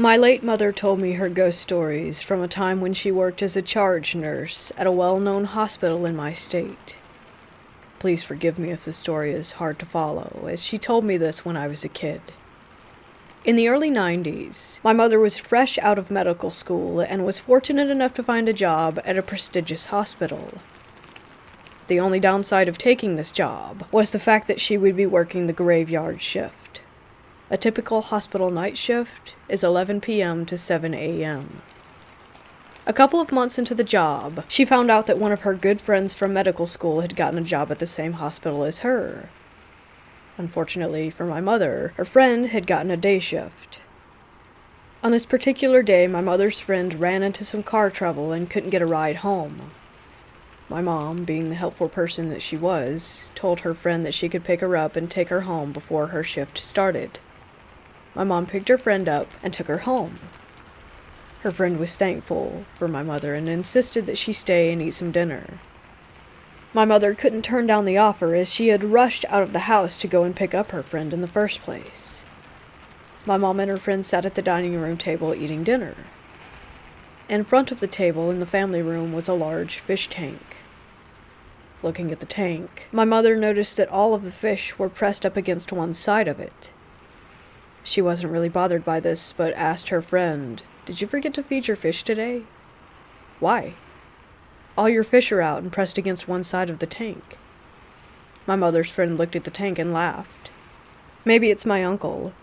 My late mother told me her ghost stories from a time when she worked as a charge nurse at a well-known hospital in my state. Please forgive me if the story is hard to follow, as she told me this when I was a kid. In the early 90s, my mother was fresh out of medical school and was fortunate enough to find a job at a prestigious hospital. The only downside of taking this job was the fact that she would be working the graveyard shift. A typical hospital night shift is 11 p.m. to 7 a.m. A couple of months into the job, she found out that one of her good friends from medical school had gotten a job at the same hospital as her. Unfortunately for my mother, her friend had gotten a day shift. On this particular day, my mother's friend ran into some car trouble and couldn't get a ride home. My mom, being the helpful person that she was, told her friend that she could pick her up and take her home before her shift started. My mom picked her friend up and took her home. Her friend was thankful for my mother and insisted that she stay and eat some dinner. My mother couldn't turn down the offer as she had rushed out of the house to go and pick up her friend in the first place. My mom and her friend sat at the dining room table eating dinner. In front of the table in the family room was a large fish tank. Looking at the tank, my mother noticed that all of the fish were pressed up against one side of it. She wasn't really bothered by this, but asked her friend, "Did you forget to feed your fish today?" "Why?" "All your fish are out and pressed against one side of the tank." My mother's friend looked at the tank and laughed. "Maybe it's my uncle.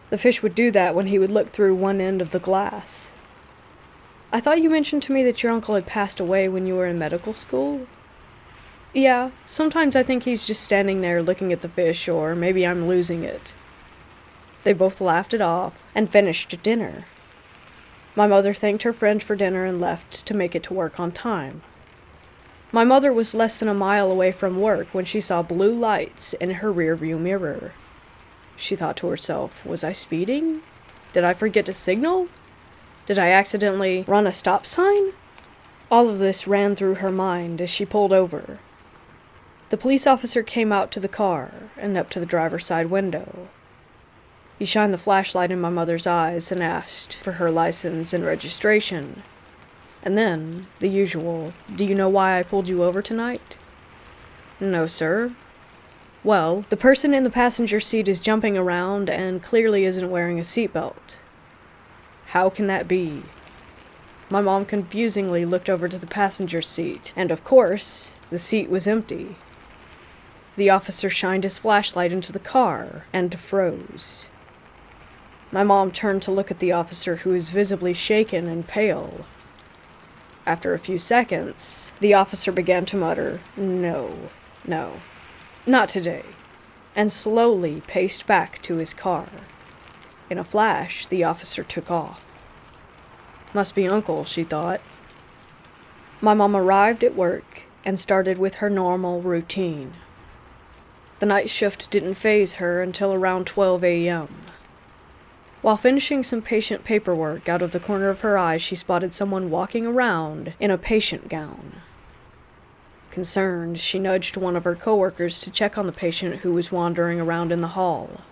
The fish would do that when he would look through one end of the glass." "I thought you mentioned to me that your uncle had passed away when you were in medical school?" "Yeah, sometimes I think he's just standing there looking at the fish, or maybe I'm losing it." They both laughed it off and finished dinner. My mother thanked her friend for dinner and left to make it to work on time. My mother was less than a mile away from work when she saw blue lights in her rearview mirror. She thought to herself, was I speeding? Did I forget to signal? Did I accidentally run a stop sign? All of this ran through her mind as she pulled over. The police officer came out to the car and up to the driver's side window. He shined the flashlight in my mother's eyes and asked for her license and registration. And then, the usual, "Do you know why I pulled you over tonight?" "No, sir." "Well, the person in the passenger seat is jumping around and clearly isn't wearing a seatbelt." "How can that be?" My mom confusingly looked over to the passenger seat, and of course, the seat was empty. The officer shined his flashlight into the car and froze. My mom turned to look at the officer, who was visibly shaken and pale. After a few seconds, the officer began to mutter, No, not today," and slowly paced back to his car. In a flash, the officer took off. Must be Uncle, she thought. My mom arrived at work and started with her normal routine. The night shift didn't faze her until around 12 a.m. While finishing some patient paperwork, out of the corner of her eye, she spotted someone walking around in a patient gown. Concerned, she nudged one of her coworkers to check on the patient who was wandering around in the hall.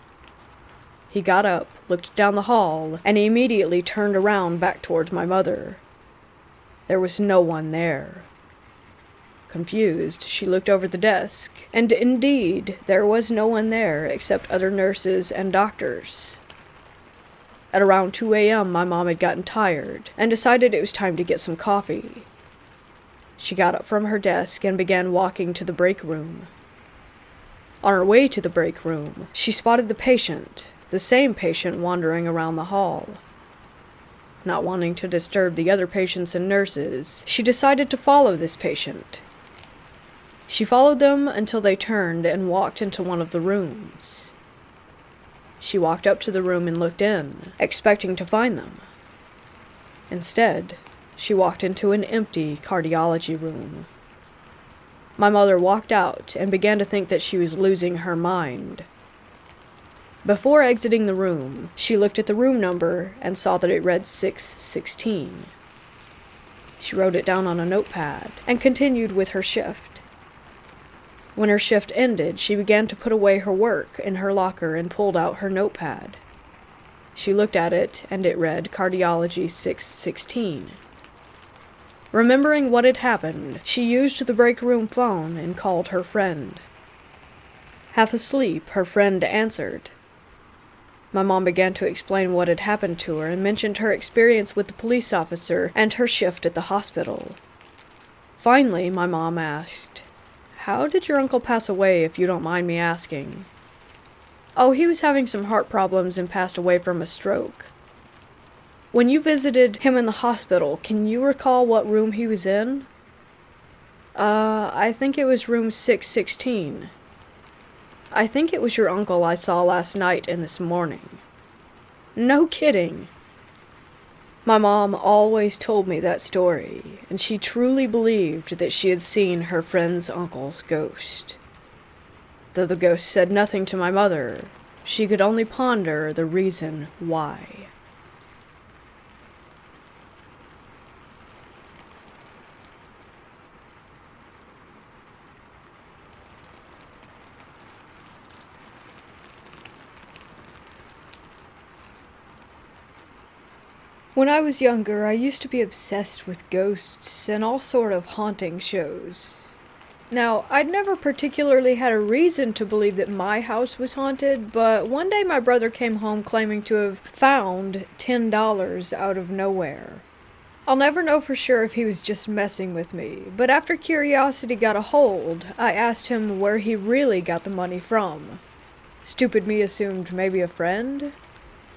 He got up, looked down the hall, and immediately turned around back towards my mother. There was no one there. Confused, she looked over the desk, and indeed, there was no one there except other nurses and doctors. At around 2 a.m., my mom had gotten tired and decided it was time to get some coffee. She got up from her desk and began walking to the break room. On her way to the break room, she spotted the same patient wandering around the hall. Not wanting to disturb the other patients and nurses, she decided to follow this patient. She followed them until they turned and walked into one of the rooms. She walked up to the room and looked in, expecting to find them. Instead, she walked into an empty cardiology room. My mother walked out and began to think that she was losing her mind. Before exiting the room, she looked at the room number and saw that it read 616. She wrote it down on a notepad and continued with her shift. When her shift ended, she began to put away her work in her locker and pulled out her notepad. She looked at it, and it read Cardiology 616. Remembering what had happened, she used the break room phone and called her friend. Half asleep, her friend answered. My mom began to explain what had happened to her and mentioned her experience with the police officer and her shift at the hospital. Finally, my mom asked, "How did your uncle pass away, if you don't mind me asking?" "Oh, he was having some heart problems and passed away from a stroke." "When you visited him in the hospital, can you recall what room he was in?" I think it was room 616. "I think it was your uncle I saw last night and this morning." "No kidding." My mom always told me that story, and she truly believed that she had seen her friend's uncle's ghost. Though the ghost said nothing to my mother, she could only ponder the reason why. When I was younger, I used to be obsessed with ghosts and all sort of haunting shows. Now, I'd never particularly had a reason to believe that my house was haunted, but one day my brother came home claiming to have found $10 out of nowhere. I'll never know for sure if he was just messing with me, but after curiosity got a hold, I asked him where he really got the money from. Stupid me assumed maybe a friend?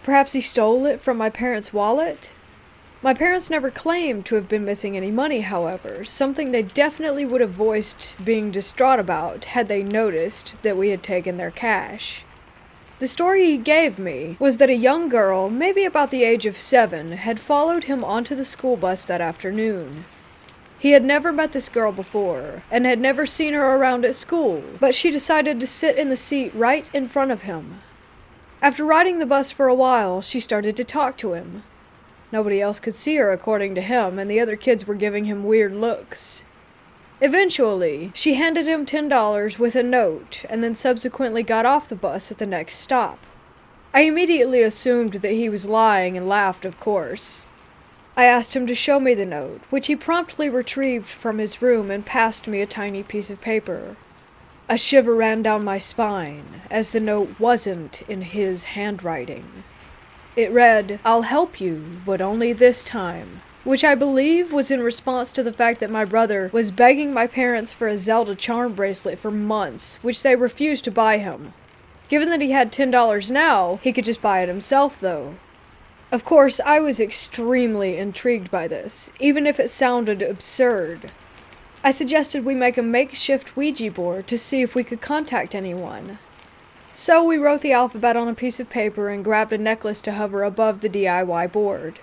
Perhaps he stole it from my parents' wallet? My parents never claimed to have been missing any money, however, something they definitely would have voiced being distraught about had they noticed that we had taken their cash. The story he gave me was that a young girl, maybe about the age of 7, had followed him onto the school bus that afternoon. He had never met this girl before, and had never seen her around at school, but she decided to sit in the seat right in front of him. After riding the bus for a while, she started to talk to him. Nobody else could see her, according to him, and the other kids were giving him weird looks. Eventually, she handed him $10 with a note, and then subsequently got off the bus at the next stop. I immediately assumed that he was lying and laughed, of course. I asked him to show me the note, which he promptly retrieved from his room and passed me a tiny piece of paper. A shiver ran down my spine, as the note wasn't in his handwriting. It read, "I'll help you, but only this time," which I believe was in response to the fact that my brother was begging my parents for a Zelda charm bracelet for months, which they refused to buy him. Given that he had $10 now, he could just buy it himself, though. Of course, I was extremely intrigued by this, even if it sounded absurd. I suggested we make a makeshift Ouija board to see if we could contact anyone. So we wrote the alphabet on a piece of paper and grabbed a necklace to hover above the DIY board.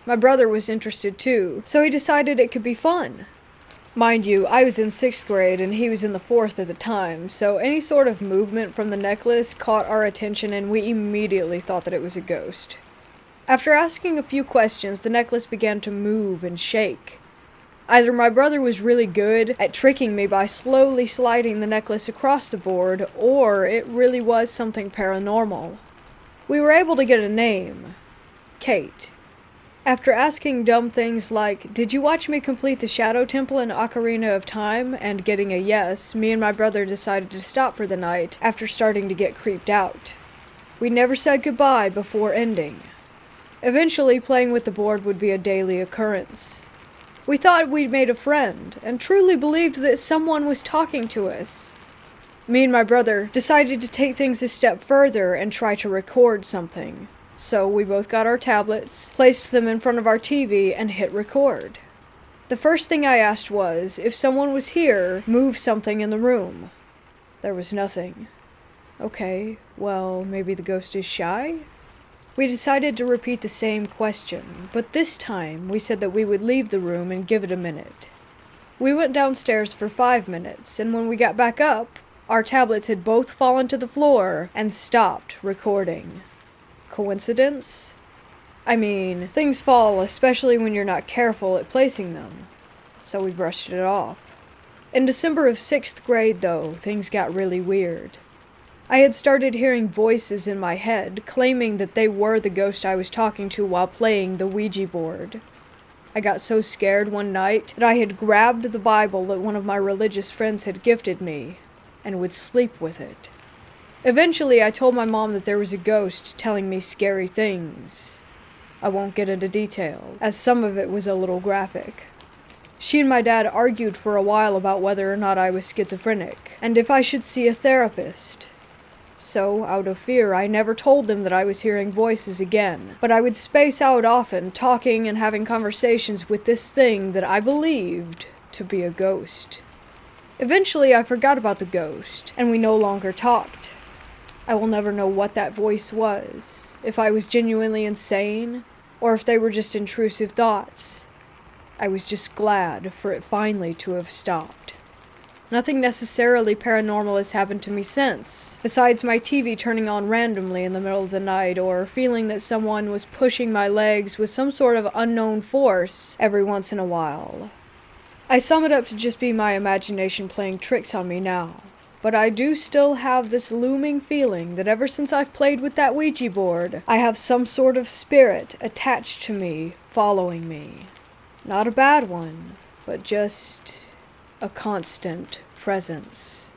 My brother was interested too, so he decided it could be fun. Mind you, I was in 6th grade and he was in the 4th at the time, so any sort of movement from the necklace caught our attention and we immediately thought that it was a ghost. After asking a few questions, the necklace began to move and shake. Either my brother was really good at tricking me by slowly sliding the necklace across the board, or it really was something paranormal. We were able to get a name. Kate. After asking dumb things like, "Did you watch me complete the Shadow Temple in Ocarina of Time?" and getting a yes, me and my brother decided to stop for the night after starting to get creeped out. We never said goodbye before ending. Eventually, playing with the board would be a daily occurrence. We thought we'd made a friend, and truly believed that someone was talking to us. Me and my brother decided to take things a step further and try to record something. So we both got our tablets, placed them in front of our TV, and hit record. The first thing I asked was, if someone was here, move something in the room. There was nothing. Okay, well, maybe the ghost is shy? We decided to repeat the same question, but this time we said that we would leave the room and give it a minute. We went downstairs for 5 minutes, and when we got back up, our tablets had both fallen to the floor and stopped recording. Coincidence? I mean, things fall, especially when you're not careful at placing them. So we brushed it off. In December of 6th grade, though, things got really weird. I had started hearing voices in my head, claiming that they were the ghost I was talking to while playing the Ouija board. I got so scared one night that I had grabbed the Bible that one of my religious friends had gifted me, and would sleep with it. Eventually, I told my mom that there was a ghost telling me scary things. I won't get into detail, as some of it was a little graphic. She and my dad argued for a while about whether or not I was schizophrenic, and if I should see a therapist. So, out of fear, I never told them that I was hearing voices again, but I would space out often, talking and having conversations with this thing that I believed to be a ghost. Eventually, I forgot about the ghost, and we no longer talked. I will never know what that voice was, if I was genuinely insane, or if they were just intrusive thoughts. I was just glad for it finally to have stopped. Nothing necessarily paranormal has happened to me since, besides my TV turning on randomly in the middle of the night, or feeling that someone was pushing my legs with some sort of unknown force every once in a while. I sum it up to just be my imagination playing tricks on me now, but I do still have this looming feeling that ever since I've played with that Ouija board, I have some sort of spirit attached to me, following me. Not a bad one, but just a constant presence.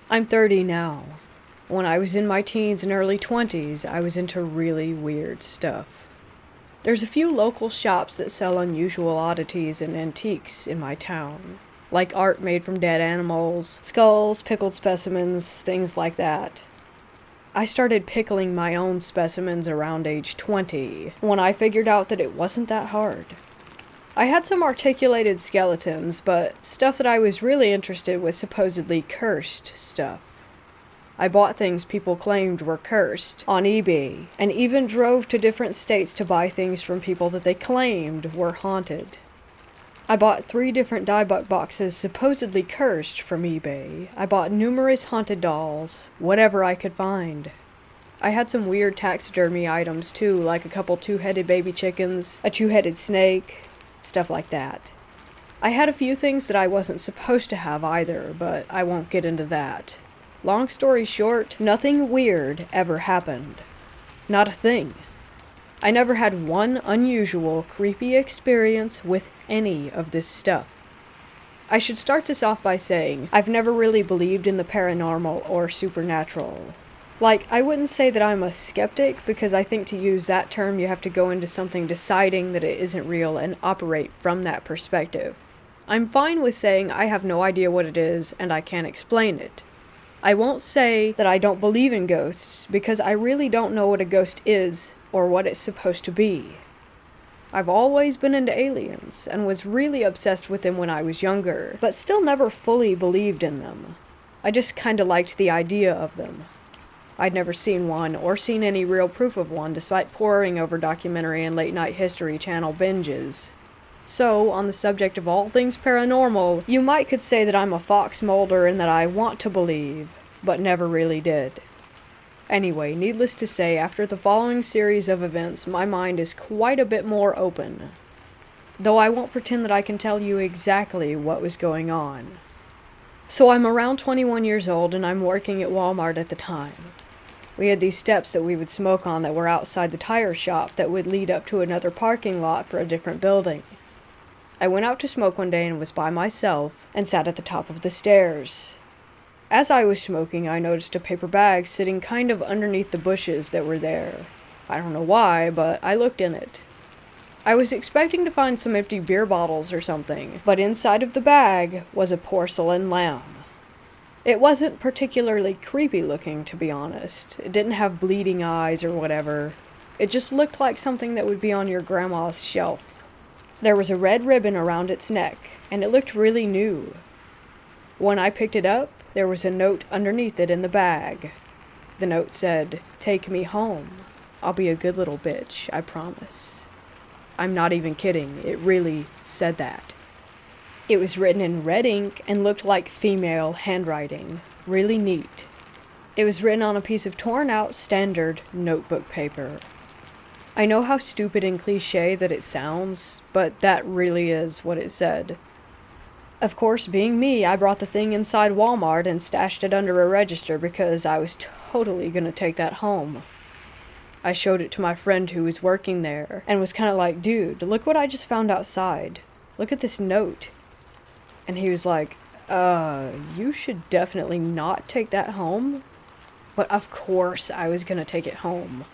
I'm 30 now. When I was in my teens and early 20s, I was into really weird stuff. There's a few local shops that sell unusual oddities and antiques in my town, like art made from dead animals, skulls, pickled specimens, things like that. I started pickling my own specimens around age 20, when I figured out that it wasn't that hard. I had some articulated skeletons, but stuff that I was really interested was supposedly cursed stuff. I bought things people claimed were cursed on eBay, and even drove to different states to buy things from people that they claimed were haunted. I bought 3 different diebuck boxes supposedly cursed from eBay. I bought numerous haunted dolls, whatever I could find. I had some weird taxidermy items too, like a couple 2-headed baby chickens, a 2-headed snake, stuff like that. I had a few things that I wasn't supposed to have either, but I won't get into that. Long story short, nothing weird ever happened. Not a thing. I never had one unusual, creepy experience with any of this stuff. I should start this off by saying I've never really believed in the paranormal or supernatural. Like, I wouldn't say that I'm a skeptic, because I think to use that term you have to go into something deciding that it isn't real and operate from that perspective. I'm fine with saying I have no idea what it is and I can't explain it. I won't say that I don't believe in ghosts, because I really don't know what a ghost is or what it's supposed to be. I've always been into aliens, and was really obsessed with them when I was younger, but still never fully believed in them. I just kinda liked the idea of them. I'd never seen one, or seen any real proof of one, despite poring over documentary and late-night History Channel binges. So, on the subject of all things paranormal, you could say that I'm a fox molder and that I want to believe, but never really did. Anyway, needless to say, after the following series of events, my mind is quite a bit more open. Though I won't pretend that I can tell you exactly what was going on. So I'm around 21 years old and I'm working at Walmart at the time. We had these steps that we would smoke on that were outside the tire shop that would lead up to another parking lot for a different building. I went out to smoke one day and was by myself, and sat at the top of the stairs. As I was smoking, I noticed a paper bag sitting kind of underneath the bushes that were there. I don't know why, but I looked in it. I was expecting to find some empty beer bottles or something, but inside of the bag was a porcelain lamb. It wasn't particularly creepy looking, to be honest. It didn't have bleeding eyes or whatever. It just looked like something that would be on your grandma's shelf. There was a red ribbon around its neck, and it looked really new. When I picked it up, there was a note underneath it in the bag. The note said, "Take me home. I'll be a good little bitch, I promise." I'm not even kidding, it really said that. It was written in red ink and looked like female handwriting. Really neat. It was written on a piece of torn-out, standard notebook paper. I know how stupid and cliché that it sounds, but that really is what it said. Of course, being me, I brought the thing inside Walmart and stashed it under a register because I was totally gonna take that home. I showed it to my friend who was working there, and was kinda like, dude, look what I just found outside. Look at this note. And he was like, you should definitely not take that home. But of course I was gonna take it home.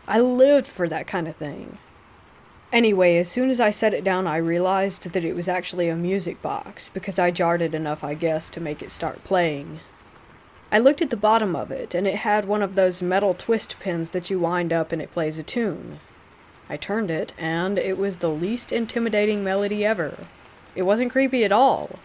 I lived for that kind of thing. Anyway, as soon as I set it down, I realized that it was actually a music box, because I jarred it enough, I guess, to make it start playing. I looked at the bottom of it, and it had one of those metal twist pins that you wind up and it plays a tune. I turned it, and it was the least intimidating melody ever. It wasn't creepy at all.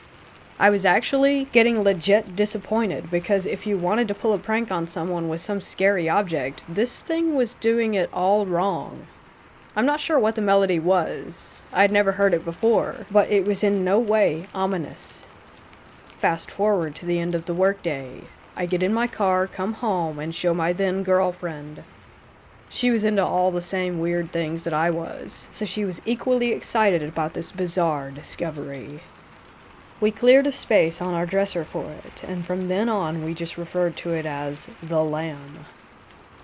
I was actually getting legit disappointed, because if you wanted to pull a prank on someone with some scary object, this thing was doing it all wrong. I'm not sure what the melody was. I'd never heard it before, but it was in no way ominous. Fast forward to the end of the workday. I get in my car, come home, and show my then girlfriend. She was into all the same weird things that I was, so she was equally excited about this bizarre discovery. We cleared a space on our dresser for it, and from then on we just referred to it as the Lamb.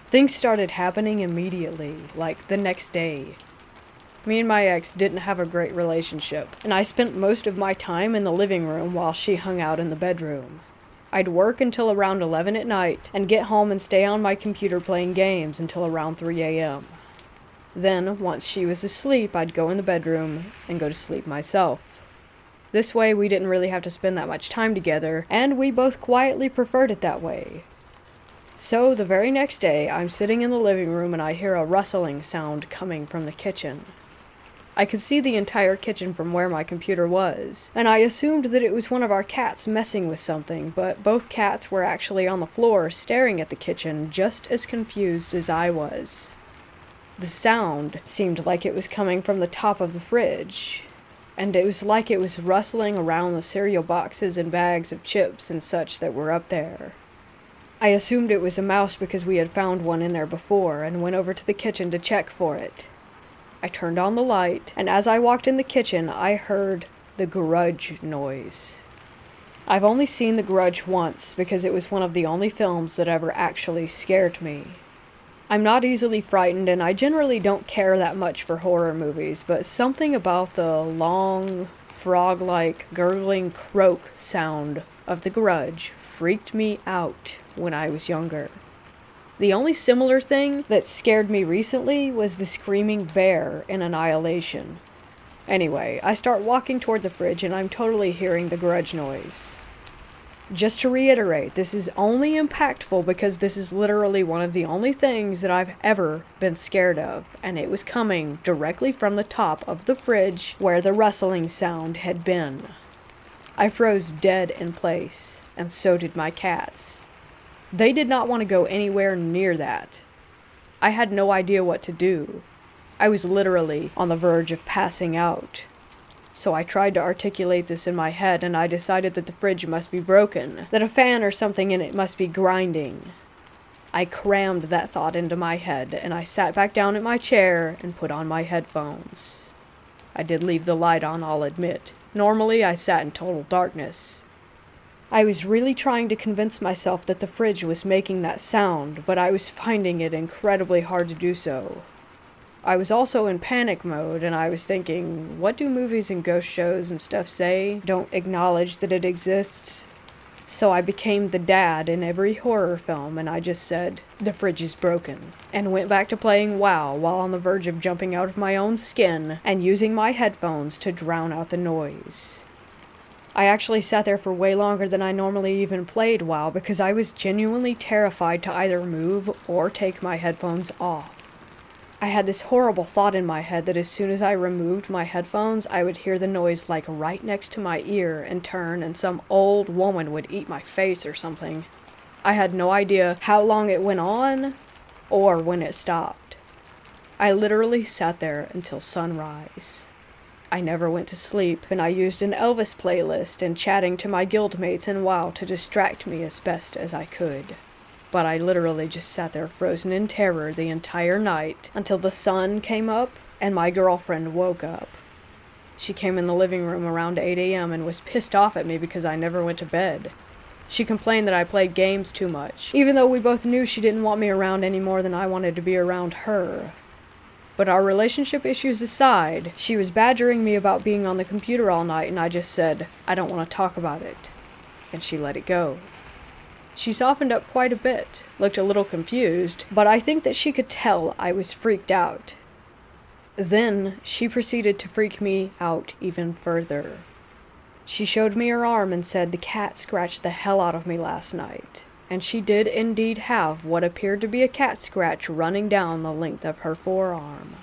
Things started happening immediately, like the next day. Me and my ex didn't have a great relationship, and I spent most of my time in the living room while she hung out in the bedroom. I'd work until around 11 at night, and get home and stay on my computer playing games until around 3 a.m. Then, once she was asleep, I'd go in the bedroom and go to sleep myself. This way, we didn't really have to spend that much time together, and we both quietly preferred it that way. So, the very next day, I'm sitting in the living room and I hear a rustling sound coming from the kitchen. I could see the entire kitchen from where my computer was, and I assumed that it was one of our cats messing with something, but both cats were actually on the floor staring at the kitchen just as confused as I was. The sound seemed like it was coming from the top of the fridge, and it was like it was rustling around the cereal boxes and bags of chips and such that were up there. I assumed it was a mouse because we had found one in there before and went over to the kitchen to check for it. I turned on the light, and as I walked in the kitchen, I heard the grudge noise. I've only seen The Grudge once because it was one of the only films that ever actually scared me. I'm not easily frightened, and I generally don't care that much for horror movies, but something about the long, frog-like, gurgling croak sound of The Grudge freaked me out when I was younger. The only similar thing that scared me recently was the screaming bear in Annihilation. Anyway, I start walking toward the fridge and I'm totally hearing the grudge noise. Just to reiterate, this is only impactful because this is literally one of the only things that I've ever been scared of, and it was coming directly from the top of the fridge where the rustling sound had been. I froze dead in place, and so did my cats. They did not want to go anywhere near that. I had no idea what to do. I was literally on the verge of passing out. So I tried to articulate this in my head, and I decided that the fridge must be broken, that a fan or something in it must be grinding. I crammed that thought into my head, and I sat back down in my chair and put on my headphones. I did leave the light on, I'll admit. Normally, I sat in total darkness. I was really trying to convince myself that the fridge was making that sound, but I was finding it incredibly hard to do so. I was also in panic mode, and I was thinking, what do movies and ghost shows and stuff say? Don't acknowledge that it exists. So I became the dad in every horror film, and I just said, the fridge is broken, and went back to playing WoW while on the verge of jumping out of my own skin and using my headphones to drown out the noise. I actually sat there for way longer than I normally even played WoW because I was genuinely terrified to either move or take my headphones off. I had this horrible thought in my head that as soon as I removed my headphones, I would hear the noise like right next to my ear and turn, and some old woman would eat my face or something. I had no idea how long it went on or when it stopped. I literally sat there until sunrise. I never went to sleep, and I used an Elvis playlist and chatting to my guildmates in WoW to distract me as best as I could. but I literally just sat there frozen in terror the entire night until the sun came up and my girlfriend woke up. She came in the living room around 8 a.m. and was pissed off at me because I never went to bed. She complained that I played games too much, even though we both knew she didn't want me around any more than I wanted to be around her. But our relationship issues aside, she was badgering me about being on the computer all night, and I just said, I don't want to talk about it. And she let it go. She softened up quite a bit, looked a little confused, but I think that she could tell I was freaked out. Then she proceeded to freak me out even further. She showed me her arm and said the cat scratched the hell out of me last night. And she did indeed have what appeared to be a cat scratch running down the length of her forearm.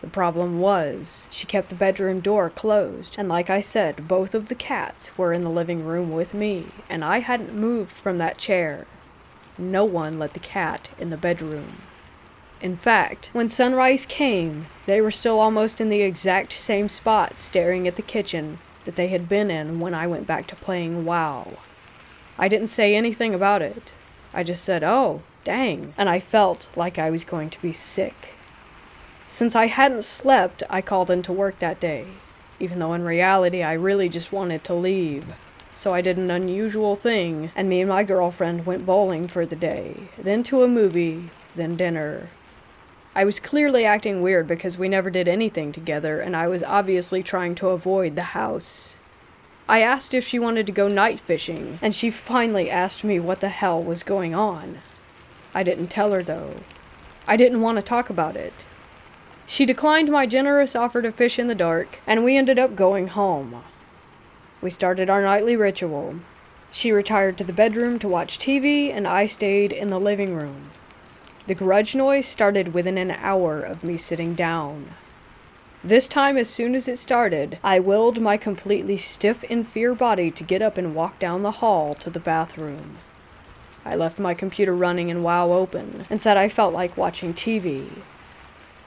The problem was, she kept the bedroom door closed, and like I said, both of the cats were in the living room with me, and I hadn't moved from that chair. No one let the cat in the bedroom. In fact, when sunrise came, they were still almost in the exact same spot staring at the kitchen that they had been in when I went back to playing WoW. I didn't say anything about it. I just said, oh, dang, and I felt like I was going to be sick. Since I hadn't slept, I called into work that day, even though in reality I really just wanted to leave. So I did an unusual thing, and me and my girlfriend went bowling for the day, then to a movie, then dinner. I was clearly acting weird because we never did anything together, and I was obviously trying to avoid the house. I asked if she wanted to go night fishing, and she finally asked me what the hell was going on. I didn't tell her, though. I didn't want to talk about it. She declined my generous offer to fish in the dark, and we ended up going home. We started our nightly ritual. She retired to the bedroom to watch TV, and I stayed in the living room. The grudge noise started within an hour of me sitting down. This time, as soon as it started, I willed my completely stiff in fear body to get up and walk down the hall to the bathroom. I left my computer running and WoW open, and said I felt like watching TV.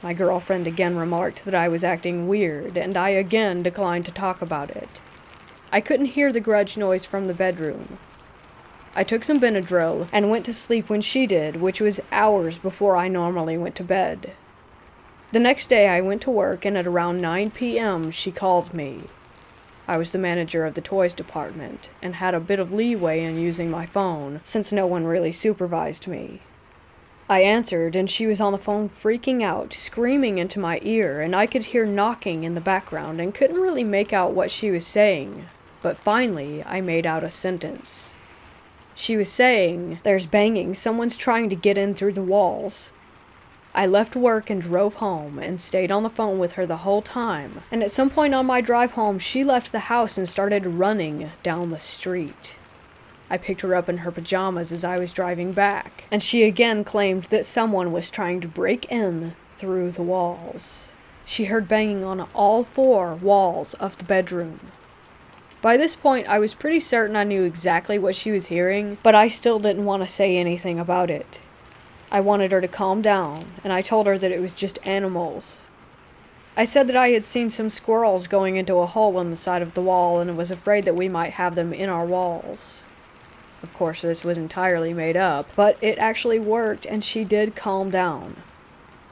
My girlfriend again remarked that I was acting weird, and I again declined to talk about it. I couldn't hear the grudge noise from the bedroom. I took some Benadryl and went to sleep when she did, which was hours before I normally went to bed. The next day I went to work, and at around 9 p.m. she called me. I was the manager of the toys department, and had a bit of leeway in using my phone, since no one really supervised me. I answered, and she was on the phone freaking out, screaming into my ear, and I could hear knocking in the background and couldn't really make out what she was saying. But finally, I made out a sentence. She was saying, "There's banging, someone's trying to get in through the walls." I left work and drove home and stayed on the phone with her the whole time, and at some point on my drive home, she left the house and started running down the street. I picked her up in her pajamas as I was driving back, and she again claimed that someone was trying to break in through the walls. She heard banging on all 4 walls of the bedroom. By this point, I was pretty certain I knew exactly what she was hearing, but I still didn't want to say anything about it. I wanted her to calm down, and I told her that it was just animals. I said that I had seen some squirrels going into a hole in the side of the wall and was afraid that we might have them in our walls. Of course, this was entirely made up, but it actually worked, and she did calm down.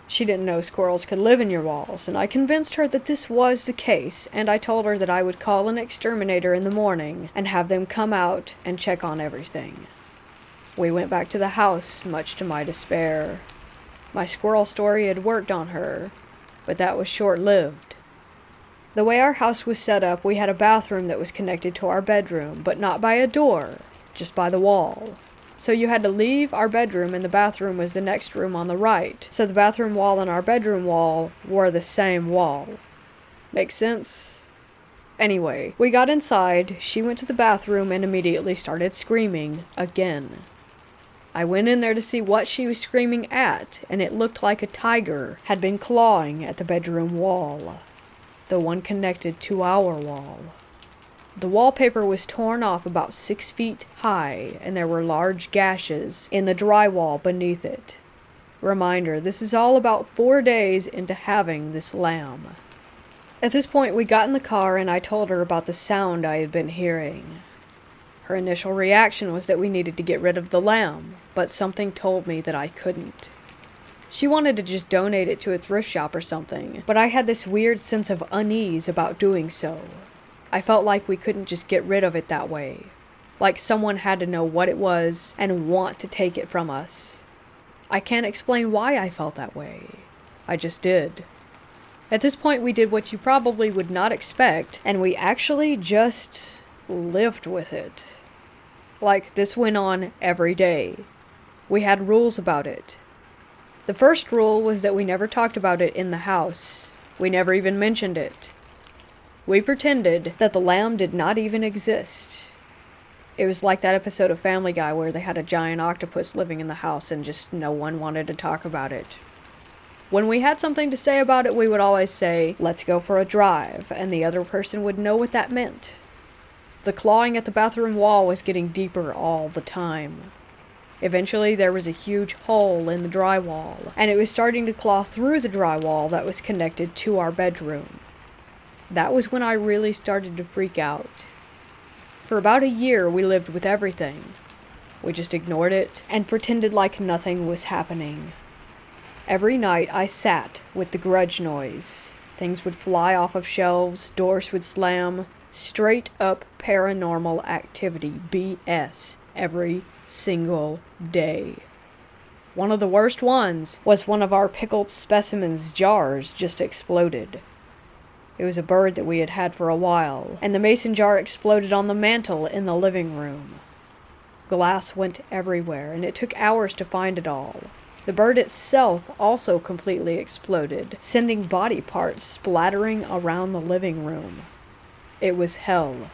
She didn't know squirrels could live in your walls, and I convinced her that this was the case, and I told her that I would call an exterminator in the morning and have them come out and check on everything. We went back to the house, much to my despair. My squirrel story had worked on her, but that was short-lived. The way our house was set up, we had a bathroom that was connected to our bedroom, but not by a door, just by the wall. So you had to leave our bedroom, and the bathroom was the next room on the right, so the bathroom wall and our bedroom wall were the same wall. Make sense? Anyway, we got inside, she went to the bathroom and immediately started screaming again. I went in there to see what she was screaming at, and it looked like a tiger had been clawing at the bedroom wall, the one connected to our wall. The wallpaper was torn off about 6 feet high, and there were large gashes in the drywall beneath it. Reminder, this is all about 4 days into having this lamb. At this point, we got in the car, and I told her about the sound I had been hearing. Her initial reaction was that we needed to get rid of the lamb, but something told me that I couldn't. She wanted to just donate it to a thrift shop or something, but I had this weird sense of unease about doing so. I felt like we couldn't just get rid of it that way. Like someone had to know what it was and want to take it from us. I can't explain why I felt that way. I just did. At this point, we did what you probably would not expect, and we actually just lived with it. Like, this went on every day. We had rules about it. The first rule was that we never talked about it in the house. We never even mentioned it. We pretended that the lamb did not even exist. It was like that episode of Family Guy where they had a giant octopus living in the house and just no one wanted to talk about it. When we had something to say about it, we would always say, "Let's go for a drive," and the other person would know what that meant. The clawing at the bathroom wall was getting deeper all the time. Eventually, there was a huge hole in the drywall, and it was starting to claw through the drywall that was connected to our bedroom. That was when I really started to freak out. For about a year, we lived with everything. We just ignored it and pretended like nothing was happening. Every night, I sat with the grudge noise. Things would fly off of shelves, doors would slam. Straight up paranormal activity, BS, every single day. One of the worst ones was one of our pickled specimens jars just exploded. It was a bird that we had had for a while, and the mason jar exploded on the mantel in the living room. Glass went everywhere, and it took hours to find it all. The bird itself also completely exploded, sending body parts splattering around the living room. It was hell.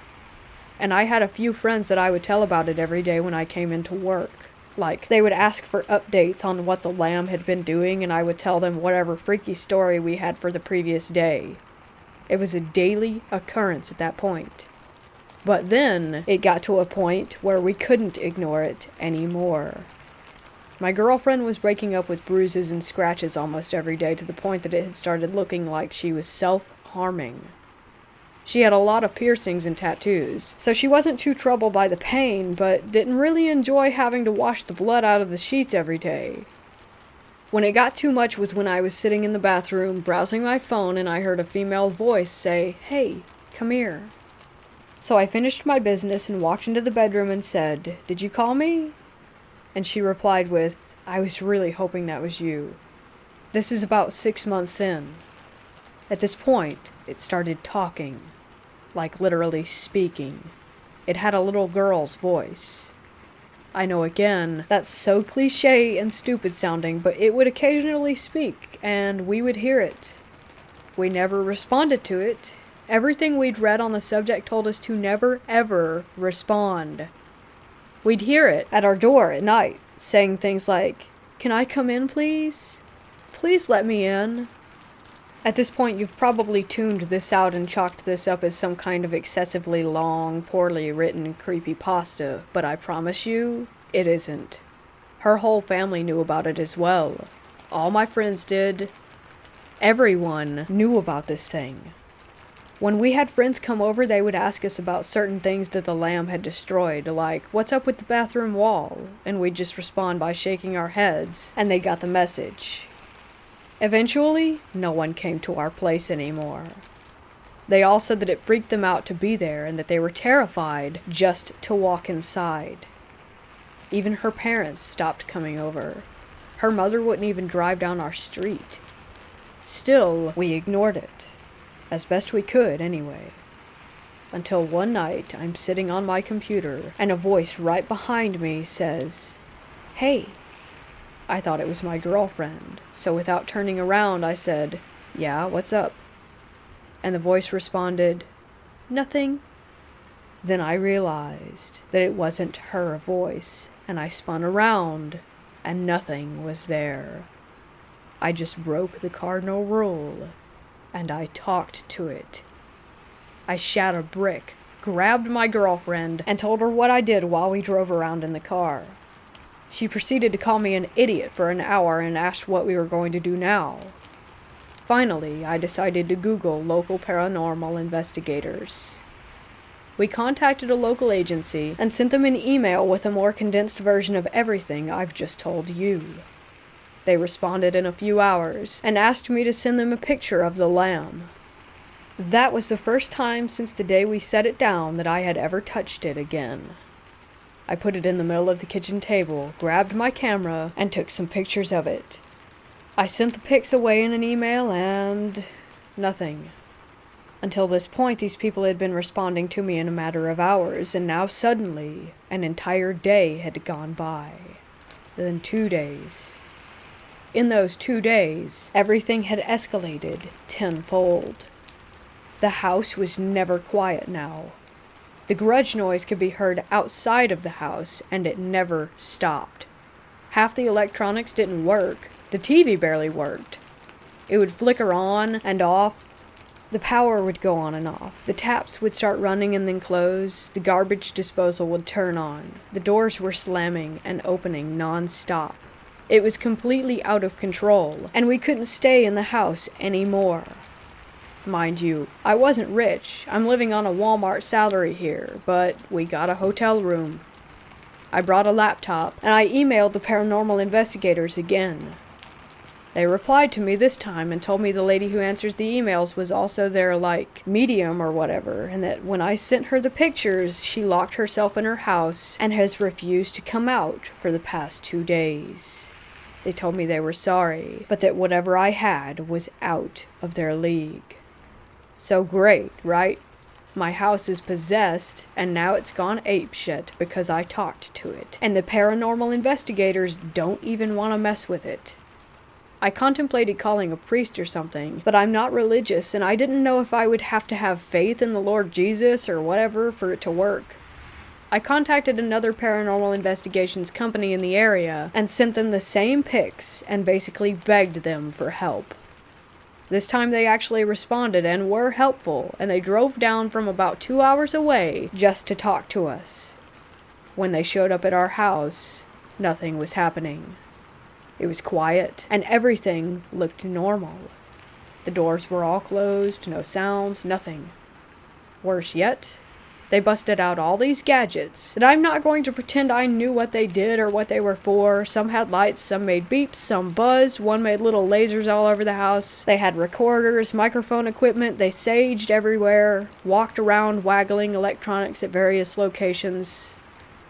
And I had a few friends that I would tell about it every day when I came into work. Like, they would ask for updates on what the lamb had been doing, and I would tell them whatever freaky story we had for the previous day. It was a daily occurrence at that point. But then, it got to a point where we couldn't ignore it anymore. My girlfriend was breaking up with bruises and scratches almost every day to the point that it had started looking like she was self-harming. She had a lot of piercings and tattoos, so she wasn't too troubled by the pain, but didn't really enjoy having to wash the blood out of the sheets every day. When it got too much was when I was sitting in the bathroom, browsing my phone, and I heard a female voice say, "Hey, come here." So I finished my business and walked into the bedroom and said, "Did you call me?" And she replied with, "I was really hoping that was you." This is about 6 months in. At this point, it started talking. Like literally speaking. It had a little girl's voice. I know again, that's so cliche and stupid sounding, but it would occasionally speak, and we would hear it. We never responded to it. Everything we'd read on the subject told us to never, ever respond. We'd hear it at our door at night, saying things like, "Can I come in, please? Please let me in." At this point, you've probably tuned this out and chalked this up as some kind of excessively long, poorly written creepypasta, but I promise you, it isn't. Her whole family knew about it as well. All my friends did. Everyone knew about this thing. When we had friends come over, they would ask us about certain things that the lamb had destroyed, like, "What's up with the bathroom wall?" And we'd just respond by shaking our heads, and they got the message. Eventually, no one came to our place anymore. They all said that it freaked them out to be there and that they were terrified just to walk inside. Even her parents stopped coming over. Her mother wouldn't even drive down our street. Still, we ignored it. As best we could, anyway. Until one night, I'm sitting on my computer, and a voice right behind me says, "Hey." I thought it was my girlfriend, so without turning around, I said, "Yeah, what's up?" And the voice responded, "Nothing." Then I realized that it wasn't her voice, and I spun around, and nothing was there. I just broke the cardinal rule, and I talked to it. I shat a brick, grabbed my girlfriend, and told her what I did while we drove around in the car. She proceeded to call me an idiot for an hour and asked what we were going to do now. Finally, I decided to Google local paranormal investigators. We contacted a local agency and sent them an email with a more condensed version of everything I've just told you. They responded in a few hours and asked me to send them a picture of the lamb. That was the first time since the day we set it down that I had ever touched it again. I put it in the middle of the kitchen table, grabbed my camera, and took some pictures of it. I sent the pics away in an email and nothing. Until this point, these people had been responding to me in a matter of hours, and now suddenly, an entire day had gone by. Then 2 days. In those 2 days, everything had escalated tenfold. The house was never quiet now. The grudge noise could be heard outside of the house, and it never stopped. Half the electronics didn't work. The TV barely worked. It would flicker on and off. The power would go on and off. The taps would start running and then close. The garbage disposal would turn on. The doors were slamming and opening non-stop. It was completely out of control, and we couldn't stay in the house anymore. Mind you, I wasn't rich. I'm living on a Walmart salary here, but we got a hotel room. I brought a laptop, and I emailed the paranormal investigators again. They replied to me this time and told me the lady who answers the emails was also their, medium or whatever, and that when I sent her the pictures, she locked herself in her house and has refused to come out for the past 2 days. They told me they were sorry, but that whatever I had was out of their league. So great, right? My house is possessed, and now it's gone apeshit because I talked to it, and the paranormal investigators don't even want to mess with it. I contemplated calling a priest or something, but I'm not religious, and I didn't know if I would have to have faith in the Lord Jesus or whatever for it to work. I contacted another paranormal investigations company in the area and sent them the same pics and basically begged them for help. This time they actually responded and were helpful, and they drove down from about 2 hours away just to talk to us. When they showed up at our house, nothing was happening. It was quiet, and everything looked normal. The doors were all closed, no sounds, nothing. Worse yet, they busted out all these gadgets that I'm not going to pretend I knew what they did or what they were for. Some had lights, some made beeps, some buzzed, one made little lasers all over the house. They had recorders, microphone equipment, they saged everywhere, walked around waggling electronics at various locations.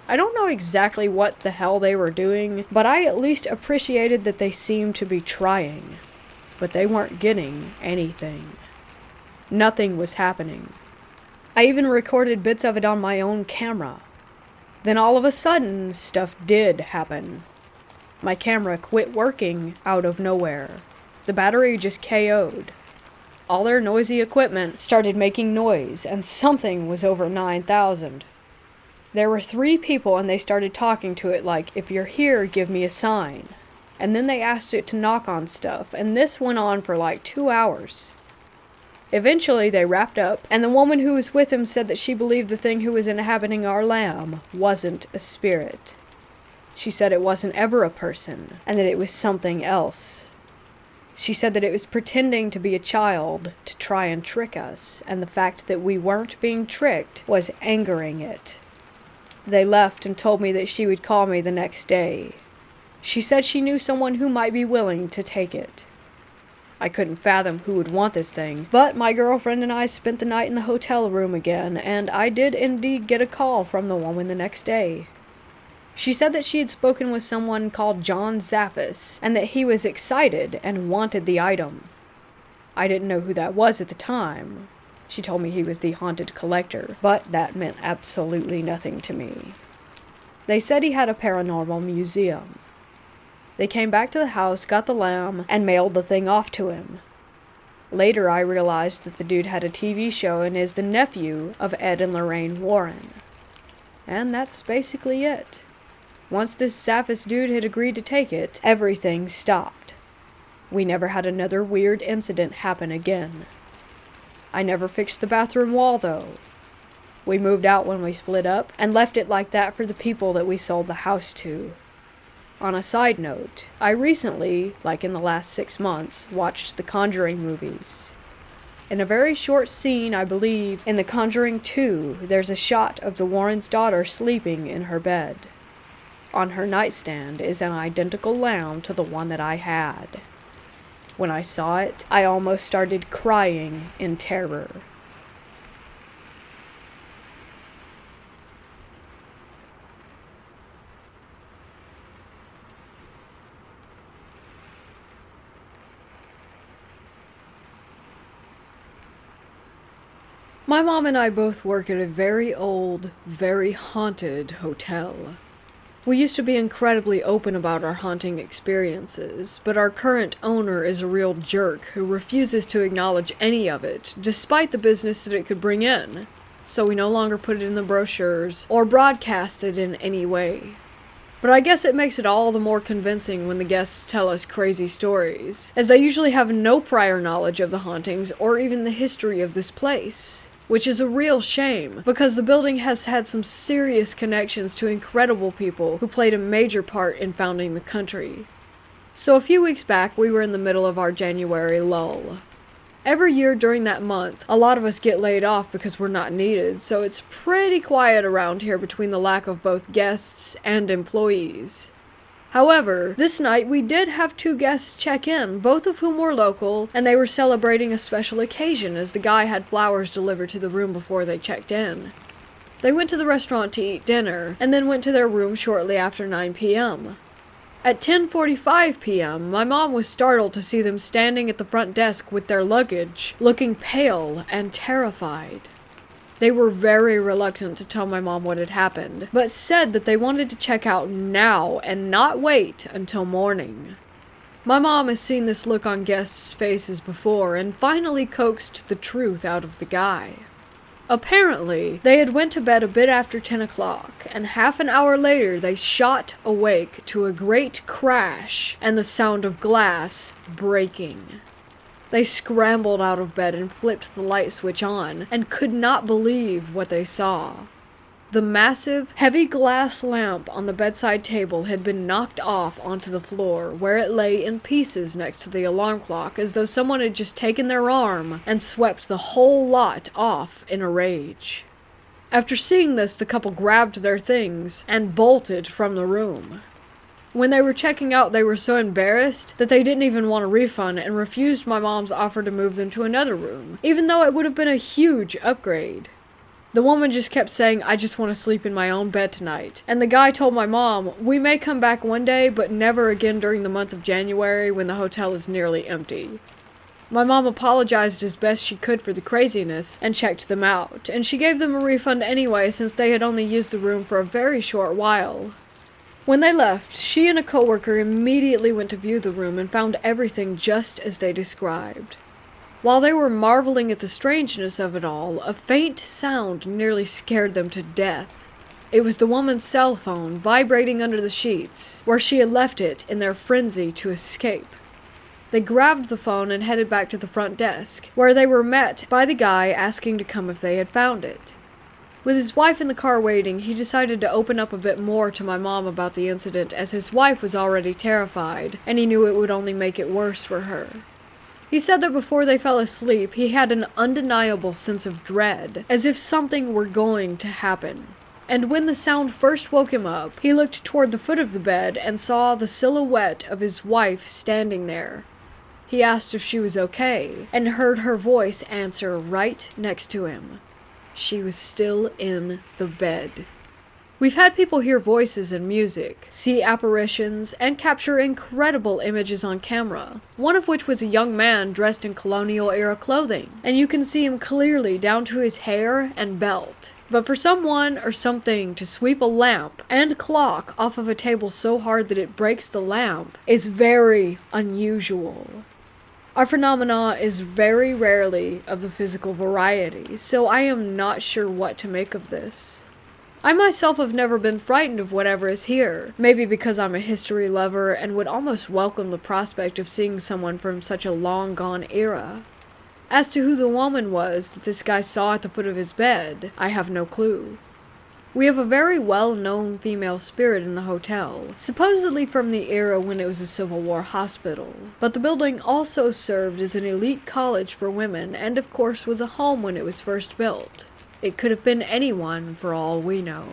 I don't know exactly what the hell they were doing, but I at least appreciated that they seemed to be trying. But they weren't getting anything. Nothing was happening. I even recorded bits of it on my own camera. Then all of a sudden, stuff did happen. My camera quit working out of nowhere. The battery just KO'd. All their noisy equipment started making noise, and something was over 9,000. There were 3 people, and they started talking to it like, "If you're here, give me a sign." And then they asked it to knock on stuff, and this went on for 2 hours. Eventually, they wrapped up, and the woman who was with him said that she believed the thing who was inhabiting our lamb wasn't a spirit. She said it wasn't ever a person, and that it was something else. She said that it was pretending to be a child to try and trick us, and the fact that we weren't being tricked was angering it. They left and told me that she would call me the next day. She said she knew someone who might be willing to take it. I couldn't fathom who would want this thing, but my girlfriend and I spent the night in the hotel room again, and I did indeed get a call from the woman the next day. She said that she had spoken with someone called John Zaffis, and that he was excited and wanted the item. I didn't know who that was at the time. She told me he was the haunted collector, but that meant absolutely nothing to me. They said he had a paranormal museum. They came back to the house, got the lamb, and mailed the thing off to him. Later I realized that the dude had a TV show and is the nephew of Ed and Lorraine Warren. And that's basically it. Once this Zaffis dude had agreed to take it, everything stopped. We never had another weird incident happen again. I never fixed the bathroom wall, though. We moved out when we split up, and left it like that for the people that we sold the house to. On a side note, I recently, in the last 6 months, watched the Conjuring movies. In a very short scene, I believe, in The Conjuring 2, there's a shot of the Warrens' daughter sleeping in her bed. On her nightstand is an identical lamp to the one that I had. When I saw it, I almost started crying in terror. My mom and I both work at a very old, very haunted hotel. We used to be incredibly open about our haunting experiences, but our current owner is a real jerk who refuses to acknowledge any of it, despite the business that it could bring in. So we no longer put it in the brochures or broadcast it in any way. But I guess it makes it all the more convincing when the guests tell us crazy stories, as they usually have no prior knowledge of the hauntings or even the history of this place. Which is a real shame, because the building has had some serious connections to incredible people who played a major part in founding the country. So a few weeks back, we were in the middle of our January lull. Every year during that month, a lot of us get laid off because we're not needed, so it's pretty quiet around here between the lack of both guests and employees. However, this night we did have 2 guests check in, both of whom were local, and they were celebrating a special occasion as the guy had flowers delivered to the room before they checked in. They went to the restaurant to eat dinner, and then went to their room shortly after 9 p.m. At 10:45 p.m., my mom was startled to see them standing at the front desk with their luggage, looking pale and terrified. They were very reluctant to tell my mom what had happened, but said that they wanted to check out now and not wait until morning. My mom has seen this look on guests' faces before and finally coaxed the truth out of the guy. Apparently, they had went to bed a bit after 10 o'clock, and half an hour later they shot awake to a great crash and the sound of glass breaking. They scrambled out of bed and flipped the light switch on, and could not believe what they saw. The massive, heavy glass lamp on the bedside table had been knocked off onto the floor, where it lay in pieces next to the alarm clock, as though someone had just taken their arm and swept the whole lot off in a rage. After seeing this, the couple grabbed their things and bolted from the room. When they were checking out, they were so embarrassed that they didn't even want a refund and refused my mom's offer to move them to another room, even though it would have been a huge upgrade. The woman just kept saying, "I just want to sleep in my own bed tonight." And the guy told my mom, "We may come back one day, but never again during the month of January when the hotel is nearly empty." My mom apologized as best she could for the craziness and checked them out, and she gave them a refund anyway since they had only used the room for a very short while. When they left, she and a coworker immediately went to view the room and found everything just as they described. While they were marveling at the strangeness of it all, a faint sound nearly scared them to death. It was the woman's cell phone vibrating under the sheets, where she had left it in their frenzy to escape. They grabbed the phone and headed back to the front desk, where they were met by the guy asking to come if they had found it. With his wife in the car waiting, he decided to open up a bit more to my mom about the incident, as his wife was already terrified, and he knew it would only make it worse for her. He said that before they fell asleep, he had an undeniable sense of dread, as if something were going to happen. And when the sound first woke him up, he looked toward the foot of the bed and saw the silhouette of his wife standing there. He asked if she was okay, and heard her voice answer right next to him. She was still in the bed. We've had people hear voices and music, see apparitions, and capture incredible images on camera, one of which was a young man dressed in colonial-era clothing, and you can see him clearly down to his hair and belt. But for someone or something to sweep a lamp and clock off of a table so hard that it breaks the lamp is very unusual. Our phenomena is very rarely of the physical variety, so I am not sure what to make of this. I myself have never been frightened of whatever is here, maybe because I'm a history lover and would almost welcome the prospect of seeing someone from such a long-gone era. As to who the woman was that this guy saw at the foot of his bed, I have no clue. We have a very well-known female spirit in the hotel, supposedly from the era when it was a Civil War hospital. But the building also served as an elite college for women and of course was a home when it was first built. It could have been anyone for all we know.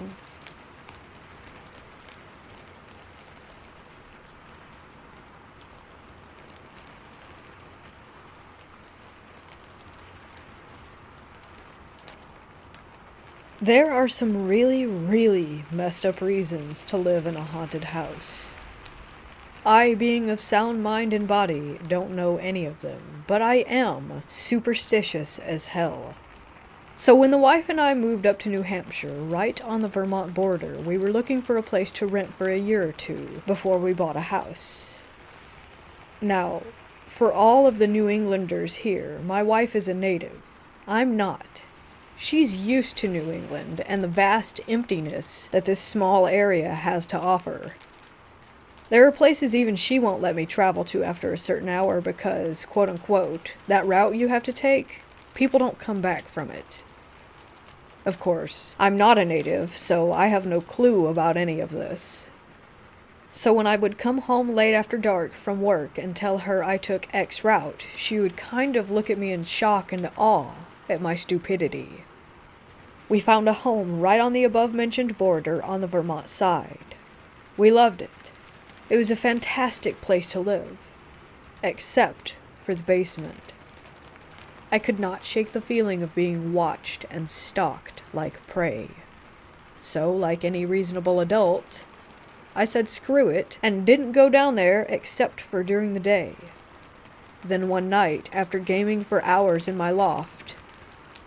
There are some really messed up reasons to live in a haunted house. I, being of sound mind and body, don't know any of them, but I am superstitious as hell. So when the wife and I moved up to New Hampshire, right on the Vermont border, we were looking for a place to rent for a year or two before we bought a house. Now, for all of the New Englanders here, my wife is a native. I'm not. She's used to New England and the vast emptiness that this small area has to offer. There are places even she won't let me travel to after a certain hour because, quote-unquote, that route you have to take, people don't come back from it. Of course, I'm not a native, so I have no clue about any of this. So when I would come home late after dark from work and tell her I took X route, she would kind of look at me in shock and awe at my stupidity. We found a home right on the above-mentioned border on the Vermont side. We loved it. It was a fantastic place to live, except for the basement. I could not shake the feeling of being watched and stalked like prey. So, like any reasonable adult, I said screw it and didn't go down there except for during the day. Then one night, after gaming for hours in my loft,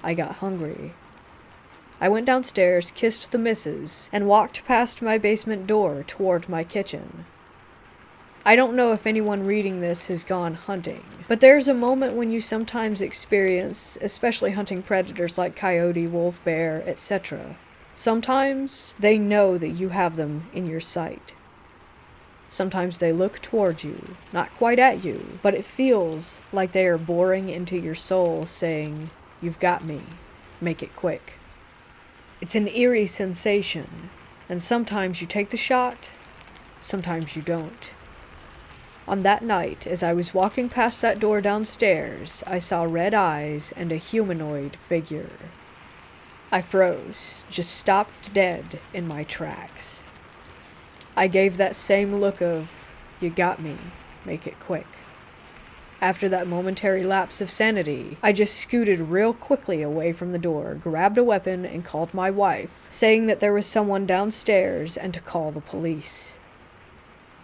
I got hungry. I went downstairs, kissed the missus, and walked past my basement door toward my kitchen. I don't know if anyone reading this has gone hunting, but there's a moment when you sometimes experience, especially hunting predators like coyote, wolf, bear, etc. Sometimes they know that you have them in your sight. Sometimes they look toward you, not quite at you, but it feels like they are boring into your soul saying, "You've got me, make it quick." It's an eerie sensation, and sometimes you take the shot, sometimes you don't. On that night, as I was walking past that door downstairs, I saw red eyes and a humanoid figure. I froze, just stopped dead in my tracks. I gave that same look of, "You got me, make it quick." After that momentary lapse of sanity, I just scooted real quickly away from the door, grabbed a weapon, and called my wife, saying that there was someone downstairs and to call the police.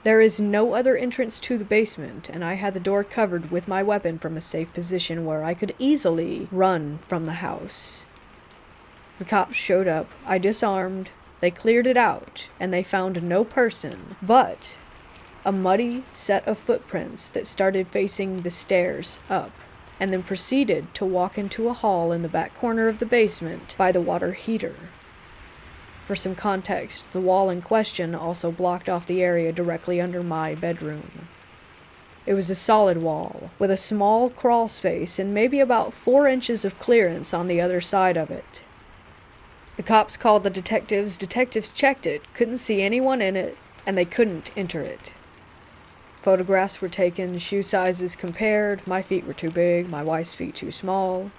There is no other entrance to the basement, and I had the door covered with my weapon from a safe position where I could easily run from the house. The cops showed up, I disarmed, they cleared it out, and they found no person, but a muddy set of footprints that started facing the stairs up, and then proceeded to walk into a hall in the back corner of the basement by the water heater. For some context, the wall in question also blocked off the area directly under my bedroom. It was a solid wall, with a small crawl space and maybe about 4 inches of clearance on the other side of it. The cops called the detectives checked it, couldn't see anyone in it, and they couldn't enter it. Photographs were taken, shoe sizes compared, my feet were too big, my wife's feet too small.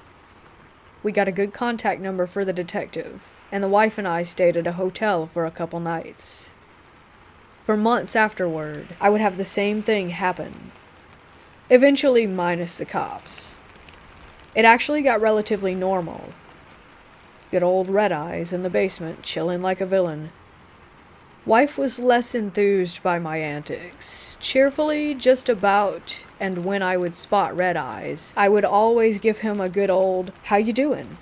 We got a good contact number for the detective, and the wife and I stayed at a hotel for a couple nights. For months afterward, I would have the same thing happen. Eventually minus the cops. It actually got relatively normal. Good old Red Eyes in the basement, chilling like a villain. Wife was less enthused by my antics. Cheerfully, just about, and when I would spot Red Eyes, I would always give him a good old, "How you doing?"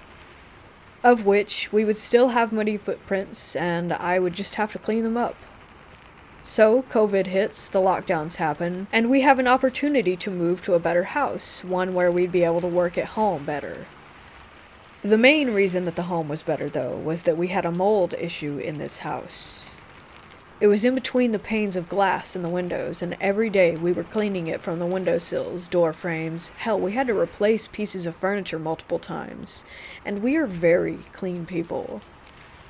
Of which we would still have muddy footprints, and I would just have to clean them up. So, COVID hits, the lockdowns happen, and we have an opportunity to move to a better house, one where we'd be able to work at home better. The main reason that the home was better, though, was that we had a mold issue in this house. It was in between the panes of glass in the windows, and every day we were cleaning it from the windowsills, door frames. Hell, we had to replace pieces of furniture multiple times, and we are very clean people.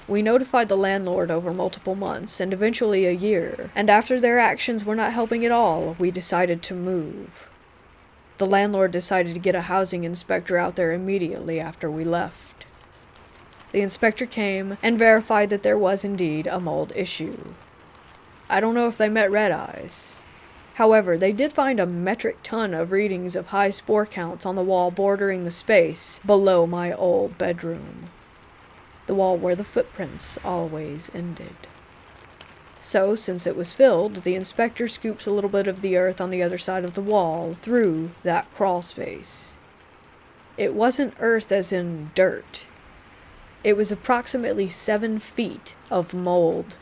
We notified the landlord over multiple months and eventually a year, and after their actions were not helping at all, we decided to move. The landlord decided to get a housing inspector out there immediately after we left. The inspector came and verified that there was indeed a mold issue. I don't know if they met red eyes. However, they did find a metric ton of readings of high spore counts on the wall bordering the space below my old bedroom. The wall where the footprints always ended. So, since it was filled, the inspector scoops a little bit of the earth on the other side of the wall through that crawl space. It wasn't earth as in dirt. It was approximately 7 feet of mold.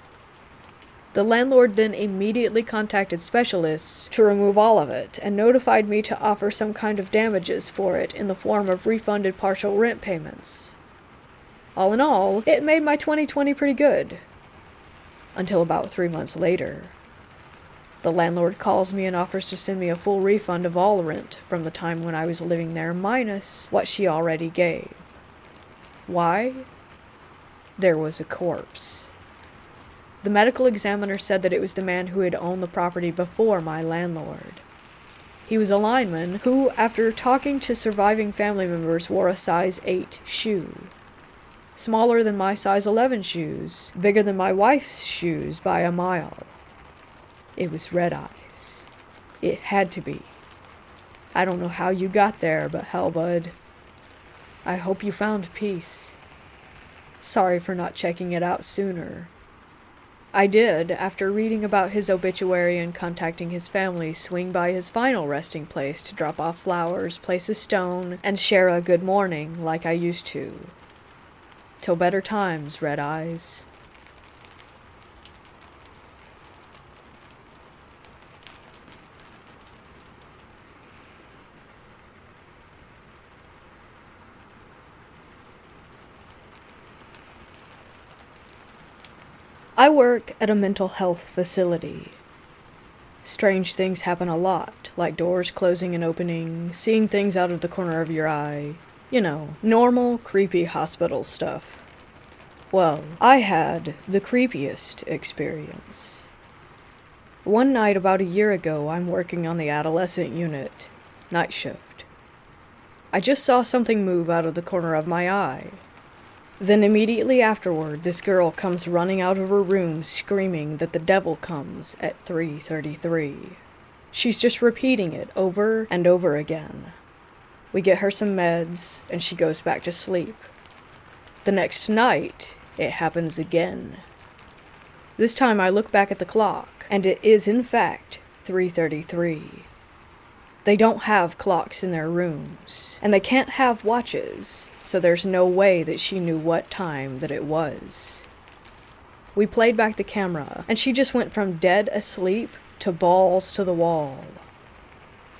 The landlord then immediately contacted specialists to remove all of it and notified me to offer some kind of damages for it in the form of refunded partial rent payments. All in all, it made my 2020 pretty good. Until about 3 months later. The landlord calls me and offers to send me a full refund of all rent from the time when I was living there minus what she already gave. Why? There was a corpse. The medical examiner said that it was the man who had owned the property before my landlord. He was a lineman who, after talking to surviving family members, wore a size 8 shoe. Smaller than my size 11 shoes, bigger than my wife's shoes by a mile. It was red eyes. It had to be. I don't know how you got there, but hell, bud. I hope you found peace. Sorry for not checking it out sooner. I did, after reading about his obituary and contacting his family, swing by his final resting place to drop off flowers, place a stone, and share a good morning like I used to. Till better times, red eyes. I work at a mental health facility. Strange things happen a lot, like doors closing and opening, seeing things out of the corner of your eye. You know, normal, creepy hospital stuff. Well, I had the creepiest experience. One night about a year ago, I'm working on the Adolescent unit, night shift. I just saw something move out of the corner of my eye. Then immediately afterward, this girl comes running out of her room screaming that the devil comes at 3:33. She's just repeating it over and over again. We get her some meds, and she goes back to sleep. The next night, it happens again. This time I look back at the clock, and it is in fact 3:33. They don't have clocks in their rooms, and they can't have watches, so there's no way that she knew what time that it was. We played back the camera, and she just went from dead asleep to balls to the wall.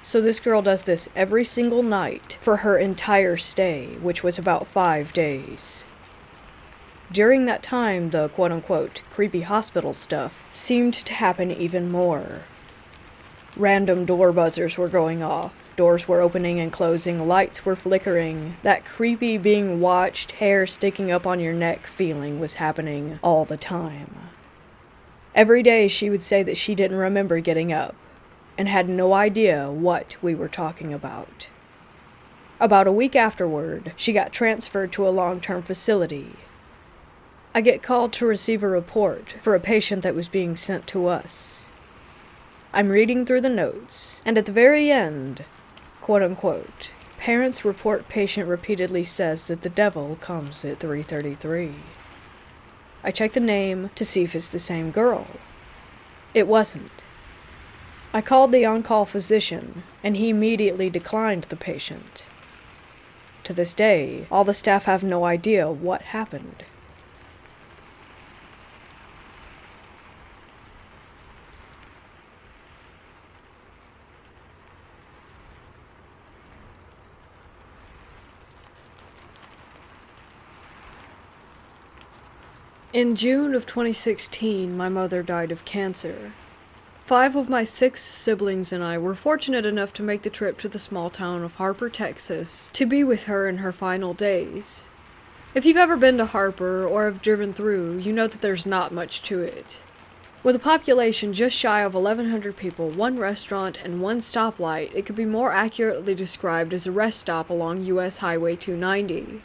So this girl does this every single night for her entire stay, which was about 5 days. During that time, the quote-unquote creepy hospital stuff seemed to happen even more. Random door buzzers were going off, doors were opening and closing, lights were flickering. That creepy being watched, hair sticking up on your neck feeling was happening all the time. Every day she would say that she didn't remember getting up, and had no idea what we were talking about. About a week afterward, she got transferred to a long-term facility. I get called to receive a report for a patient that was being sent to us. I'm reading through the notes, and at the very end, quote-unquote, parents report patient repeatedly says that the devil comes at 3:33. I check the name to see if it's the same girl. It wasn't. I called the on-call physician, and he immediately declined the patient. To this day, all the staff have no idea what happened. In June of 2016, my mother died of cancer. 5 of my 6 siblings and I were fortunate enough to make the trip to the small town of Harper, Texas, to be with her in her final days. If you've ever been to Harper or have driven through, you know that there's not much to it. With a population just shy of 1,100 people, one restaurant, and one stoplight, it could be more accurately described as a rest stop along US Highway 290.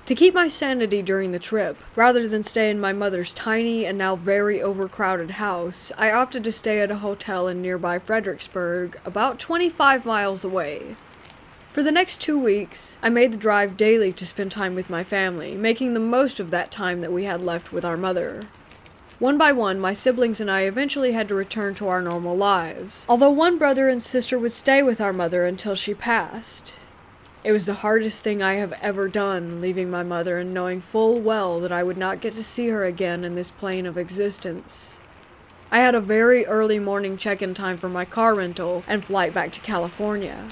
To keep my sanity during the trip, rather than stay in my mother's tiny and now very overcrowded house, I opted to stay at a hotel in nearby Fredericksburg, about 25 miles away. For the next 2 weeks, I made the drive daily to spend time with my family, making the most of that time that we had left with our mother. One by one, my siblings and I eventually had to return to our normal lives, although one brother and sister would stay with our mother until she passed. It was the hardest thing I have ever done, leaving my mother and knowing full well that I would not get to see her again in this plane of existence. I had a very early morning check-in time for my car rental and flight back to California.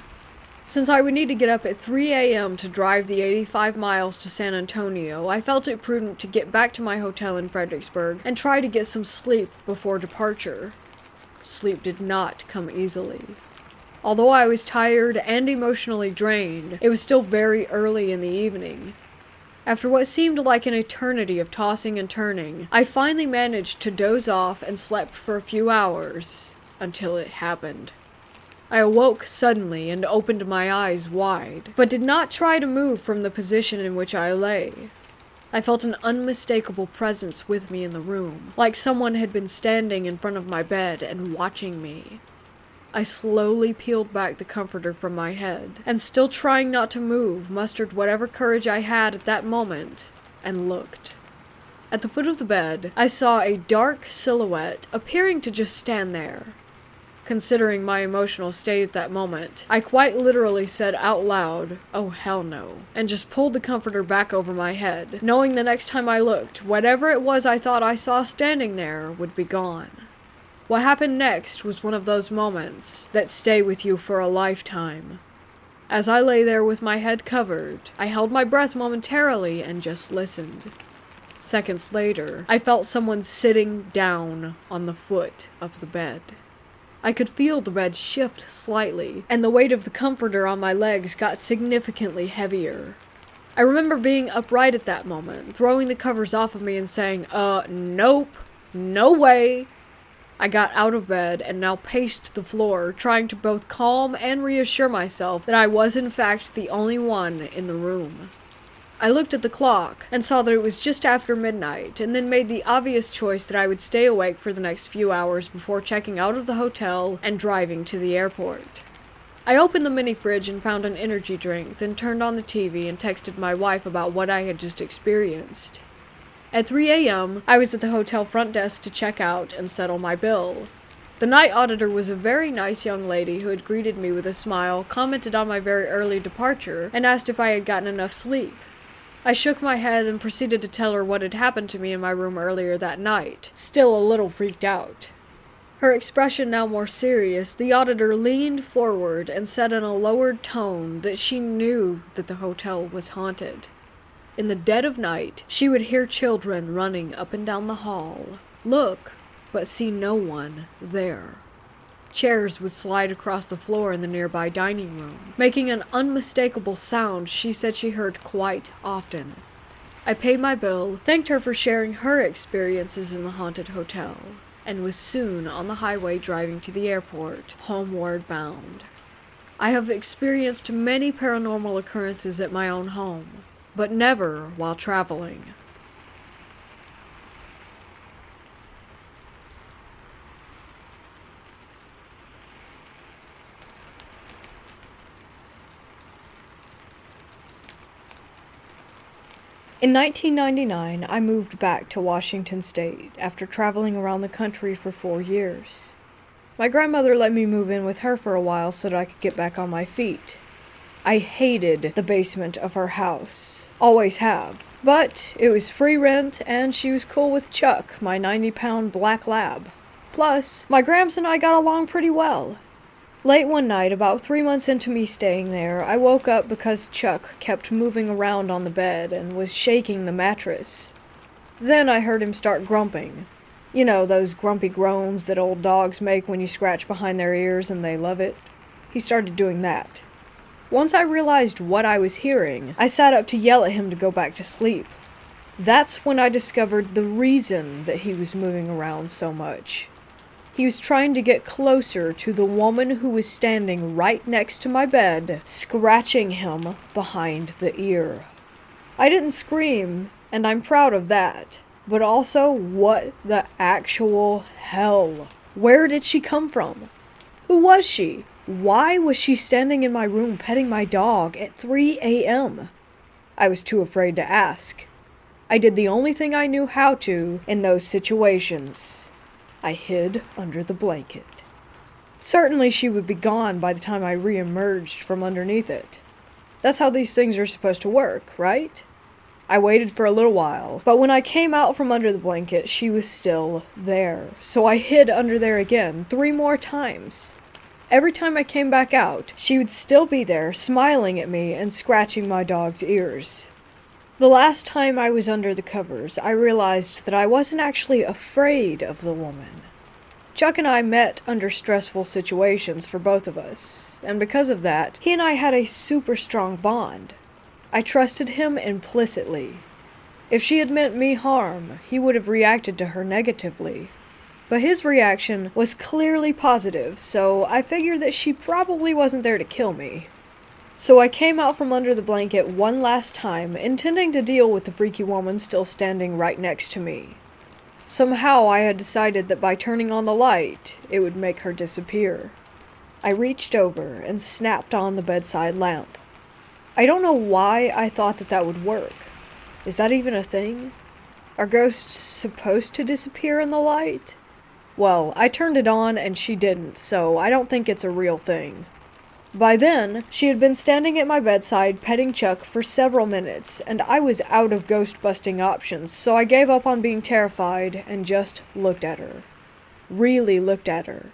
Since I would need to get up at 3 a.m. to drive the 85 miles to San Antonio, I felt it prudent to get back to my hotel in Fredericksburg and try to get some sleep before departure. Sleep did not come easily. Although I was tired and emotionally drained, it was still very early in the evening. After what seemed like an eternity of tossing and turning, I finally managed to doze off and slept for a few hours, until it happened. I awoke suddenly and opened my eyes wide, but did not try to move from the position in which I lay. I felt an unmistakable presence with me in the room, like someone had been standing in front of my bed and watching me. I slowly peeled back the comforter from my head, and still trying not to move, mustered whatever courage I had at that moment, and looked. At the foot of the bed, I saw a dark silhouette appearing to just stand there. Considering my emotional state at that moment, I quite literally said out loud, "Oh hell no," and just pulled the comforter back over my head, knowing the next time I looked, whatever it was I thought I saw standing there would be gone. What happened next was one of those moments that stay with you for a lifetime. As I lay there with my head covered, I held my breath momentarily and just listened. Seconds later, I felt someone sitting down on the foot of the bed. I could feel the bed shift slightly, and the weight of the comforter on my legs got significantly heavier. I remember being upright at that moment, throwing the covers off of me and saying, nope, no way. I got out of bed and now paced the floor, trying to both calm and reassure myself that I was in fact the only one in the room. I looked at the clock and saw that it was just after midnight, and then made the obvious choice that I would stay awake for the next few hours before checking out of the hotel and driving to the airport. I opened the mini fridge and found an energy drink, then turned on the TV and texted my wife about what I had just experienced. At 3 a.m., I was at the hotel front desk to check out and settle my bill. The night auditor was a very nice young lady who had greeted me with a smile, commented on my very early departure, and asked if I had gotten enough sleep. I shook my head and proceeded to tell her what had happened to me in my room earlier that night, still a little freaked out. Her expression now more serious, the auditor leaned forward and said in a lowered tone that she knew that the hotel was haunted. In the dead of night, she would hear children running up and down the hall, look, but see no one there. Chairs would slide across the floor in the nearby dining room, making an unmistakable sound she said she heard quite often. I paid my bill, thanked her for sharing her experiences in the haunted hotel, and was soon on the highway driving to the airport, homeward bound. I have experienced many paranormal occurrences at my own home, but never while traveling. In 1999, I moved back to Washington State after traveling around the country for 4 years. My grandmother let me move in with her for a while so that I could get back on my feet. I hated the basement of her house. Always have. But it was free rent, and she was cool with Chuck, my 90-pound black lab. Plus, my Gramps and I got along pretty well. Late one night, about 3 months into me staying there, I woke up because Chuck kept moving around on the bed and was shaking the mattress. Then I heard him start grumping. You know, those grumpy groans that old dogs make when you scratch behind their ears and they love it. He started doing that. Once I realized what I was hearing, I sat up to yell at him to go back to sleep. That's when I discovered the reason that he was moving around so much. He was trying to get closer to the woman who was standing right next to my bed, scratching him behind the ear. I didn't scream, and I'm proud of that. But also, what the actual hell? Where did she come from? Who was she? Why was she standing in my room petting my dog at 3 a.m.? I was too afraid to ask. I did the only thing I knew how to in those situations. I hid under the blanket. Certainly she would be gone by the time I re-emerged from underneath it. That's how these things are supposed to work, right? I waited for a little while, but when I came out from under the blanket, she was still there. So I hid under there again, 3 more times. Every time I came back out, she would still be there, smiling at me and scratching my dog's ears. The last time I was under the covers, I realized that I wasn't actually afraid of the woman. Chuck and I met under stressful situations for both of us, and because of that, he and I had a super strong bond. I trusted him implicitly. If she had meant me harm, he would have reacted to her negatively. But his reaction was clearly positive, so I figured that she probably wasn't there to kill me. So I came out from under the blanket one last time, intending to deal with the freaky woman still standing right next to me. Somehow I had decided that by turning on the light, it would make her disappear. I reached over and snapped on the bedside lamp. I don't know why I thought that that would work. Is that even a thing? Are ghosts supposed to disappear in the light? Well, I turned it on and she didn't, so I don't think it's a real thing. By then, she had been standing at my bedside petting Chuck for several minutes, and I was out of ghost-busting options, so I gave up on being terrified and just looked at her. Really looked at her.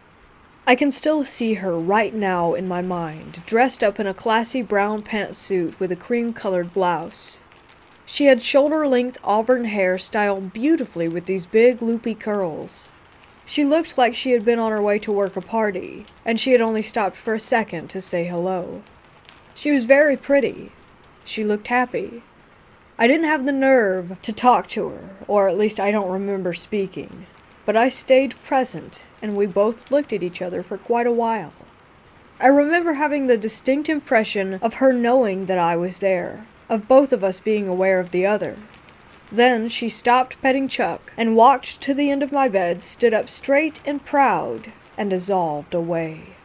I can still see her right now in my mind, dressed up in a classy brown pantsuit with a cream-colored blouse. She had shoulder-length auburn hair styled beautifully with these big loopy curls. She looked like she had been on her way to work a party, and she had only stopped for a second to say hello. She was very pretty. She looked happy. I didn't have the nerve to talk to her, or at least I don't remember speaking. But I stayed present, and we both looked at each other for quite a while. I remember having the distinct impression of her knowing that I was there, of both of us being aware of the other. Then she stopped petting Chuck and walked to the end of my bed, stood up straight and proud, and dissolved away.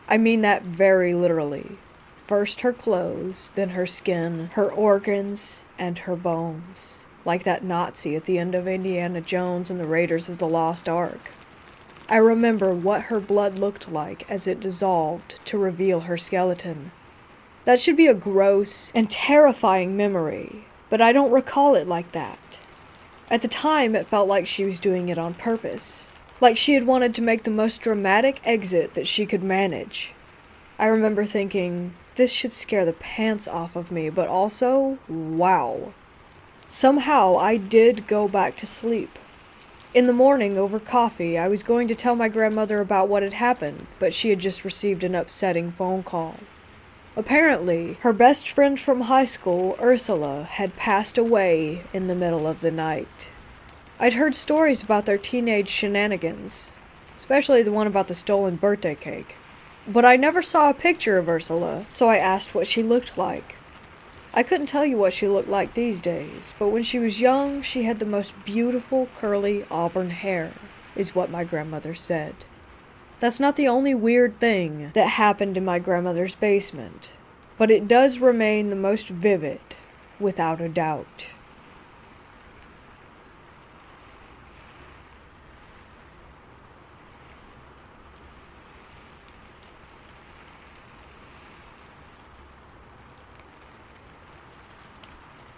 I mean that very literally. First her clothes, then her skin, her organs, and her bones. Like that Nazi at the end of Indiana Jones and the Raiders of the Lost Ark. I remember what her blood looked like as it dissolved to reveal her skeleton. That should be a gross and terrifying memory, but I don't recall it like that. At the time, it felt like she was doing it on purpose. Like she had wanted to make the most dramatic exit that she could manage. I remember thinking, this should scare the pants off of me, but also, wow. Somehow, I did go back to sleep. In the morning, over coffee, I was going to tell my grandmother about what had happened, but she had just received an upsetting phone call. Apparently, her best friend from high school, Ursula, had passed away in the middle of the night. I'd heard stories about their teenage shenanigans, especially the one about the stolen birthday cake. But I never saw a picture of Ursula, so I asked what she looked like. I couldn't tell you what she looked like these days, but when she was young, she had the most beautiful curly auburn hair, is what my grandmother said. That's not the only weird thing that happened in my grandmother's basement, but it does remain the most vivid, without a doubt.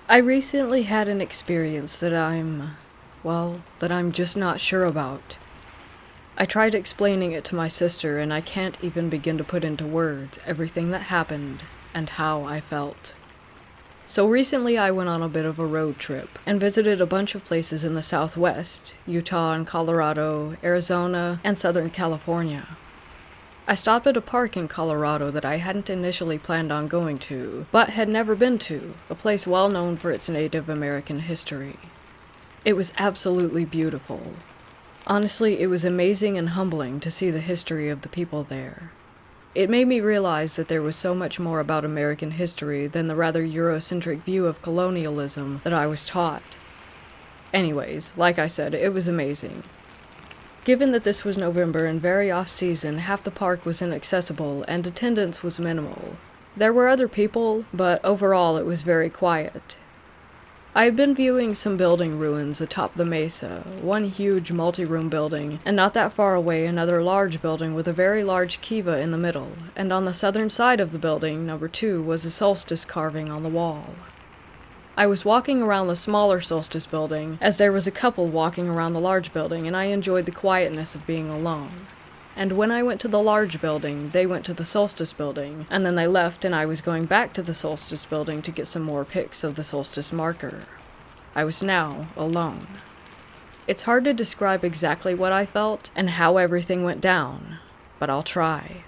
I recently had an experience that I'm just not sure about. I tried explaining it to my sister, and I can't even begin to put into words everything that happened and how I felt. So recently I went on a bit of a road trip and visited a bunch of places in the Southwest, Utah and Colorado, Arizona, and Southern California. I stopped at a park in Colorado that I hadn't initially planned on going to, but had never been to, a place well known for its Native American history. It was absolutely beautiful. Honestly, it was amazing and humbling to see the history of the people there. It made me realize that there was so much more about American history than the rather Eurocentric view of colonialism that I was taught. Anyways, like I said, it was amazing. Given that this was November and very off-season, half the park was inaccessible and attendance was minimal. There were other people, but overall it was very quiet. I had been viewing some building ruins atop the Mesa, one huge multi-room building, and not that far away another large building with a very large kiva in the middle, and on the southern side of the building, number 2, was a solstice carving on the wall. I was walking around the smaller solstice building, as there was a couple walking around the large building, and I enjoyed the quietness of being alone. And when I went to the large building, they went to the solstice building, and then they left and I was going back to the solstice building to get some more pics of the solstice marker. I was now alone. It's hard to describe exactly what I felt and how everything went down, but I'll try.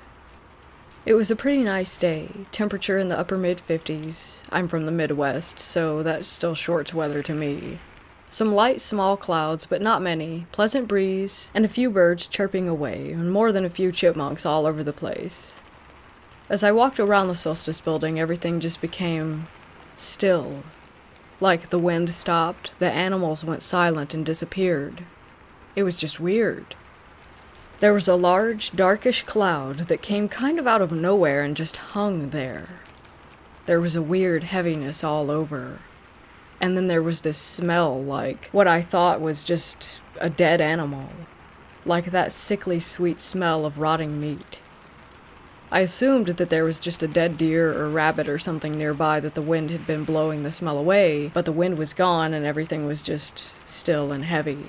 It was a pretty nice day, temperature in the upper mid-50s. I'm from the Midwest, so that's still shorts weather to me. Some light, small clouds, but not many, pleasant breeze, and a few birds chirping away, and more than a few chipmunks all over the place. As I walked around the solstice building, everything just became still. Like the wind stopped, the animals went silent and disappeared. It was just weird. There was a large, darkish cloud that came kind of out of nowhere and just hung there. There was a weird heaviness all over. And then there was this smell like what I thought was just a dead animal. Like that sickly sweet smell of rotting meat. I assumed that there was just a dead deer or rabbit or something nearby that the wind had been blowing the smell away, but the wind was gone and everything was just still and heavy.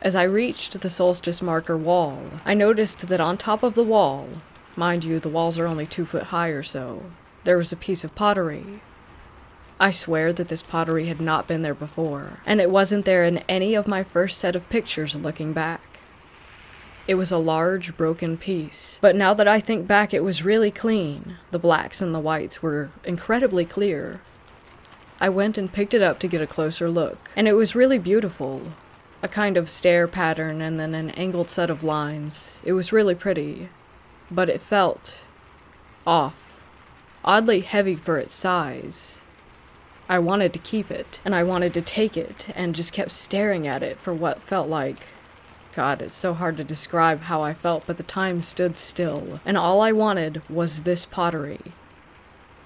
As I reached the solstice marker wall, I noticed that on top of the wall, mind you, the walls are only 2 foot high or so, there was a piece of pottery. I swear that this pottery had not been there before, and it wasn't there in any of my first set of pictures looking back. It was a large, broken piece, but now that I think back, it was really clean. The blacks and the whites were incredibly clear. I went and picked it up to get a closer look, and it was really beautiful. A kind of stair pattern and then an angled set of lines. It was really pretty, but it felt off, oddly heavy for its size. I wanted to keep it, and I wanted to take it, and just kept staring at it for what felt like, God, it's so hard to describe how I felt, but the time stood still, and all I wanted was this pottery.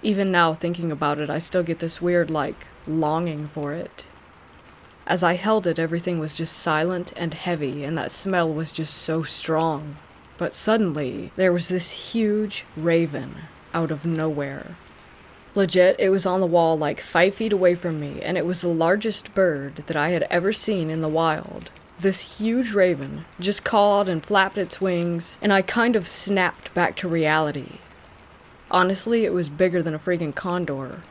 Even now, thinking about it, I still get this weird, longing for it. As I held it, everything was just silent and heavy, and that smell was just so strong. But suddenly, there was this huge raven out of nowhere. Legit, it was on the wall 5 feet away from me, and it was the largest bird that I had ever seen in the wild. This huge raven just cawed and flapped its wings, and I kind of snapped back to reality. Honestly, it was bigger than a freaking condor.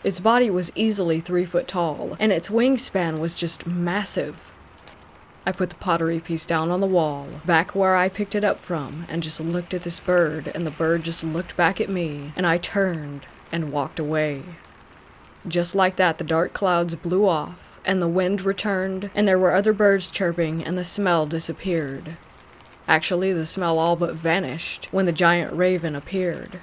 Its body was easily 3 foot tall, and its wingspan was just massive. I put the pottery piece down on the wall, back where I picked it up from, and just looked at this bird, and the bird just looked back at me, and I turned and walked away. Just like that, the dark clouds blew off, and the wind returned, and there were other birds chirping, and the smell disappeared. Actually, the smell all but vanished when the giant raven appeared.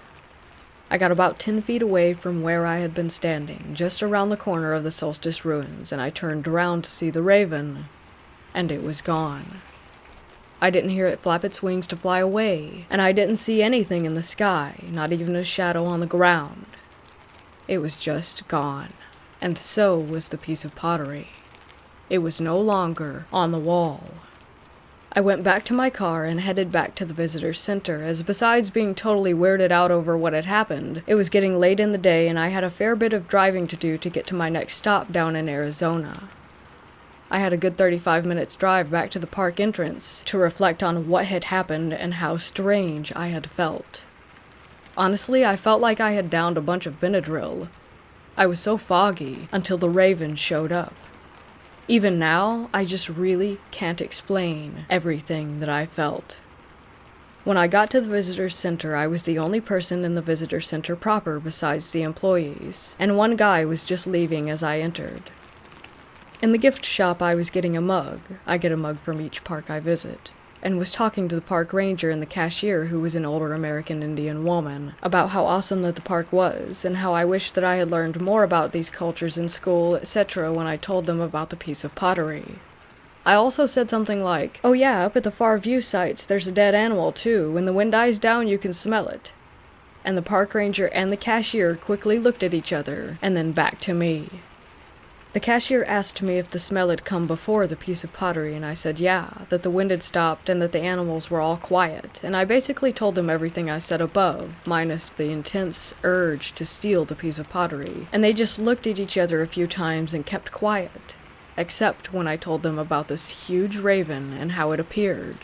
I got about 10 feet away from where I had been standing, just around the corner of the solstice ruins, and I turned around to see the raven, and it was gone. I didn't hear it flap its wings to fly away, and I didn't see anything in the sky, not even a shadow on the ground. It was just gone, and so was the piece of pottery. It was no longer on the wall. I went back to my car and headed back to the visitor center, as besides being totally weirded out over what had happened, it was getting late in the day and I had a fair bit of driving to do to get to my next stop down in Arizona. I had a good 35 minutes drive back to the park entrance to reflect on what had happened and how strange I had felt. Honestly, I felt like I had downed a bunch of Benadryl. I was so foggy until the raven showed up. Even now, I just really can't explain everything that I felt. When I got to the visitor center, I was the only person in the visitor center proper besides the employees, and one guy was just leaving as I entered. In the gift shop, I was getting a mug. I get a mug from each park I visit, and was talking to the park ranger and the cashier, who was an older American Indian woman, about how awesome that the park was, and how I wished that I had learned more about these cultures in school, etc. when I told them about the piece of pottery. I also said something like, "Oh yeah, up at the far view sites, there's a dead animal too. When the wind dies down, you can smell it." And the park ranger and the cashier quickly looked at each other, and then back to me. The cashier asked me if the smell had come before the piece of pottery, and I said yeah, that the wind had stopped and that the animals were all quiet, and I basically told them everything I said above, minus the intense urge to steal the piece of pottery, and they just looked at each other a few times and kept quiet. Except when I told them about this huge raven and how it appeared.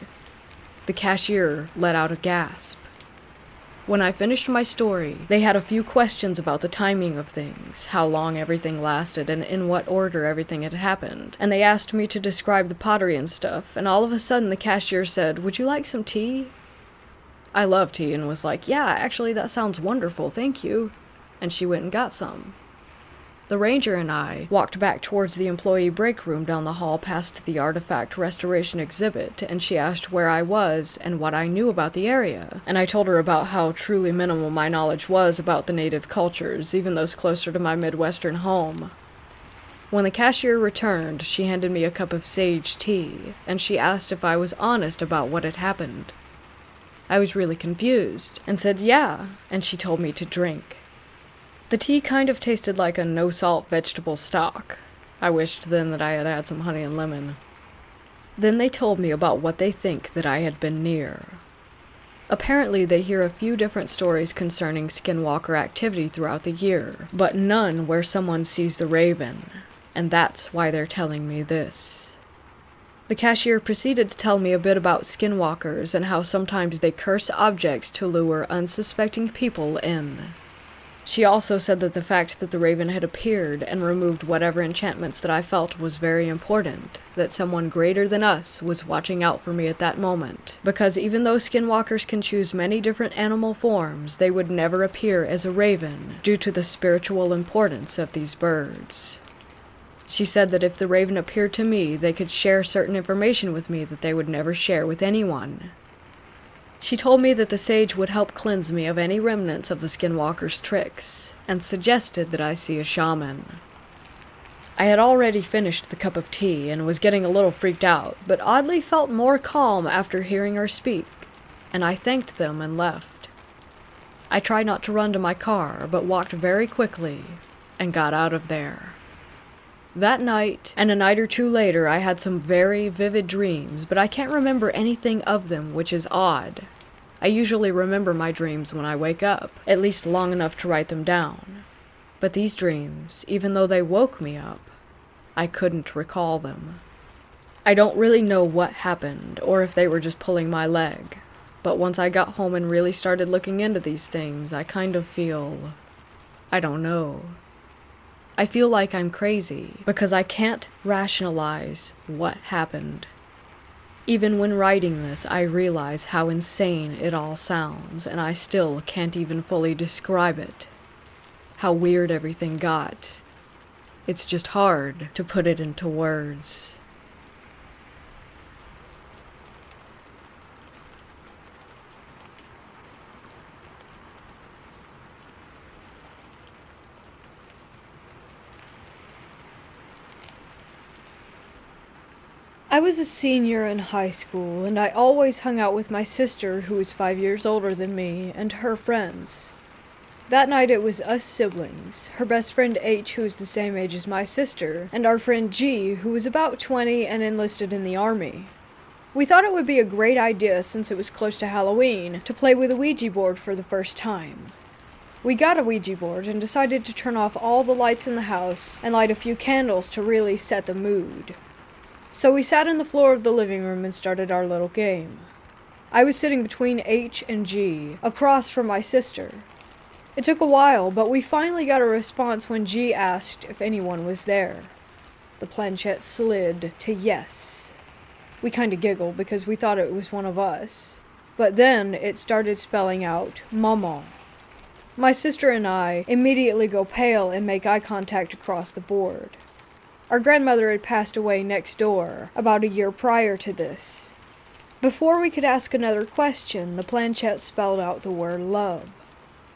The cashier let out a gasp. When I finished my story, they had a few questions about the timing of things, how long everything lasted, and in what order everything had happened, and they asked me to describe the pottery and stuff, and all of a sudden the cashier said, "Would you like some tea?" I love tea and was like, "Yeah, actually that sounds wonderful, thank you," and she went and got some. The ranger and I walked back towards the employee break room down the hall past the artifact restoration exhibit, and she asked where I was and what I knew about the area, and I told her about how truly minimal my knowledge was about the native cultures, even those closer to my Midwestern home. When the cashier returned, she handed me a cup of sage tea, and she asked if I was honest about what had happened. I was really confused, and said yeah, and she told me to drink. The tea kind of tasted like a no-salt vegetable stock. I wished then that I had had some honey and lemon. Then they told me about what they think that I had been near. Apparently they hear a few different stories concerning skinwalker activity throughout the year, but none where someone sees the raven, and that's why they're telling me this. The cashier proceeded to tell me a bit about skinwalkers and how sometimes they curse objects to lure unsuspecting people in. She also said that the fact that the raven had appeared and removed whatever enchantments that I felt was very important, that someone greater than us was watching out for me at that moment, because even though skinwalkers can choose many different animal forms, they would never appear as a raven due to the spiritual importance of these birds. She said that if the raven appeared to me, they could share certain information with me that they would never share with anyone. She told me that the sage would help cleanse me of any remnants of the skinwalker's tricks, and suggested that I see a shaman. I had already finished the cup of tea and was getting a little freaked out, but oddly felt more calm after hearing her speak, and I thanked them and left. I tried not to run to my car, but walked very quickly and got out of there. That night, and a night or two later, I had some very vivid dreams, but I can't remember anything of them, which is odd. I usually remember my dreams when I wake up, at least long enough to write them down. But these dreams, even though they woke me up, I couldn't recall them. I don't really know what happened, or if they were just pulling my leg, but once I got home and really started looking into these things, I kind of feel... I don't know. I feel like I'm crazy, because I can't rationalize what happened. Even when writing this, I realize how insane it all sounds, and I still can't even fully describe it. How weird everything got. It's just hard to put it into words. I was a senior in high school, and I always hung out with my sister, who was 5 years older than me, and her friends. That night it was us siblings, her best friend H, who was the same age as my sister, and our friend G, who was about 20 and enlisted in the army. We thought it would be a great idea, since it was close to Halloween, to play with a Ouija board for the first time. We got a Ouija board and decided to turn off all the lights in the house and light a few candles to really set the mood. So we sat on the floor of the living room and started our little game. I was sitting between H and G, across from my sister. It took a while, but we finally got a response when G asked if anyone was there. The planchette slid to yes. We kinda giggled because we thought it was one of us. but then it started spelling out Maman. My sister and I immediately go pale and make eye contact across the board. Our grandmother had passed away next door about a year prior to this. Before we could ask another question, the planchette spelled out the word love.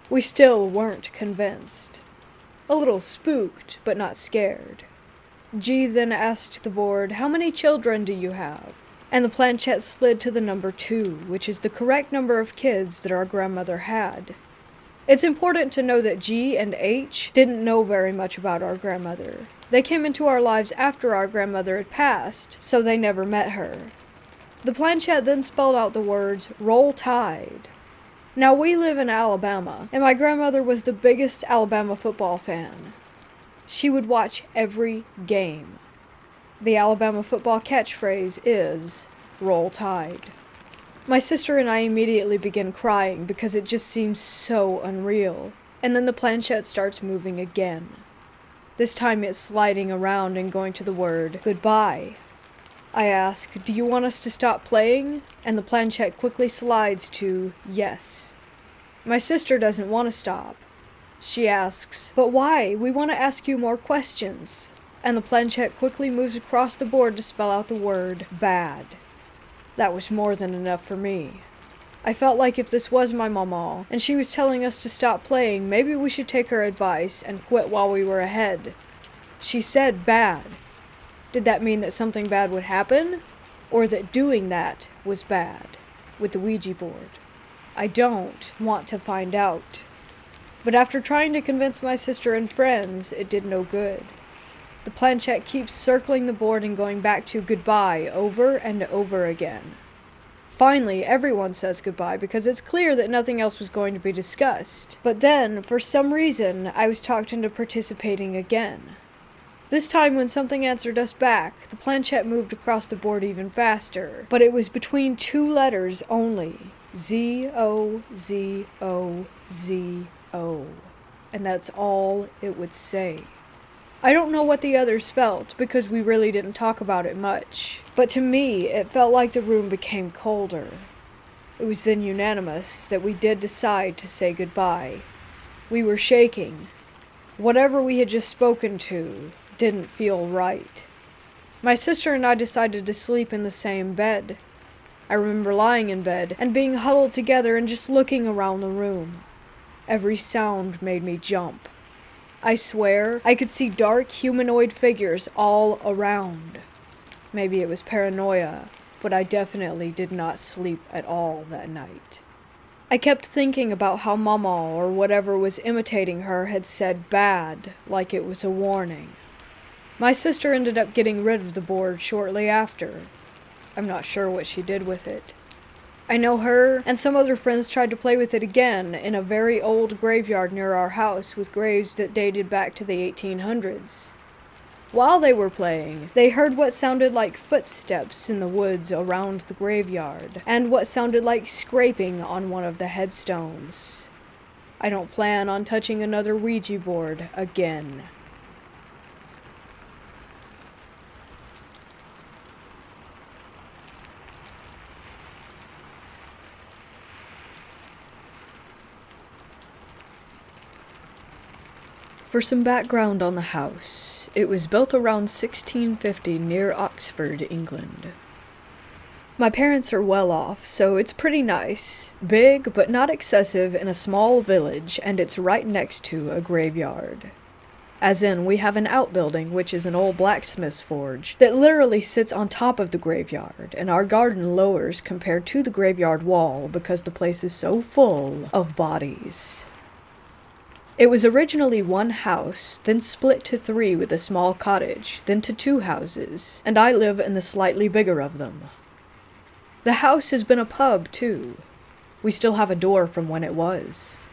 We still weren't convinced. A little spooked, but not scared. G then asked the board, "How many children do you have?" And the planchette slid to the number 2, which is the correct number of kids that our grandmother had. It's important to know that G and H didn't know very much about our grandmother. They came into our lives after our grandmother had passed, so they never met her. The planchette then spelled out the words, "Roll Tide." Now we live in Alabama, and my grandmother was the biggest Alabama football fan. She would watch every game. The Alabama football catchphrase is, "Roll Tide." My sister and I immediately begin crying because it just seems so unreal, and then the planchette starts moving again. This time it's sliding around and going to the word, "Goodbye." I ask, "Do you want us to stop playing?" And the planchette quickly slides to yes. My sister doesn't want to stop. She asks, "But why? We want to ask you more questions." And the planchette quickly moves across the board to spell out the word bad. That was more than enough for me. I felt like if this was my mama, and she was telling us to stop playing, maybe we should take her advice and quit while we were ahead. She said bad. Did that mean that something bad would happen? Or that doing that was bad? With the Ouija board? I don't want to find out. But after trying to convince my sister and friends, it did no good. The planchette keeps circling the board and going back to goodbye over and over again. Finally, everyone says goodbye because it's clear that nothing else was going to be discussed. But then, for some reason, I was talked into participating again. This time when something answered us back, the planchette moved across the board even faster, but it was between 2 letters only. Z-O-Z-O-Z-O. And that's all it would say. I don't know what the others felt, because we really didn't talk about it much. But to me, it felt like the room became colder. It was then unanimous that we did decide to say goodbye. We were shaking. Whatever we had just spoken to didn't feel right. My sister and I decided to sleep in the same bed. I remember lying in bed and being huddled together and just looking around the room. Every sound made me jump. I swear, I could see dark humanoid figures all around. Maybe it was paranoia, but I definitely did not sleep at all that night. I kept thinking about how Mama or whatever was imitating her had said bad, like it was a warning. My sister ended up getting rid of the board shortly after. I'm not sure what she did with it. I know her and some other friends tried to play with it again in a very old graveyard near our house with graves that dated back to the 1800s. While they were playing, they heard what sounded like footsteps in the woods around the graveyard, and what sounded like scraping on one of the headstones. I don't plan on touching another Ouija board again. For some background on the house, it was built around 1650 near Oxford, England. My parents are well off, so it's pretty nice. Big, but not excessive, in a small village, and it's right next to a graveyard. As in, we have an outbuilding, which is an old blacksmith's forge, that literally sits on top of the graveyard, and our garden lowers compared to the graveyard wall because the place is so full of bodies. It was originally one house, then split to 3 with a small cottage, then to 2 houses, and I live in the slightly bigger of them. The house has been a pub, too. We still have a door from when it was.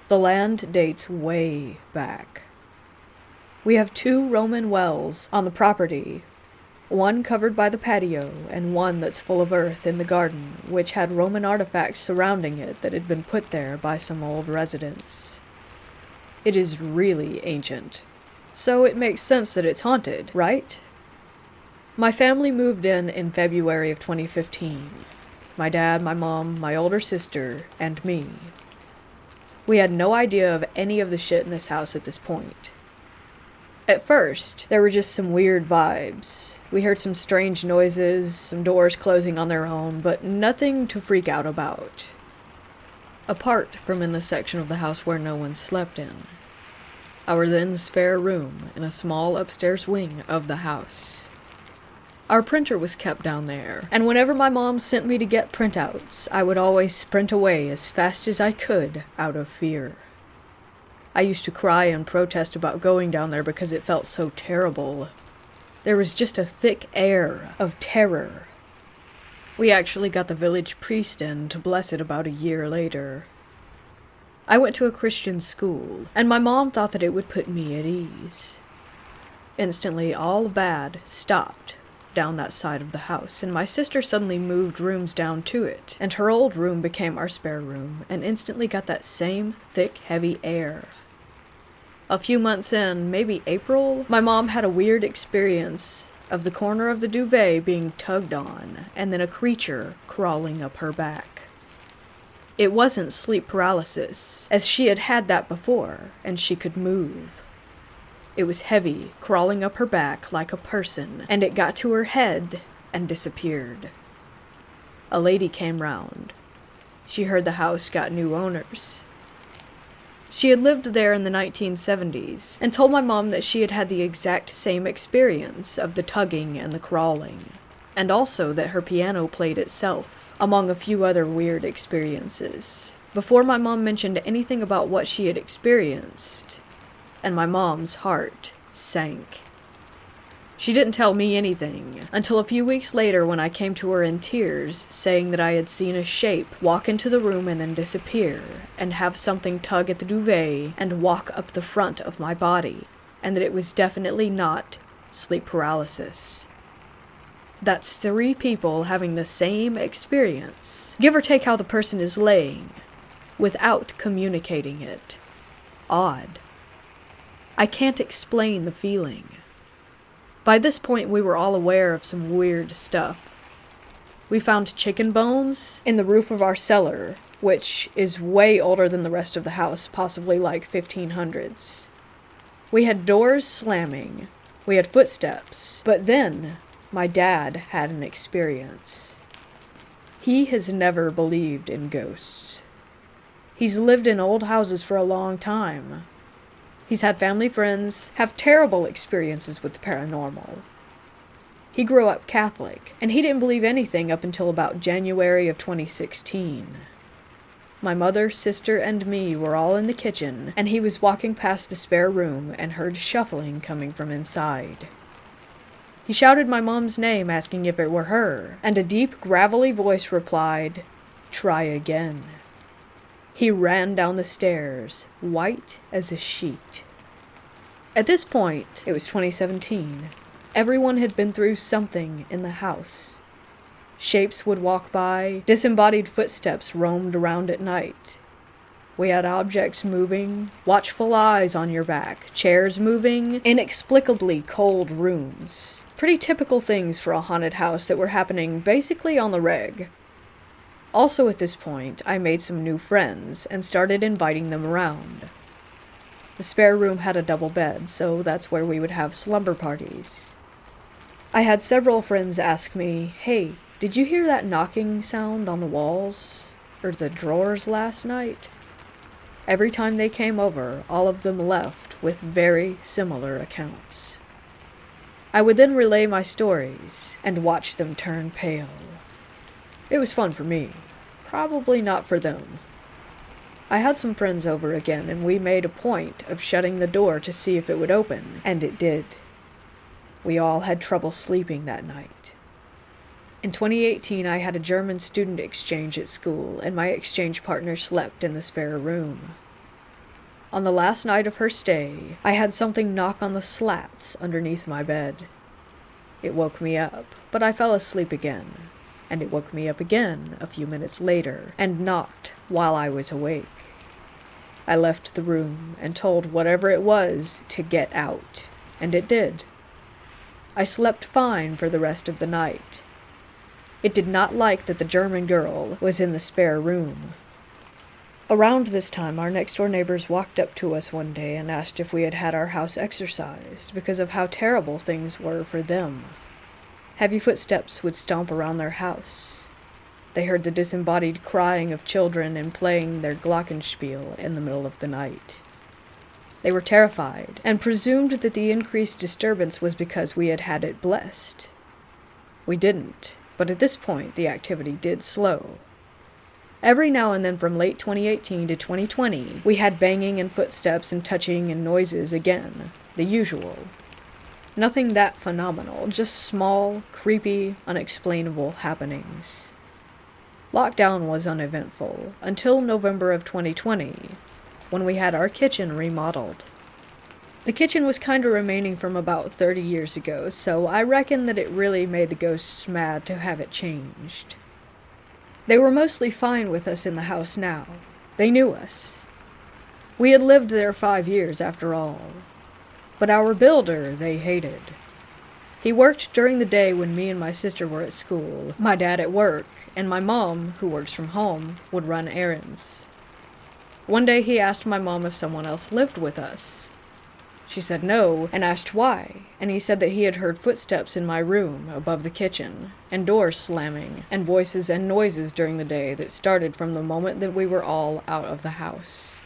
The land dates way back. We have 2 Roman wells on the property, one covered by the patio, and one that's full of earth in the garden, which had Roman artifacts surrounding it that had been put there by some old residents. It is really ancient, so it makes sense that it's haunted, right? My family moved in February of 2015. my dad, my mom, my older sister, and me. We had no idea of any of the shit in this house at this point. At first, there were just some weird vibes. We heard some strange noises, some doors closing on their own, but nothing to freak out about. Apart from in the section of the house where no one slept in, our then spare room in a small upstairs wing of the house. Our printer was kept down there, and whenever my mom sent me to get printouts, I would always sprint away as fast as I could out of fear. I used to cry and protest about going down there because it felt so terrible. There was just a thick air of terror. We actually got the village priest in to bless it about a year later. I went to a Christian school, and my mom thought that it would put me at ease. Instantly, all bad stopped down that side of the house, and my sister suddenly moved rooms down to it, and her old room became our spare room, and instantly got that same thick, heavy air. A few months in, maybe April, my mom had a weird experience of the corner of the duvet being tugged on, and then a creature crawling up her back. It wasn't sleep paralysis, as she had had that before, and she could move. It was heavy, crawling up her back like a person, and it got to her head and disappeared. A lady came round. She heard the house got new owners. She had lived there in the 1970s, and told my mom that she had had the exact same experience of the tugging and the crawling, and also that her piano played itself, among a few other weird experiences, before my mom mentioned anything about what she had experienced, and my mom's heart sank. She didn't tell me anything until a few weeks later when I came to her in tears, saying that I had seen a shape walk into the room and then disappear, and have something tug at the duvet and walk up the front of my body, and that it was definitely not sleep paralysis. That's 3 people having the same experience, give or take how the person is laying, without communicating it. Odd. I can't explain the feeling. By this point, we were all aware of some weird stuff. We found chicken bones in the roof of our cellar, which is way older than the rest of the house, possibly like 1500s. We had doors slamming. We had footsteps. But then, my dad had an experience. He has never believed in ghosts. He's lived in old houses for a long time. He's had family friends have terrible experiences with the paranormal. He grew up Catholic, and he didn't believe anything up until about January of 2016. My mother, sister, and me were all in the kitchen, and he was walking past the spare room and heard shuffling coming from inside. He shouted my mom's name, asking if it were her, and a deep, gravelly voice replied, "Try again." He ran down the stairs, white as a sheet. At this point, it was 2017, everyone had been through something in the house. Shapes would walk by, disembodied footsteps roamed around at night. We had objects moving, watchful eyes on your back, chairs moving, inexplicably cold rooms. Pretty typical things for a haunted house that were happening basically on the reg. Also at this point, I made some new friends and started inviting them around. The spare room had a double bed, so that's where we would have slumber parties. I had several friends ask me, "Hey, did you hear that knocking sound on the walls or the drawers last night?" Every time they came over, all of them left with very similar accounts. I would then relay my stories and watch them turn pale. It was fun for me, probably not for them. I had some friends over again, and we made a point of shutting the door to see if it would open, and it did. We all had trouble sleeping that night. In 2018, I had a German student exchange at school, and my exchange partner slept in the spare room. On the last night of her stay, I had something knock on the slats underneath my bed. It woke me up, but I fell asleep again. And it woke me up again a few minutes later, and knocked while I was awake. I left the room and told whatever it was to get out, and it did. I slept fine for the rest of the night. It did not like that the German girl was in the spare room. Around this time, our next-door neighbors walked up to us one day and asked if we had had our house exorcised because of how terrible things were for them. Heavy footsteps would stomp around their house. They heard the disembodied crying of children and playing their glockenspiel in the middle of the night. They were terrified and presumed that the increased disturbance was because we had had it blessed. We didn't, but at this point the activity did slow. Every now and then from late 2018 to 2020, we had banging and footsteps and touching and noises again, the usual. Nothing that phenomenal, just small, creepy, unexplainable happenings. Lockdown was uneventful, until November of 2020, when we had our kitchen remodeled. The kitchen was kinda remaining from about 30 years ago, so I reckon that it really made the ghosts mad to have it changed. They were mostly fine with us in the house now. They knew us. We had lived there 5 years after all. But our builder they hated. He worked during the day when me and my sister were at school, my dad at work, and my mom, who works from home, would run errands. One day he asked my mom if someone else lived with us. She said no, and asked why, and he said that he had heard footsteps in my room above the kitchen, and doors slamming, and voices and noises during the day that started from the moment that we were all out of the house.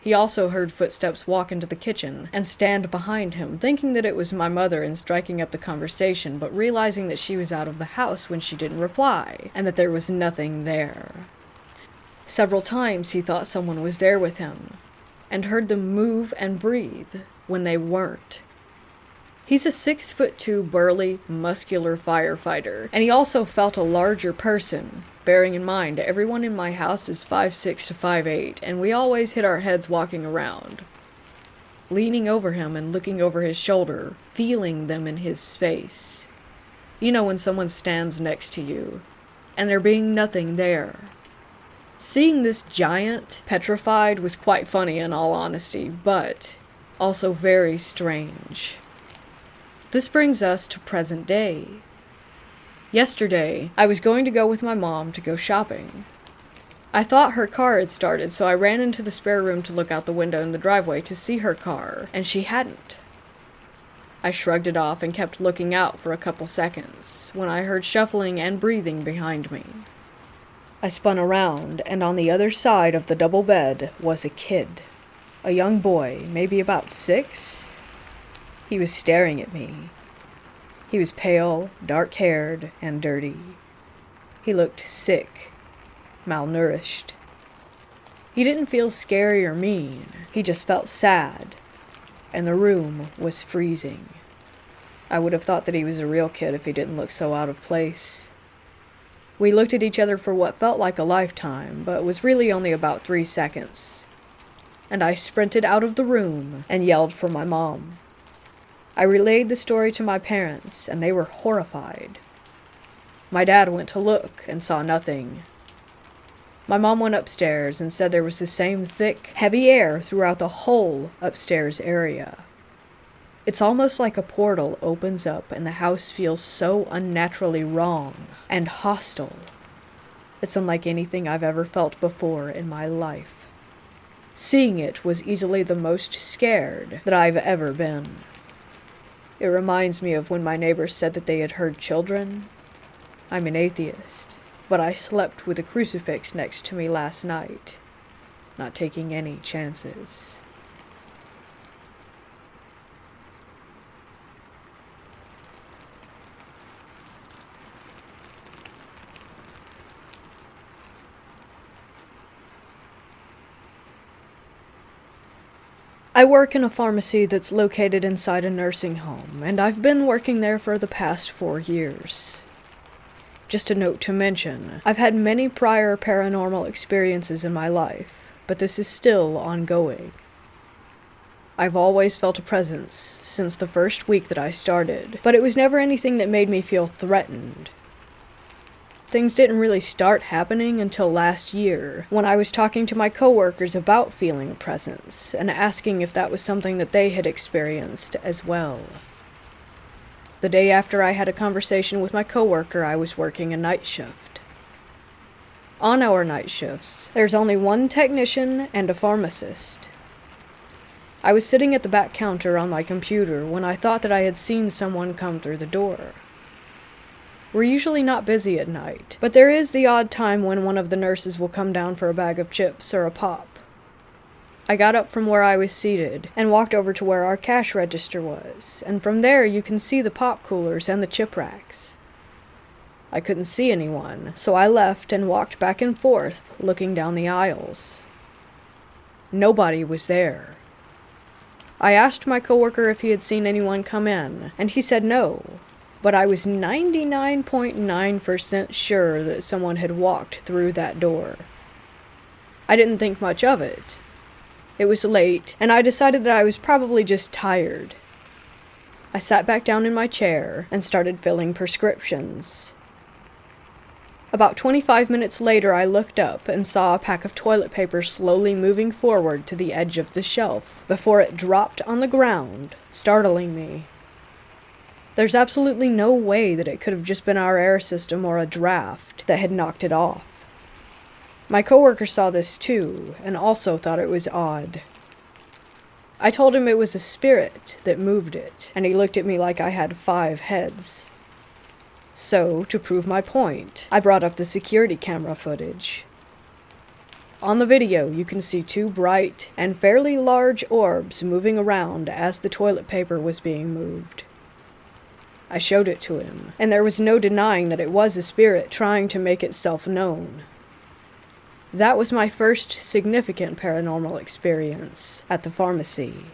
He also heard footsteps walk into the kitchen and stand behind him, thinking that it was my mother and striking up the conversation, but realizing that she was out of the house when she didn't reply, and that there was nothing there. Several times he thought someone was there with him, and heard them move and breathe when they weren't. He's a 6'2" burly, muscular firefighter, and he also felt a larger person, bearing in mind everyone in my house is 5'6" to 5'8", and we always hit our heads walking around. Leaning over him and looking over his shoulder, feeling them in his space. You know when someone stands next to you, and there being nothing there. Seeing this giant petrified was quite funny in all honesty, but also very strange. This brings us to present day. Yesterday, I was going to go with my mom to go shopping. I thought her car had started, so I ran into the spare room to look out the window in the driveway to see her car, and she hadn't. I shrugged it off and kept looking out for a couple seconds, when I heard shuffling and breathing behind me. I spun around, and on the other side of the double bed was a kid. A young boy, maybe about 6. He was staring at me. He was pale, dark-haired, and dirty. He looked sick, malnourished. He didn't feel scary or mean. He just felt sad, and the room was freezing. I would have thought that he was a real kid if he didn't look so out of place. We looked at each other for what felt like a lifetime, but was really only about 3 seconds. And I sprinted out of the room and yelled for my mom. I relayed the story to my parents, and they were horrified. My dad went to look and saw nothing. My mom went upstairs and said there was the same thick, heavy air throughout the whole upstairs area. It's almost like a portal opens up and the house feels so unnaturally wrong and hostile. It's unlike anything I've ever felt before in my life. Seeing it was easily the most scared that I've ever been. It reminds me of when my neighbors said that they had heard children. I'm an atheist, but I slept with a crucifix next to me last night, not taking any chances. I work in a pharmacy that's located inside a nursing home, and I've been working there for the past 4 years. Just a note to mention, I've had many prior paranormal experiences in my life, but this is still ongoing. I've always felt a presence since the first week that I started, but it was never anything that made me feel threatened. Things didn't really start happening until last year, when I was talking to my coworkers about feeling a presence, and asking if that was something that they had experienced as well. the day after I had a conversation with my coworker I was working a night shift. On our night shifts, there's only one technician and a pharmacist. I was sitting at the back counter on my computer when I thought that I had seen someone come through the door. We're usually not busy at night, but there is the odd time when one of the nurses will come down for a bag of chips or a pop. I got up from where I was seated and walked over to where our cash register was, and from there you can see the pop coolers and the chip racks. I couldn't see anyone, so I left and walked back and forth, looking down the aisles. Nobody was there. I asked my coworker if he had seen anyone come in, and he said no, but I was 99.9% sure that someone had walked through that door. I didn't think much of it. It was late, and I decided that I was probably just tired. I sat back down in my chair and started filling prescriptions. About 25 minutes later, I looked up and saw a pack of toilet paper slowly moving forward to the edge of the shelf before it dropped on the ground, startling me. There's absolutely no way that it could have just been our air system or a draft that had knocked it off. My coworker saw this too, and also thought it was odd. I told him it was a spirit that moved it, and he looked at me like I had 5 heads. So, to prove my point, I brought up the security camera footage. On the video, you can see 2 bright and fairly large orbs moving around as the toilet paper was being moved. I showed it to him, and there was no denying that it was a spirit trying to make itself known. That was my first significant paranormal experience at the pharmacy.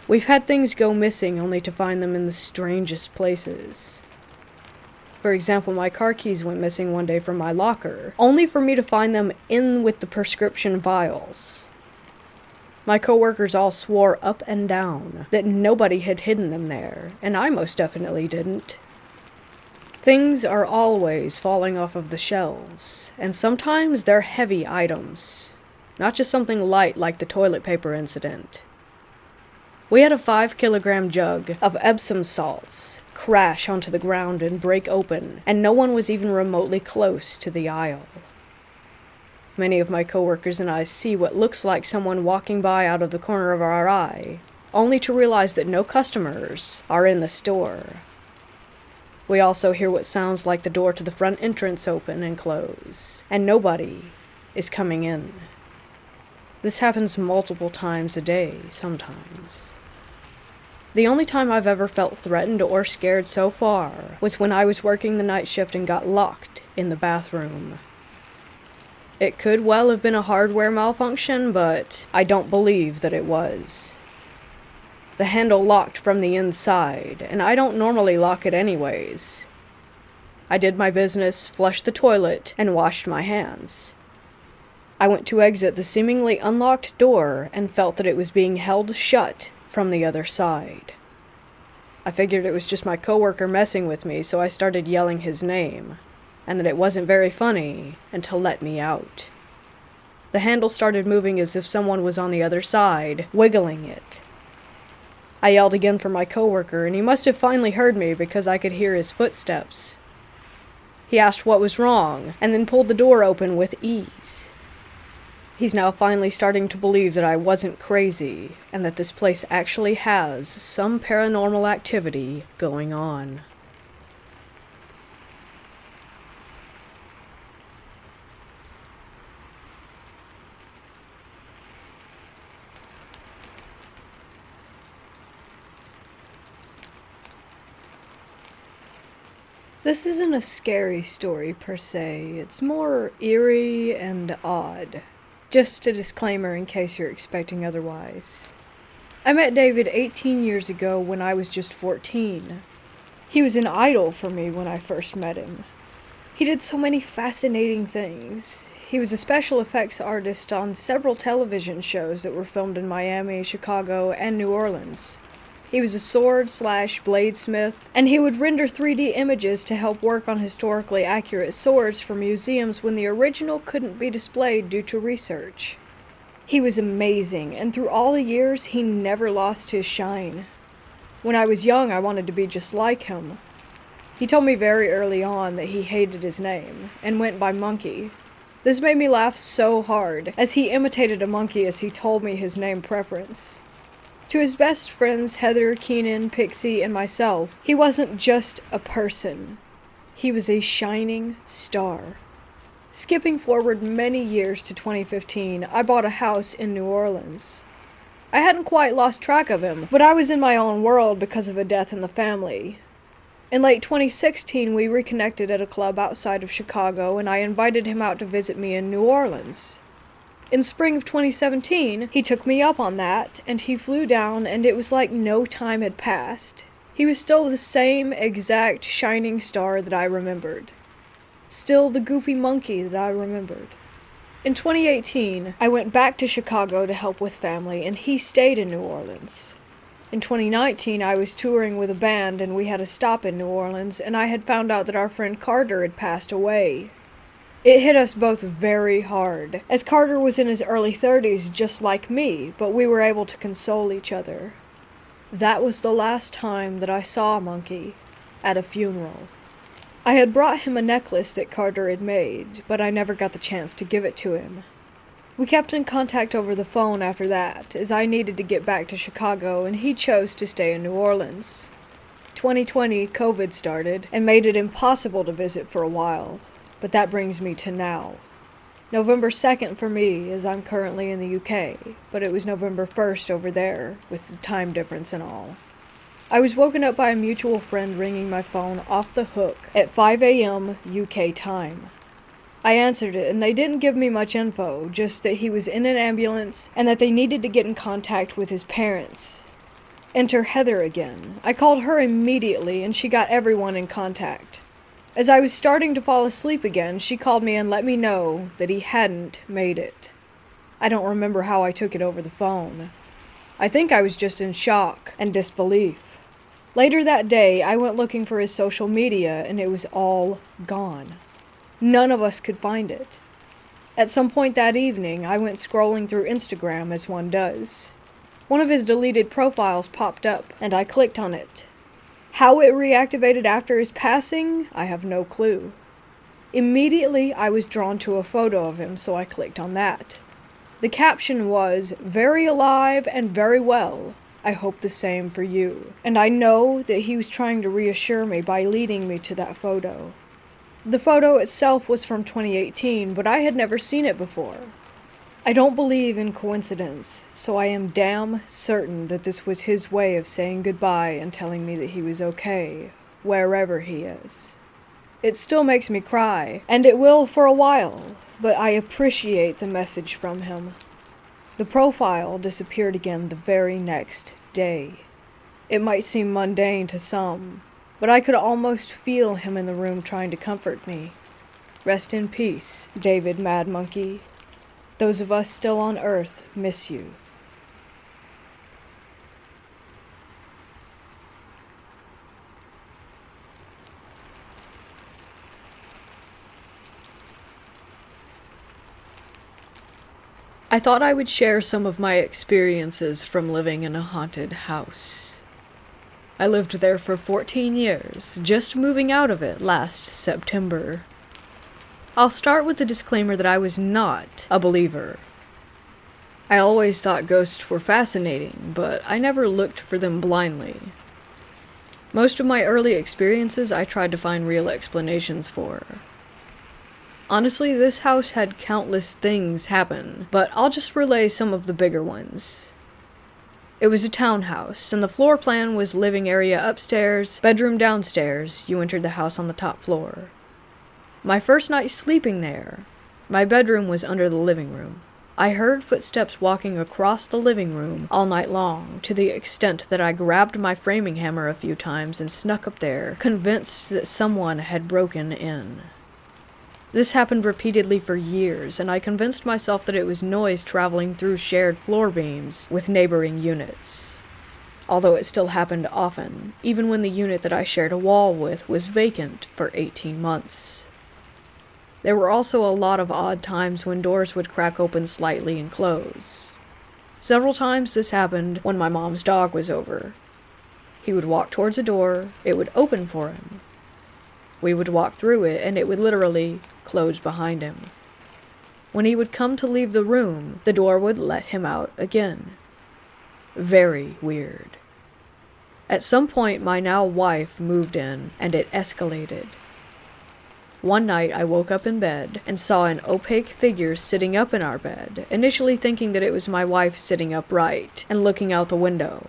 We've had things go missing only to find them in the strangest places. For example, my car keys went missing one day from my locker, only for me to find them in with the prescription vials. My coworkers all swore up and down that nobody had hidden them there, and I most definitely didn't. Things are always falling off of the shelves, and sometimes they're heavy items, not just something light like the toilet paper incident. We had a 5-kilogram jug of Epsom salts crash onto the ground and break open, and no one was even remotely close to the aisle. Many of my coworkers and I see what looks like someone walking by out of the corner of our eye, only to realize that no customers are in the store. We also hear what sounds like the door to the front entrance open and close, and nobody is coming in. This happens multiple times a day, sometimes. The only time I've ever felt threatened or scared so far was when I was working the night shift and got locked in the bathroom. It could well have been a hardware malfunction, but I don't believe that it was. The handle locked from the inside, and I don't normally lock it anyways. I did my business, flushed the toilet, and washed my hands. I went to exit the seemingly unlocked door and felt that it was being held shut from the other side. I figured it was just my coworker messing with me, so I started yelling his name, and that it wasn't very funny, and to let me out. The handle started moving as if someone was on the other side, wiggling it. I yelled again for my coworker, and he must have finally heard me because I could hear his footsteps. He asked what was wrong, and then pulled the door open with ease. He's now finally starting to believe that I wasn't crazy, and that this place actually has some paranormal activity going on. This isn't a scary story per se, it's more eerie and odd. Just a disclaimer in case you're expecting otherwise. I met David 18 years ago when I was just 14. He was an idol for me when I first met him. He did so many fascinating things. He was a special effects artist on several television shows that were filmed in Miami, Chicago, and New Orleans. He was a sword/bladesmith, and he would render 3D images to help work on historically accurate swords for museums when the original couldn't be displayed due to research. He was amazing, and through all the years, he never lost his shine. When I was young, I wanted to be just like him. He told me very early on that he hated his name, and went by Monkey. This made me laugh so hard, as he imitated a monkey as he told me his name preference. To his best friends Heather, Keenan, Pixie, and myself, he wasn't just a person. He was a shining star. Skipping forward many years to 2015, I bought a house in New Orleans. I hadn't quite lost track of him, but I was in my own world because of a death in the family. In late 2016, we reconnected at a club outside of Chicago, and I invited him out to visit me in New Orleans. In spring of 2017, he took me up on that, and he flew down, and it was like no time had passed. He was still the same exact shining star that I remembered. Still the goofy monkey that I remembered. In 2018, I went back to Chicago to help with family, and he stayed in New Orleans. In 2019, I was touring with a band, and we had a stop in New Orleans, and I had found out that our friend Carter had passed away. It hit us both very hard, as Carter was in his early 30s just like me, but we were able to console each other. That was the last time that I saw Monkey, at a funeral. I had brought him a necklace that Carter had made, but I never got the chance to give it to him. We kept in contact over the phone after that, as I needed to get back to Chicago and he chose to stay in New Orleans. 2020, COVID started and made it impossible to visit for a while, but that brings me to now. November 2nd for me, as I'm currently in the UK, but it was November 1st over there, with the time difference and all. I was woken up by a mutual friend ringing my phone off the hook at 5 a.m. UK time. I answered it, and they didn't give me much info, just that he was in an ambulance and that they needed to get in contact with his parents. Enter Heather again. I called her immediately, and she got everyone in contact. As I was starting to fall asleep again, she called me and let me know that he hadn't made it. I don't remember how I took it over the phone. I think I was just in shock and disbelief. Later that day, I went looking for his social media, and it was all gone. None of us could find it. At some point that evening, I went scrolling through Instagram as one does. One of his deleted profiles popped up, and I clicked on it. How it reactivated after his passing, I have no clue. Immediately, I was drawn to a photo of him, so I clicked on that. The caption was, "Very alive and very well. I hope the same for you." And I know that he was trying to reassure me by leading me to that photo. The photo itself was from 2018, but I had never seen it before. I don't believe in coincidence, so I am damn certain that this was his way of saying goodbye and telling me that he was okay, wherever he is. It still makes me cry, and it will for a while, but I appreciate the message from him. The profile disappeared again the very next day. It might seem mundane to some, but I could almost feel him in the room trying to comfort me. Rest in peace, David Mad Monkey. Those of us still on Earth miss you. I thought I would share some of my experiences from living in a haunted house. I lived there for 14 years, just moving out of it last September. I'll start with the disclaimer that I was not a believer. I always thought ghosts were fascinating, but I never looked for them blindly. Most of my early experiences I tried to find real explanations for. Honestly, this house had countless things happen, but I'll just relay some of the bigger ones. It was a townhouse, and the floor plan was living area upstairs, bedroom downstairs. You entered the house on the top floor. My first night sleeping there, my bedroom was under the living room. I heard footsteps walking across the living room all night long, to the extent that I grabbed my framing hammer a few times and snuck up there, convinced that someone had broken in. This happened repeatedly for years, and I convinced myself that it was noise traveling through shared floor beams with neighboring units. Although it still happened often, even when the unit that I shared a wall with was vacant for 18 months. There were also a lot of odd times when doors would crack open slightly and close. Several times this happened when my mom's dog was over. He would walk towards a door, it would open for him. We would walk through it, and it would literally close behind him. When he would come to leave the room, the door would let him out again. Very weird. At some point, my now wife moved in, and it escalated. One night, I woke up in bed and saw an opaque figure sitting up in our bed, initially thinking that it was my wife sitting upright and looking out the window.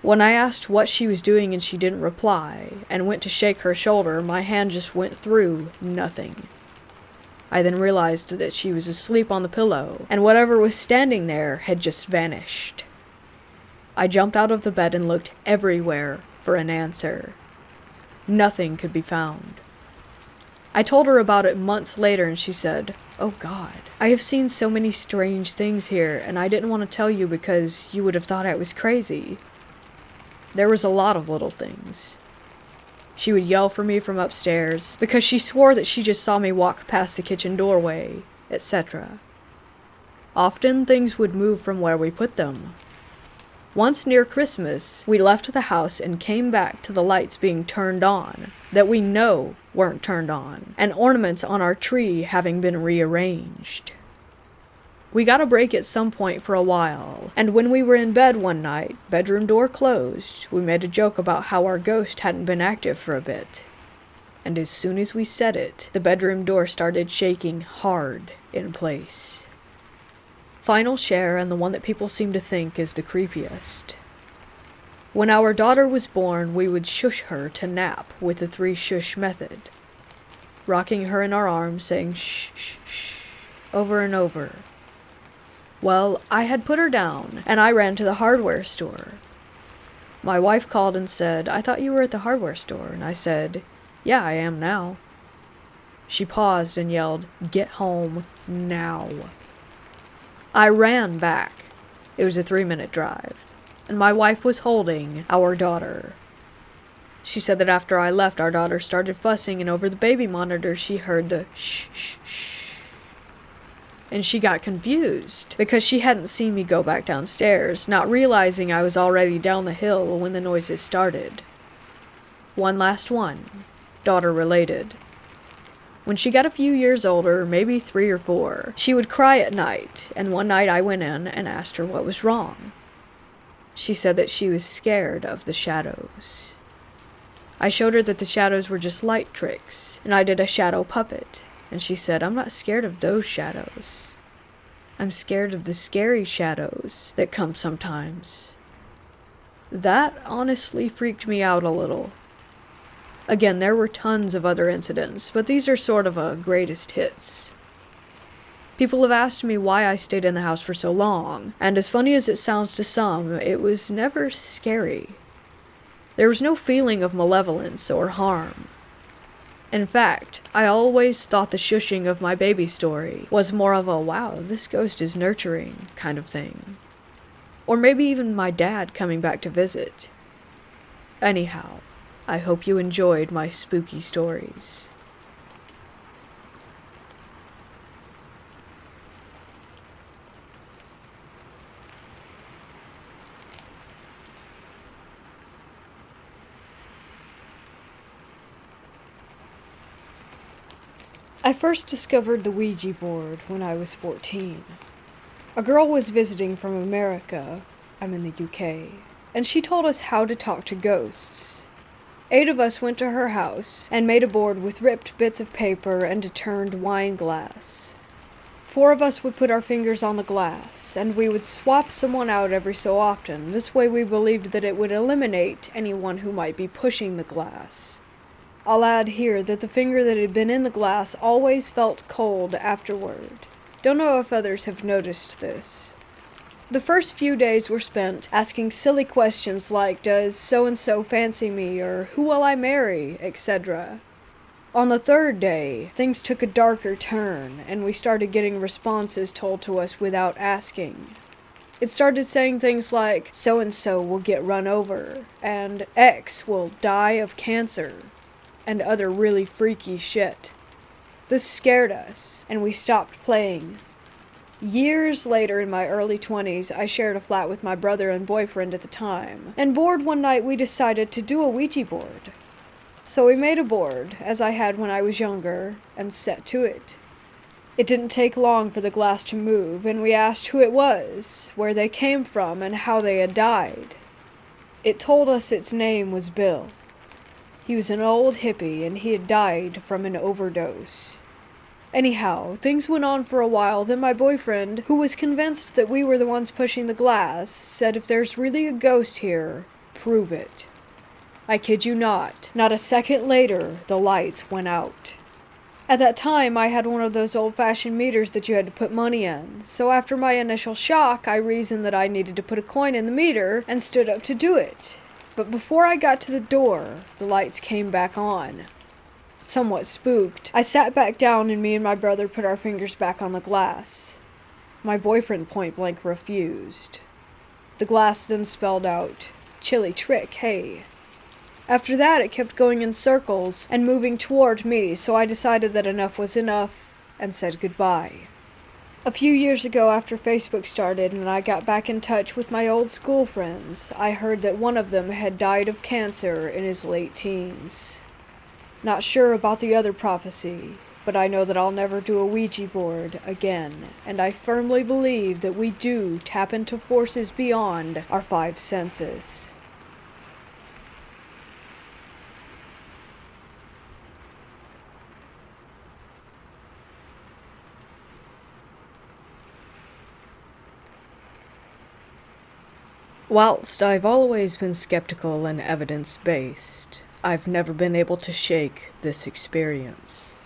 When I asked what she was doing and she didn't reply, and went to shake her shoulder, my hand just went through nothing. I then realized that she was asleep on the pillow, and whatever was standing there had just vanished. I jumped out of the bed and looked everywhere for an answer. Nothing could be found. I told her about it months later, and she said, "Oh God, I have seen so many strange things here, and I didn't want to tell you because you would have thought I was crazy." There was a lot of little things. She would yell for me from upstairs because she swore that she just saw me walk past the kitchen doorway, etc. Often things would move from where we put them. Once near Christmas, we left the house and came back to the lights being turned on, that we know weren't turned on, and ornaments on our tree having been rearranged. We got a break at some point for a while, and when we were in bed one night, bedroom door closed, we made a joke about how our ghost hadn't been active for a bit. And as soon as we said it, the bedroom door started shaking hard in place. Final share, and the one that people seem to think is the creepiest. When our daughter was born, we would shush her to nap with the 3 shush method, rocking her in our arms, saying shh, shh, shh, over and over. Well, I had put her down, and I ran to the hardware store. My wife called and said, "I thought you were at the hardware store," and I said, "Yeah, I am now." She paused and yelled, "Get home now." I ran back. It was a 3-minute drive, and my wife was holding our daughter. She said that after I left, our daughter started fussing, and over the baby monitor she heard the shh, shh, shh. And she got confused because she hadn't seen me go back downstairs, not realizing I was already down the hill when the noises started. One last one, daughter related. When she got a few years older, maybe 3 or 4, she would cry at night, and one night I went in and asked her what was wrong. She said that she was scared of the shadows. I showed her that the shadows were just light tricks, and I did a shadow puppet, and she said, "I'm not scared of those shadows. I'm scared of the scary shadows that come sometimes." That honestly freaked me out a little. Again, there were tons of other incidents, but these are sort of a greatest hits. People have asked me why I stayed in the house for so long, and as funny as it sounds to some, it was never scary. There was no feeling of malevolence or harm. In fact, I always thought the shushing of my baby story was more of a "wow, this ghost is nurturing" kind of thing. Or maybe even my dad coming back to visit. Anyhow, I hope you enjoyed my spooky stories. I first discovered the Ouija board when I was 14. A girl was visiting from America, I'm in the UK, and she told us how to talk to ghosts. 8 of us went to her house and made a board with ripped bits of paper and a turned wine glass. 4 of us would put our fingers on the glass, and we would swap someone out every so often. This way we believed that it would eliminate anyone who might be pushing the glass. I'll add here that the finger that had been in the glass always felt cold afterward. Don't know if others have noticed this. The first few days were spent asking silly questions like, "Does so-and-so fancy me?" or "Who will I marry?" etc. On the 3rd day, things took a darker turn, and we started getting responses told to us without asking. It started saying things like, "So-and-so will get run over," and "X will die of cancer," and other really freaky shit. This scared us, and we stopped playing. Years later, in my early 20s, I shared a flat with my brother and boyfriend at the time, and bored one night we decided to do a Ouija board. So we made a board, as I had when I was younger, and set to it. It didn't take long for the glass to move, and we asked who it was, where they came from, and how they had died. It told us its name was Bill. He was an old hippie, and he had died from an overdose. Anyhow, things went on for a while, then my boyfriend, who was convinced that we were the ones pushing the glass, said if there's really a ghost here, prove it. I kid you not a second later, the lights went out. At that time, I had one of those old-fashioned meters that you had to put money in, so after my initial shock, I reasoned that I needed to put a coin in the meter and stood up to do it. But before I got to the door, the lights came back on. Somewhat spooked, I sat back down and me and my brother put our fingers back on the glass. My boyfriend point-blank refused. The glass then spelled out, "Chilly trick, hey." After that, it kept going in circles and moving toward me, so I decided that enough was enough and said goodbye. A few years ago, after Facebook started and I got back in touch with my old school friends, I heard that one of them had died of cancer in his late teens. Not sure about the other prophecy, but I know that I'll never do a Ouija board again, and I firmly believe that we do tap into forces beyond our five senses. Whilst I've always been skeptical and evidence-based, I've never been able to shake this experience.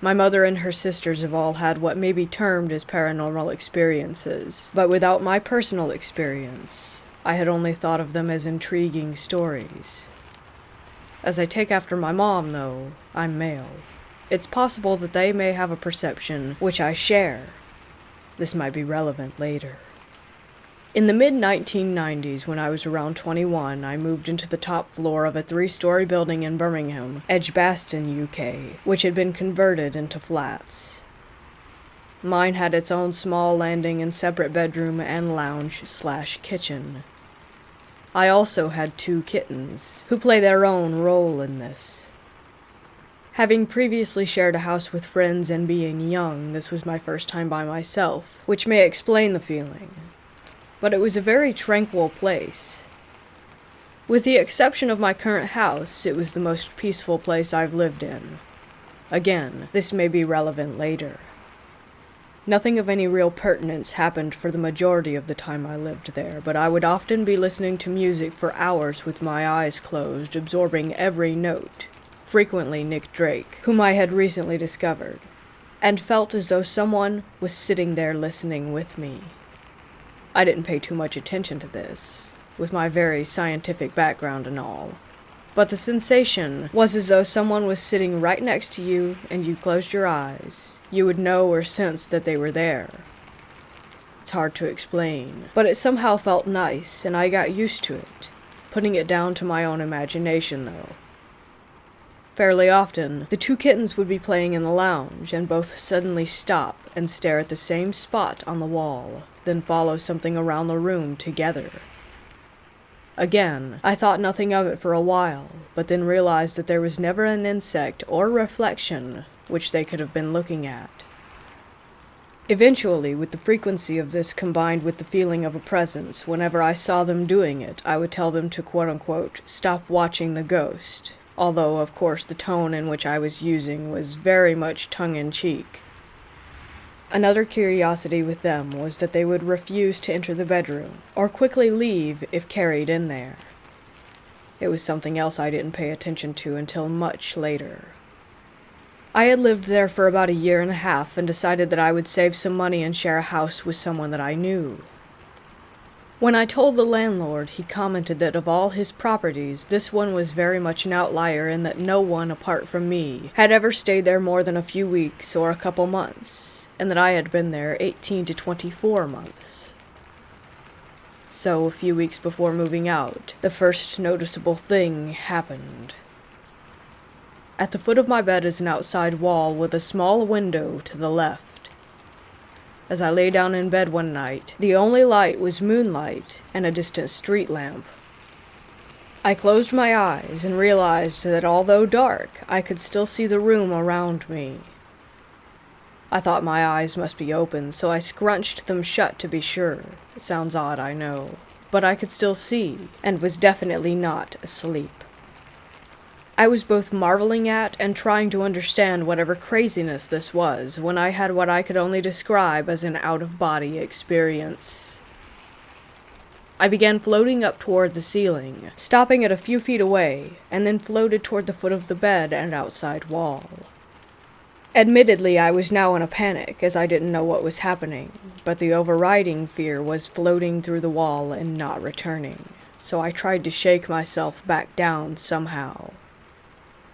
My mother and her sisters have all had what may be termed as paranormal experiences, but without my personal experience, I had only thought of them as intriguing stories. As I take after my mom, though, I'm male. It's possible that they may have a perception which I share. This might be relevant later. In the mid-1990s, when I was around 21, I moved into the top floor of a 3-story building in Birmingham, Edgbaston, UK, which had been converted into flats. Mine had its own small landing and separate bedroom and lounge/kitchen. I also had 2 kittens, who play their own role in this. Having previously shared a house with friends and being young, this was my first time by myself, which may explain the feeling. But it was a very tranquil place. With the exception of my current house, it was the most peaceful place I've lived in. Again, this may be relevant later. Nothing of any real pertinence happened for the majority of the time I lived there, but I would often be listening to music for hours with my eyes closed, absorbing every note, frequently Nick Drake, whom I had recently discovered, and felt as though someone was sitting there listening with me. I didn't pay too much attention to this, with my very scientific background and all, but the sensation was as though someone was sitting right next to you and you closed your eyes. You would know or sense that they were there. It's hard to explain, but it somehow felt nice and I got used to it, putting it down to my own imagination though. Fairly often, the 2 kittens would be playing in the lounge and both suddenly stop and stare at the same spot on the wall, then follow something around the room together. Again, I thought nothing of it for a while, but then realized that there was never an insect or reflection which they could have been looking at. Eventually, with the frequency of this combined with the feeling of a presence, whenever I saw them doing it, I would tell them to quote-unquote stop watching the ghost, although of course the tone in which I was using was very much tongue-in-cheek. Another curiosity with them was that they would refuse to enter the bedroom, or quickly leave if carried in there. It was something else I didn't pay attention to until much later. I had lived there for about a year and a half and decided that I would save some money and share a house with someone that I knew. When I told the landlord, he commented that of all his properties, this one was very much an outlier and that no one apart from me had ever stayed there more than a few weeks or a couple months, and that I had been there 18 to 24 months. So, a few weeks before moving out, the first noticeable thing happened. At the foot of my bed is an outside wall with a small window to the left. As I lay down in bed one night, the only light was moonlight and a distant street lamp. I closed my eyes and realized that although dark, I could still see the room around me. I thought my eyes must be open, so I scrunched them shut to be sure. It sounds odd, I know, but I could still see, and was definitely not asleep. I was both marveling at and trying to understand whatever craziness this was when I had what I could only describe as an out-of-body experience. I began floating up toward the ceiling, stopping at a few feet away, and then floated toward the foot of the bed and outside wall. Admittedly, I was now in a panic, as I didn't know what was happening, but the overriding fear was floating through the wall and not returning, so I tried to shake myself back down somehow.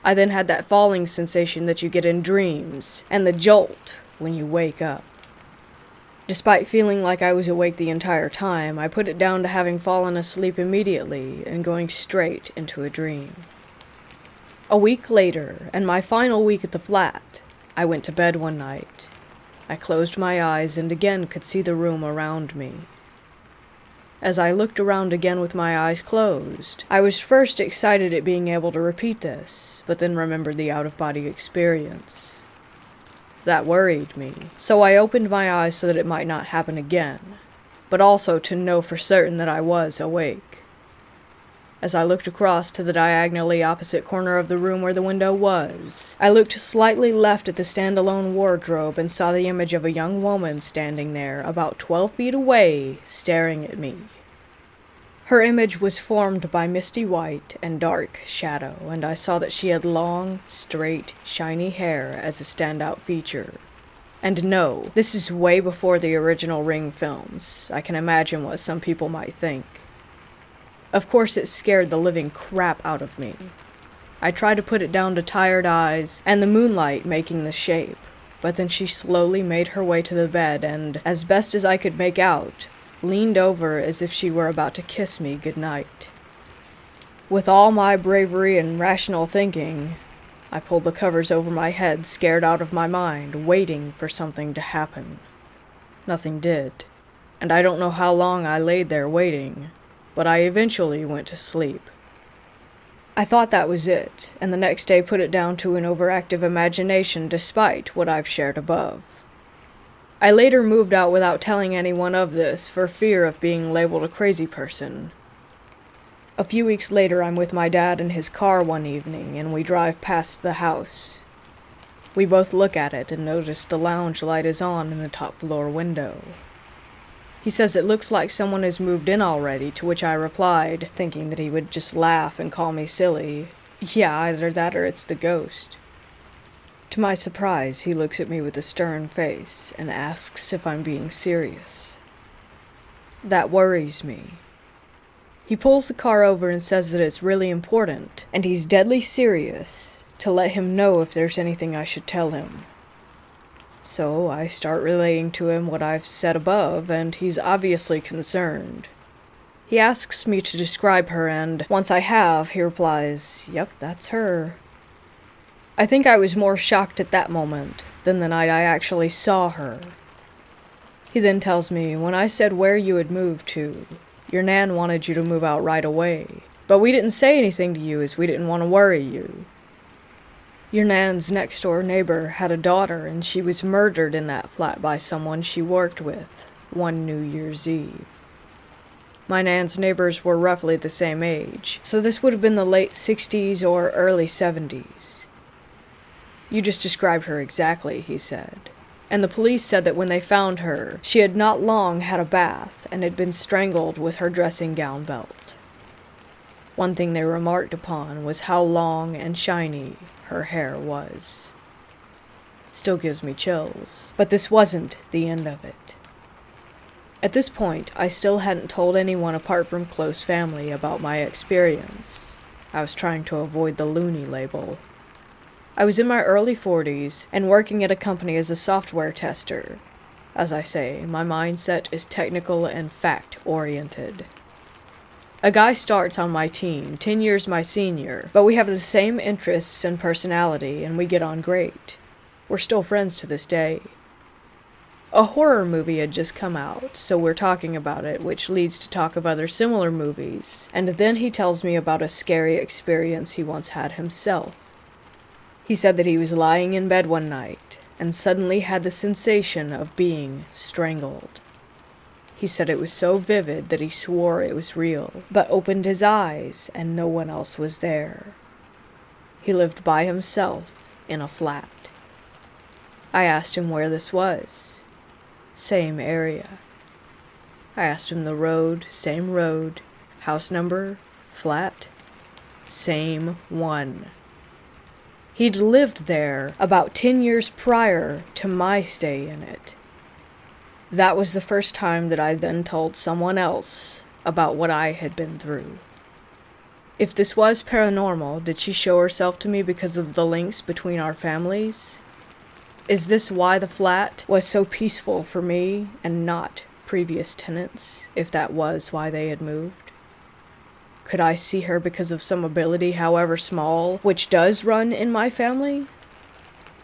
I then had that falling sensation that you get in dreams, and the jolt when you wake up. Despite feeling like I was awake the entire time, I put it down to having fallen asleep immediately and going straight into a dream. A week later, and my final week at the flat, I went to bed one night. I closed my eyes and again could see the room around me. As I looked around again with my eyes closed, I was first excited at being able to repeat this, but then remembered the out-of-body experience. That worried me, so I opened my eyes so that it might not happen again, but also to know for certain that I was awake. As I looked across to the diagonally opposite corner of the room where the window was, I looked slightly left at the standalone wardrobe and saw the image of a young woman standing there about 12 feet away, staring at me. Her image was formed by misty white and dark shadow, and I saw that she had long, straight, shiny hair as a standout feature. And no, this is way before the original Ring films. I can imagine what some people might think. Of course, it scared the living crap out of me. I tried to put it down to tired eyes and the moonlight making the shape, but then she slowly made her way to the bed and, as best as I could make out, leaned over as if she were about to kiss me goodnight. With all my bravery and rational thinking, I pulled the covers over my head, scared out of my mind, waiting for something to happen. Nothing did, and I don't know how long I laid there waiting, but I eventually went to sleep. I thought that was it, and the next day put it down to an overactive imagination despite what I've shared above. I later moved out without telling anyone of this for fear of being labeled a crazy person. A few weeks later, I'm with my dad in his car one evening, and we drive past the house. We both look at it and notice the lounge light is on in the top floor window. He says it looks like someone has moved in already, to which I replied, thinking that he would just laugh and call me silly. Yeah, either that or it's the ghost. To my surprise, he looks at me with a stern face and asks if I'm being serious. That worries me. He pulls the car over and says that it's really important, and he's deadly serious, to let him know if there's anything I should tell him. So I start relaying to him what I've said above, and he's obviously concerned. He asks me to describe her, and once I have, he replies, "Yep, that's her." I think I was more shocked at that moment than the night I actually saw her. He then tells me, when I said where you had moved to, your nan wanted you to move out right away, but we didn't say anything to you as we didn't want to worry you. Your nan's next-door neighbor had a daughter, and she was murdered in that flat by someone she worked with one New Year's Eve. My nan's neighbors were roughly the same age, so this would have been the late 60s or early 70s. You just described her exactly, he said. And the police said that when they found her, she had not long had a bath and had been strangled with her dressing gown belt. One thing they remarked upon was how long and shiny her hair was. Still gives me chills, but this wasn't the end of it. At this point, I still hadn't told anyone apart from close family about my experience. I was trying to avoid the loony label. I was in my early 40s and working at a company as a software tester. As I say, my mindset is technical and fact-oriented. A guy starts on my team, 10 years my senior, but we have the same interests and personality, and we get on great. We're still friends to this day. A horror movie had just come out, so we're talking about it, which leads to talk of other similar movies, and then he tells me about a scary experience he once had himself. He said that he was lying in bed one night, and suddenly had the sensation of being strangled. He said it was so vivid that he swore it was real, but opened his eyes and no one else was there. He lived by himself in a flat. I asked him where this was. Same area. I asked him the road, same road, house number, flat, same one. He'd lived there about 10 years prior to my stay in it. That was the first time that I then told someone else about what I had been through. If this was paranormal, did she show herself to me because of the links between our families? Is this why the flat was so peaceful for me and not previous tenants, if that was why they had moved? Could I see her because of some ability, however small, which does run in my family?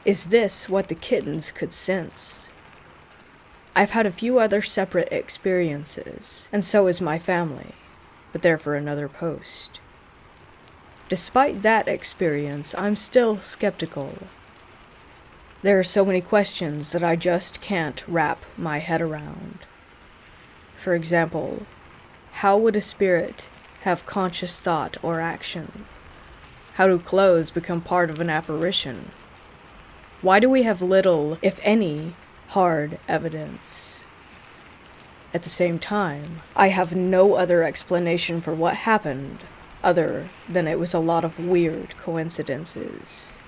Is this what the kittens could sense? I've had a few other separate experiences, and so is my family, but they're for another post. Despite that experience, I'm still skeptical. There are so many questions that I just can't wrap my head around. For example, how would a spirit have conscious thought or action? How do clothes become part of an apparition? Why do we have little, if any, hard evidence? At the same time, I have no other explanation for what happened other than it was a lot of weird coincidences.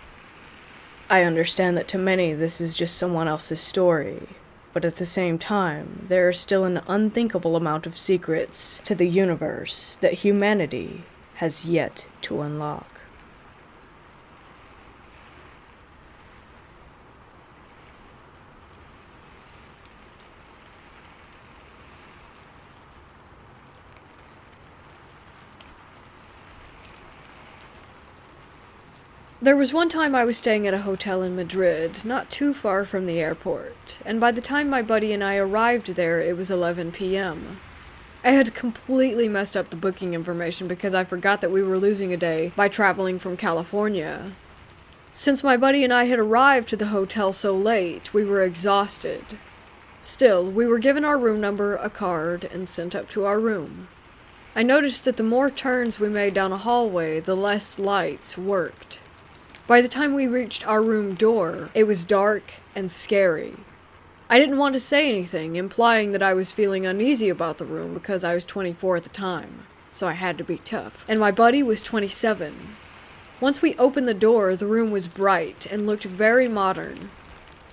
I understand that to many this is just someone else's story, but at the same time, there is still an unthinkable amount of secrets to the universe that humanity has yet to unlock. There was one time I was staying at a hotel in Madrid, not too far from the airport, and by the time my buddy and I arrived there, it was 11 p.m. I had completely messed up the booking information because I forgot that we were losing a day by traveling from California. Since my buddy and I had arrived to the hotel so late, we were exhausted. Still, we were given our room number, a card, and sent up to our room. I noticed that the more turns we made down a hallway, the less lights worked. By the time we reached our room door, it was dark and scary. I didn't want to say anything, implying that I was feeling uneasy about the room because I was 24 at the time, so I had to be tough, and my buddy was 27. Once we opened the door, the room was bright and looked very modern.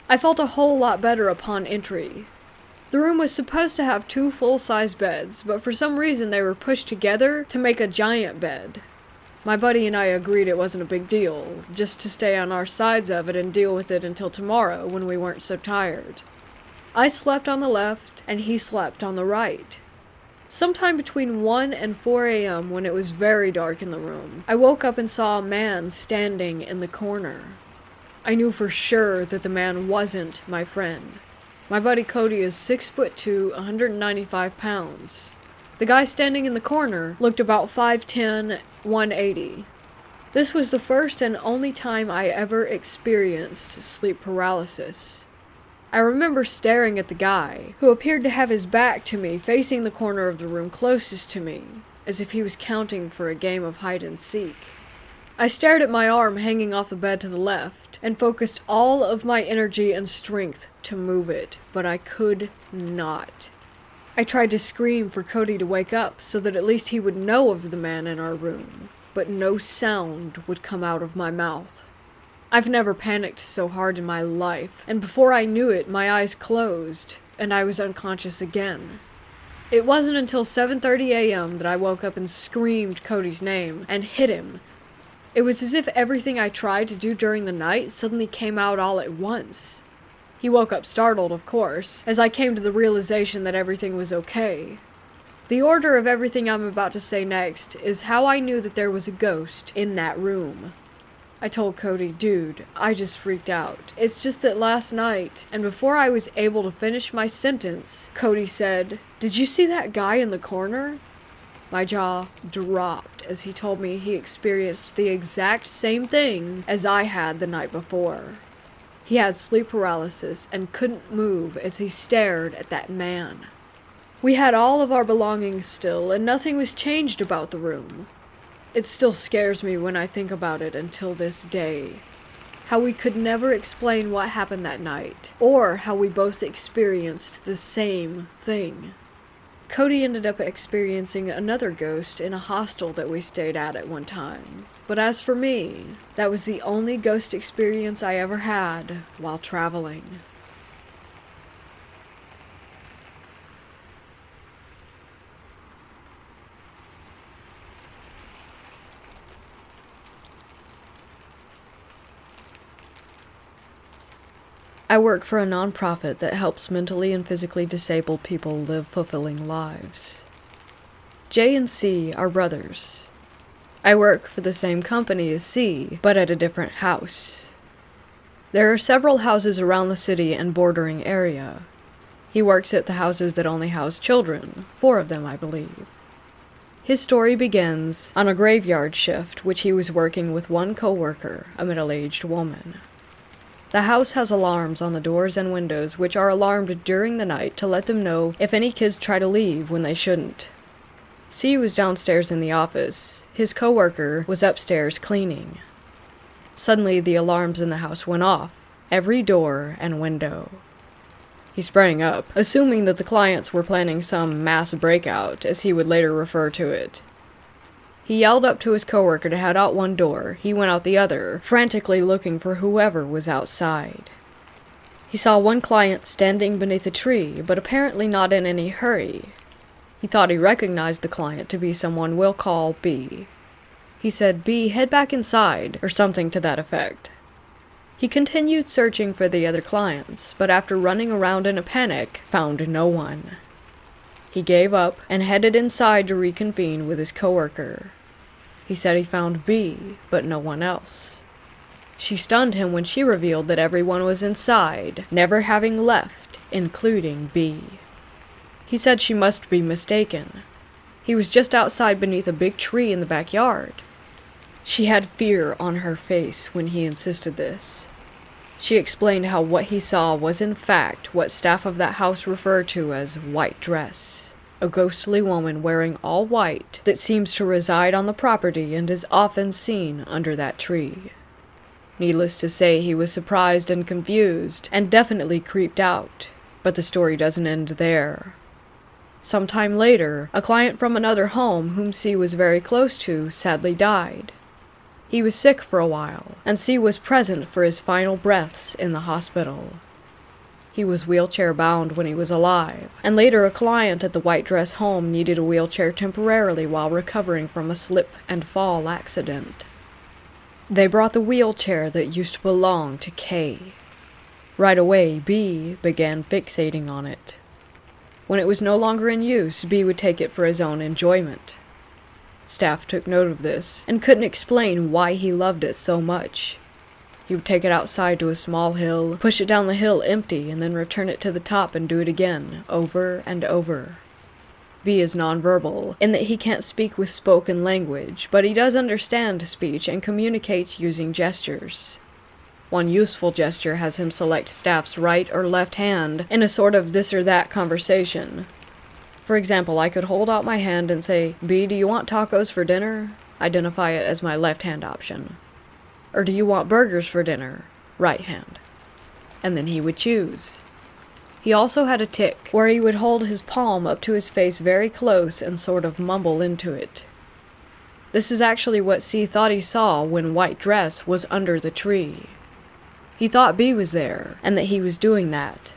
I felt a whole lot better upon entry. The room was supposed to have 2 full-size beds, but for some reason they were pushed together to make a giant bed. My buddy and I agreed it wasn't a big deal, just to stay on our sides of it and deal with it until tomorrow when we weren't so tired. I slept on the left, and he slept on the right. Sometime between 1 and 4 a.m., when it was very dark in the room, I woke up and saw a man standing in the corner. I knew for sure that the man wasn't my friend. My buddy Cody is 6'2", 195 pounds. The guy standing in the corner looked about 5'10", 180. This was the first and only time I ever experienced sleep paralysis. I remember staring at the guy, who appeared to have his back to me, facing the corner of the room closest to me, as if he was counting for a game of hide and seek. I stared at my arm hanging off the bed to the left, and focused all of my energy and strength to move it, but I could not. I tried to scream for Cody to wake up so that at least he would know of the man in our room, but no sound would come out of my mouth. I've never panicked so hard in my life, and before I knew it, my eyes closed, and I was unconscious again. It wasn't until 7:30 a.m. that I woke up and screamed Cody's name and hit him. It was as if everything I tried to do during the night suddenly came out all at once. He woke up startled, of course, as I came to the realization that everything was okay. The order of everything I'm about to say next is how I knew that there was a ghost in that room. I told Cody, dude, I just freaked out. It's just that last night, and before I was able to finish my sentence, Cody said, "Did you see that guy in the corner?" My jaw dropped as he told me he experienced the exact same thing as I had the night before. He had sleep paralysis and couldn't move as he stared at that man. We had all of our belongings still, and nothing was changed about the room. It still scares me when I think about it until this day. How we could never explain what happened that night, or how we both experienced the same thing. Cody ended up experiencing another ghost in a hostel that we stayed at one time. But as for me, that was the only ghost experience I ever had while traveling. I work for a nonprofit that helps mentally and physically disabled people live fulfilling lives. J and C are brothers. I work for the same company as C, but at a different house. There are several houses around the city and bordering area. He works at the houses that only house children, 4 of them, I believe. His story begins on a graveyard shift, which he was working with one coworker, a middle-aged woman. The house has alarms on the doors and windows, which are alarmed during the night to let them know if any kids try to leave when they shouldn't. C was downstairs in the office. His coworker was upstairs cleaning. Suddenly, the alarms in the house went off, every door and window. He sprang up, assuming that the clients were planning some mass breakout, as he would later refer to it. He yelled up to his coworker to head out one door. He went out the other, frantically looking for whoever was outside. He saw one client standing beneath a tree, but apparently not in any hurry. He thought he recognized the client to be someone we'll call B. He said, "B, head back inside," or something to that effect. He continued searching for the other clients, but after running around in a panic, found no one. He gave up and headed inside to reconvene with his coworker. He said he found B, but no one else. She stunned him when she revealed that everyone was inside, never having left, including B. He said she must be mistaken. He was just outside beneath a big tree in the backyard. She had fear on her face when he insisted this. She explained how what he saw was in fact what staff of that house referred to as white dress, a ghostly woman wearing all white that seems to reside on the property and is often seen under that tree. Needless to say, he was surprised and confused, and definitely creeped out, but the story doesn't end there. Sometime later, a client from another home whom C was very close to sadly died. He was sick for a while, and C was present for his final breaths in the hospital. He was wheelchair-bound when he was alive, and later a client at the white dress home needed a wheelchair temporarily while recovering from a slip and fall accident. They brought the wheelchair that used to belong to K. Right away, B began fixating on it. When it was no longer in use, B would take it for his own enjoyment. Staff took note of this, and couldn't explain why he loved it so much. He would take it outside to a small hill, push it down the hill empty, and then return it to the top and do it again, over and over. B is nonverbal, in that he can't speak with spoken language, but he does understand speech and communicates using gestures. One useful gesture has him select staff's right or left hand in a sort of this or that conversation. For example, I could hold out my hand and say, "B, do you want tacos for dinner?" Identify it as my left hand option. Or do you want burgers for dinner? Right hand. And then he would choose. He also had a tic where he would hold his palm up to his face very close and sort of mumble into it. This is actually what C thought he saw when White Dress was under the tree. He thought B was there, and that he was doing that.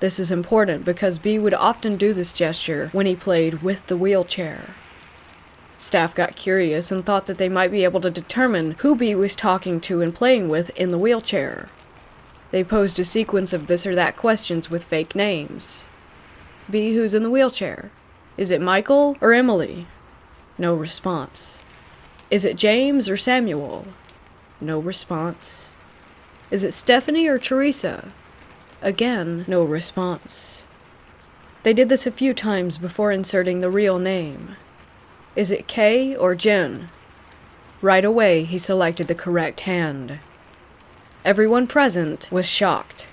This is important because B would often do this gesture when he played with the wheelchair. Staff got curious and thought that they might be able to determine who B was talking to and playing with in the wheelchair. They posed a sequence of this or that questions with fake names. B, who's in the wheelchair? Is it Michael or Emily? No response. Is it James or Samuel? No response. Is it Stephanie or Teresa? Again, no response. They did this a few times before inserting the real name. Is it Kay or Jen? Right away, he selected the correct hand. Everyone present was shocked.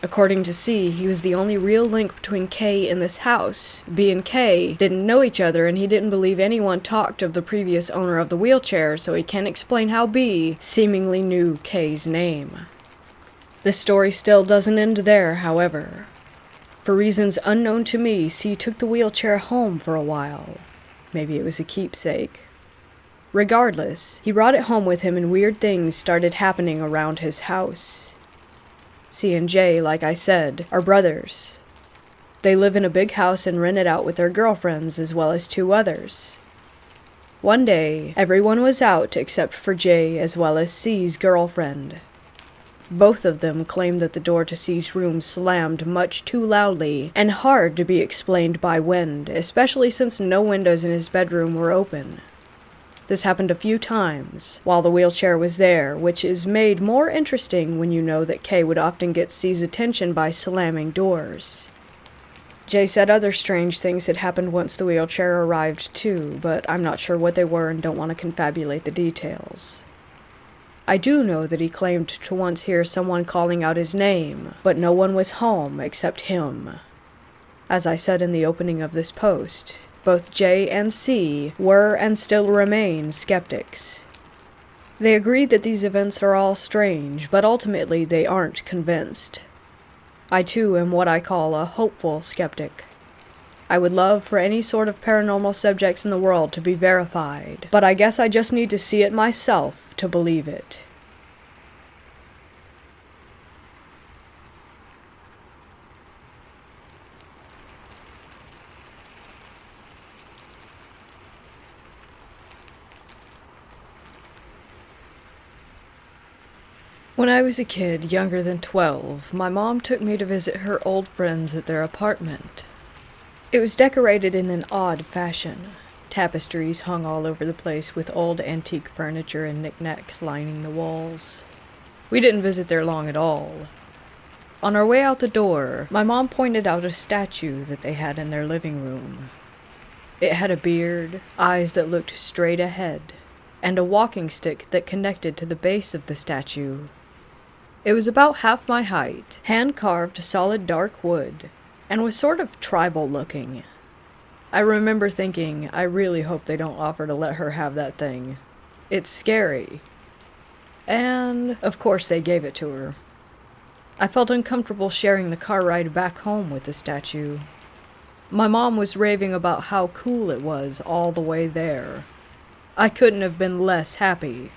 According to C, he was the only real link between Kay and this house. B and Kay didn't know each other, and he didn't believe anyone talked of the previous owner of the wheelchair, so he can't explain how B seemingly knew Kay's name. This story still doesn't end there, however. For reasons unknown to me, C took the wheelchair home for a while. Maybe it was a keepsake. Regardless, he brought it home with him and weird things started happening around his house. C and J, like I said, are brothers. They live in a big house and rent it out with their girlfriends as well as 2 others. One day, everyone was out except for J as well as C's girlfriend. Both of them claimed that the door to C's room slammed much too loudly and hard to be explained by wind, especially since no windows in his bedroom were open. This happened a few times while the wheelchair was there, which is made more interesting when you know that Kay would often get C's attention by slamming doors. Jay said other strange things had happened once the wheelchair arrived too, but I'm not sure what they were and don't want to confabulate the details. I do know that he claimed to once hear someone calling out his name, but no one was home except him. As I said in the opening of this post, both J and C were and still remain skeptics. They agreed that these events are all strange, but ultimately they aren't convinced. I too am what I call a hopeful skeptic. I would love for any sort of paranormal subjects in the world to be verified, but I guess I just need to see it myself to believe it. When I was a kid, younger than 12, my mom took me to visit her old friends at their apartment. It was decorated in an odd fashion. Tapestries hung all over the place with old antique furniture and knickknacks lining the walls. We didn't visit there long at all. On our way out the door, my mom pointed out a statue that they had in their living room. It had a beard, eyes that looked straight ahead, and a walking stick that connected to the base of the statue. It was about half my height, hand-carved solid dark wood, and was sort of tribal looking. I remember thinking, I really hope they don't offer to let her have that thing. It's scary. And, of course, they gave it to her. I felt uncomfortable sharing the car ride back home with the statue. My mom was raving about how cool it was all the way there. I couldn't have been less happy.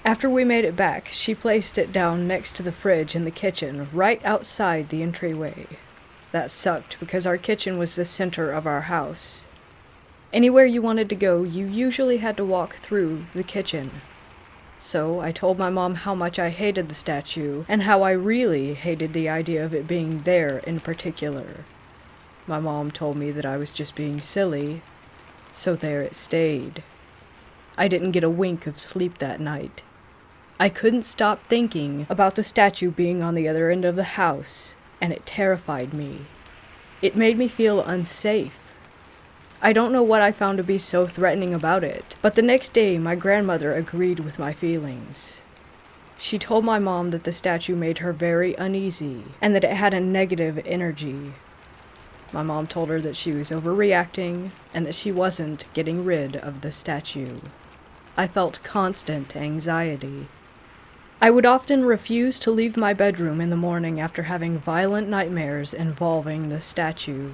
After we made it back, she placed it down next to the fridge in the kitchen, right outside the entryway. That sucked because our kitchen was the center of our house. Anywhere you wanted to go, you usually had to walk through the kitchen. So I told my mom how much I hated the statue, and how I really hated the idea of it being there in particular. My mom told me that I was just being silly, so there it stayed. I didn't get a wink of sleep that night. I couldn't stop thinking about the statue being on the other end of the house, and it terrified me. It made me feel unsafe. I don't know what I found to be so threatening about it, but the next day my grandmother agreed with my feelings. She told my mom that the statue made her very uneasy, and that it had a negative energy. My mom told her that she was overreacting, and that she wasn't getting rid of the statue. I felt constant anxiety. I would often refuse to leave my bedroom in the morning after having violent nightmares involving the statue.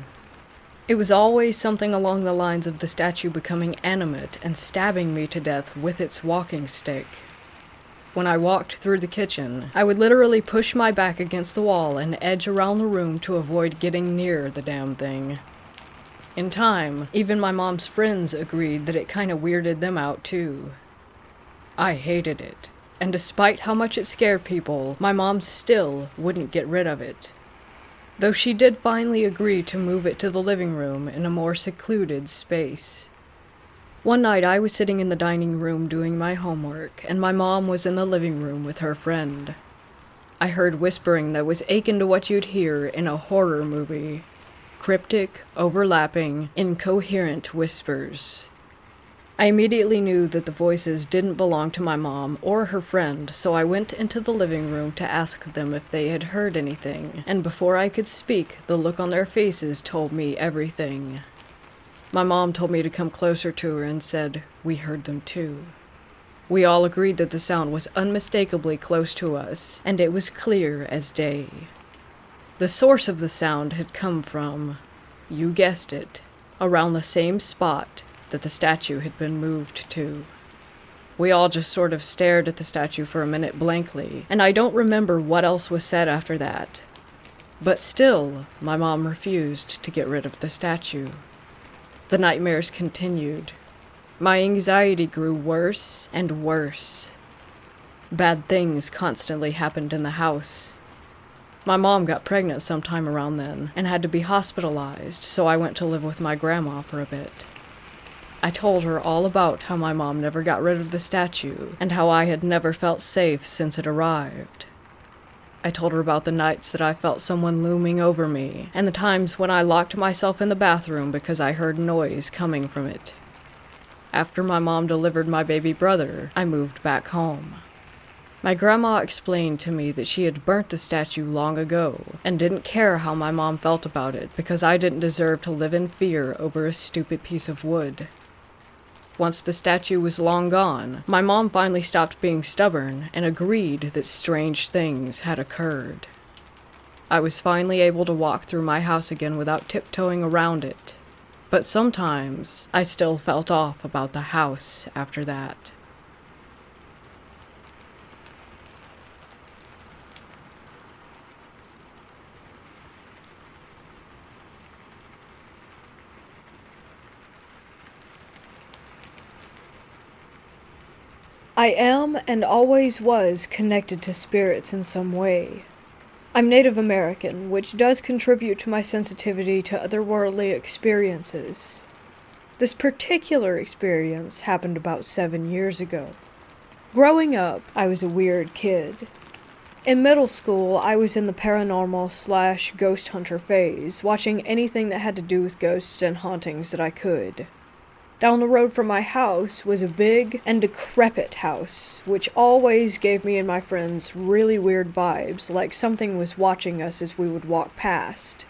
It was always something along the lines of the statue becoming animate and stabbing me to death with its walking stick. When I walked through the kitchen, I would literally push my back against the wall and edge around the room to avoid getting near the damn thing. In time, even my mom's friends agreed that it kinda weirded them out too. I hated it. And despite how much it scared people, my mom still wouldn't get rid of it. Though she did finally agree to move it to the living room in a more secluded space. One night I was sitting in the dining room doing my homework, and my mom was in the living room with her friend. I heard whispering that was akin to what you'd hear in a horror movie. Cryptic, overlapping, incoherent whispers. I immediately knew that the voices didn't belong to my mom or her friend, so I went into the living room to ask them if they had heard anything, and before I could speak, the look on their faces told me everything. My mom told me to come closer to her and said, "We heard them too." We all agreed that the sound was unmistakably close to us, and it was clear as day. The source of the sound had come from, you guessed it, around the same spot that the statue had been moved to. We all just sort of stared at the statue for a minute blankly, and I don't remember what else was said after that. But still, my mom refused to get rid of the statue. The nightmares continued. My anxiety grew worse and worse. Bad things constantly happened in the house. My mom got pregnant sometime around then and had to be hospitalized, so I went to live with my grandma for a bit. I told her all about how my mom never got rid of the statue and how I had never felt safe since it arrived. I told her about the nights that I felt someone looming over me and the times when I locked myself in the bathroom because I heard noise coming from it. After my mom delivered my baby brother, I moved back home. My grandma explained to me that she had burnt the statue long ago and didn't care how my mom felt about it because I didn't deserve to live in fear over a stupid piece of wood. Once the statue was long gone, my mom finally stopped being stubborn and agreed that strange things had occurred. I was finally able to walk through my house again without tiptoeing around it, but sometimes I still felt off about the house after that. I am and always was connected to spirits in some way. I'm Native American, which does contribute to my sensitivity to otherworldly experiences. This particular experience happened about 7 years ago. Growing up, I was a weird kid. In middle school, I was in the paranormal/ghost hunter phase, watching anything that had to do with ghosts and hauntings that I could. Down the road from my house was a big and decrepit house, which always gave me and my friends really weird vibes, like something was watching us as we would walk past.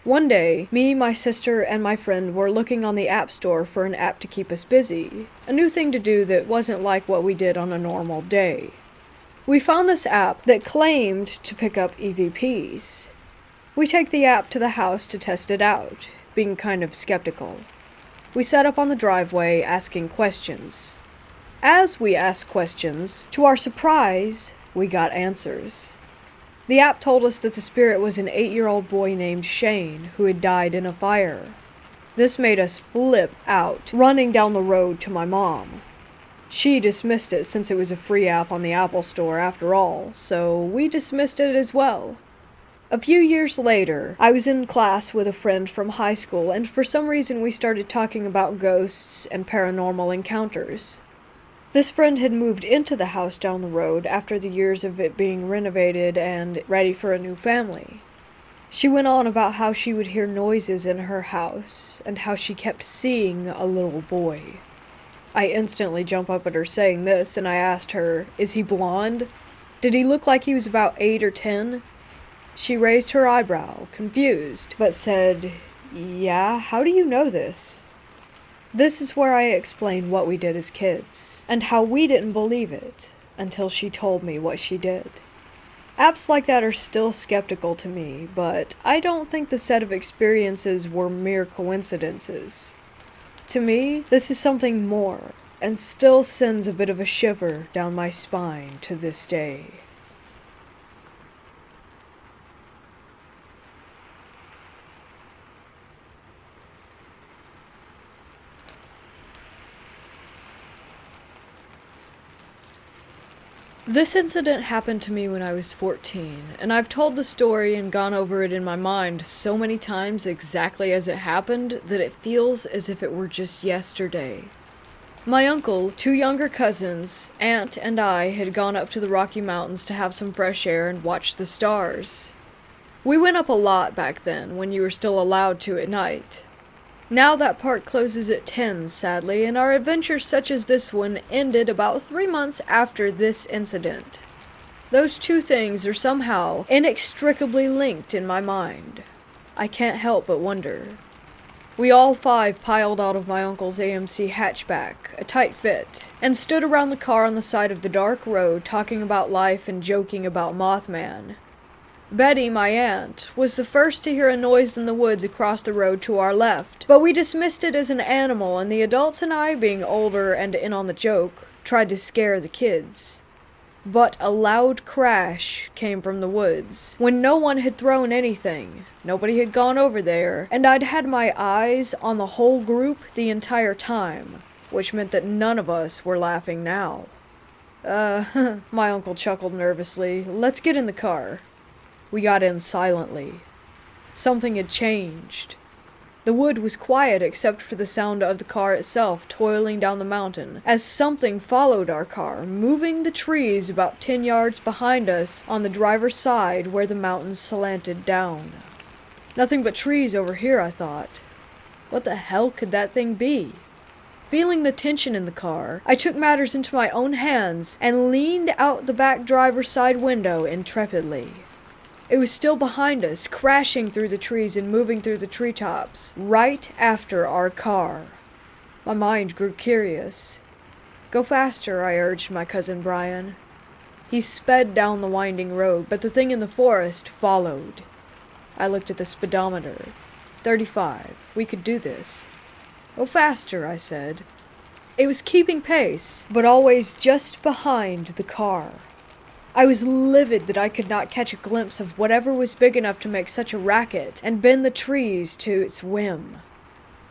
One day, me, my sister, and my friend were looking on the App Store for an app to keep us busy, a new thing to do that wasn't like what we did on a normal day. We found this app that claimed to pick up EVPs. We take the app to the house to test it out, being kind of skeptical. We sat up on the driveway asking questions. As we asked questions, to our surprise, we got answers. The app told us that the spirit was an 8-year-old boy named Shane who had died in a fire. This made us flip out, running down the road to my mom. She dismissed it since it was a free app on the Apple Store after all, so we dismissed it as well. A few years later, I was in class with a friend from high school, and for some reason we started talking about ghosts and paranormal encounters. This friend had moved into the house down the road after the years of it being renovated and ready for a new family. She went on about how she would hear noises in her house, and how she kept seeing a little boy. I instantly jump up at her saying this, and I asked her, "Is he blonde? Did he look like he was about 8 or 10? She raised her eyebrow, confused, but said, "Yeah, how do you know this?" This is where I explain what we did as kids, and how we didn't believe it, until she told me what she did. Apps like that are still skeptical to me, but I don't think the set of experiences were mere coincidences. To me, this is something more, and still sends a bit of a shiver down my spine to this day. This incident happened to me when I was 14, and I've told the story and gone over it in my mind so many times exactly as it happened that it feels as if it were just yesterday. My uncle, 2 younger cousins, aunt, and I had gone up to the Rocky Mountains to have some fresh air and watch the stars. We went up a lot back then, when you were still allowed to at night. Now that park closes at 10, sadly, and our adventures such as this one ended about 3 months after this incident. Those 2 things are somehow inextricably linked in my mind. I can't help but wonder. We all 5 piled out of my uncle's AMC hatchback, a tight fit, and stood around the car on the side of the dark road talking about life and joking about Mothman. Betty, my aunt, was the first to hear a noise in the woods across the road to our left, but we dismissed it as an animal, and the adults and I, being older and in on the joke, tried to scare the kids. But a loud crash came from the woods, when no one had thrown anything, nobody had gone over there, and I'd had my eyes on the whole group the entire time, which meant that none of us were laughing now. My uncle chuckled nervously. Let's get in the car. We got in silently. Something had changed. The wood was quiet except for the sound of the car itself toiling down the mountain, as something followed our car, moving the trees about 10 yards behind us on the driver's side where the mountain slanted down. Nothing but trees over here, I thought. What the hell could that thing be? Feeling the tension in the car, I took matters into my own hands and leaned out the back driver's side window intrepidly. It was still behind us, crashing through the trees and moving through the treetops, right after our car. My mind grew curious. Go faster, I urged my cousin Brian. He sped down the winding road, but the thing in the forest followed. I looked at the speedometer. 35. We could do this. Go faster, I said. It was keeping pace, but always just behind the car. I was livid that I could not catch a glimpse of whatever was big enough to make such a racket and bend the trees to its whim.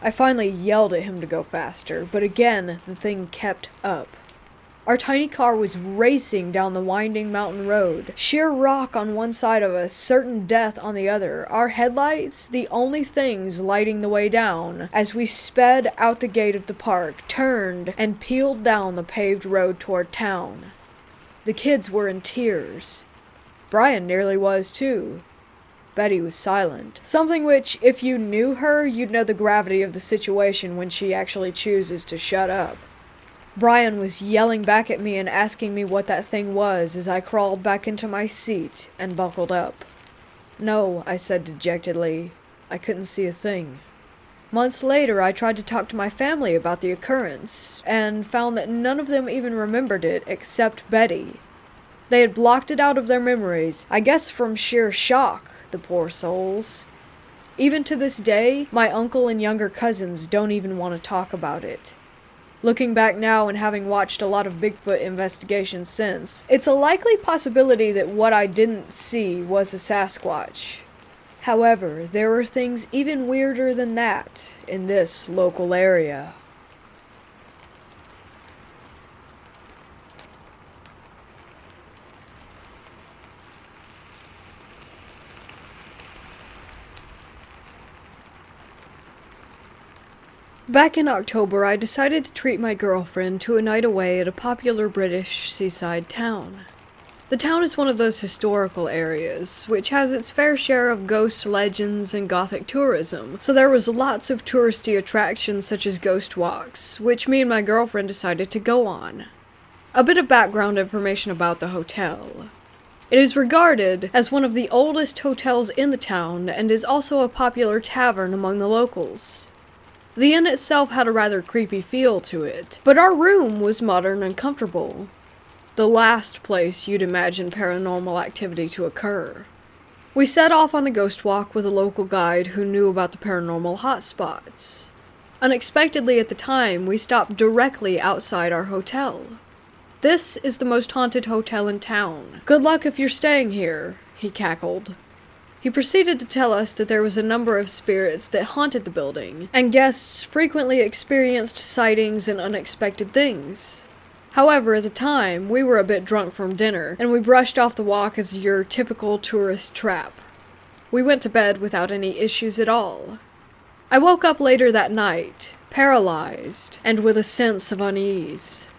I finally yelled at him to go faster, but again the thing kept up. Our tiny car was racing down the winding mountain road, sheer rock on one side of us, certain death on the other, our headlights the only things lighting the way down as we sped out the gate of the park, turned, and peeled down the paved road toward town. The kids were in tears. Brian nearly was too. Betty was silent, something which, if you knew her, you'd know the gravity of the situation when she actually chooses to shut up. Brian was yelling back at me and asking me what that thing was as I crawled back into my seat and buckled up. No, I said dejectedly. I couldn't see a thing. Months later, I tried to talk to my family about the occurrence, and found that none of them even remembered it except Betty. They had blocked it out of their memories, I guess from sheer shock, the poor souls. Even to this day, my uncle and younger cousins don't even want to talk about it. Looking back now and having watched a lot of Bigfoot investigations since, it's a likely possibility that what I didn't see was a Sasquatch. However, there were things even weirder than that in this local area. Back in October, I decided to treat my girlfriend to a night away at a popular British seaside town. The town is one of those historical areas, which has its fair share of ghost legends and gothic tourism, so there was lots of touristy attractions such as ghost walks, which me and my girlfriend decided to go on. A bit of background information about the hotel. It is regarded as one of the oldest hotels in the town, and is also a popular tavern among the locals. The inn itself had a rather creepy feel to it, but our room was modern and comfortable. The last place you'd imagine paranormal activity to occur. We set off on the ghost walk with a local guide who knew about the paranormal hotspots. Unexpectedly at the time, we stopped directly outside our hotel. This is the most haunted hotel in town. Good luck if you're staying here, he cackled. He proceeded to tell us that there was a number of spirits that haunted the building, and guests frequently experienced sightings and unexpected things. However, at the time, we were a bit drunk from dinner, and we brushed off the walk as your typical tourist trap. We went to bed without any issues at all. I woke up later that night, paralyzed, and with a sense of unease.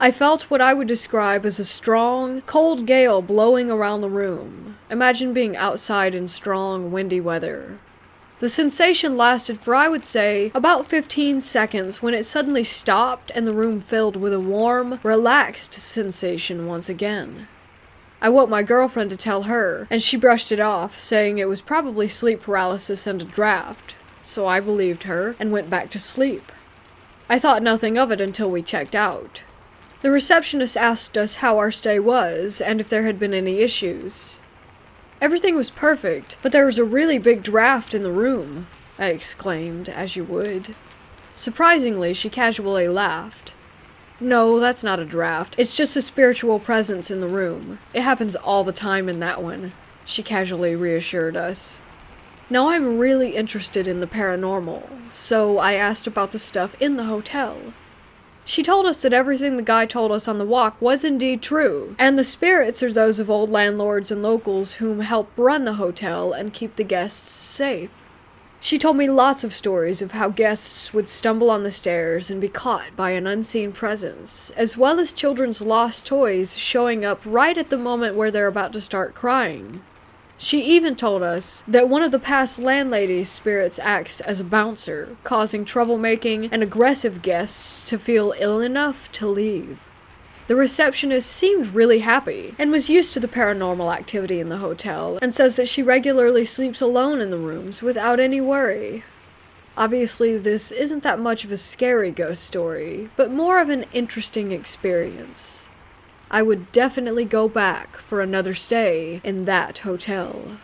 I felt what I would describe as a strong, cold gale blowing around the room. Imagine being outside in strong, windy weather. The sensation lasted for, I would say, about 15 seconds when it suddenly stopped and the room filled with a warm, relaxed sensation once again. I woke my girlfriend to tell her, and she brushed it off, saying it was probably sleep paralysis and a draft, so I believed her and went back to sleep. I thought nothing of it until we checked out. The receptionist asked us how our stay was and if there had been any issues. Everything was perfect, but there was a really big draft in the room, I exclaimed, as you would. Surprisingly, she casually laughed. No, that's not a draft. It's just a spiritual presence in the room. It happens all the time in that one, she casually reassured us. Now I'm really interested in the paranormal, so I asked about the stuff in the hotel. She told us that everything the guy told us on the walk was indeed true, and the spirits are those of old landlords and locals whom help run the hotel and keep the guests safe. She told me lots of stories of how guests would stumble on the stairs and be caught by an unseen presence, as well as children's lost toys showing up right at the moment where they're about to start crying. She even told us that one of the past landlady's spirits acts as a bouncer, causing troublemaking and aggressive guests to feel ill enough to leave. The receptionist seemed really happy, and was used to the paranormal activity in the hotel, and says that she regularly sleeps alone in the rooms without any worry. Obviously, this isn't that much of a scary ghost story, but more of an interesting experience. I would definitely go back for another stay in that hotel.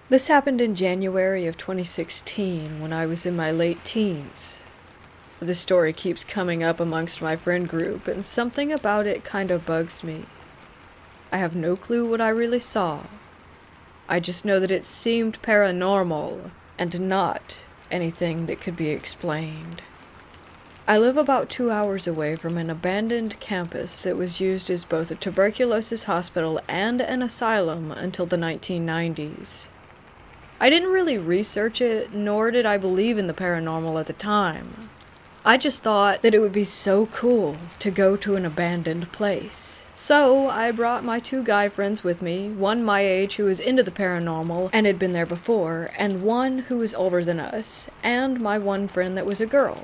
This happened in January of 2016 when I was in my late teens. This story keeps coming up amongst my friend group, and something about it kind of bugs me. I have no clue what I really saw. I just know that it seemed paranormal, and not anything that could be explained. I live about 2 hours away from an abandoned campus that was used as both a tuberculosis hospital and an asylum until the 1990s. I didn't really research it, nor did I believe in the paranormal at the time. I just thought that it would be so cool to go to an abandoned place. So I brought my 2 guy friends with me, one my age who was into the paranormal and had been there before, and one who was older than us, and my one friend that was a girl.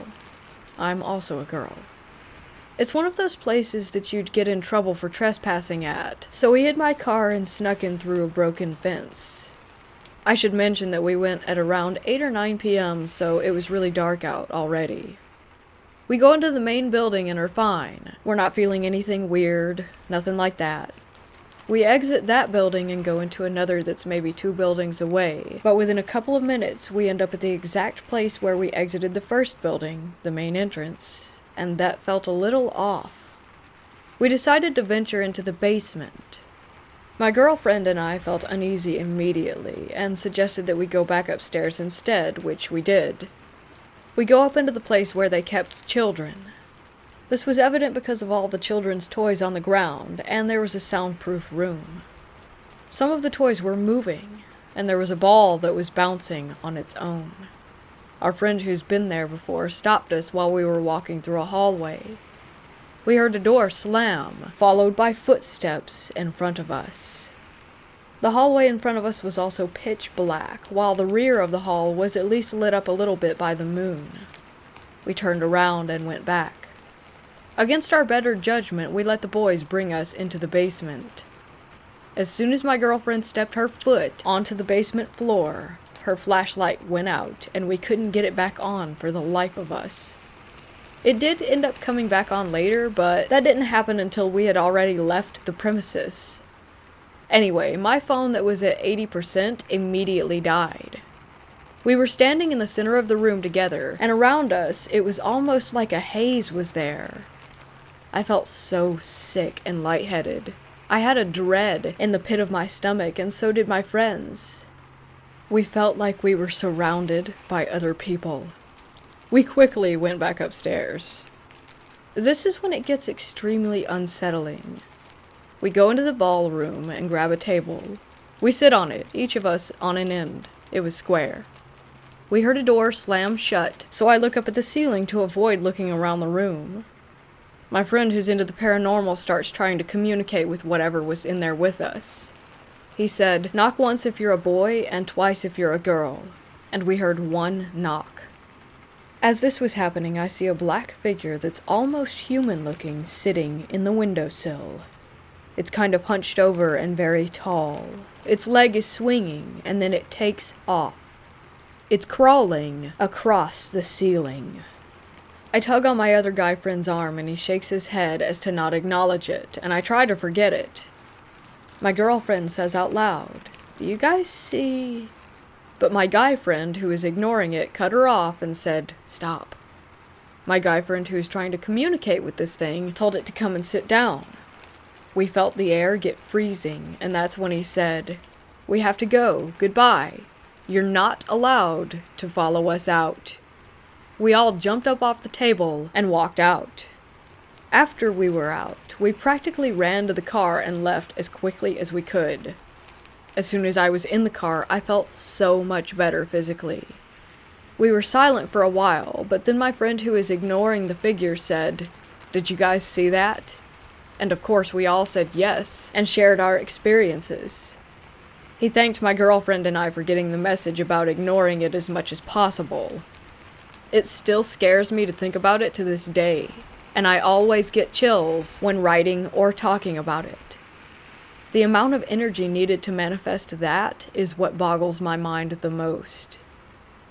I'm also a girl. It's one of those places that you'd get in trouble for trespassing at, so we hid my car and snuck in through a broken fence. I should mention that we went at around 8 or 9 p.m., so it was really dark out already. We go into the main building and are fine. We're not feeling anything weird, nothing like that. We exit that building and go into another that's maybe 2 buildings away, but within a couple of minutes we end up at the exact place where we exited the first building, the main entrance, and that felt a little off. We decided to venture into the basement. My girlfriend and I felt uneasy immediately and suggested that we go back upstairs instead, which we did. We go up into the place where they kept children. This was evident because of all the children's toys on the ground, and there was a soundproof room. Some of the toys were moving, and there was a ball that was bouncing on its own. Our friend who's been there before stopped us while we were walking through a hallway. We heard a door slam, followed by footsteps in front of us. The hallway in front of us was also pitch black, while the rear of the hall was at least lit up a little bit by the moon. We turned around and went back. Against our better judgment, we let the boys bring us into the basement. As soon as my girlfriend stepped her foot onto the basement floor, her flashlight went out, and we couldn't get it back on for the life of us. It did end up coming back on later, but that didn't happen until we had already left the premises. Anyway, my phone that was at 80% immediately died. We were standing in the center of the room together, and around us, it was almost like a haze was there. I felt so sick and lightheaded. I had a dread in the pit of my stomach, and so did my friends. We felt like we were surrounded by other people. We quickly went back upstairs. This is when it gets extremely unsettling. We go into the ballroom and grab a table. We sit on it, each of us on an end. It was square. We heard a door slam shut, so I look up at the ceiling to avoid looking around the room. My friend who's into the paranormal starts trying to communicate with whatever was in there with us. He said, "Knock once if you're a boy and twice if you're a girl." And we heard one knock. As this was happening, I see a black figure that's almost human-looking sitting in the windowsill. It's kind of hunched over and very tall. Its leg is swinging, and then it takes off. It's crawling across the ceiling. I tug on my other guy friend's arm, and he shakes his head as to not acknowledge it, and I try to forget it. My girlfriend says out loud, "Do you guys see?" But my guy friend, who is ignoring it, cut her off and said, "Stop." My guy friend, who is trying to communicate with this thing, told it to come and sit down. We felt the air get freezing, and that's when he said, "We have to go. Goodbye. You're not allowed to follow us out." We all jumped up off the table and walked out. After we were out, we practically ran to the car and left as quickly as we could. As soon as I was in the car, I felt so much better physically. We were silent for a while, but then my friend who is ignoring the figure said, "Did you guys see that?" And of course we all said yes, and shared our experiences. He thanked my girlfriend and I for getting the message about ignoring it as much as possible. It still scares me to think about it to this day, and I always get chills when writing or talking about it. The amount of energy needed to manifest that is what boggles my mind the most.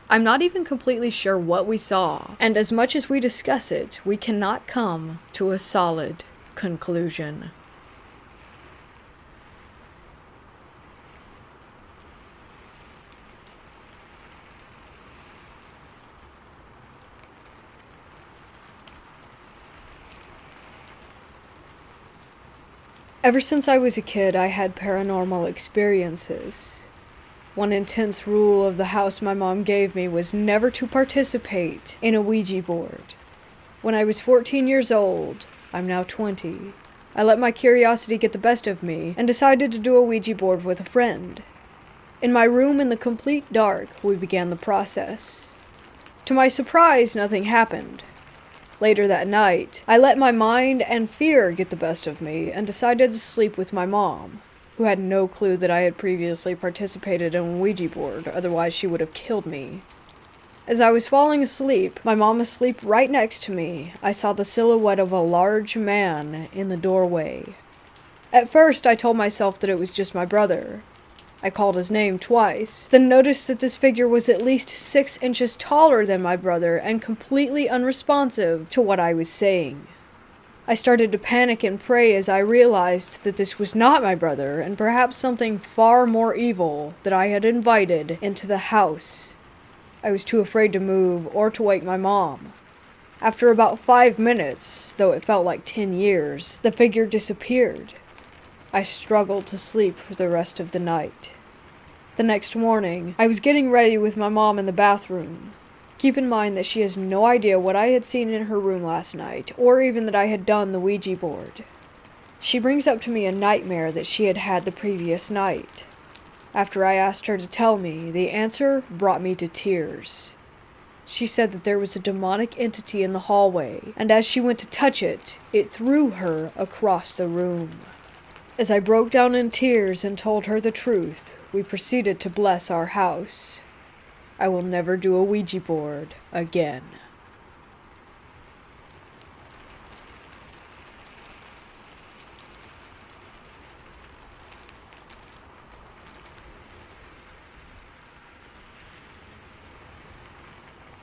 I'm not even completely sure what we saw, and as much as we discuss it, we cannot come to a solid conclusion. Ever since I was a kid, I had paranormal experiences. One intense rule of the house my mom gave me was never to participate in a Ouija board. When I was 14 years old, I'm now 20, I let my curiosity get the best of me and decided to do a Ouija board with a friend. In my room in the complete dark, we began the process. To my surprise, nothing happened. Later that night, I let my mind and fear get the best of me and decided to sleep with my mom, who had no clue that I had previously participated in a Ouija board, otherwise she would have killed me. As I was falling asleep, my mom asleep right next to me, I saw the silhouette of a large man in the doorway. At first, I told myself that it was just my brother. I called his name twice, then noticed that this figure was at least 6 inches taller than my brother and completely unresponsive to what I was saying. I started to panic and pray as I realized that this was not my brother and perhaps something far more evil that I had invited into the house. I was too afraid to move or to wake my mom. After about 5 minutes, though it felt like 10 years, the figure disappeared. I struggled to sleep for the rest of the night. The next morning, I was getting ready with my mom in the bathroom. Keep in mind that she has no idea what I had seen in her room last night, or even that I had done the Ouija board. She brings up to me a nightmare that she had had the previous night. After I asked her to tell me, the answer brought me to tears. She said that there was a demonic entity in the hallway, and as she went to touch it, it threw her across the room. As I broke down in tears and told her the truth, we proceeded to bless our house. I will never do a Ouija board again.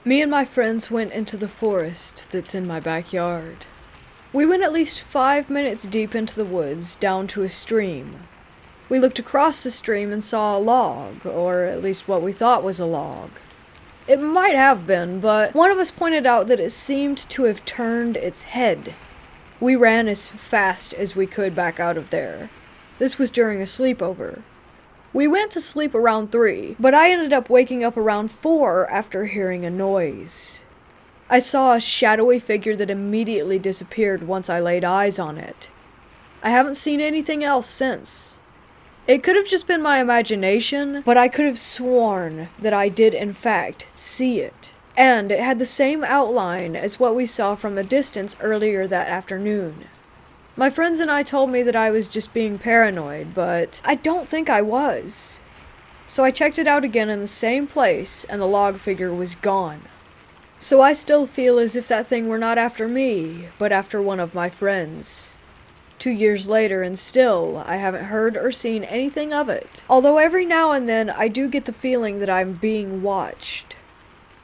Me and my friends went into the forest that's in my backyard. We went at least 5 minutes deep into the woods, down to a stream. We looked across the stream and saw a log, or at least what we thought was a log. It might have been, but one of us pointed out that it seemed to have turned its head. We ran as fast as we could back out of there. This was during a sleepover. We went to sleep around 3, but I ended up waking up around 4 after hearing a noise. I saw a shadowy figure that immediately disappeared once I laid eyes on it. I haven't seen anything else since. It could have just been my imagination, but I could have sworn that I did in fact see it. And it had the same outline as what we saw from a distance earlier that afternoon. My friends and I told me that I was just being paranoid, but I don't think I was. So I checked it out again in the same place, and the log figure was gone. So I still feel as if that thing were not after me, but after one of my friends. 2 years later, and still, I haven't heard or seen anything of it. Although every now and then, I do get the feeling that I'm being watched.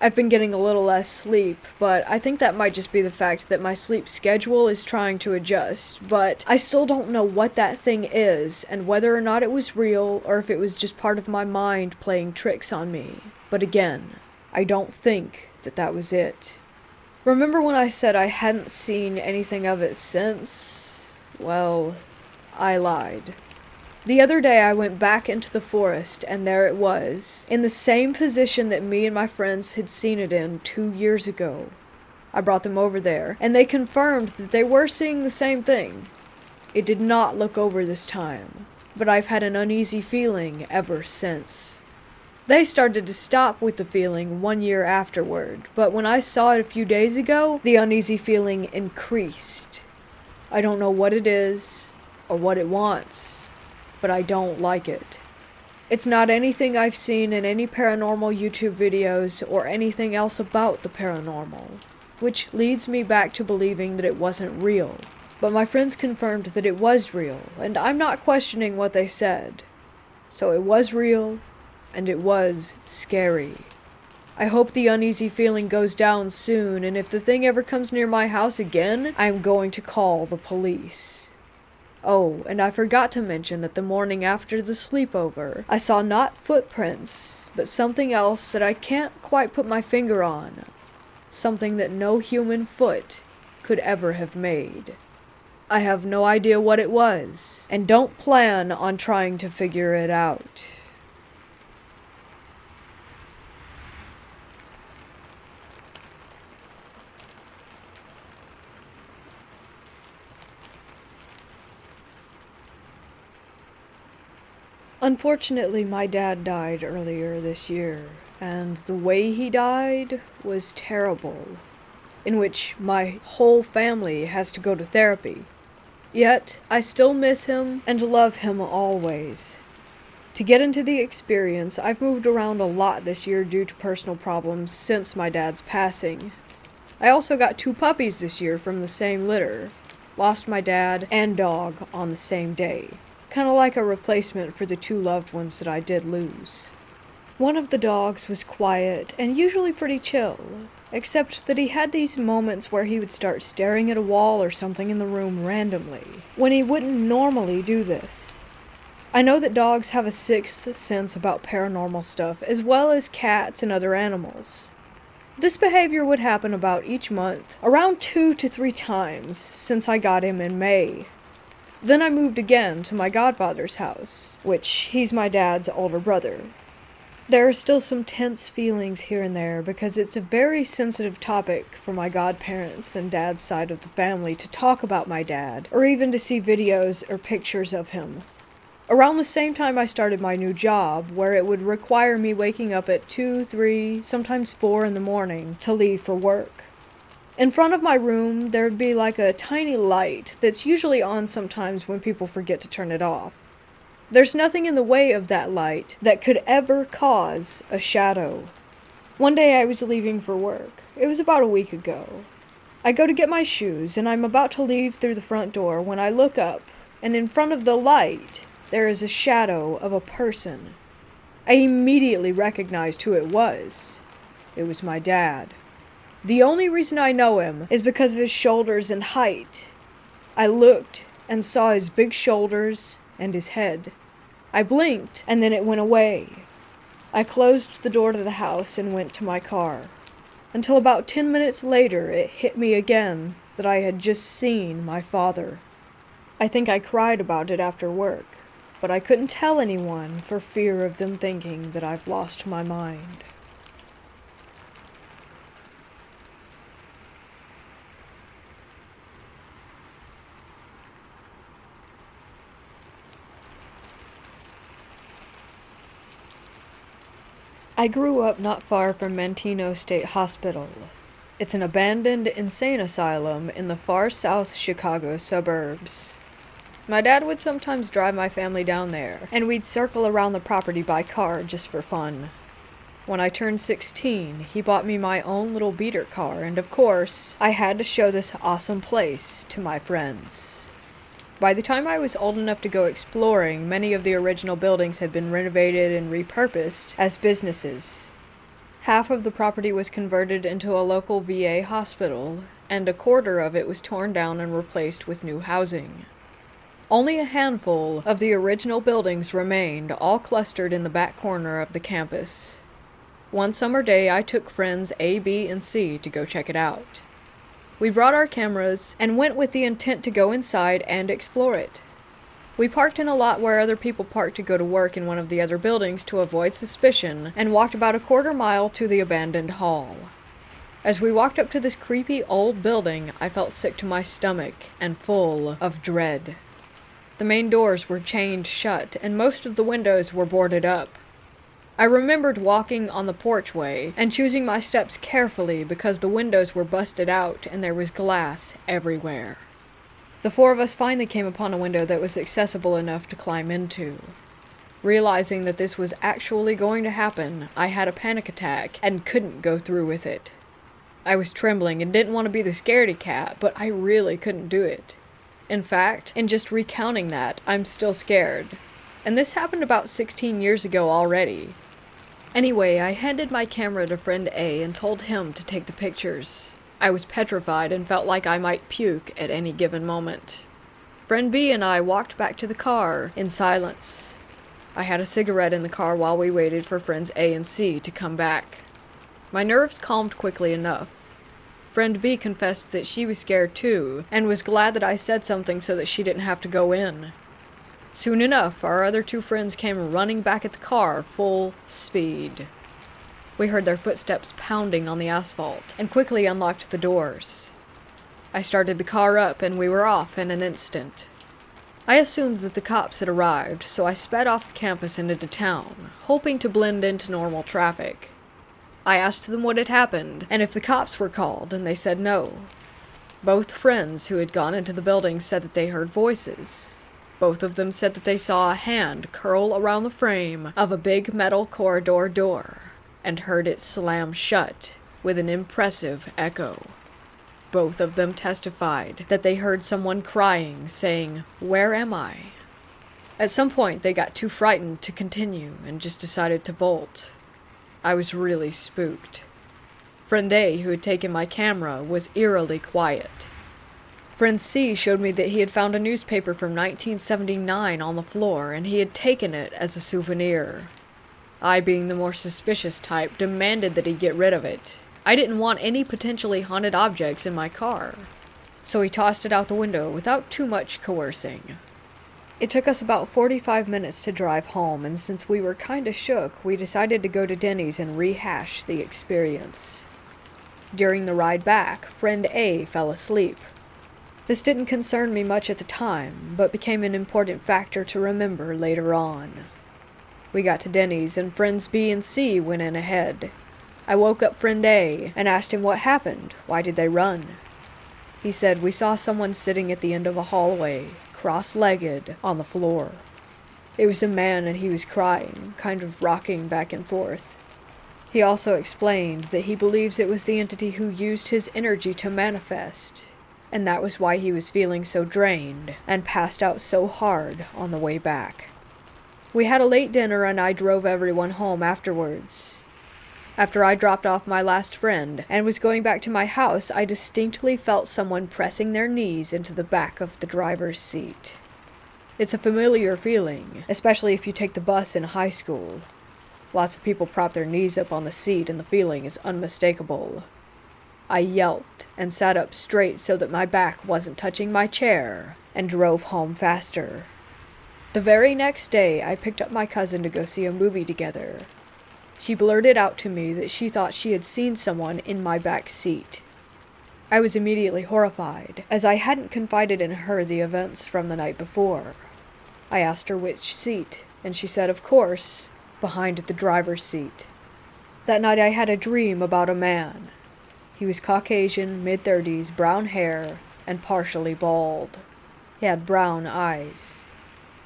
I've been getting a little less sleep, but I think that might just be the fact that my sleep schedule is trying to adjust, but I still don't know what that thing is, and whether or not it was real, or if it was just part of my mind playing tricks on me. But again, I don't think that was it. Remember when I said I hadn't seen anything of it since? Well, I lied. The other day I went back into the forest, and there it was, in the same position that me and my friends had seen it in 2 years ago. I brought them over there, and they confirmed that they were seeing the same thing. It did not look over this time, but I've had an uneasy feeling ever since. They started to stop with the feeling 1 year afterward, but when I saw it a few days ago, the uneasy feeling increased. I don't know what it is, or what it wants, but I don't like it. It's not anything I've seen in any paranormal YouTube videos or anything else about the paranormal, which leads me back to believing that it wasn't real. But my friends confirmed that it was real, and I'm not questioning what they said. So it was real, and it was scary. I hope the uneasy feeling goes down soon, and if the thing ever comes near my house again, I'm going to call the police. Oh, and I forgot to mention that the morning after the sleepover, I saw not footprints, but something else that I can't quite put my finger on. Something that no human foot could ever have made. I have no idea what it was, and don't plan on trying to figure it out. Unfortunately, my dad died earlier this year, and the way he died was terrible, in which my whole family has to go to therapy. Yet, I still miss him and love him always. To get into the experience, I've moved around a lot this year due to personal problems since my dad's passing. I also got 2 puppies this year from the same litter. Lost my dad and dog on the same day. Kind of like a replacement for the 2 loved ones that I did lose. One of the dogs was quiet and usually pretty chill, except that he had these moments where he would start staring at a wall or something in the room randomly, when he wouldn't normally do this. I know that dogs have a 6th sense about paranormal stuff, as well as cats and other animals. This behavior would happen about each month, around 2 to 3 times since I got him in May. Then I moved again to my godfather's house, which he's my dad's older brother. There are still some tense feelings here and there because it's a very sensitive topic for my godparents and dad's side of the family to talk about my dad, or even to see videos or pictures of him. Around the same time I started my new job, where it would require me waking up at 2, 3, sometimes 4 in the morning to leave for work. In front of my room, there'd be like a tiny light that's usually on sometimes when people forget to turn it off. There's nothing in the way of that light that could ever cause a shadow. One day I was leaving for work. It was about a week ago. I go to get my shoes, and I'm about to leave through the front door when I look up, and in front of the light, there is a shadow of a person. I immediately recognized who it was. It was my dad. The only reason I know him is because of his shoulders and height. I looked and saw his big shoulders and his head. I blinked, and then it went away. I closed the door to the house and went to my car. Until about 10 minutes later, it hit me again that I had just seen my father. I think I cried about it after work, but I couldn't tell anyone for fear of them thinking that I've lost my mind. I grew up not far from Manteno State Hospital. It's an abandoned insane asylum in the far south Chicago suburbs. My dad would sometimes drive my family down there, and we'd circle around the property by car just for fun. When I turned 16, he bought me my own little beater car, and of course, I had to show this awesome place to my friends. By the time I was old enough to go exploring, many of the original buildings had been renovated and repurposed as businesses. Half of the property was converted into a local VA hospital, and a quarter of it was torn down and replaced with new housing. Only a handful of the original buildings remained, all clustered in the back corner of the campus. One summer day, I took friends A, B, and C to go check it out. We brought our cameras and went with the intent to go inside and explore it. We parked in a lot where other people parked to go to work in one of the other buildings to avoid suspicion, and walked about a quarter mile to the abandoned hall. As we walked up to this creepy old building, I felt sick to my stomach and full of dread. The main doors were chained shut, and most of the windows were boarded up. I remembered walking on the porchway and choosing my steps carefully because the windows were busted out and there was glass everywhere. The four of us finally came upon a window that was accessible enough to climb into. Realizing that this was actually going to happen, I had a panic attack and couldn't go through with it. I was trembling and didn't want to be the scaredy cat, but I really couldn't do it. In fact, in just recounting that, I'm still scared. And this happened about 16 years ago already. Anyway, I handed my camera to friend A and told him to take the pictures. I was petrified and felt like I might puke at any given moment. Friend B and I walked back to the car in silence. I had a cigarette in the car while we waited for friends A and C to come back. My nerves calmed quickly enough. Friend B confessed that she was scared too, and was glad that I said something so that she didn't have to go in. Soon enough, our other two friends came running back at the car, full speed. We heard their footsteps pounding on the asphalt, and quickly unlocked the doors. I started the car up, and we were off in an instant. I assumed that the cops had arrived, so I sped off the campus and into town, hoping to blend into normal traffic. I asked them what had happened, and if the cops were called, and they said no. Both friends who had gone into the building said that they heard voices. Both of them said that they saw a hand curl around the frame of a big metal corridor door, and heard it slam shut with an impressive echo. Both of them testified that they heard someone crying, saying, "Where am I?" At some point, they got too frightened to continue and just decided to bolt. I was really spooked. Friend A, who had taken my camera, was eerily quiet. Friend C showed me that he had found a newspaper from 1979 on the floor, and he had taken it as a souvenir. I, being the more suspicious type, demanded that he get rid of it. I didn't want any potentially haunted objects in my car. So he tossed it out the window without too much coercing. It took us about 45 minutes to drive home, and since we were kinda shook, we decided to go to Denny's and rehash the experience. During the ride back, friend A fell asleep. This didn't concern me much at the time, but became an important factor to remember later on. We got to Denny's, and friends B and C went in ahead. I woke up friend A and asked him what happened. Why did they run? He said, "We saw someone sitting at the end of a hallway, cross-legged, on the floor. It was a man and he was crying, kind of rocking back and forth." He also explained that he believes it was the entity who used his energy to manifest, and that was why he was feeling so drained and passed out so hard on the way back. We had a late dinner and I drove everyone home afterwards. After I dropped off my last friend and was going back to my house, I distinctly felt someone pressing their knees into the back of the driver's seat. It's a familiar feeling, especially if you take the bus in high school. Lots of people prop their knees up on the seat and the feeling is unmistakable. I yelped and sat up straight so that my back wasn't touching my chair, and drove home faster. The very next day, I picked up my cousin to go see a movie together. She blurted out to me that she thought she had seen someone in my back seat. I was immediately horrified, as I hadn't confided in her the events from the night before. I asked her which seat, and she said, of course, behind the driver's seat. That night I had a dream about a man. He was Caucasian, mid-30s, brown hair, and partially bald. He had brown eyes.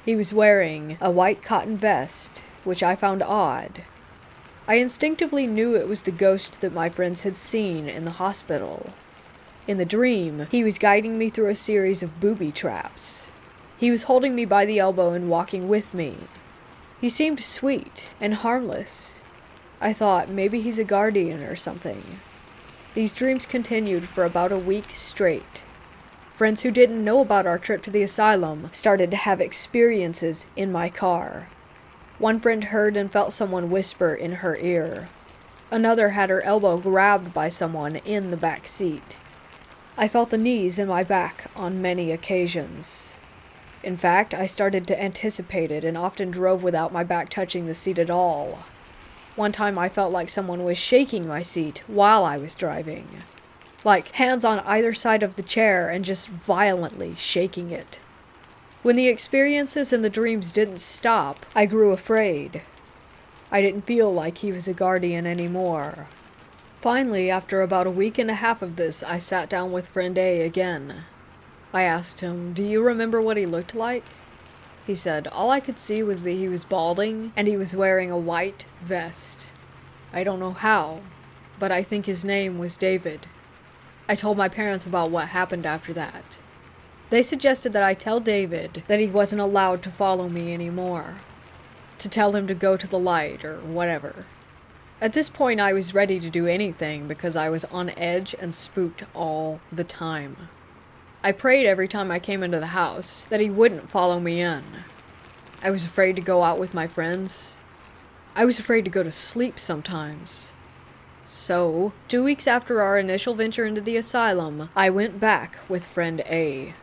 He was wearing a white cotton vest, which I found odd. I instinctively knew it was the ghost that my friends had seen in the hospital. In the dream, he was guiding me through a series of booby traps. He was holding me by the elbow and walking with me. He seemed sweet and harmless. I thought maybe he's a guardian or something. These dreams continued for about a week straight. Friends who didn't know about our trip to the asylum started to have experiences in my car. One friend heard and felt someone whisper in her ear. Another had her elbow grabbed by someone in the back seat. I felt the knees in my back on many occasions. In fact, I started to anticipate it and often drove without my back touching the seat at all. One time I felt like someone was shaking my seat while I was driving. Like hands on either side of the chair and just violently shaking it. When the experiences and the dreams didn't stop, I grew afraid. I didn't feel like he was a guardian anymore. Finally, after about a week and a half of this, I sat down with friend A again. I asked him, "Do you remember what he looked like?" He said, "All I could see was that he was balding and he was wearing a white vest. I don't know how, but I think his name was David." I told my parents about what happened after that. They suggested that I tell David that he wasn't allowed to follow me anymore. To tell him to go to the light or whatever. At this point I was ready to do anything because I was on edge and spooked all the time. I prayed every time I came into the house that he wouldn't follow me in. I was afraid to go out with my friends. I was afraid to go to sleep sometimes. So, 2 weeks after our initial venture into the asylum, I went back with friend A.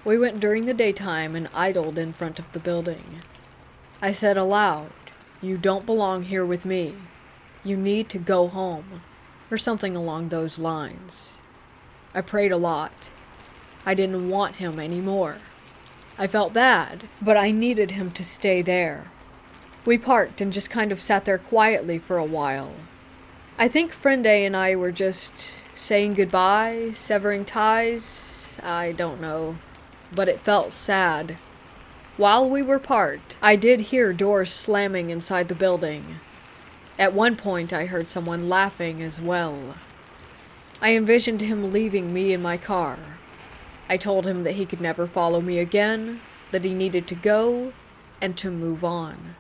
We went during the daytime and idled in front of the building. I said aloud, "You don't belong here with me. You need to go home," or something along those lines. I prayed a lot. I didn't want him anymore. I felt bad, but I needed him to stay there. We parked and just kind of sat there quietly for a while. I think friend A and I were just saying goodbye, severing ties, I don't know, but it felt sad. While we were parked, I did hear doors slamming inside the building. At one point, I heard someone laughing as well. I envisioned him leaving me in my car. I told him that he could never follow me again, that he needed to go, and to move on.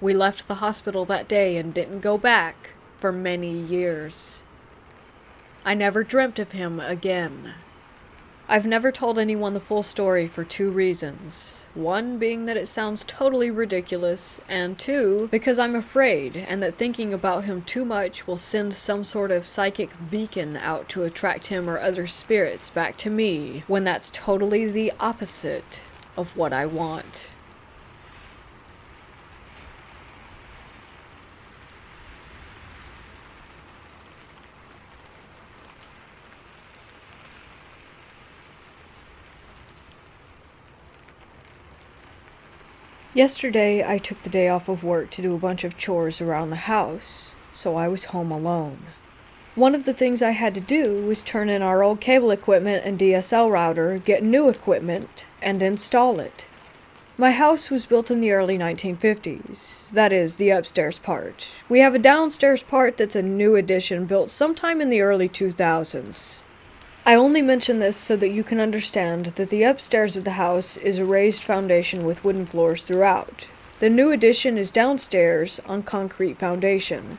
We left the hospital that day and didn't go back for many years. I never dreamt of him again. I've never told anyone the full story for 2 reasons. 1 being that it sounds totally ridiculous, and 2, because I'm afraid, and that thinking about him too much will send some sort of psychic beacon out to attract him or other spirits back to me, when that's totally the opposite of what I want. Yesterday, I took the day off of work to do a bunch of chores around the house, so I was home alone. One of the things I had to do was turn in our old cable equipment and DSL router, get new equipment, and install it. My house was built in the early 1950s, that is, the upstairs part. We have a downstairs part that's a new addition built sometime in the early 2000s. I only mention this so that you can understand that the upstairs of the house is a raised foundation with wooden floors throughout. The new addition is downstairs on concrete foundation.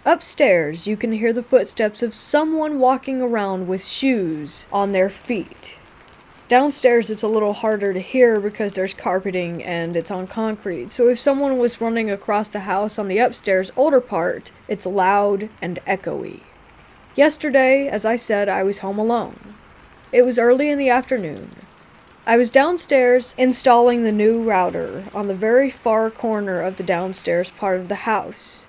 Upstairs, you can hear the footsteps of someone walking around with shoes on their feet. Downstairs, it's a little harder to hear because there's carpeting and it's on concrete, so if someone was running across the house on the upstairs older part, it's loud and echoey. Yesterday, as I said, I was home alone. It was early in the afternoon. I was downstairs installing the new router on the very far corner of the downstairs part of the house.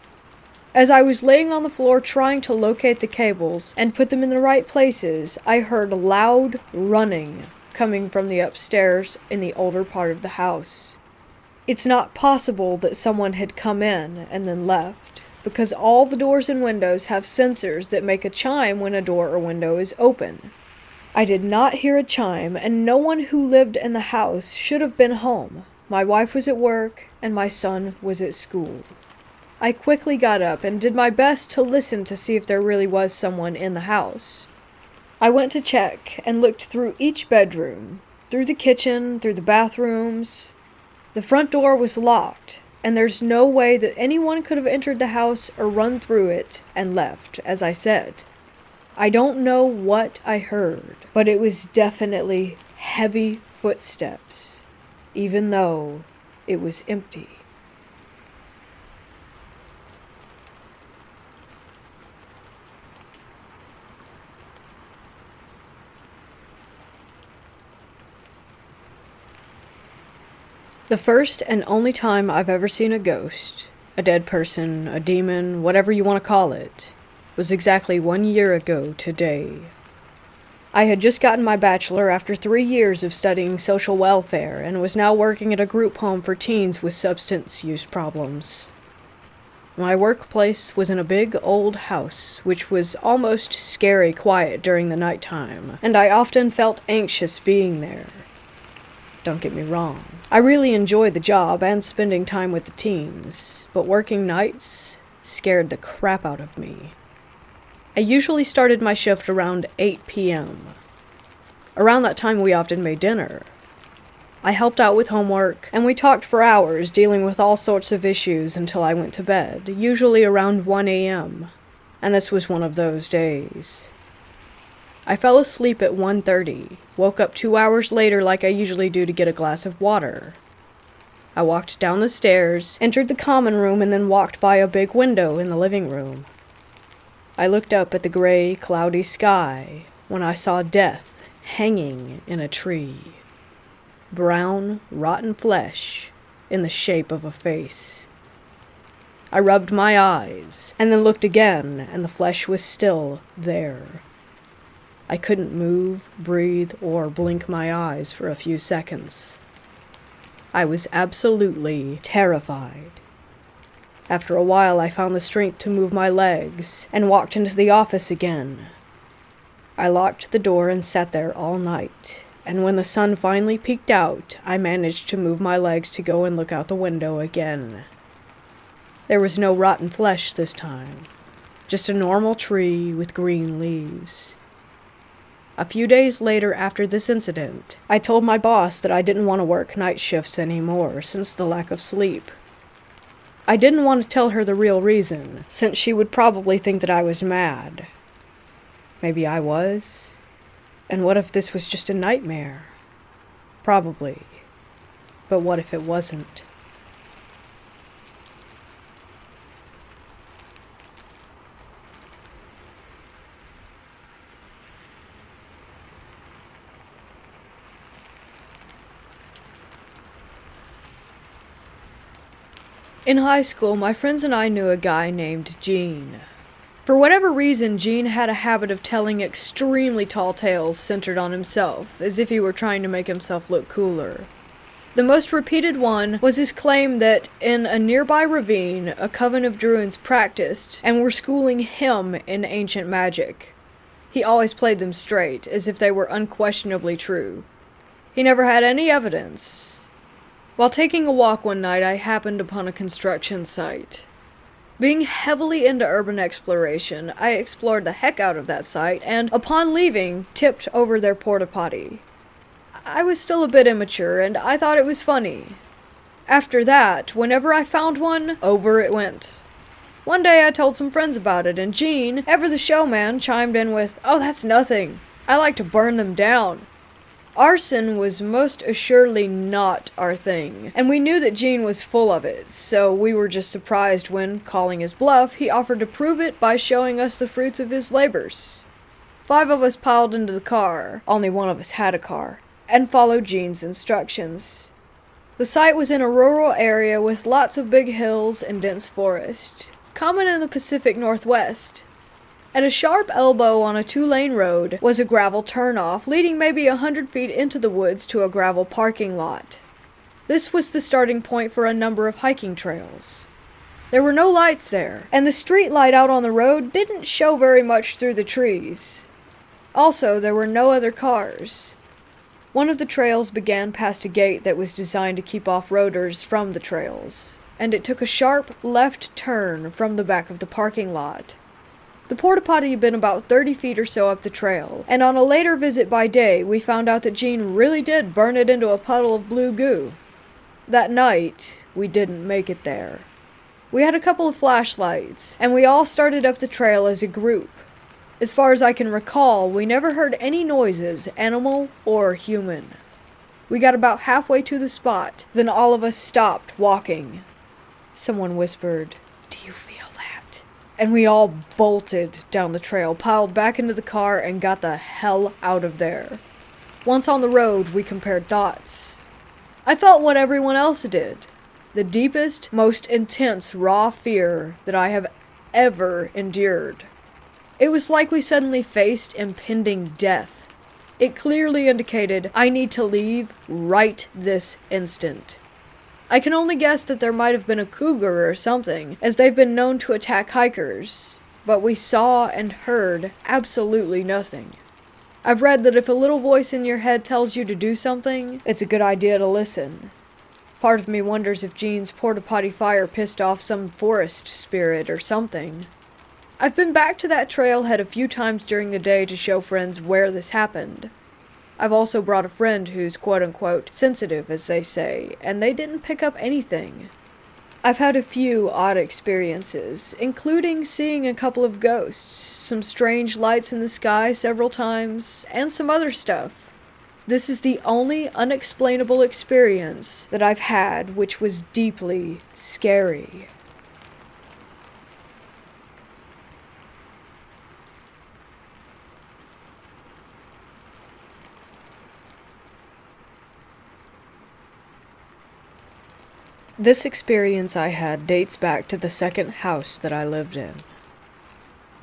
As I was laying on the floor trying to locate the cables and put them in the right places, I heard loud running coming from the upstairs in the older part of the house. It's not possible that someone had come in and then left. because all the doors and windows have sensors that make a chime when a door or window is open. I did not hear a chime, and no one who lived in the house should have been home. My wife was at work, and my son was at school. I quickly got up and did my best to listen to see if there really was someone in the house. I went to check and looked through each bedroom, through the kitchen, through the bathrooms. The front door was locked, and there's no way that anyone could have entered the house or run through it and left, as I said. I don't know what I heard, but it was definitely heavy footsteps, even though it was empty. The first and only time I've ever seen a ghost, a dead person, a demon, whatever you want to call it, was exactly 1 year ago today. I had just gotten my bachelor after 3 years of studying social welfare and was now working at a group home for teens with substance use problems. My workplace was in a big old house, which was almost scary quiet during the nighttime, and I often felt anxious being there. Don't get me wrong. I really enjoyed the job and spending time with the teens, but working nights scared the crap out of me. I usually started my shift around 8 p.m. Around that time we often made dinner. I helped out with homework, and we talked for hours dealing with all sorts of issues until I went to bed, usually around 1 a.m., and this was one of those days. I fell asleep at 1:30, woke up 2 hours later like I usually do to get a glass of water. I walked down the stairs, entered the common room, and then walked by a big window in the living room. I looked up at the gray, cloudy sky when I saw death hanging in a tree. Brown, rotten flesh in the shape of a face. I rubbed my eyes, and then looked again, and the flesh was still there. I couldn't move, breathe, or blink my eyes for a few seconds. I was absolutely terrified. After a while, I found the strength to move my legs and walked into the office again. I locked the door and sat there all night, and when the sun finally peeked out, I managed to move my legs to go and look out the window again. There was no rotten flesh this time, just a normal tree with green leaves. A few days later after this incident, I told my boss that I didn't want to work night shifts anymore since the lack of sleep. I didn't want to tell her the real reason, since she would probably think that I was mad. Maybe I was? And what if this was just a nightmare? Probably. But what if it wasn't? In high school, my friends and I knew a guy named Gene. For whatever reason, Gene had a habit of telling extremely tall tales centered on himself, as if he were trying to make himself look cooler. The most repeated one was his claim that in a nearby ravine, a coven of druids practiced and were schooling him in ancient magic. He always played them straight, as if they were unquestionably true. He never had any evidence. While taking a walk one night, I happened upon a construction site. Being heavily into urban exploration, I explored the heck out of that site, and upon leaving, tipped over their porta potty. I was still a bit immature, and I thought it was funny. After that, whenever I found one, over it went. One day I told some friends about it, and Gene, ever the showman, chimed in with, "Oh, that's nothing. I like to burn them down." Arson was most assuredly not our thing, and we knew that Gene was full of it, so we were just surprised when, calling his bluff, he offered to prove it by showing us the fruits of his labors. 5 of us piled into the car, only one of us had a car, and followed Gene's instructions. The site was in a rural area with lots of big hills and dense forest, common in the Pacific Northwest. At a sharp elbow on a 2-lane road was a gravel turnoff leading maybe 100 feet into the woods to a gravel parking lot. This was the starting point for a number of hiking trails. There were no lights there, and the street light out on the road didn't show very much through the trees. Also, there were no other cars. One of the trails began past a gate that was designed to keep off-roaders from the trails, and it took a sharp left turn from the back of the parking lot. The porta-potty had been about 30 feet or so up the trail, and on a later visit by day, we found out that Jean really did burn it into a puddle of blue goo. That night, we didn't make it there. We had a couple of flashlights, and we all started up the trail as a group. As far as I can recall, we never heard any noises, animal or human. We got about halfway to the spot, then all of us stopped walking. Someone whispered, "Do you feel that?" And we all bolted down the trail, piled back into the car, and got the hell out of there. Once on the road, we compared thoughts. I felt what everyone else did. The deepest, most intense, raw fear that I have ever endured. It was like we suddenly faced impending death. It clearly indicated I need to leave right this instant. I can only guess that there might have been a cougar or something, as they've been known to attack hikers, but we saw and heard absolutely nothing. I've read that if a little voice in your head tells you to do something, it's a good idea to listen. Part of me wonders if Jean's porta-potty fire pissed off some forest spirit or something. I've been back to that trailhead a few times during the day to show friends where this happened. I've also brought a friend who's quote-unquote sensitive, as they say, and they didn't pick up anything. I've had a few odd experiences, including seeing a couple of ghosts, some strange lights in the sky several times, and some other stuff. This is the only unexplainable experience that I've had which was deeply scary. This experience I had dates back to the second house that I lived in.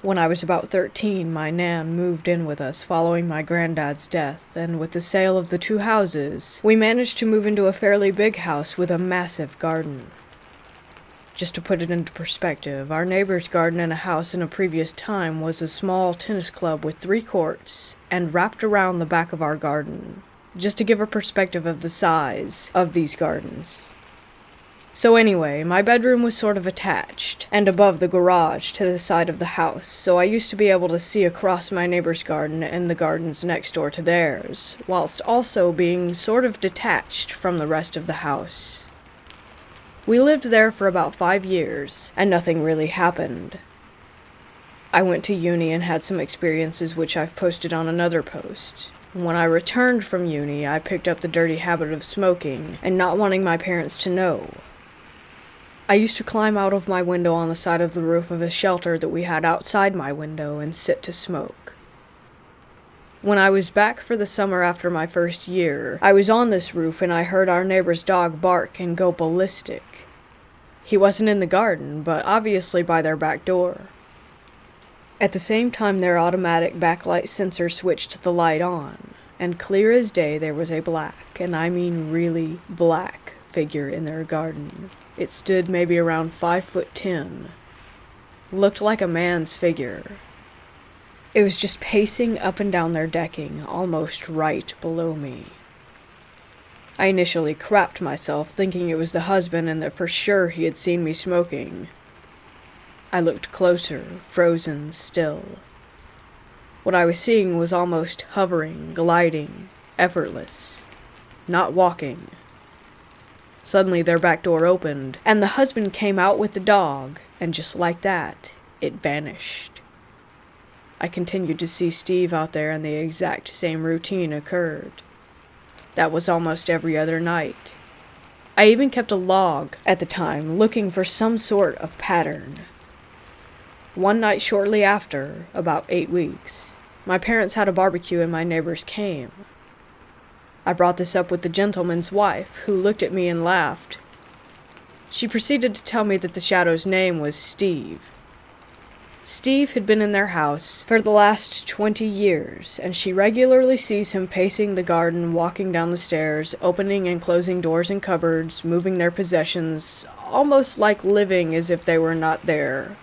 When I was about 13, my nan moved in with us following my granddad's death, and with the sale of the two houses, we managed to move into a fairly big house with a massive garden. Just to put it into perspective, our neighbor's garden in a house in a previous time was a small tennis club with 3 courts, and wrapped around the back of our garden, just to give a perspective of the size of these gardens. So anyway, my bedroom was sort of attached, and above the garage to the side of the house, so I used to be able to see across my neighbor's garden and the gardens next door to theirs, whilst also being sort of detached from the rest of the house. We lived there for about 5 years, and nothing really happened. I went to uni and had some experiences which I've posted on another post. When I returned from uni, I picked up the dirty habit of smoking and not wanting my parents to know. I used to climb out of my window on the side of the roof of a shelter that we had outside my window and sit to smoke. When I was back for the summer after my first year, I was on this roof and I heard our neighbor's dog bark and go ballistic. He wasn't in the garden, but obviously by their back door. At the same time, their automatic backlight sensor switched the light on, and clear as day there was a black, and I mean really black, figure in their garden. It stood maybe around 5'10". Looked like a man's figure. It was just pacing up and down their decking, almost right below me. I initially crapped myself, thinking it was the husband and that for sure he had seen me smoking. I looked closer, frozen still. What I was seeing was almost hovering, gliding, effortless, not walking. Suddenly their back door opened, and the husband came out with the dog, and just like that, it vanished. I continued to see Steve out there, and the exact same routine occurred. That was almost every other night. I even kept a log at the time, looking for some sort of pattern. One night shortly after, about 8 weeks, my parents had a barbecue and my neighbors came. I brought this up with the gentleman's wife, who looked at me and laughed. She proceeded to tell me that the shadow's name was Steve. Steve had been in their house for the last 20 years, and she regularly sees him pacing the garden, walking down the stairs, opening and closing doors and cupboards, moving their possessions, almost like living as if they were not there.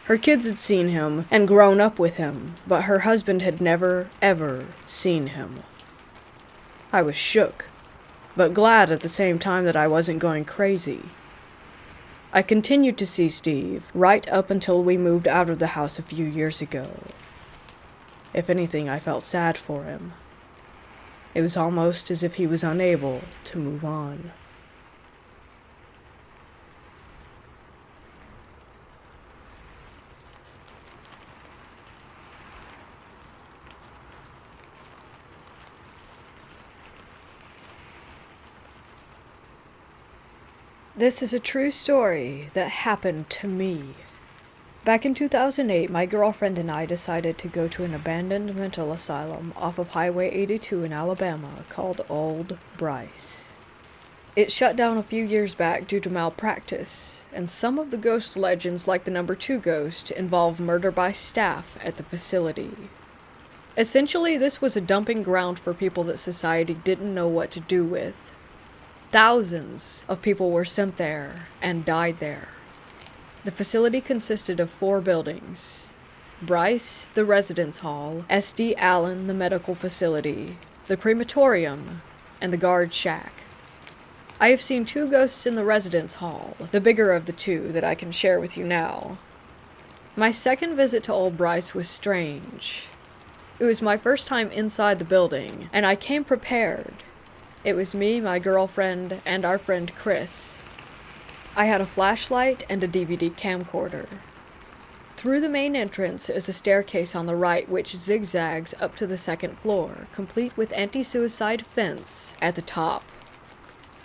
Her kids had seen him and grown up with him, but her husband had never, ever seen him. I was shook, but glad at the same time that I wasn't going crazy. I continued to see Steve right up until we moved out of the house a few years ago. If anything, I felt sad for him. It was almost as if he was unable to move on. This is a true story that happened to me. Back in 2008, my girlfriend and I decided to go to an abandoned mental asylum off of Highway 82 in Alabama called Old Bryce. It shut down a few years back due to malpractice, and some of the ghost legends, like the number 2 ghost, involve murder by staff at the facility. Essentially, this was a dumping ground for people that society didn't know what to do with. Thousands of people were sent there and died there. The facility consisted of 4 buildings: Bryce, the residence hall, SD Allen, the medical facility, the crematorium, and the guard shack. I have seen 2 ghosts in the residence hall, the bigger of the 2 that I can share with you now. My second visit to Old Bryce was strange. It was my first time inside the building, and I came prepared. It was me, my girlfriend, and our friend Chris. I had a flashlight and a DVD camcorder. Through the main entrance is a staircase on the right which zigzags up to the 2nd floor, complete with anti-suicide fence at the top.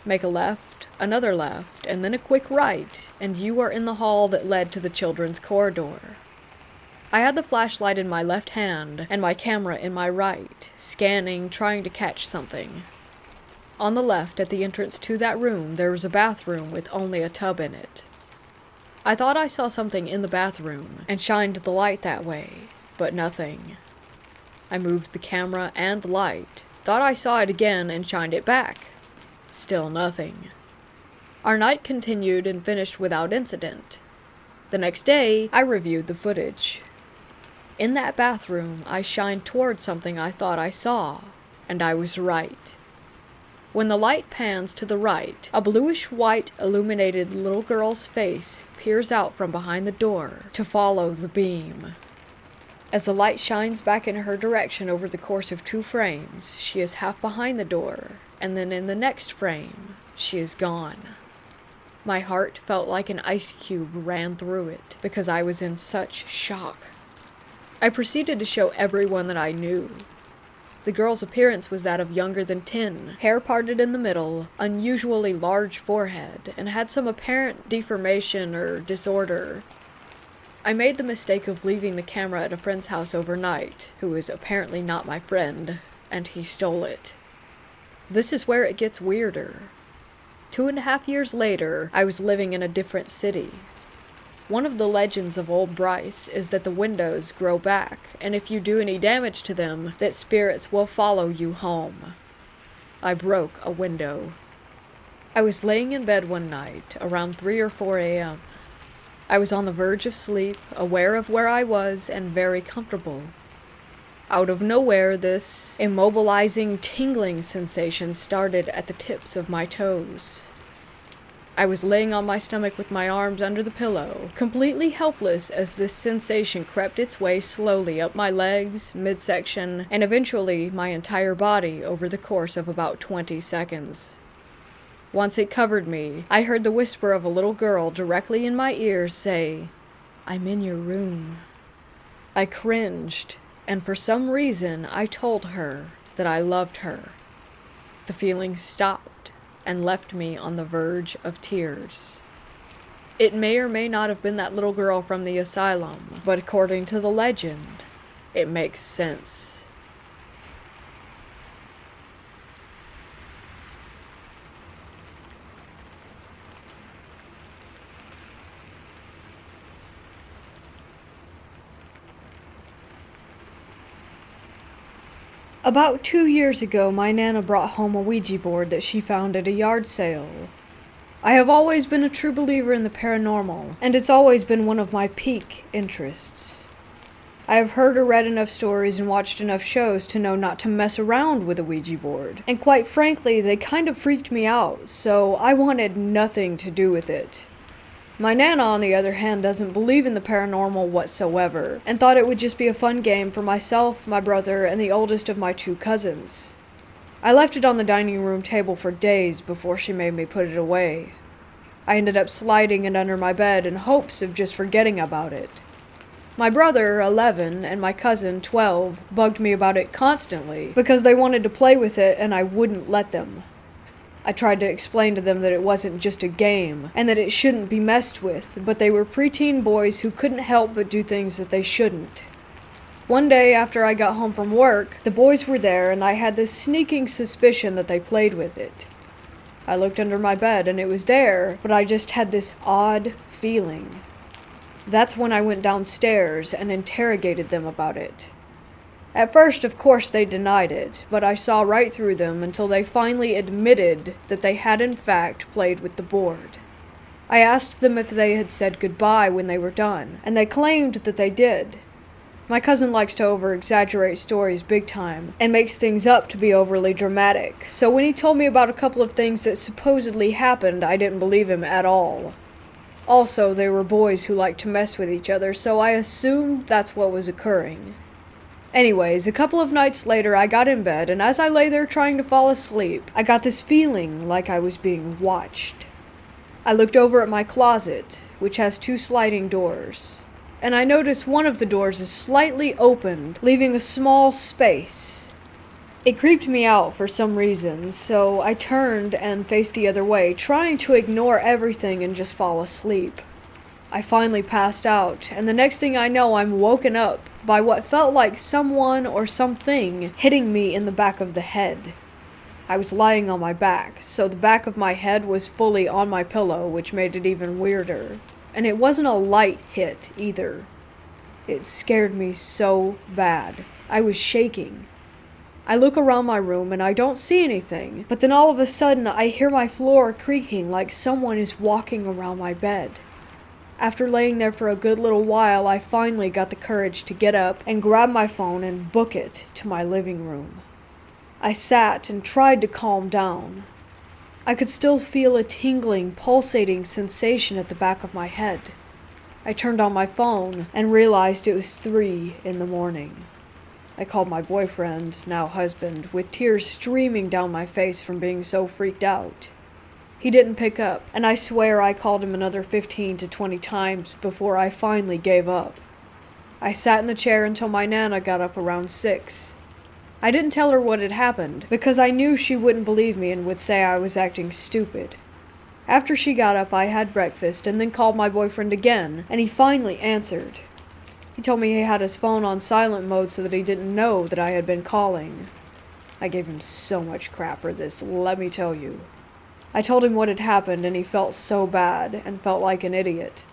Make a left, another left, and then a quick right, and you are in the hall that led to the children's corridor. I had the flashlight in my left hand and my camera in my right, scanning, trying to catch something. On the left, at the entrance to that room, there was a bathroom with only a tub in it. I thought I saw something in the bathroom, and shined the light that way, but nothing. I moved the camera and light, thought I saw it again, and shined it back. Still nothing. Our night continued and finished without incident. The next day, I reviewed the footage. In that bathroom, I shined toward something I thought I saw, and I was right. When the light pans to the right, a bluish-white illuminated little girl's face peers out from behind the door to follow the beam. As the light shines back in her direction over the course of 2 frames, she is half behind the door, and then in the next frame, she is gone. My heart felt like an ice cube ran through it, because I was in such shock. I proceeded to show everyone that I knew. The girl's appearance was that of younger than 10, hair parted in the middle, unusually large forehead, and had some apparent deformation or disorder. I made the mistake of leaving the camera at a friend's house overnight, who is apparently not my friend, and he stole it. This is where it gets weirder. 2.5 years later, I was living in a different city. One of the legends of Old Bryce is that the windows grow back, and if you do any damage to them, that spirits will follow you home. I broke a window. I was laying in bed one night, around 3 or 4 a.m. I was on the verge of sleep, aware of where I was, and very comfortable. Out of nowhere, this immobilizing, tingling sensation started at the tips of my toes. I was laying on my stomach with my arms under the pillow, completely helpless as this sensation crept its way slowly up my legs, midsection, and eventually my entire body over the course of about 20 seconds. Once it covered me, I heard the whisper of a little girl directly in my ears say, "I'm in your room." I cringed, and for some reason I told her that I loved her. The feeling stopped and left me on the verge of tears. It may or may not have been that little girl from the asylum, but according to the legend, it makes sense. About 2 years ago, my Nana brought home a Ouija board that she found at a yard sale. I have always been a true believer in the paranormal, and it's always been one of my peak interests. I have heard or read enough stories and watched enough shows to know not to mess around with a Ouija board, and quite frankly, they kind of freaked me out, so I wanted nothing to do with it. My Nana, on the other hand, doesn't believe in the paranormal whatsoever, and thought it would just be a fun game for myself, my brother, and the oldest of my 2 cousins. I left it on the dining room table for days before she made me put it away. I ended up sliding it under my bed in hopes of just forgetting about it. My brother, 11, and my cousin, 12, bugged me about it constantly because they wanted to play with it and I wouldn't let them. I tried to explain to them that it wasn't just a game, and that it shouldn't be messed with, but they were preteen boys who couldn't help but do things that they shouldn't. One day after I got home from work, the boys were there and I had this sneaking suspicion that they played with it. I looked under my bed and it was there, but I just had this odd feeling. That's when I went downstairs and interrogated them about it. At first, of course, they denied it, but I saw right through them until they finally admitted that they had in fact played with the board. I asked them if they had said goodbye when they were done, and they claimed that they did. My cousin likes to over-exaggerate stories big time, and makes things up to be overly dramatic, so when he told me about a couple of things that supposedly happened, I didn't believe him at all. Also, they were boys who liked to mess with each other, so I assumed that's what was occurring. Anyways, a couple of nights later I got in bed, and as I lay there trying to fall asleep, I got this feeling like I was being watched. I looked over at my closet, which has 2 sliding doors, and I noticed one of the doors is slightly opened, leaving a small space. It creeped me out for some reason, so I turned and faced the other way, trying to ignore everything and just fall asleep. I finally passed out, and the next thing I know, I'm woken up by what felt like someone or something hitting me in the back of the head. I was lying on my back, so the back of my head was fully on my pillow, which made it even weirder. And it wasn't a light hit, either. It scared me so bad. I was shaking. I look around my room and I don't see anything, but then all of a sudden I hear my floor creaking like someone is walking around my bed. After laying there for a good little while, I finally got the courage to get up and grab my phone and book it to my living room. I sat and tried to calm down. I could still feel a tingling, pulsating sensation at the back of my head. I turned on my phone and realized it was 3 in the morning. I called my boyfriend, now husband, with tears streaming down my face from being so freaked out. He didn't pick up, and I swear I called him another 15 to 20 times before I finally gave up. I sat in the chair until my Nana got up around 6. I didn't tell her what had happened, because I knew she wouldn't believe me and would say I was acting stupid. After she got up, I had breakfast and then called my boyfriend again, and he finally answered. He told me he had his phone on silent mode so that he didn't know that I had been calling. I gave him so much crap for this, let me tell you. I told him what had happened and he felt so bad and felt like an idiot.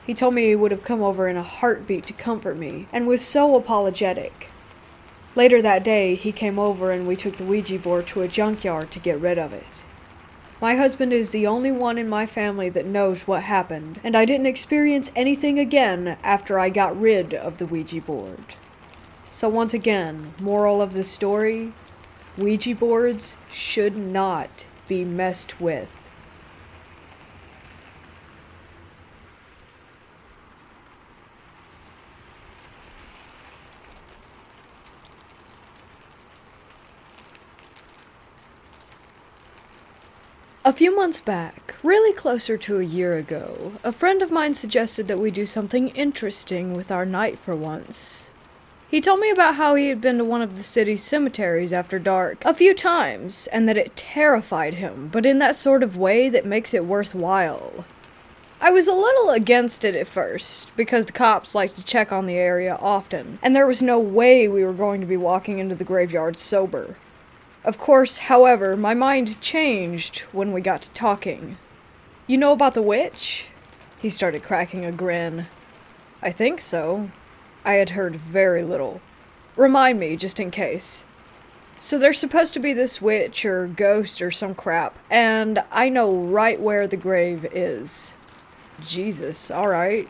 He told me he would have come over in a heartbeat to comfort me and was so apologetic. Later that day, he came over and we took the Ouija board to a junkyard to get rid of it. My husband is the only one in my family that knows what happened, and I didn't experience anything again after I got rid of the Ouija board. So once again, moral of the story, Ouija boards should not be messed with. A few months back, really closer to a year ago, a friend of mine suggested that we do something interesting with our night for once. He told me about how he had been to one of the city's cemeteries after dark a few times, and that it terrified him, but in that sort of way that makes it worthwhile. I was a little against it at first, because the cops like to check on the area often, and there was no way we were going to be walking into the graveyard sober. Of course, however, my mind changed when we got to talking. You know about the witch? He started cracking a grin. I think so. I had heard very little. Remind me, just in case. So there's supposed to be this witch or ghost or some crap, and I know right where the grave is. Jesus, alright.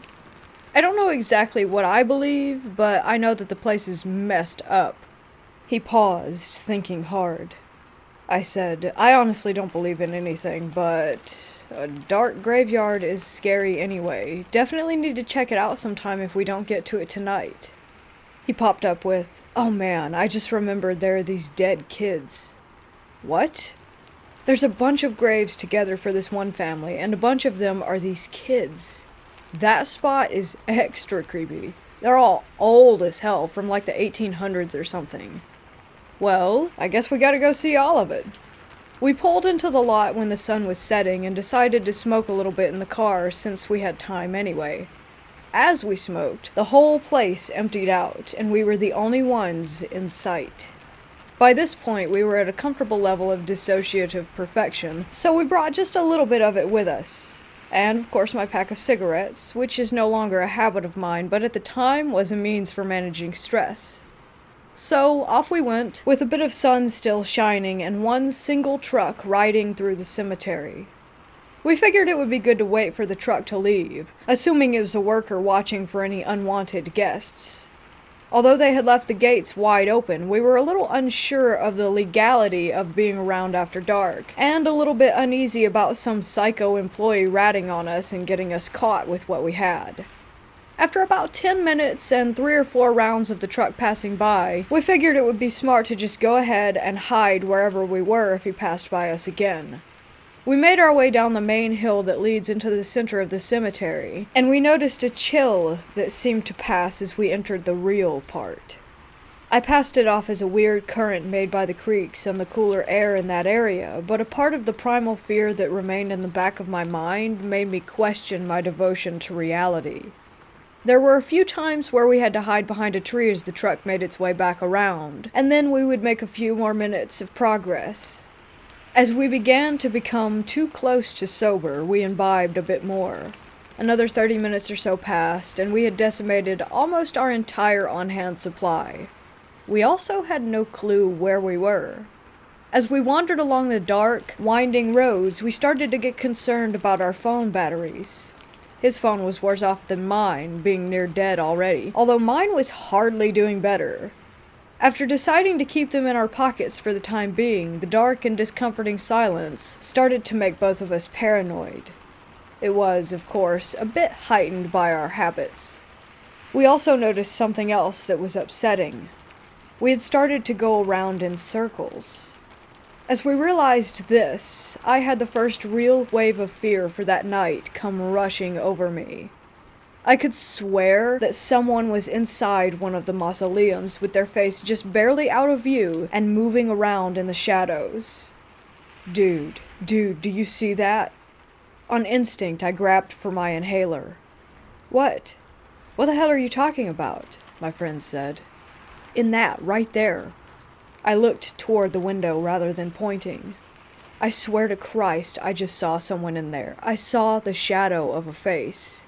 I don't know exactly what I believe, but I know that the place is messed up. He paused, thinking hard. I said, I honestly don't believe in anything, but a dark graveyard is scary anyway. Definitely need to check it out sometime if we don't get to it tonight. He popped up with, oh man, I just remembered there are these dead kids. What? There's a bunch of graves together for this one family, and a bunch of them are these kids. That spot is extra creepy. They're all old as hell, from like the 1800s or something. Well, I guess we gotta go see all of it. We pulled into the lot when the sun was setting and decided to smoke a little bit in the car since we had time anyway. As we smoked, the whole place emptied out, and we were the only ones in sight. By this point, we were at a comfortable level of dissociative perfection, so we brought just a little bit of it with us. And, of course, my pack of cigarettes, which is no longer a habit of mine, but at the time was a means for managing stress. So, off we went, with a bit of sun still shining and one single truck riding through the cemetery. We figured it would be good to wait for the truck to leave, assuming it was a worker watching for any unwanted guests. Although they had left the gates wide open, we were a little unsure of the legality of being around after dark, and a little bit uneasy about some psycho employee ratting on us and getting us caught with what we had. After about 10 minutes and 3 or 4 rounds of the truck passing by, we figured it would be smart to just go ahead and hide wherever we were if he passed by us again. We made our way down the main hill that leads into the center of the cemetery, and we noticed a chill that seemed to pass as we entered the real part. I passed it off as a weird current made by the creeks and the cooler air in that area, but a part of the primal fear that remained in the back of my mind made me question my devotion to reality. There were a few times where we had to hide behind a tree as the truck made its way back around, and then we would make a few more minutes of progress. As we began to become too close to sober, we imbibed a bit more. Another 30 minutes or so passed, and we had decimated almost our entire on-hand supply. We also had no clue where we were. As we wandered along the dark, winding roads, we started to get concerned about our phone batteries. His phone was worse off than mine, being near dead already, although mine was hardly doing better. After deciding to keep them in our pockets for the time being, the dark and discomforting silence started to make both of us paranoid. It was, of course, a bit heightened by our habits. We also noticed something else that was upsetting. We had started to go around in circles. As we realized this, I had the first real wave of fear for that night come rushing over me. I could swear that someone was inside one of the mausoleums with their face just barely out of view and moving around in the shadows. Dude, do you see that? On instinct, I grabbed for my inhaler. What? What the hell are you talking about? My friend said. In that, right there. I looked toward the window rather than pointing. I swear to Christ, I just saw someone in there. I saw the shadow of a face.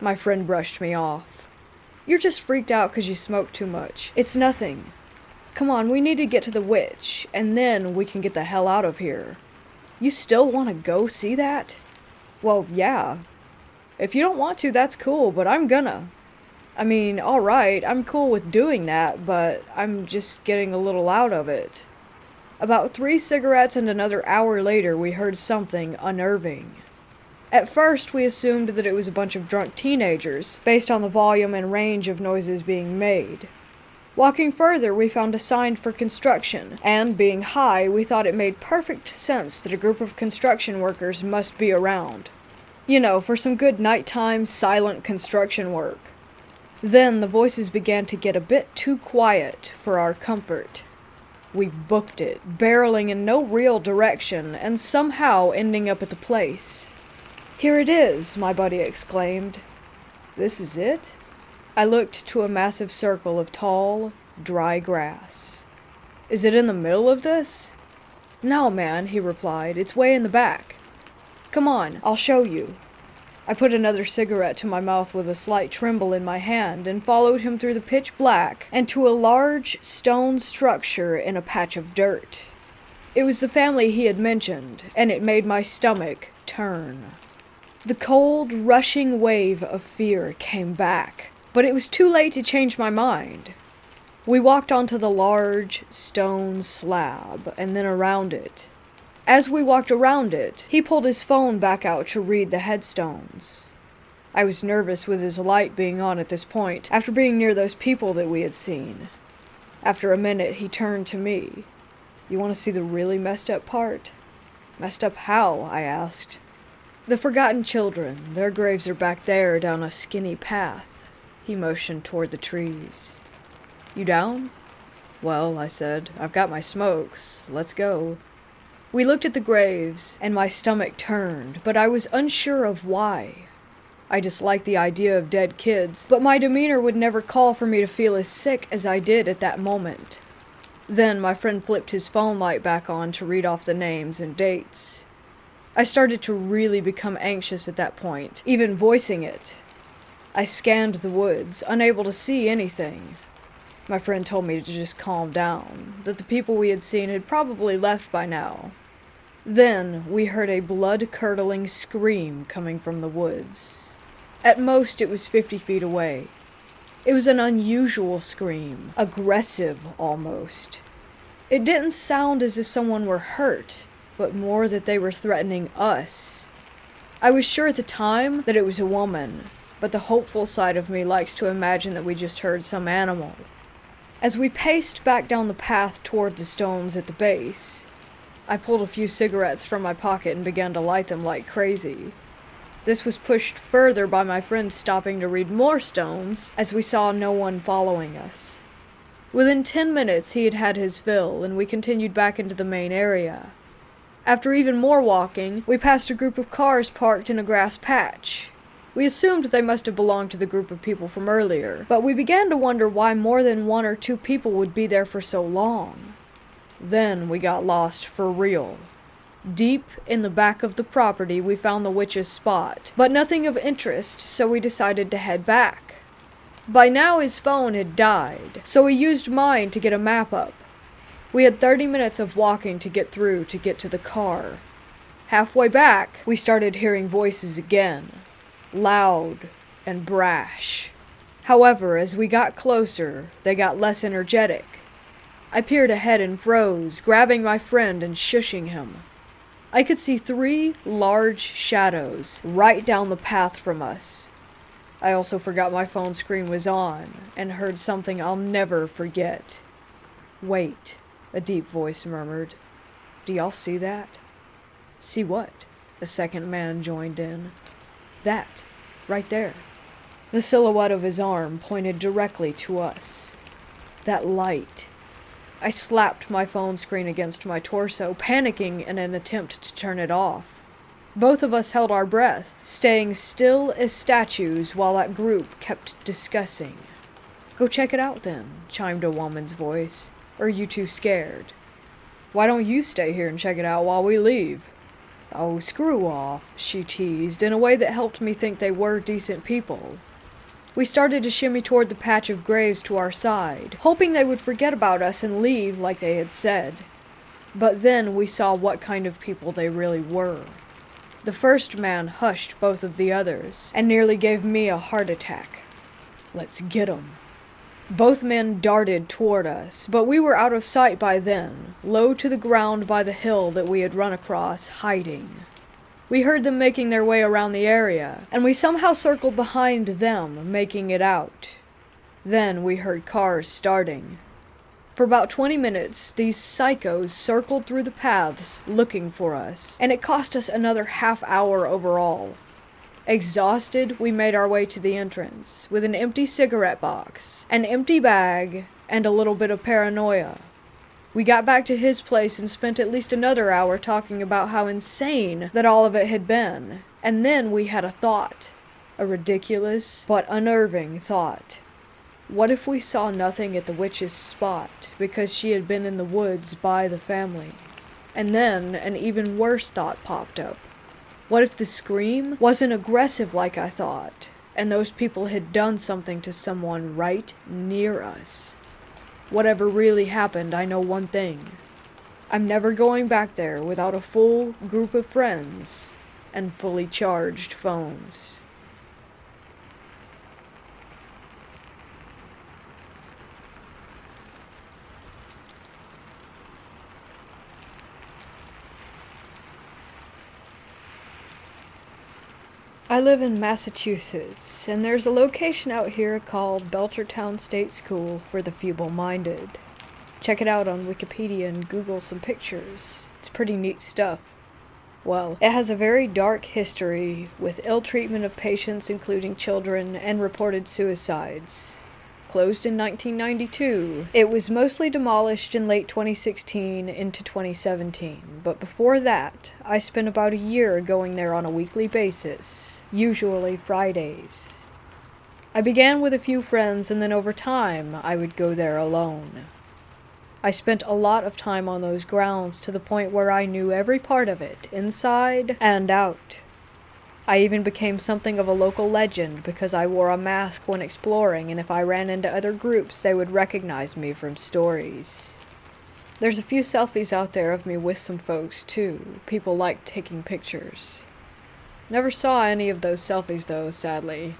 My friend brushed me off. You're just freaked out because you smoked too much. It's nothing. Come on, we need to get to the witch, and then we can get the hell out of here. You still want to go see that? Well, yeah. If you don't want to, that's cool, but I'm gonna. I mean, alright, I'm cool with doing that, but I'm just getting a little out of it. About 3 cigarettes and another hour later, we heard something unnerving. At first, we assumed that it was a bunch of drunk teenagers, based on the volume and range of noises being made. Walking further, we found a sign for construction, and being high, we thought it made perfect sense that a group of construction workers must be around. You know, for some good nighttime, silent construction work. Then the voices began to get a bit too quiet for our comfort. We booked it, barreling in no real direction, and somehow ending up at the place. Here it is, my buddy exclaimed. This is it? I looked to a massive circle of tall, dry grass. Is it in the middle of this? No, man, he replied. It's way in the back. Come on, I'll show you. I put another cigarette to my mouth with a slight tremble in my hand and followed him through the pitch black and to a large stone structure in a patch of dirt. It was the family he had mentioned, and it made my stomach turn. The cold, rushing wave of fear came back, but it was too late to change my mind. We walked onto the large stone slab and then around it. As we walked around it, he pulled his phone back out to read the headstones. I was nervous with his light being on at this point, after being near those people that we had seen. After a minute, he turned to me. "You want to see the really messed up part?" "Messed up how?" I asked. "The forgotten children. Their graves are back there down a skinny path." He motioned toward the trees. "You down?" "Well," I said, "I've got my smokes. Let's go." We looked at the graves, and my stomach turned, but I was unsure of why. I disliked the idea of dead kids, but my demeanor would never call for me to feel as sick as I did at that moment. Then my friend flipped his phone light back on to read off the names and dates. I started to really become anxious at that point, even voicing it. I scanned the woods, unable to see anything. My friend told me to just calm down, that the people we had seen had probably left by now. Then we heard a blood-curdling scream coming from the woods. At most, it was 50 feet away. It was an unusual scream, aggressive almost. It didn't sound as if someone were hurt, but more that they were threatening us. I was sure at the time that it was a woman, but the hopeful side of me likes to imagine that we just heard some animal. As we paced back down the path toward the stones at the base, I pulled a few cigarettes from my pocket and began to light them like crazy. This was pushed further by my friend stopping to read more stones, as we saw no one following us. Within 10 minutes he had had his fill, and we continued back into the main area. After even more walking, we passed a group of cars parked in a grass patch. We assumed they must have belonged to the group of people from earlier, but we began to wonder why more than 1 or 2 people would be there for so long. Then we got lost for real. Deep in the back of the property, we found the witch's spot, but nothing of interest, so we decided to head back. By now his phone had died, so we used mine to get a map up. We had 30 minutes of walking to get through to get to the car. Halfway back, we started hearing voices again, loud and brash. However, as we got closer, they got less energetic. I peered ahead and froze, grabbing my friend and shushing him. I could see 3 large shadows right down the path from us. I also forgot my phone screen was on, and heard something I'll never forget. "Wait," a deep voice murmured. "Do y'all see that?" "See what?" A second man joined in. "That, right there." The silhouette of his arm pointed directly to us. "That light." I slapped my phone screen against my torso, panicking in an attempt to turn it off. Both of us held our breath, staying still as statues while that group kept discussing. "Go check it out then," chimed a woman's voice. "Or are you too scared?" "Why don't you stay here and check it out while we leave?" "Oh, screw off," she teased, in a way that helped me think they were decent people. We started to shimmy toward the patch of graves to our side, hoping they would forget about us and leave like they had said. But then we saw what kind of people they really were. The first man hushed both of the others, and nearly gave me a heart attack. "Let's get 'em." Both men darted toward us, but we were out of sight by then, low to the ground by the hill that we had run across, hiding. We heard them making their way around the area, and we somehow circled behind them, making it out. Then we heard cars starting. For about 20 minutes, these psychos circled through the paths, looking for us, and it cost us another half-hour overall. Exhausted, we made our way to the entrance, with an empty cigarette box, an empty bag, and a little bit of paranoia. We got back to his place and spent at least another hour talking about how insane that all of it had been, and then we had a thought. A ridiculous, but unnerving thought. What if we saw nothing at the witch's spot, because she had been in the woods by the family? And then an even worse thought popped up. What if the scream wasn't aggressive like I thought, and those people had done something to someone right near us? Whatever really happened, I know one thing. I'm never going back there without a full group of friends and fully charged phones. I live in Massachusetts, and there's a location out here called Belchertown State School for the feeble-minded. Check it out on Wikipedia and Google some pictures. It's pretty neat stuff. Well, it has a very dark history with ill treatment of patients, including children, and reported suicides. Closed in 1992. It was mostly demolished in late 2016 into 2017, but before that, I spent about a year going there on a weekly basis, usually Fridays. I began with a few friends, and then over time, I would go there alone. I spent a lot of time on those grounds to the point where I knew every part of it, inside and out. I even became something of a local legend because I wore a mask when exploring, and if I ran into other groups, they would recognize me from stories. There's a few selfies out there of me with some folks, too. People like taking pictures. Never saw any of those selfies, though, sadly.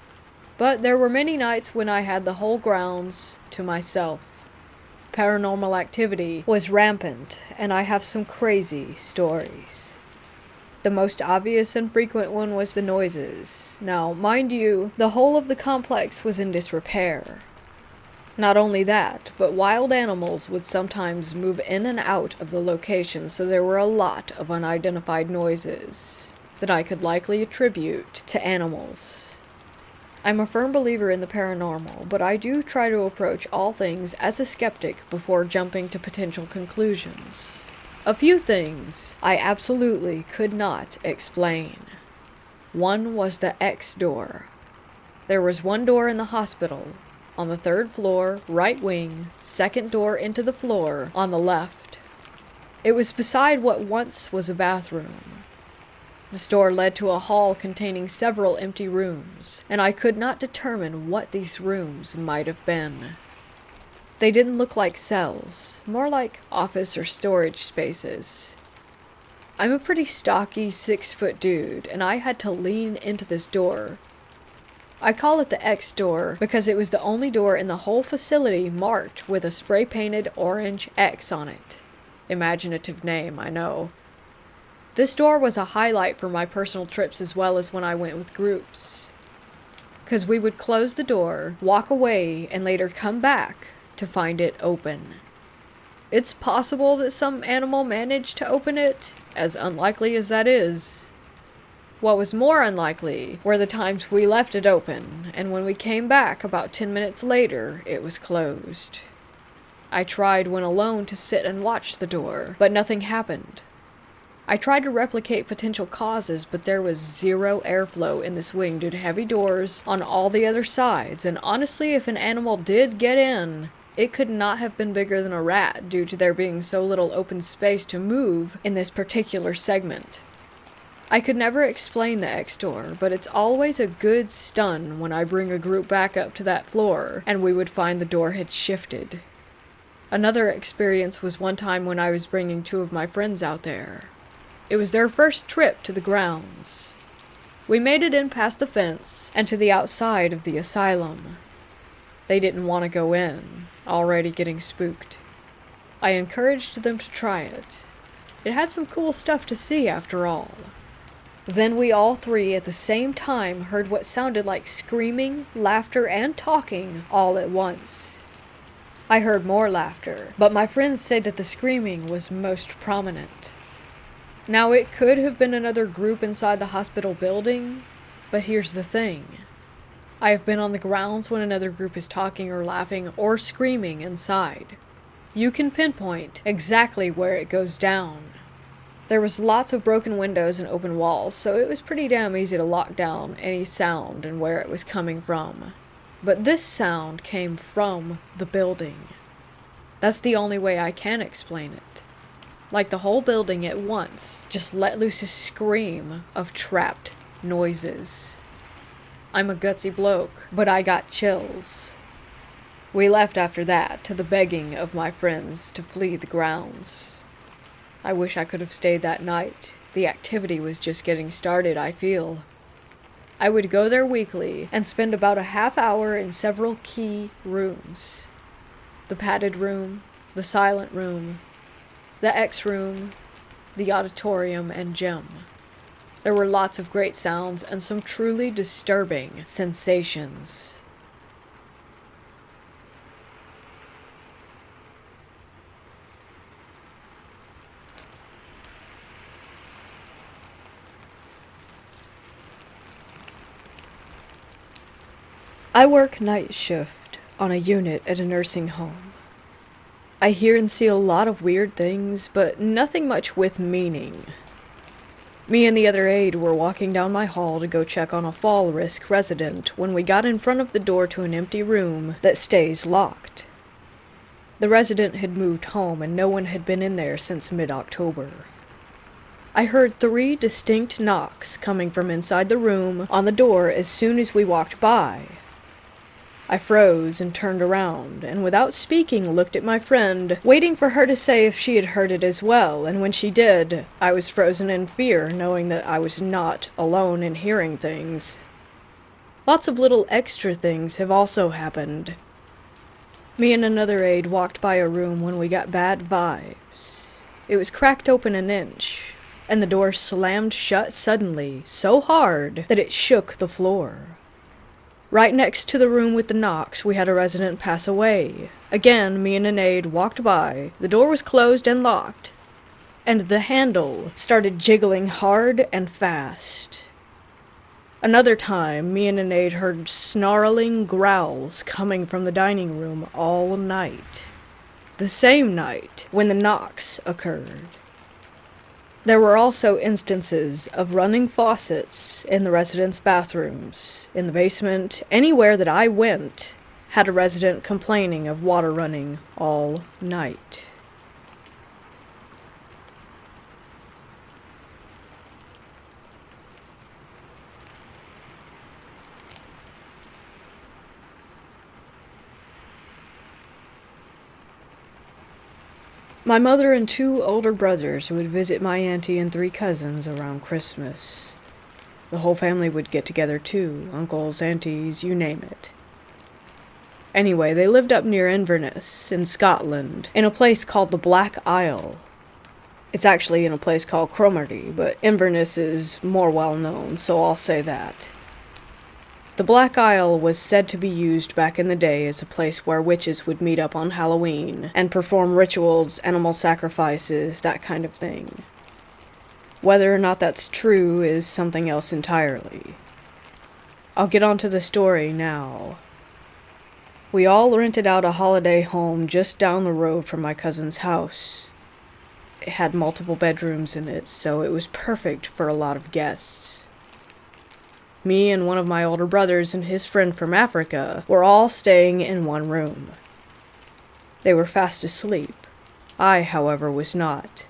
But there were many nights when I had the whole grounds to myself. Paranormal activity was rampant, and I have some crazy stories. The most obvious and frequent one was the noises. Now, mind you, the whole of the complex was in disrepair. Not only that, but wild animals would sometimes move in and out of the location, so there were a lot of unidentified noises that I could likely attribute to animals. I'm a firm believer in the paranormal, but I do try to approach all things as a skeptic before jumping to potential conclusions. A few things I absolutely could not explain. One was the X door. There was one door in the hospital, on the 3rd floor, right wing, second door into the floor, on the left. It was beside what once was a bathroom. This door led to a hall containing several empty rooms, and I could not determine what these rooms might have been. They didn't look like cells, more like office or storage spaces. I'm a pretty stocky 6-foot dude, and I had to lean into this door. I call it the X door because it was the only door in the whole facility marked with a spray-painted orange X on it. Imaginative name, I know. This door was a highlight for my personal trips as well as when I went with groups. 'Cause we would close the door, walk away, and later come back to find it open. It's possible that some animal managed to open it, as unlikely as that is. What was more unlikely were the times we left it open, and when we came back about 10 minutes later, it was closed. I tried when alone to sit and watch the door, but nothing happened. I tried to replicate potential causes, but there was zero airflow in this wing due to heavy doors on all the other sides, and honestly, if an animal did get in, it could not have been bigger than a rat due to there being so little open space to move in this particular segment. I could never explain the X door, but it's always a good stun when I bring a group back up to that floor, and we would find the door had shifted. Another experience was one time when I was bringing 2 of my friends out there. It was their first trip to the grounds. We made it in past the fence and to the outside of the asylum. They didn't want to go in, already getting spooked. I encouraged them to try it. It had some cool stuff to see after all. Then we all 3 at the same time heard what sounded like screaming, laughter, and talking all at once. I heard more laughter, but my friends said that the screaming was most prominent. Now, it could have been another group inside the hospital building, but here's the thing. I have been on the grounds when another group is talking or laughing or screaming inside. You can pinpoint exactly where it goes down. There was lots of broken windows and open walls, so it was pretty damn easy to lock down any sound and where it was coming from. But this sound came from the building. That's the only way I can explain it. like the whole building at once just let loose a scream of trapped noises. I'm a gutsy bloke, but I got chills. We left after that, to the begging of my friends to flee the grounds. I wish I could have stayed that night. The activity was just getting started, I feel. I would go there weekly and spend about a half hour in several key rooms. The padded room, the silent room, the X room, the auditorium, and gym. There were lots of great sounds and some truly disturbing sensations. I work night shift on a unit at a nursing home. I hear and see a lot of weird things, but nothing much with meaning. Me and the other aide were walking down my hall to go check on a fall risk resident when we got in front of the door to an empty room that stays locked. The resident had moved home and no one had been in there since mid-October. I heard 3 distinct knocks coming from inside the room on the door as soon as we walked by. I froze and turned around, and without speaking looked at my friend, waiting for her to say if she had heard it as well, and when she did, I was frozen in fear, knowing that I was not alone in hearing things. Lots of little extra things have also happened. Me and another aide walked by a room when we got bad vibes. It was cracked open an inch, and the door slammed shut suddenly, so hard that it shook the floor. Right next to the room with the knocks, we had a resident pass away. Again, me and an aide walked by. The door was closed and locked, and the handle started jiggling hard and fast. Another time, me and an aide heard snarling growls coming from the dining room all night. The same night when the knocks occurred. There were also instances of running faucets in the residents' bathrooms, in the basement, anywhere that I went, had a resident complaining of water running all night. My mother and 2 older brothers would visit my auntie and 3 cousins around Christmas. The whole family would get together too, uncles, aunties, you name it. Anyway, they lived up near Inverness, in Scotland, in a place called the Black Isle. It's actually in a place called Cromarty, but Inverness is more well known, so I'll say that. The Black Isle was said to be used back in the day as a place where witches would meet up on Halloween and perform rituals, animal sacrifices, that kind of thing. Whether or not that's true is something else entirely. I'll get on to the story now. We all rented out a holiday home just down the road from my cousin's house. It had multiple bedrooms in it, so it was perfect for a lot of guests. Me and one of my older brothers and his friend from Africa were all staying in one room. They were fast asleep. I, however, was not.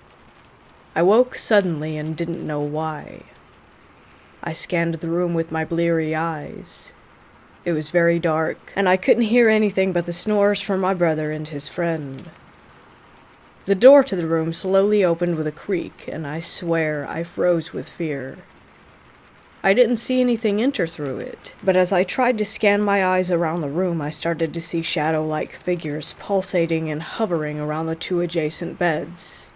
I woke suddenly and didn't know why. I scanned the room with my bleary eyes. It was very dark, and I couldn't hear anything but the snores from my brother and his friend. The door to the room slowly opened with a creak, and I swear I froze with fear. I didn't see anything enter through it, but as I tried to scan my eyes around the room, I started to see shadow-like figures pulsating and hovering around the 2 adjacent beds,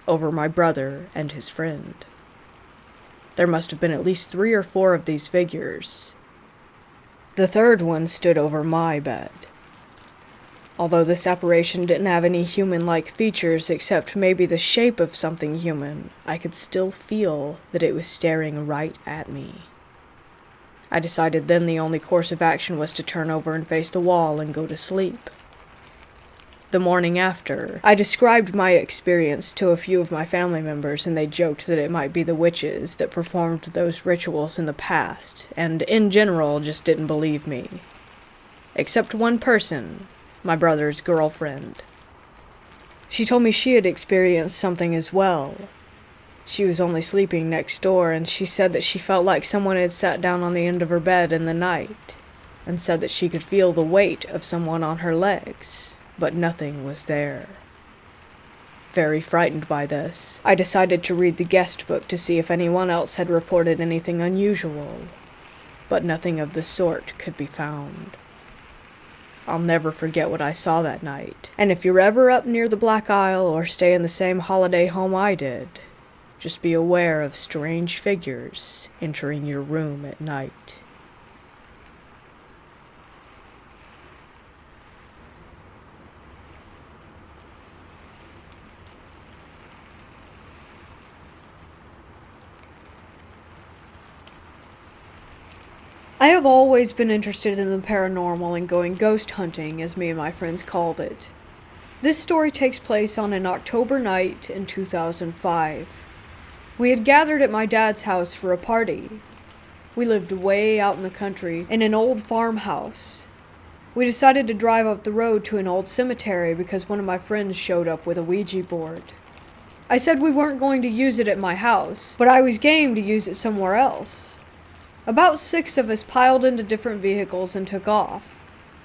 over my brother and his friend. There must have been at least 3 or 4 of these figures. The third one stood over my bed. Although this apparition didn't have any human-like features except maybe the shape of something human, I could still feel that it was staring right at me. I decided then the only course of action was to turn over and face the wall and go to sleep. The morning after, I described my experience to a few of my family members, and they joked that it might be the witches that performed those rituals in the past, and in general just didn't believe me. Except one person, my brother's girlfriend. She told me she had experienced something as well. She was only sleeping next door, and she said that she felt like someone had sat down on the end of her bed in the night, and said that she could feel the weight of someone on her legs, but nothing was there. Very frightened by this, I decided to read the guest book to see if anyone else had reported anything unusual, but nothing of the sort could be found. I'll never forget what I saw that night, and if you're ever up near the Black Isle or stay in the same holiday home I did, just be aware of strange figures entering your room at night. I have always been interested in the paranormal and going ghost hunting, as me and my friends called it. This story takes place on an October night in 2005. We had gathered at my dad's house for a party. We lived way out in the country in an old farmhouse. We decided to drive up the road to an old cemetery because one of my friends showed up with a Ouija board. I said we weren't going to use it at my house, but I was game to use it somewhere else. About 6 of us piled into different vehicles and took off.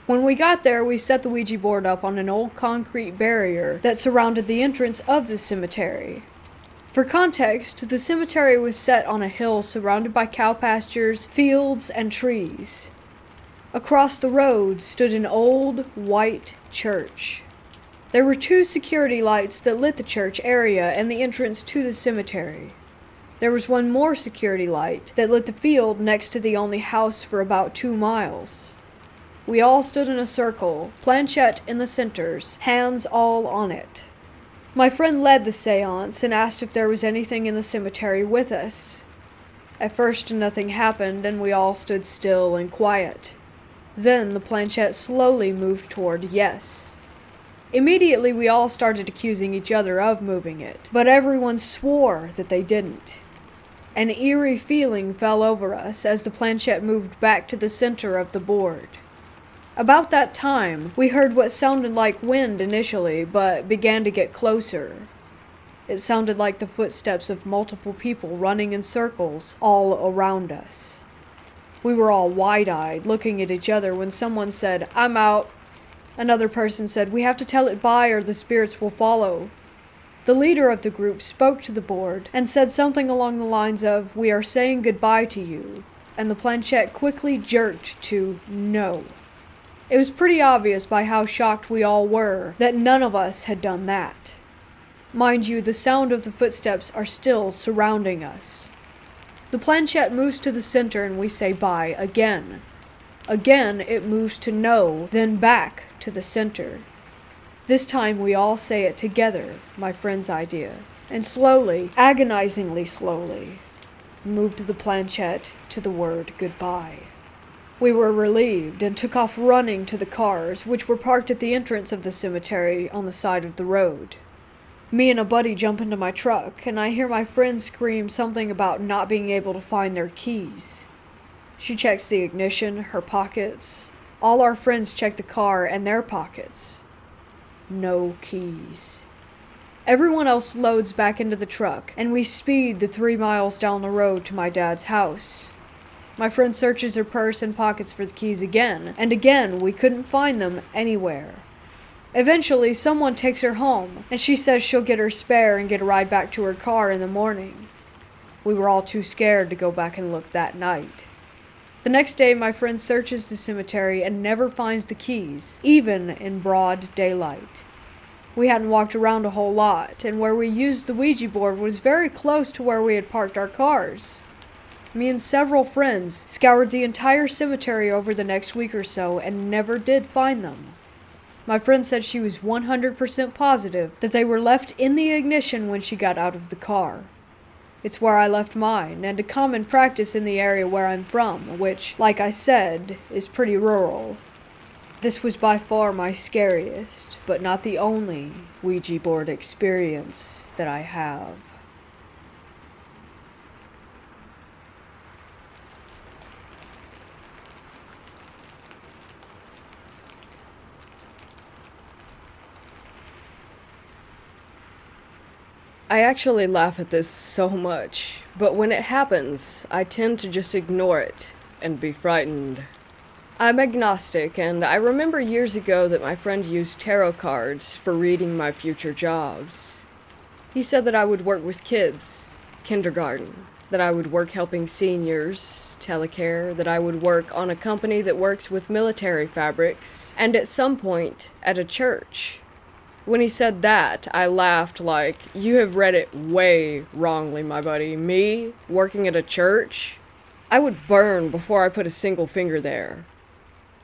When we got there, we set the Ouija board up on an old concrete barrier that surrounded the entrance of the cemetery. For context, the cemetery was set on a hill surrounded by cow pastures, fields, and trees. Across the road stood an old, white church. There were 2 security lights that lit the church area and the entrance to the cemetery. There was one more security light that lit the field next to the only house for about 2 miles. We all stood in a circle, planchette in the centers, hands all on it. My friend led the seance and asked if there was anything in the cemetery with us. At first nothing happened and we all stood still and quiet. Then the planchette slowly moved toward yes. Immediately we all started accusing each other of moving it, but everyone swore that they didn't. An eerie feeling fell over us as the planchette moved back to the center of the board. About that time, we heard what sounded like wind initially, but began to get closer. It sounded like the footsteps of multiple people running in circles all around us. We were all wide-eyed, looking at each other when someone said, "I'm out." Another person said, "We have to tell it bye or the spirits will follow." The leader of the group spoke to the board and said something along the lines of, "We are saying goodbye to you," and the planchette quickly jerked to no. It was pretty obvious by how shocked we all were that none of us had done that. Mind you, the sound of the footsteps are still surrounding us. The planchette moves to the center and we say bye again. Again, it moves to no, then back to the center. This time we all say it together, my friend's idea, and slowly, agonizingly slowly, moved the planchette to the word goodbye. We were relieved and took off running to the cars, which were parked at the entrance of the cemetery on the side of the road. Me and a buddy jump into my truck, and I hear my friend scream something about not being able to find their keys. She checks the ignition, her pockets. All our friends check the car and their pockets. No keys. Everyone else loads back into the truck, and we speed the 3 miles down the road to my dad's house. My friend searches her purse and pockets for the keys again, and again we couldn't find them anywhere. Eventually, someone takes her home, and she says she'll get her spare and get a ride back to her car in the morning. We were all too scared to go back and look that night. The next day, my friend searches the cemetery and never finds the keys, even in broad daylight. We hadn't walked around a whole lot, and where we used the Ouija board was very close to where we had parked our cars. Me and several friends scoured the entire cemetery over the next week or so and never did find them. My friend said she was 100% positive that they were left in the ignition when she got out of the car. It's where I left mine, and a common practice in the area where I'm from, which, like I said, is pretty rural. This was by far my scariest, but not the only, Ouija board experience that I have. I actually laugh at this so much, but when it happens, I tend to just ignore it and be frightened. I'm agnostic, and I remember years ago that my friend used tarot cards for reading my future jobs. He said that I would work with kids, kindergarten, that I would work helping seniors, telecare, that I would work on a company that works with military fabrics, and at some point, at a church. When he said that, I laughed like, you have read it way wrongly, my buddy. Me, working at a church? I would burn before I put a single finger there.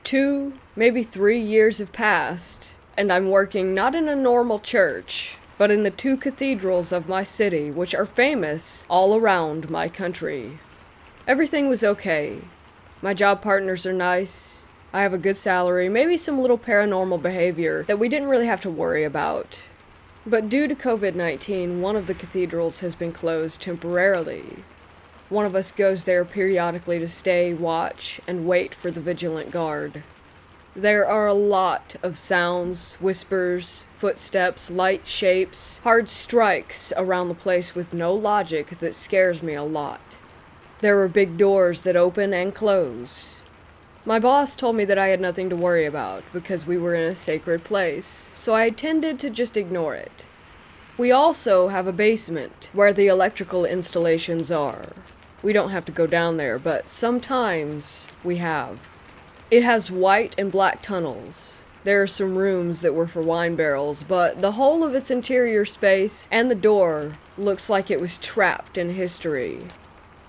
2, maybe 3 years have passed, and I'm working not in a normal church, but in the 2 cathedrals of my city, which are famous all around my country. Everything was okay. My job partners are nice. I have a good salary, maybe some little paranormal behavior that we didn't really have to worry about. But due to COVID-19, one of the cathedrals has been closed temporarily. One of us goes there periodically to stay, watch, and wait for the vigilant guard. There are a lot of sounds, whispers, footsteps, light shapes, hard strikes around the place with no logic that scares me a lot. There are big doors that open and close. My boss told me that I had nothing to worry about because we were in a sacred place, so I tended to just ignore it. We also have a basement where the electrical installations are. We don't have to go down there, but sometimes we have. It has white and black tunnels. There are some rooms that were for wine barrels, but the whole of its interior space and the door looks like it was trapped in history.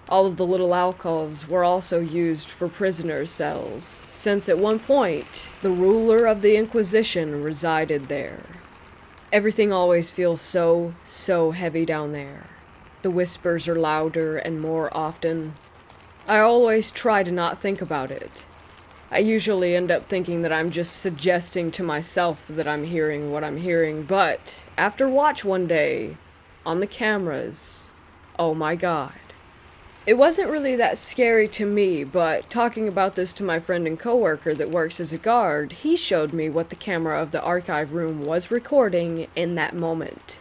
All of the little alcoves were also used for prisoners' cells, since at one point, the ruler of the Inquisition resided there. Everything always feels so heavy down there. The whispers are louder and more often. I always try to not think about it. I usually end up thinking that I'm just suggesting to myself that I'm hearing what I'm hearing, but after watch one day, on the cameras, oh my god. It wasn't really that scary to me, but talking about this to my friend and coworker that works as a guard, he showed me what the camera of the archive room was recording in that moment.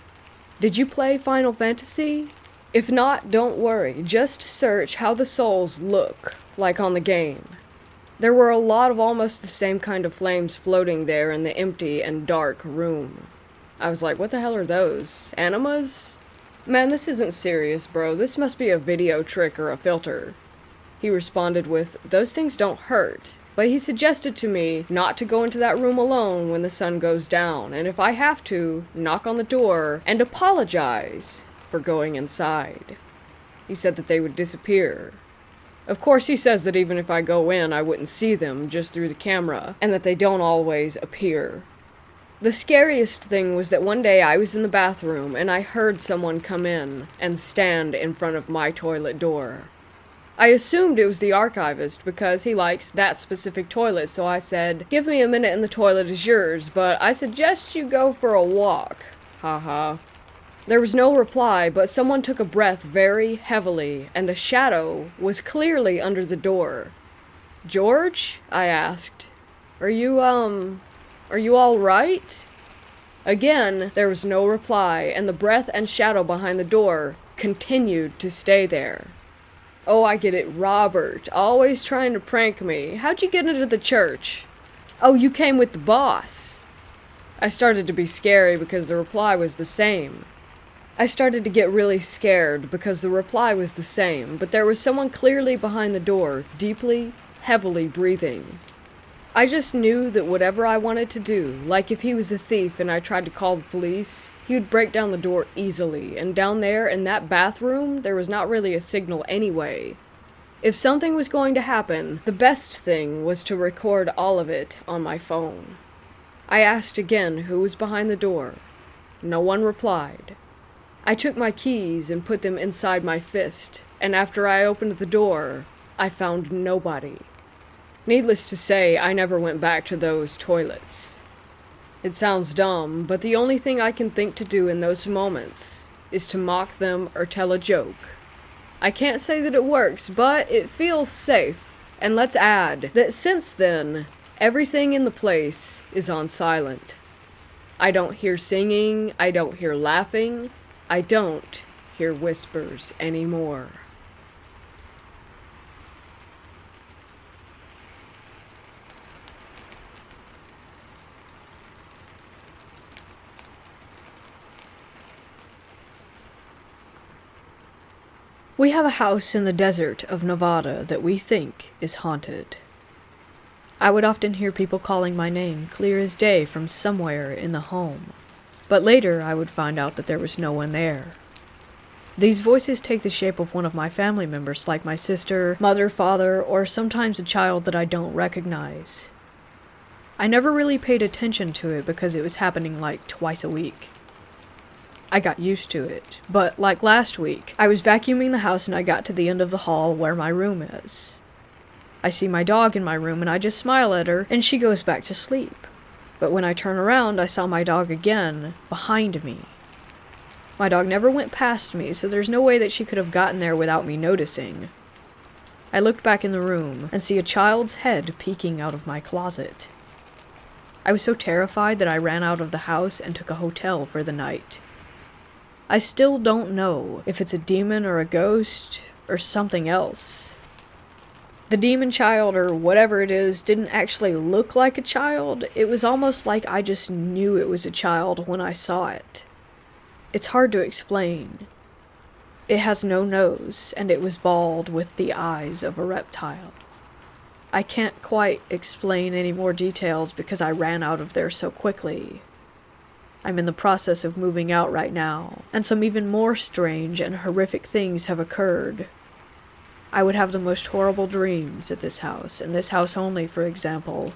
Did you play Final Fantasy? If not, don't worry, just search how the souls look, like on the game. There were a lot of almost the same kind of flames floating there in the empty and dark room. I was like, what the hell are those? Animas? Man, this isn't serious, bro. This must be a video trick or a filter. He responded with, those things don't hurt. But he suggested to me not to go into that room alone when the sun goes down, and if I have to, knock on the door and apologize for going inside. He said that they would disappear. Of course, he says that even if I go in, I wouldn't see them just through the camera, and that they don't always appear. The scariest thing was that one day I was in the bathroom and I heard someone come in and stand in front of my toilet door. I assumed it was the archivist because he likes that specific toilet, so I said, give me a minute and the toilet is yours, but I suggest you go for a walk. Haha. There was no reply, but someone took a breath very heavily, and a shadow was clearly under the door. George? I asked. Are you all right? Again, there was no reply, and the breath and shadow behind the door continued to stay there. Oh, I get it, Robert, always trying to prank me. How'd you get into the church? Oh, you came with the boss. I started to be scary because the reply was the same. I started to get really scared because the reply was the same, but there was someone clearly behind the door, deeply, heavily breathing. I just knew that whatever I wanted to do, like if he was a thief and I tried to call the police, he would break down the door easily, and down there in that bathroom, there was not really a signal anyway. If something was going to happen, the best thing was to record all of it on my phone. I asked again who was behind the door. No one replied. I took my keys and put them inside my fist, and after I opened the door, I found nobody. Needless to say, I never went back to those toilets. It sounds dumb, but the only thing I can think to do in those moments is to mock them or tell a joke. I can't say that it works, but it feels safe. And let's add that since then, everything in the place is on silent. I don't hear singing, I don't hear laughing, I don't hear whispers anymore. We have a house in the desert of Nevada that we think is haunted. I would often hear people calling my name clear as day from somewhere in the home, but later I would find out that there was no one there. These voices take the shape of one of my family members, like my sister, mother, father, or sometimes a child that I don't recognize. I never really paid attention to it because it was happening like twice a week. I got used to it, but like last week, I was vacuuming the house and I got to the end of the hall where my room is. I see my dog in my room and I just smile at her and she goes back to sleep. But when I turn around, I saw my dog again behind me. My dog never went past me, so there's no way that she could have gotten there without me noticing. I looked back in the room and see a child's head peeking out of my closet. I was so terrified that I ran out of the house and took a hotel for the night. I still don't know if it's a demon or a ghost or something else. The demon child or whatever it is didn't actually look like a child. It was almost like I just knew it was a child when I saw it. It's hard to explain. It has no nose and it was bald with the eyes of a reptile. I can't quite explain any more details because I ran out of there so quickly. I'm in the process of moving out right now, and some even more strange and horrific things have occurred. I would have the most horrible dreams at this house, and this house only, for example.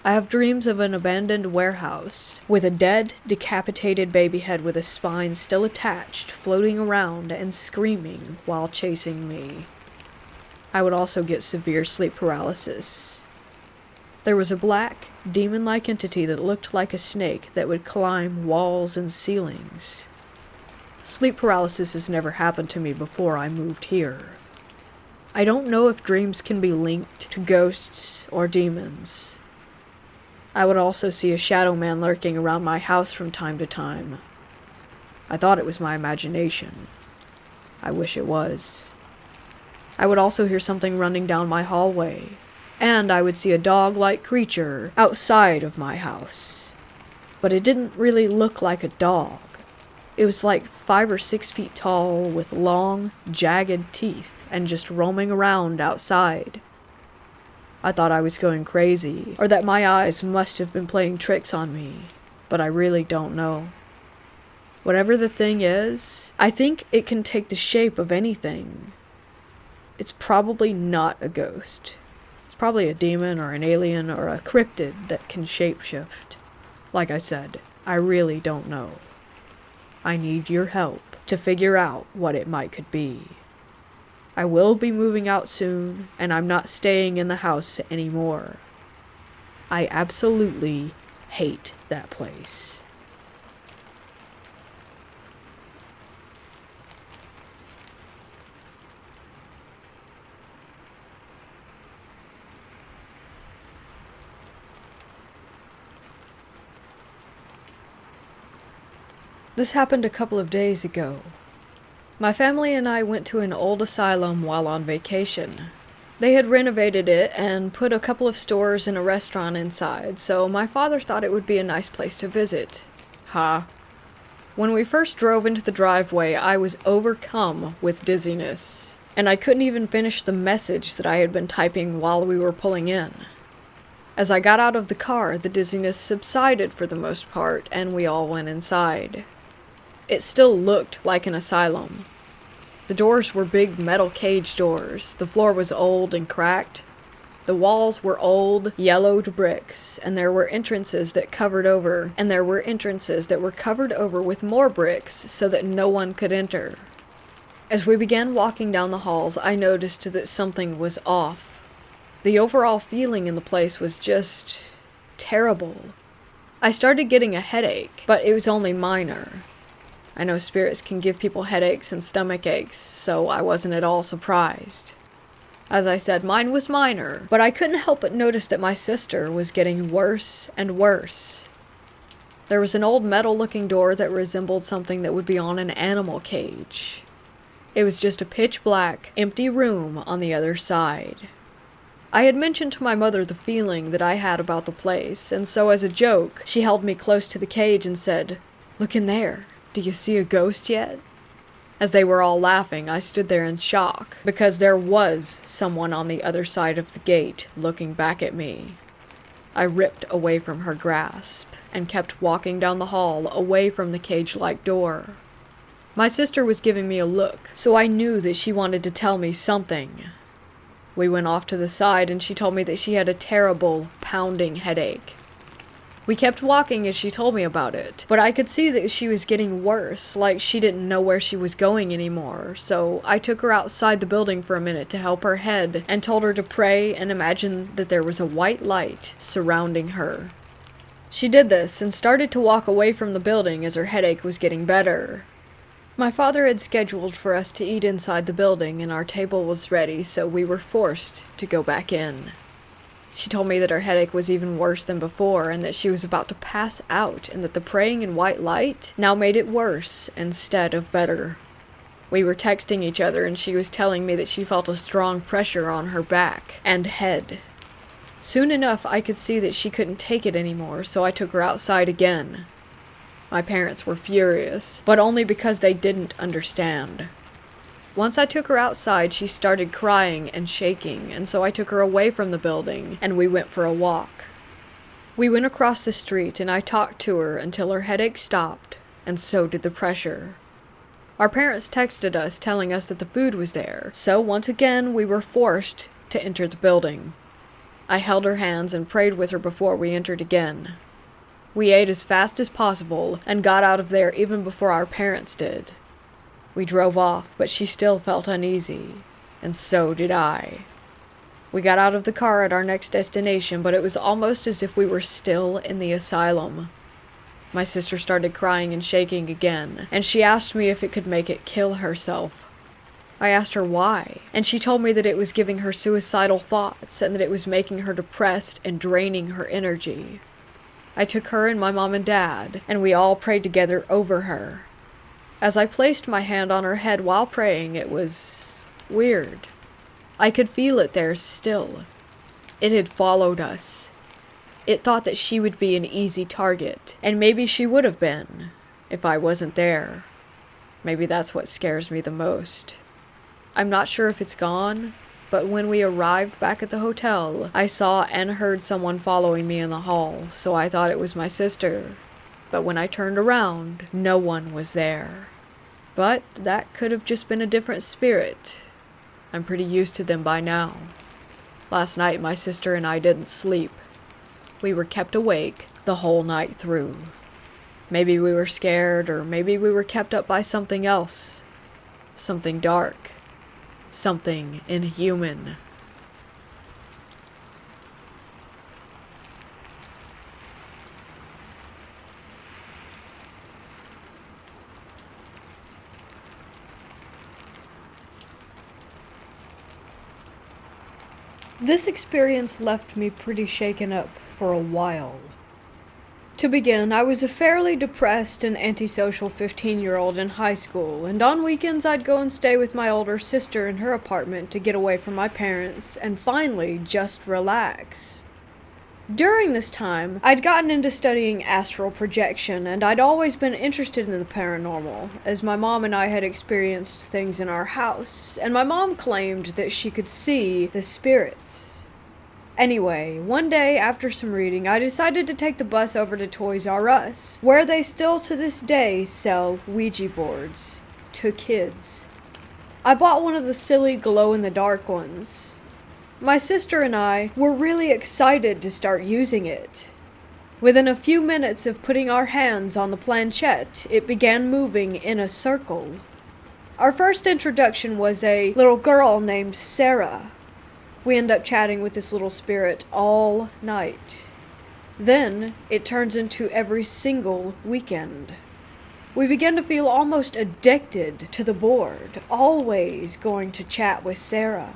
I have dreams of an abandoned warehouse, with a dead, decapitated baby head with a spine still attached, floating around and screaming while chasing me. I would also get severe sleep paralysis. There was a black, demon-like entity that looked like a snake that would climb walls and ceilings. Sleep paralysis has never happened to me before I moved here. I don't know if dreams can be linked to ghosts or demons. I would also see a shadow man lurking around my house from time to time. I thought it was my imagination. I wish it was. I would also hear something running down my hallway. And I would see a dog-like creature outside of my house. But it didn't really look like a dog. It was like 5 or 6 feet tall with long, jagged teeth and just roaming around outside. I thought I was going crazy, or that my eyes must have been playing tricks on me, but I really don't know. Whatever the thing is, I think it can take the shape of anything. It's probably not a ghost. Probably a demon or an alien or a cryptid that can shapeshift. Like I said, I really don't know. I need your help to figure out what it could be. I will be moving out soon, and I'm not staying in the house anymore. I absolutely hate that place. This happened a couple of days ago. My family and I went to an old asylum while on vacation. They had renovated it and put a couple of stores and a restaurant inside, so my father thought it would be a nice place to visit. When we first drove into the driveway, I was overcome with dizziness, and I couldn't even finish the message that I had been typing while we were pulling in. As I got out of the car, the dizziness subsided for the most part, and we all went inside. It still looked like an asylum. The doors were big metal cage doors. The floor was old and cracked. The walls were old, yellowed bricks, and there were entrances that covered over, with more bricks so that no one could enter. As we began walking down the halls, I noticed that something was off. The overall feeling in the place was just terrible. I started getting a headache, but it was only minor. I know spirits can give people headaches and stomach aches, so I wasn't at all surprised. As I said, mine was minor, but I couldn't help but notice that my sister was getting worse and worse. There was an old metal-looking door that resembled something that would be on an animal cage. It was just a pitch-black, empty room on the other side. I had mentioned to my mother the feeling that I had about the place, and so as a joke, she held me close to the cage and said, "Look in there. Do you see a ghost yet?" As they were all laughing, I stood there in shock, because there was someone on the other side of the gate looking back at me. I ripped away from her grasp, and kept walking down the hall away from the cage-like door. My sister was giving me a look, so I knew that she wanted to tell me something. We went off to the side, and she told me that she had a terrible, pounding headache. We kept walking as she told me about it, but I could see that she was getting worse, like she didn't know where she was going anymore, so I took her outside the building for a minute to help her head and told her to pray and imagine that there was a white light surrounding her. She did this and started to walk away from the building as her headache was getting better. My father had scheduled for us to eat inside the building and our table was ready, so we were forced to go back in. She told me that her headache was even worse than before and that she was about to pass out and that the praying in white light now made it worse instead of better. We were texting each other and she was telling me that she felt a strong pressure on her back and head. Soon enough, I could see that she couldn't take it anymore, so I took her outside again. My parents were furious, but only because they didn't understand. Once I took her outside, she started crying and shaking, and so I took her away from the building, and we went for a walk. We went across the street, and I talked to her until her headache stopped, and so did the pressure. Our parents texted us telling us that the food was there, so once again we were forced to enter the building. I held her hands and prayed with her before we entered again. We ate as fast as possible, and got out of there even before our parents did. We drove off, but she still felt uneasy, and so did I. We got out of the car at our next destination, but it was almost as if we were still in the asylum. My sister started crying and shaking again, and she asked me if it could make it kill herself. I asked her why, and she told me that it was giving her suicidal thoughts, and that it was making her depressed and draining her energy. I took her and my mom and dad, and we all prayed together over her. As I placed my hand on her head while praying, it was weird. I could feel it there still. It had followed us. It thought that she would be an easy target, and maybe she would have been, if I wasn't there. Maybe that's what scares me the most. I'm not sure if it's gone, but when we arrived back at the hotel, I saw and heard someone following me in the hall, so I thought it was my sister. But when I turned around, no one was there. But that could have just been a different spirit. I'm pretty used to them by now. Last night, my sister and I didn't sleep. We were kept awake the whole night through. Maybe we were scared, or maybe we were kept up by something else. Something dark. Something inhuman. This experience left me pretty shaken up for a while. To begin, I was a fairly depressed and antisocial 15-year-old in high school, and on weekends I'd go and stay with my older sister in her apartment to get away from my parents and finally just relax. During this time, I'd gotten into studying astral projection, and I'd always been interested in the paranormal, as my mom and I had experienced things in our house, and my mom claimed that she could see the spirits. Anyway, one day after some reading, I decided to take the bus over to Toys R Us, where they still to this day sell Ouija boards to kids. I bought one of the silly glow-in-the-dark ones. My sister and I were really excited to start using it. Within a few minutes of putting our hands on the planchette, it began moving in a circle. Our first introduction was a little girl named Sarah. We end up chatting with this little spirit all night. Then, it turns into every single weekend. We begin to feel almost addicted to the board, always going to chat with Sarah.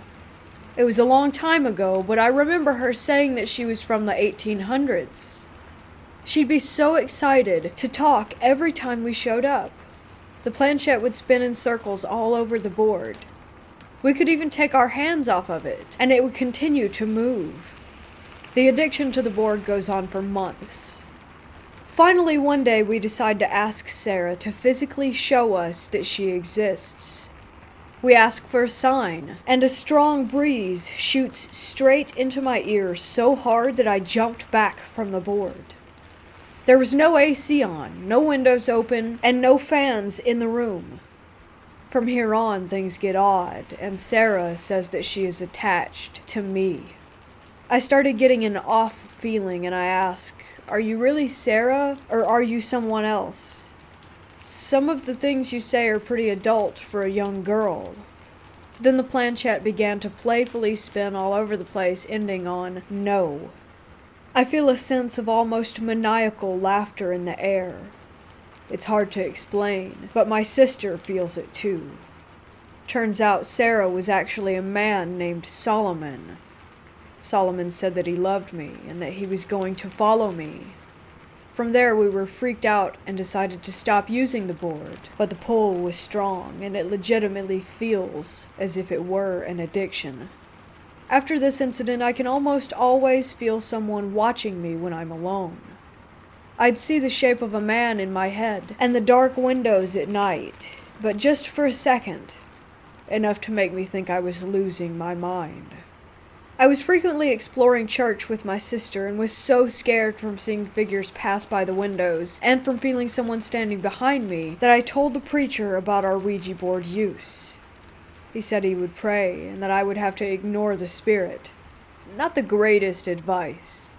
It was a long time ago, but I remember her saying that she was from the 1800s. She'd be so excited to talk every time we showed up. The planchette would spin in circles all over the board. We could even take our hands off of it, and it would continue to move. The addiction to the board goes on for months. Finally, one day we decide to ask Sarah to physically show us that she exists. We ask for a sign, and a strong breeze shoots straight into my ear so hard that I jumped back from the board. There was no AC on, no windows open, and no fans in the room. From here on, things get odd, and Sarah says that she is attached to me. I started getting an off feeling, and I ask, "Are you really Sarah, or are you someone else? Some of the things you say are pretty adult for a young girl." Then the planchette began to playfully spin all over the place, ending on no. I feel a sense of almost maniacal laughter in the air. It's hard to explain, but my sister feels it too. Turns out Sarah was actually a man named Solomon. Solomon said that he loved me and that he was going to follow me. From there we were freaked out and decided to stop using the board, but the pull was strong and it legitimately feels as if it were an addiction. After this incident, I can almost always feel someone watching me when I'm alone. I'd see the shape of a man in my head and the dark windows at night, but just for a second, enough to make me think I was losing my mind. I was frequently exploring church with my sister and was so scared from seeing figures pass by the windows and from feeling someone standing behind me that I told the preacher about our Ouija board use. He said he would pray and that I would have to ignore the spirit. Not the greatest advice.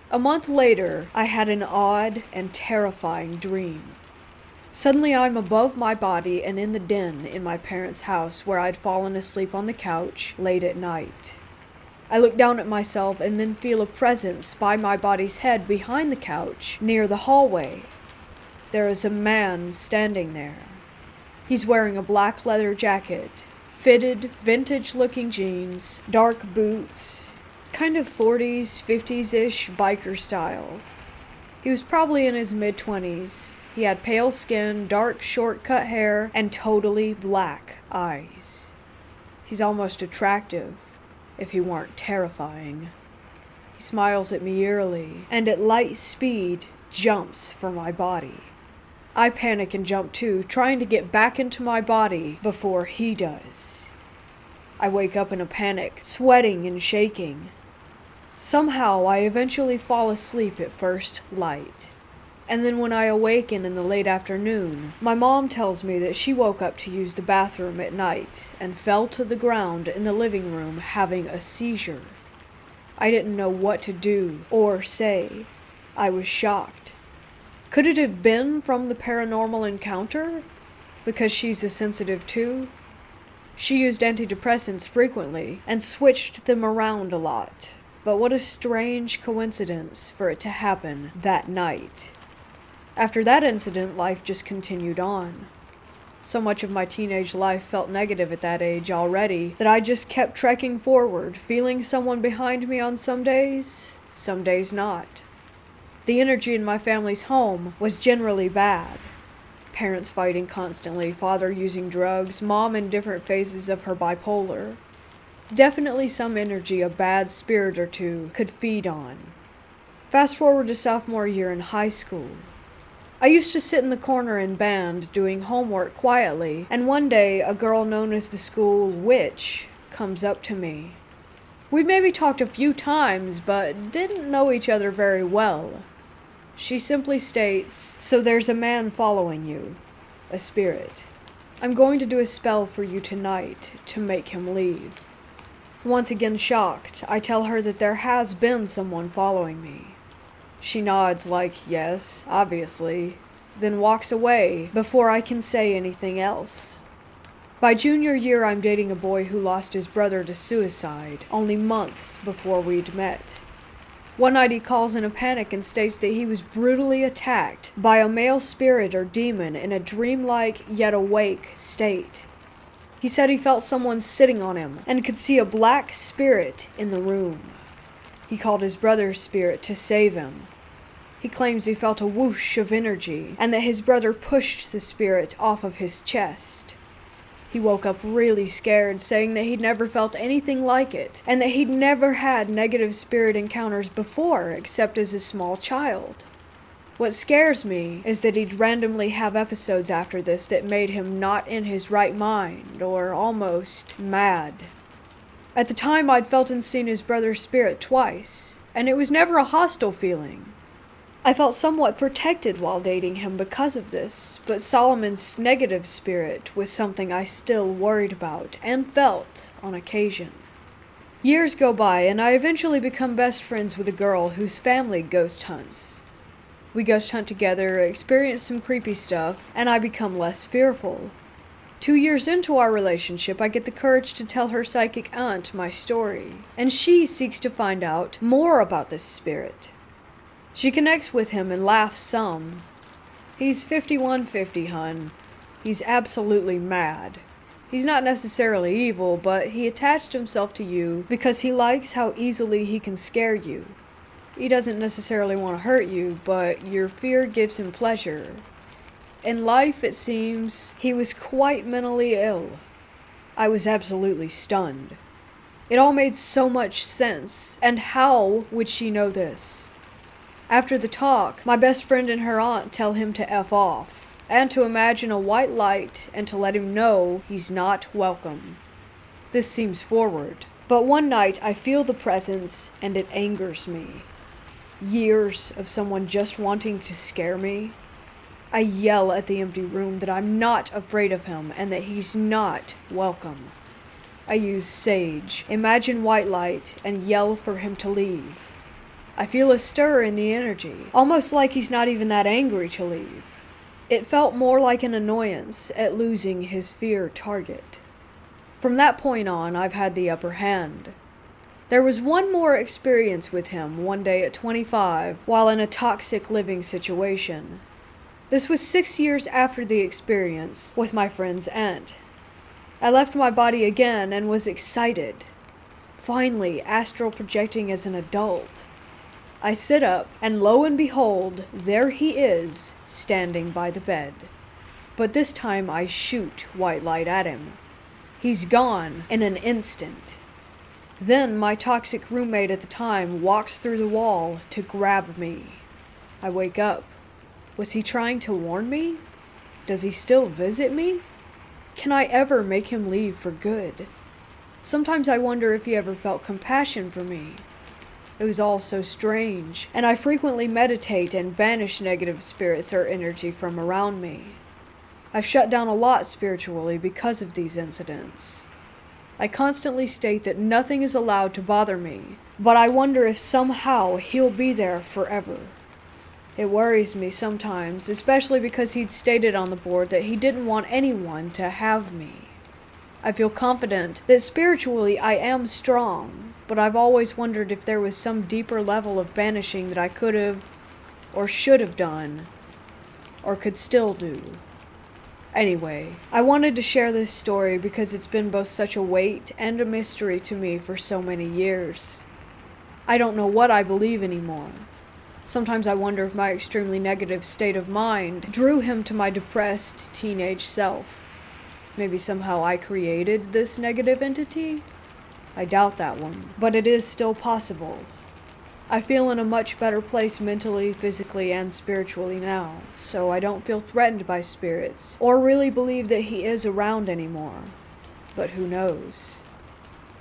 A month later, I had an odd and terrifying dream. Suddenly I'm above my body and in the den in my parents' house where I'd fallen asleep on the couch late at night. I look down at myself and then feel a presence by my body's head behind the couch near the hallway. There is a man standing there. He's wearing a black leather jacket, fitted, vintage-looking jeans, dark boots, kind of 40s, 50s-ish biker style. He was probably in his mid-20s. He had pale skin, dark, short-cut hair, and totally black eyes. He's almost attractive, if he weren't terrifying. He smiles at me eerily, and at light speed, jumps for my body. I panic and jump too, trying to get back into my body before he does. I wake up in a panic, sweating and shaking. Somehow, I eventually fall asleep at first light. And then when I awaken in the late afternoon, my mom tells me that she woke up to use the bathroom at night and fell to the ground in the living room having a seizure. I didn't know what to do or say. I was shocked. Could it have been from the paranormal encounter? Because she's a sensitive too? She used antidepressants frequently and switched them around a lot. But what a strange coincidence for it to happen that night. After that incident, life just continued on. So much of my teenage life felt negative at that age already that I just kept trekking forward, feeling someone behind me on some days not. The energy in my family's home was generally bad. Parents fighting constantly, father using drugs, mom in different phases of her bipolar. Definitely some energy a bad spirit or two could feed on. Fast forward to sophomore year in high school. I used to sit in the corner in band doing homework quietly, and one day a girl known as the school witch comes up to me. We'd maybe talked a few times, but didn't know each other very well. She simply states, "So there's a man following you, a spirit. I'm going to do a spell for you tonight to make him leave." Once again shocked, I tell her that there has been someone following me. She nods like, yes, obviously, then walks away before I can say anything else. By junior year, I'm dating a boy who lost his brother to suicide only months before we'd met. One night he calls in a panic and states that he was brutally attacked by a male spirit or demon in a dreamlike yet awake state. He said he felt someone sitting on him and could see a black spirit in the room. He called his brother's spirit to save him. He claims he felt a whoosh of energy, and that his brother pushed the spirit off of his chest. He woke up really scared, saying that he'd never felt anything like it, and that he'd never had negative spirit encounters before, except as a small child. What scares me is that he'd randomly have episodes after this that made him not in his right mind, or almost mad. At the time, I'd felt and seen his brother's spirit twice, and it was never a hostile feeling. I felt somewhat protected while dating him because of this, but Solomon's negative spirit was something I still worried about and felt on occasion. Years go by, and I eventually become best friends with a girl whose family ghost hunts. We ghost hunt together, experience some creepy stuff, and I become less fearful. 2 years into our relationship, I get the courage to tell her psychic aunt my story, and she seeks to find out more about this spirit. She connects with him and laughs some. He's 5150, hun. He's absolutely mad. He's not necessarily evil, but he attached himself to you because he likes how easily he can scare you. He doesn't necessarily want to hurt you, but your fear gives him pleasure. In life, it seems, he was quite mentally ill. I was absolutely stunned. It all made so much sense, and how would she know this? After the talk, my best friend and her aunt tell him to F off, and to imagine a white light and to let him know he's not welcome. This seems forward, but one night I feel the presence and it angers me. Years of someone just wanting to scare me. I yell at the empty room that I'm not afraid of him and that he's not welcome. I use sage, imagine white light, and yell for him to leave. I feel a stir in the energy, almost like he's not even that angry to leave. It felt more like an annoyance at losing his fear target. From that point on, I've had the upper hand. There was one more experience with him one day at 25 while in a toxic living situation. This was 6 years after the experience with my friend's aunt. I left my body again and was excited. Finally, astral projecting as an adult. I sit up, and lo and behold, there he is, standing by the bed. But this time I shoot white light at him. He's gone in an instant. Then my toxic roommate at the time walks through the wall to grab me. I wake up. Was he trying to warn me? Does he still visit me? Can I ever make him leave for good? Sometimes I wonder if he ever felt compassion for me. It was all so strange, and I frequently meditate and banish negative spirits or energy from around me. I've shut down a lot spiritually because of these incidents. I constantly state that nothing is allowed to bother me, but I wonder if somehow he'll be there forever. It worries me sometimes, especially because he'd stated on the board that he didn't want anyone to have me. I feel confident that spiritually I am strong, but I've always wondered if there was some deeper level of banishing that I could have, or should have done, or could still do. Anyway, I wanted to share this story because it's been both such a weight and a mystery to me for so many years. I don't know what I believe anymore. Sometimes I wonder if my extremely negative state of mind drew him to my depressed teenage self. Maybe somehow I created this negative entity? I doubt that one, but it is still possible. I feel in a much better place mentally, physically, and spiritually now, so I don't feel threatened by spirits, or really believe that he is around anymore. But who knows?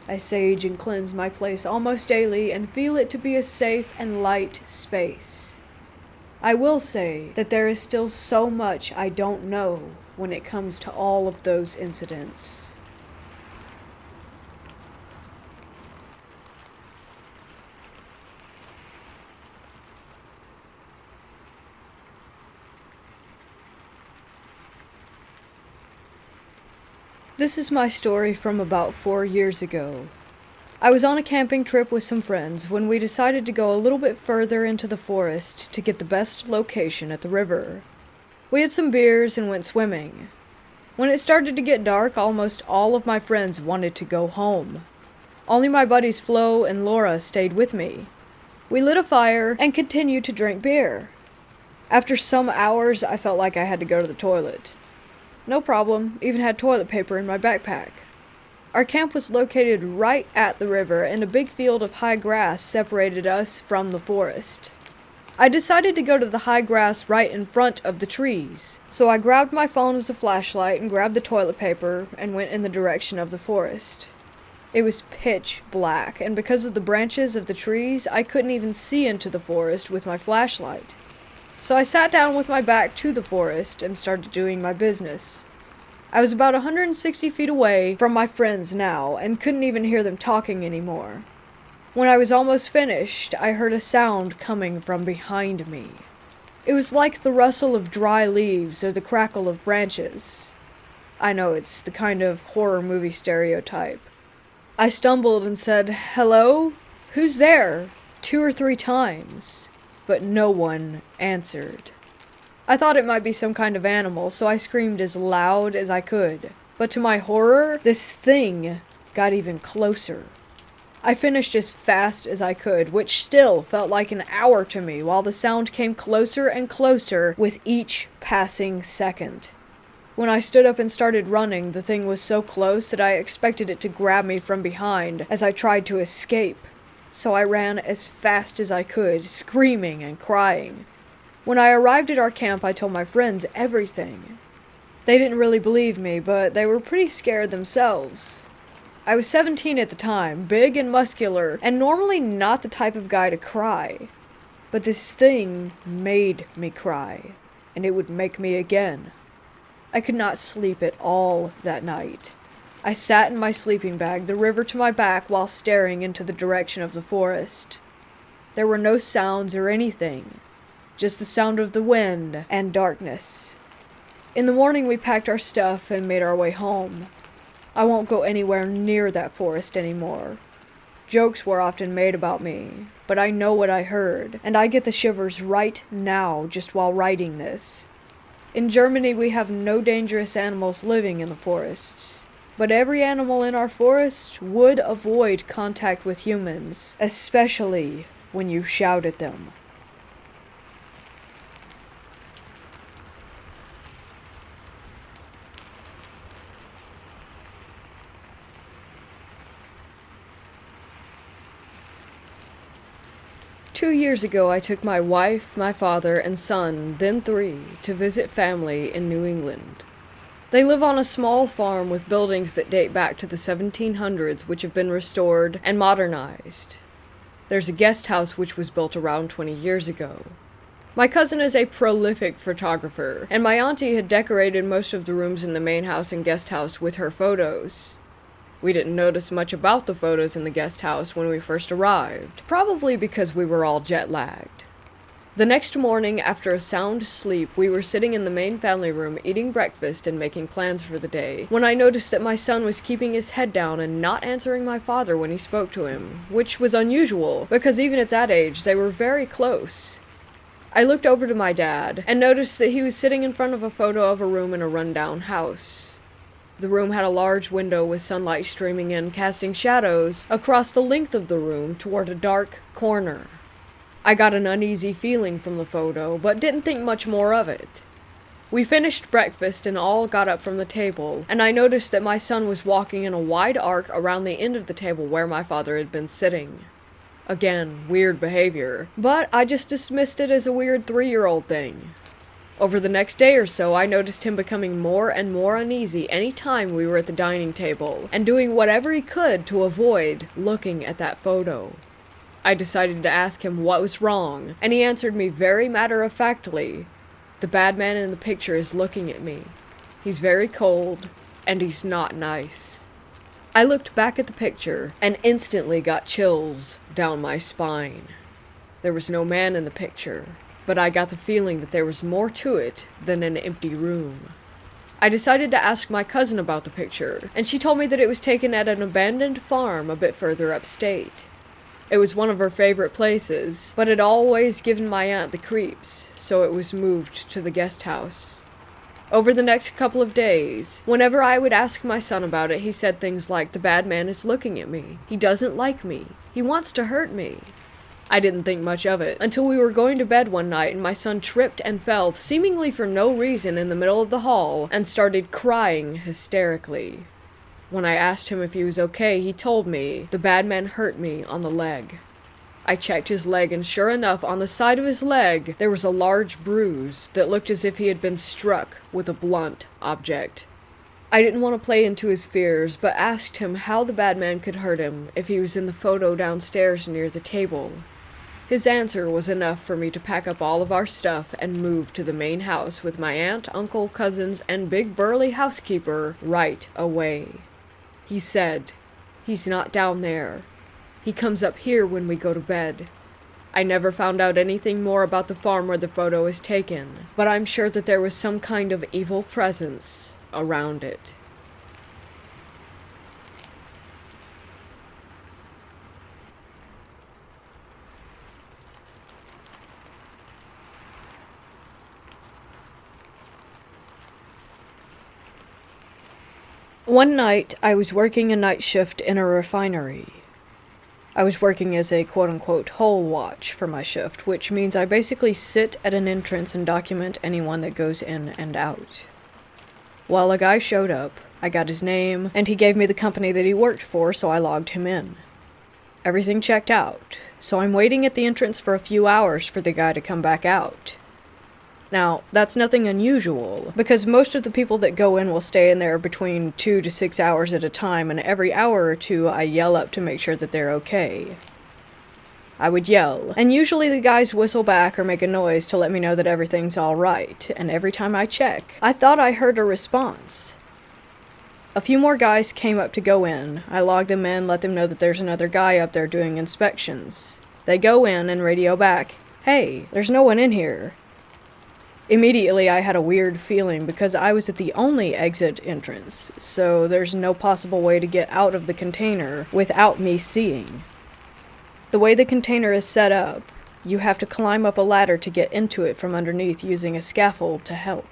I sage and cleanse my place almost daily and feel it to be a safe and light space. I will say that there is still so much I don't know when it comes to all of those incidents. This is my story from about 4 years ago. I was on a camping trip with some friends when we decided to go a little bit further into the forest to get the best location at the river. We had some beers and went swimming. When it started to get dark, almost all of my friends wanted to go home. Only my buddies Flo and Laura stayed with me. We lit a fire and continued to drink beer. After some hours, I felt like I had to go to the toilet. No problem, even had toilet paper in my backpack. Our camp was located right at the river, and a big field of high grass separated us from the forest. I decided to go to the high grass right in front of the trees, so I grabbed my phone as a flashlight and grabbed the toilet paper and went in the direction of the forest. It was pitch black, and because of the branches of the trees, I couldn't even see into the forest with my flashlight. So I sat down with my back to the forest and started doing my business. I was about 160 feet away from my friends now, and couldn't even hear them talking anymore. When I was almost finished, I heard a sound coming from behind me. It was like the rustle of dry leaves or the crackle of branches. I know it's the kind of horror movie stereotype. I stumbled and said, "Hello? Who's there?" 2 or 3 times, but no one answered. I thought it might be some kind of animal, so I screamed as loud as I could. But to my horror, this thing got even closer. I finished as fast as I could, which still felt like an hour to me, while the sound came closer and closer with each passing second. When I stood up and started running, the thing was so close that I expected it to grab me from behind as I tried to escape. So I ran as fast as I could, screaming and crying. When I arrived at our camp, I told my friends everything. They didn't really believe me, but they were pretty scared themselves. I was 17 at the time, big and muscular, and normally not the type of guy to cry. But this thing made me cry, and it would make me again. I could not sleep at all that night. I sat in my sleeping bag, the river to my back, while staring into the direction of the forest. There were no sounds or anything, just the sound of the wind and darkness. In the morning, we packed our stuff and made our way home. I won't go anywhere near that forest anymore. Jokes were often made about me, but I know what I heard, and I get the shivers right now just while writing this. In Germany, we have no dangerous animals living in the forests, but every animal in our forest would avoid contact with humans, especially when you shout at them. Two years ago, I took my wife, my father, and son, then 3, to visit family in New England. They live on a small farm with buildings that date back to the 1700s, which have been restored and modernized. There's a guest house which was built around 20 years ago. My cousin is a prolific photographer, and my auntie had decorated most of the rooms in the main house and guest house with her photos. We didn't notice much about the photos in the guest house when we first arrived, probably because we were all jet-lagged. The next morning, after a sound sleep, we were sitting in the main family room eating breakfast and making plans for the day, when I noticed that my son was keeping his head down and not answering my father when he spoke to him, which was unusual, because even at that age, they were very close. I looked over to my dad, and noticed that he was sitting in front of a photo of a room in a rundown house. The room had a large window with sunlight streaming in, casting shadows across the length of the room toward a dark corner. I got an uneasy feeling from the photo, but didn't think much more of it. We finished breakfast and all got up from the table, and I noticed that my son was walking in a wide arc around the end of the table where my father had been sitting. Again, weird behavior, but I just dismissed it as a weird 3-year-old thing. Over the next day or so, I noticed him becoming more and more uneasy any time we were at the dining table, and doing whatever he could to avoid looking at that photo. I decided to ask him what was wrong, and he answered me very matter-of-factly, "The bad man in the picture is looking at me. He's very cold, and he's not nice." I looked back at the picture, and instantly got chills down my spine. There was no man in the picture, but I got the feeling that there was more to it than an empty room. I decided to ask my cousin about the picture, and she told me that it was taken at an abandoned farm a bit further upstate. It was one of her favorite places, but had always given my aunt the creeps, so it was moved to the guest house. Over the next couple of days, whenever I would ask my son about it, he said things like, "The bad man is looking at me. He doesn't like me. He wants to hurt me." I didn't think much of it until we were going to bed one night and my son tripped and fell seemingly for no reason in the middle of the hall and started crying hysterically. When I asked him if he was okay, he told me the bad man hurt me on the leg. I checked his leg and sure enough, on the side of his leg, there was a large bruise that looked as if he had been struck with a blunt object. I didn't want to play into his fears, but asked him how the bad man could hurt him if he was in the photo downstairs near the table. His answer was enough for me to pack up all of our stuff and move to the main house with my aunt, uncle, cousins, and big burly housekeeper right away. He said, "He's not down there. He comes up here when we go to bed." I never found out anything more about the farm where the photo is taken, but I'm sure that there was some kind of evil presence around it. One night, I was working a night shift in a refinery. I was working as a quote-unquote hole watch for my shift, which means I basically sit at an entrance and document anyone that goes in and out. Well, a guy showed up, I got his name, and he gave me the company that he worked for, so I logged him in. Everything checked out, so I'm waiting at the entrance for a few hours for the guy to come back out. Now, that's nothing unusual, because most of the people that go in will stay in there between 2 to 6 hours at a time, and every hour or two I yell up to make sure that they're okay. I would yell, and usually the guys whistle back or make a noise to let me know that everything's alright, and every time I check, I thought I heard a response. A few more guys came up to go in. I log them in, let them know that there's another guy up there doing inspections. They go in and radio back, "Hey, there's no one in here." Immediately, I had a weird feeling because I was at the only exit entrance, so there's no possible way to get out of the container without me seeing. The way the container is set up, you have to climb up a ladder to get into it from underneath using a scaffold to help.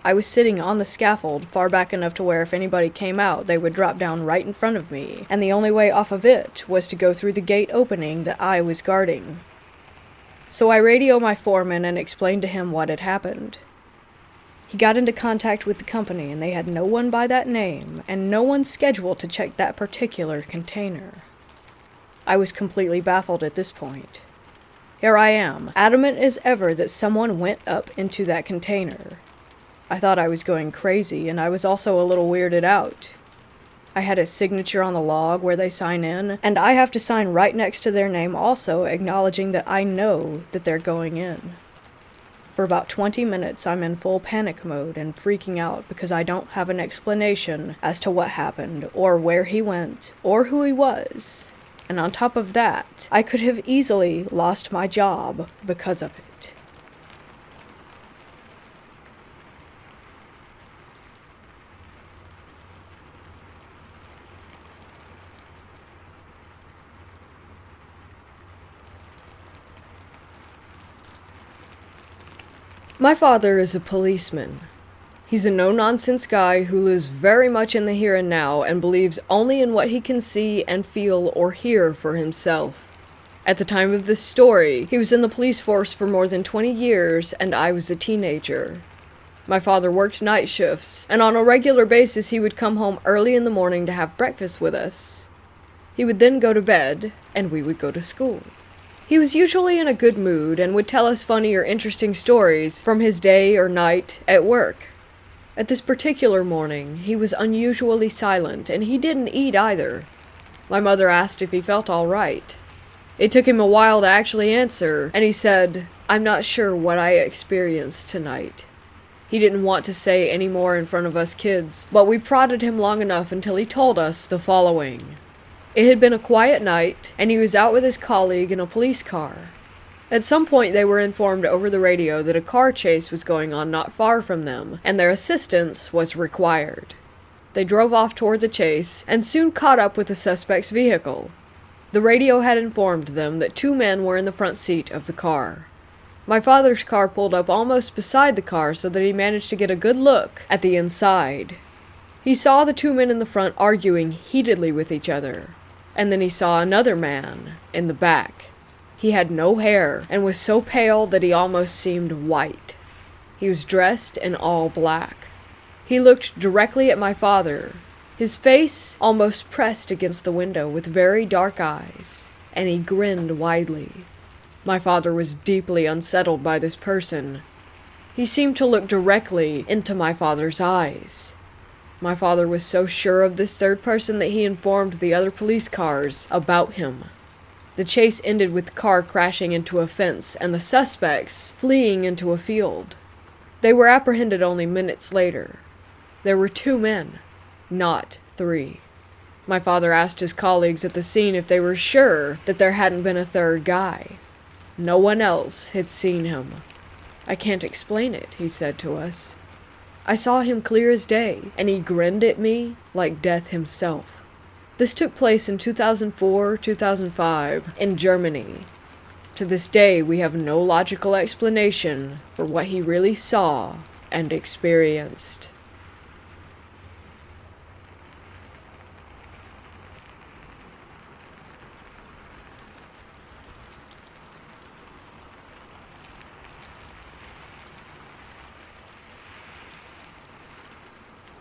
I was sitting on the scaffold far back enough to where if anybody came out, they would drop down right in front of me, and the only way off of it was to go through the gate opening that I was guarding. So I radio my foreman and explained to him what had happened. He got into contact with the company and they had no one by that name and no one scheduled to check that particular container. I was completely baffled at this point. Here I am, adamant as ever that someone went up into that container. I thought I was going crazy and I was also a little weirded out. I had a signature on the log where they sign in, and I have to sign right next to their name also, acknowledging that I know that they're going in. For about 20 minutes, I'm in full panic mode and freaking out because I don't have an explanation as to what happened, or where he went, or who he was. And on top of that, I could have easily lost my job because of it. My father is a policeman. He's a no-nonsense guy who lives very much in the here and now and believes only in what he can see and feel or hear for himself. At the time of this story, he was in the police force for more than 20 years and I was a teenager. My father worked night shifts, and on a regular basis he would come home early in the morning to have breakfast with us. He would then go to bed, and we would go to school. He was usually in a good mood and would tell us funny or interesting stories from his day or night at work. At this particular morning, he was unusually silent, and he didn't eat either. My mother asked if he felt all right. It took him a while to actually answer, and he said, "I'm not sure what I experienced tonight." He didn't want to say any more in front of us kids, but we prodded him long enough until he told us the following. It had been a quiet night, and he was out with his colleague in a police car. At some point they were informed over the radio that a car chase was going on not far from them, and their assistance was required. They drove off toward the chase, and soon caught up with the suspect's vehicle. The radio had informed them that 2 men were in the front seat of the car. My father's car pulled up almost beside the car so that he managed to get a good look at the inside. He saw the 2 men in the front arguing heatedly with each other. And then he saw another man in the back. He had no hair and was so pale that he almost seemed white. He was dressed in all black. He looked directly at my father, his face almost pressed against the window with very dark eyes, and he grinned widely. My father was deeply unsettled by this person. He seemed to look directly into my father's eyes. My father was so sure of this third person that he informed the other police cars about him. The chase ended with the car crashing into a fence and the suspects fleeing into a field. They were apprehended only minutes later. There were 2 men, not 3. My father asked his colleagues at the scene if they were sure that there hadn't been a third guy. No one else had seen him. "I can't explain it," he said to us. "I saw him clear as day, and he grinned at me like death himself." This took place in 2004-2005 in Germany. To this day, we have no logical explanation for what he really saw and experienced.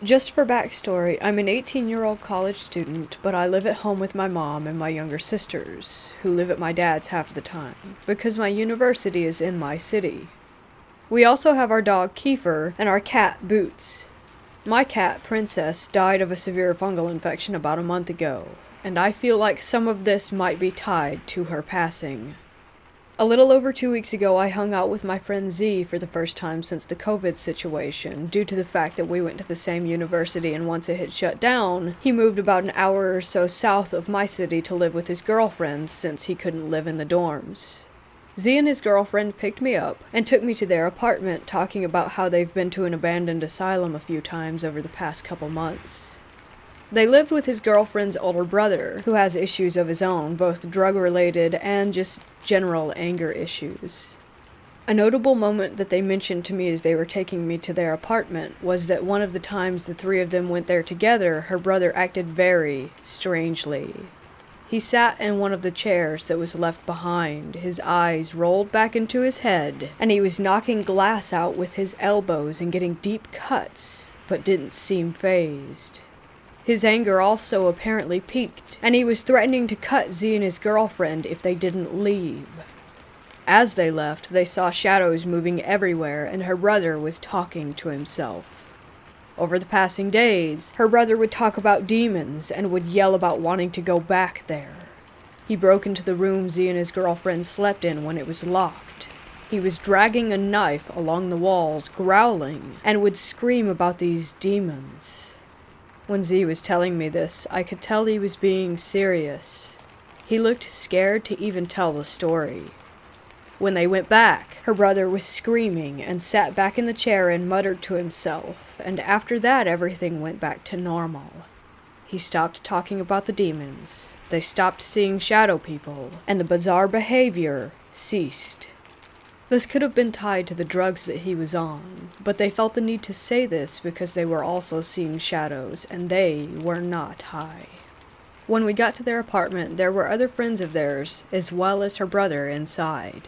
Just for backstory, I'm an 18-year-old college student, but I live at home with my mom and my younger sisters, who live at my dad's half of the time, because my university is in my city. We also have our dog Kiefer and our cat Boots. My cat, Princess, died of a severe fungal infection about a month ago, and I feel like some of this might be tied to her passing. A little over 2 weeks ago, I hung out with my friend Z for the first time since the COVID situation, due to the fact that we went to the same university and once it had shut down, he moved about an hour or so south of my city to live with his girlfriend since he couldn't live in the dorms. Z and his girlfriend picked me up and took me to their apartment, talking about how they've been to an abandoned asylum a few times over the past couple months. They lived with his girlfriend's older brother, who has issues of his own, both drug-related and just general anger issues. A notable moment that they mentioned to me as they were taking me to their apartment was that one of the times the 3 of them went there together, her brother acted very strangely. He sat in one of the chairs that was left behind, his eyes rolled back into his head, and he was knocking glass out with his elbows and getting deep cuts, but didn't seem fazed. His anger also apparently peaked, and he was threatening to cut Z and his girlfriend if they didn't leave. As they left, they saw shadows moving everywhere, and her brother was talking to himself. Over the passing days, her brother would talk about demons and would yell about wanting to go back there. He broke into the room Z and his girlfriend slept in when it was locked. He was dragging a knife along the walls, growling, and would scream about these demons. When Z was telling me this, I could tell he was being serious. He looked scared to even tell the story. When they went back, her brother was screaming and sat back in the chair and muttered to himself, and after that everything went back to normal. He stopped talking about the demons, they stopped seeing shadow people, and the bizarre behavior ceased. This could have been tied to the drugs that he was on, but they felt the need to say this because they were also seeing shadows, and they were not high. When we got to their apartment, there were other friends of theirs, as well as her brother, inside.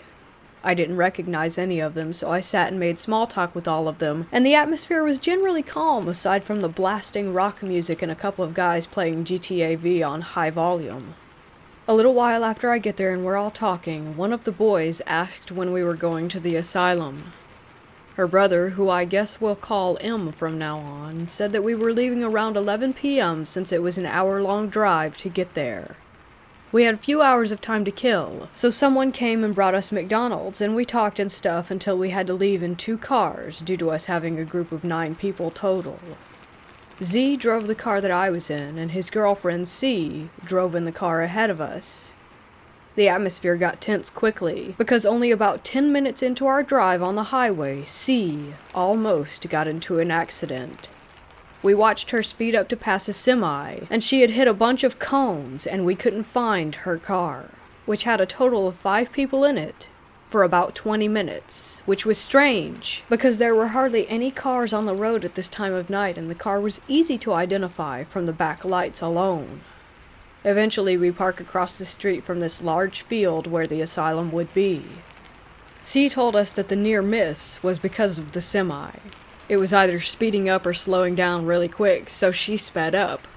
I didn't recognize any of them, so I sat and made small talk with all of them, and the atmosphere was generally calm aside from the blasting rock music and a couple of guys playing GTA V on high volume. A little while after I get there and we're all talking, one of the boys asked when we were going to the asylum. Her brother, who I guess we'll call M from now on, said that we were leaving around 11 p.m. since it was an hour-long drive to get there. We had a few hours of time to kill, so someone came and brought us McDonald's, and we talked and stuff until we had to leave in 2 cars due to us having a group of 9 people total. Z drove the car that I was in, and his girlfriend C drove in the car ahead of us. The atmosphere got tense quickly, because only about 10 minutes into our drive on the highway, C almost got into an accident. We watched her speed up to pass a semi, and she had hit a bunch of cones, and we couldn't find her car, which had a total of 5 people in it, for about 20 minutes, which was strange, because there were hardly any cars on the road at this time of night, and the car was easy to identify from the back lights alone. Eventually, we park across the street from this large field where the asylum would be. C told us that the near miss was because of the semi. It was either speeding up or slowing down really quick, so she sped up.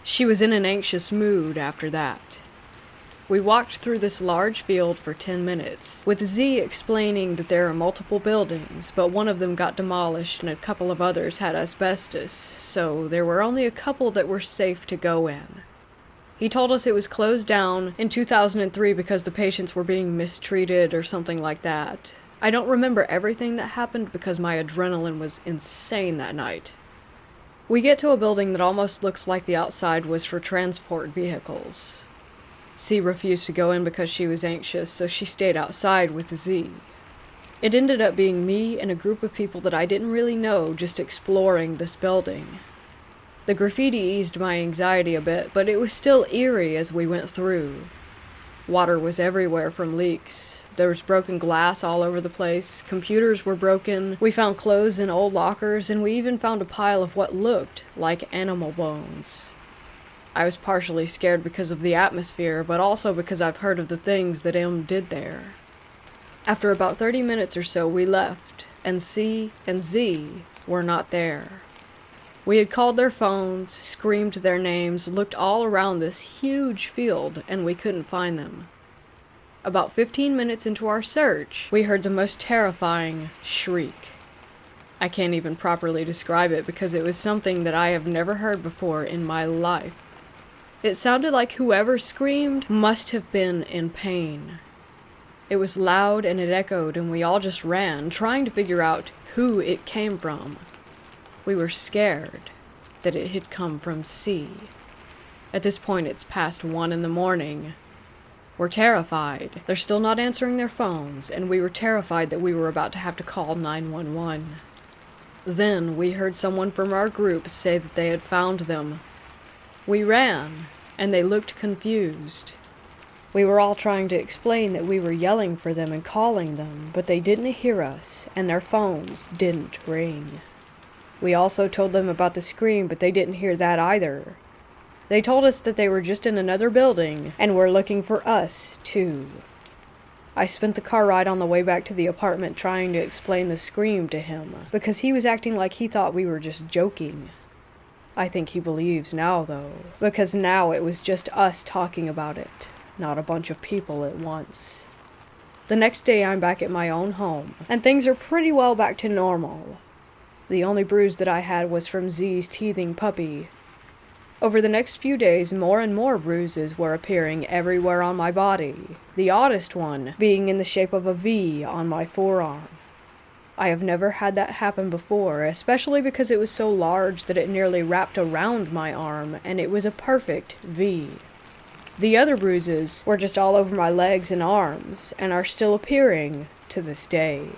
She was in an anxious mood after that. We walked through this large field for 10 minutes, with Z explaining that there are multiple buildings, but one of them got demolished and a couple of others had asbestos, so there were only a couple that were safe to go in. He told us it was closed down in 2003 because the patients were being mistreated or something like that. I don't remember everything that happened because my adrenaline was insane that night. We get to a building that almost looks like the outside was for transport vehicles. C refused to go in because she was anxious, so she stayed outside with Z. It ended up being me and a group of people that I didn't really know just exploring this building. The graffiti eased my anxiety a bit, but it was still eerie as we went through. Water was everywhere from leaks. There was broken glass all over the place, computers were broken, we found clothes in old lockers, and we even found a pile of what looked like animal bones. I was partially scared because of the atmosphere, but also because I've heard of the things that M did there. After about 30 minutes or so, we left, and C and Z were not there. We had called their phones, screamed their names, looked all around this huge field, and we couldn't find them. About 15 minutes into our search, we heard the most terrifying shriek. I can't even properly describe it because it was something that I have never heard before in my life. It sounded like whoever screamed must have been in pain. It was loud and it echoed, and we all just ran, trying to figure out who it came from. We were scared that it had come from C. At this point, it's past 1 a.m. We're terrified. They're still not answering their phones, and we were terrified that we were about to have to call 911. Then we heard someone from our group say that they had found them. We ran, and they looked confused. We were all trying to explain that we were yelling for them and calling them, but they didn't hear us, and their phones didn't ring. We also told them about the scream, but they didn't hear that either. They told us that they were just in another building, and were looking for us, too. I spent the car ride on the way back to the apartment trying to explain the scream to him, because he was acting like he thought we were just joking. I think he believes now, though, because now it was just us talking about it, not a bunch of people at once. The next day I'm back at my own home, and things are pretty well back to normal. The only bruise that I had was from Z's teething puppy. Over the next few days, more and more bruises were appearing everywhere on my body, the oddest one being in the shape of a V on my forearm. I have never had that happen before, especially because it was so large that it nearly wrapped around my arm, and it was a perfect V. The other bruises were just all over my legs and arms, and are still appearing to this day.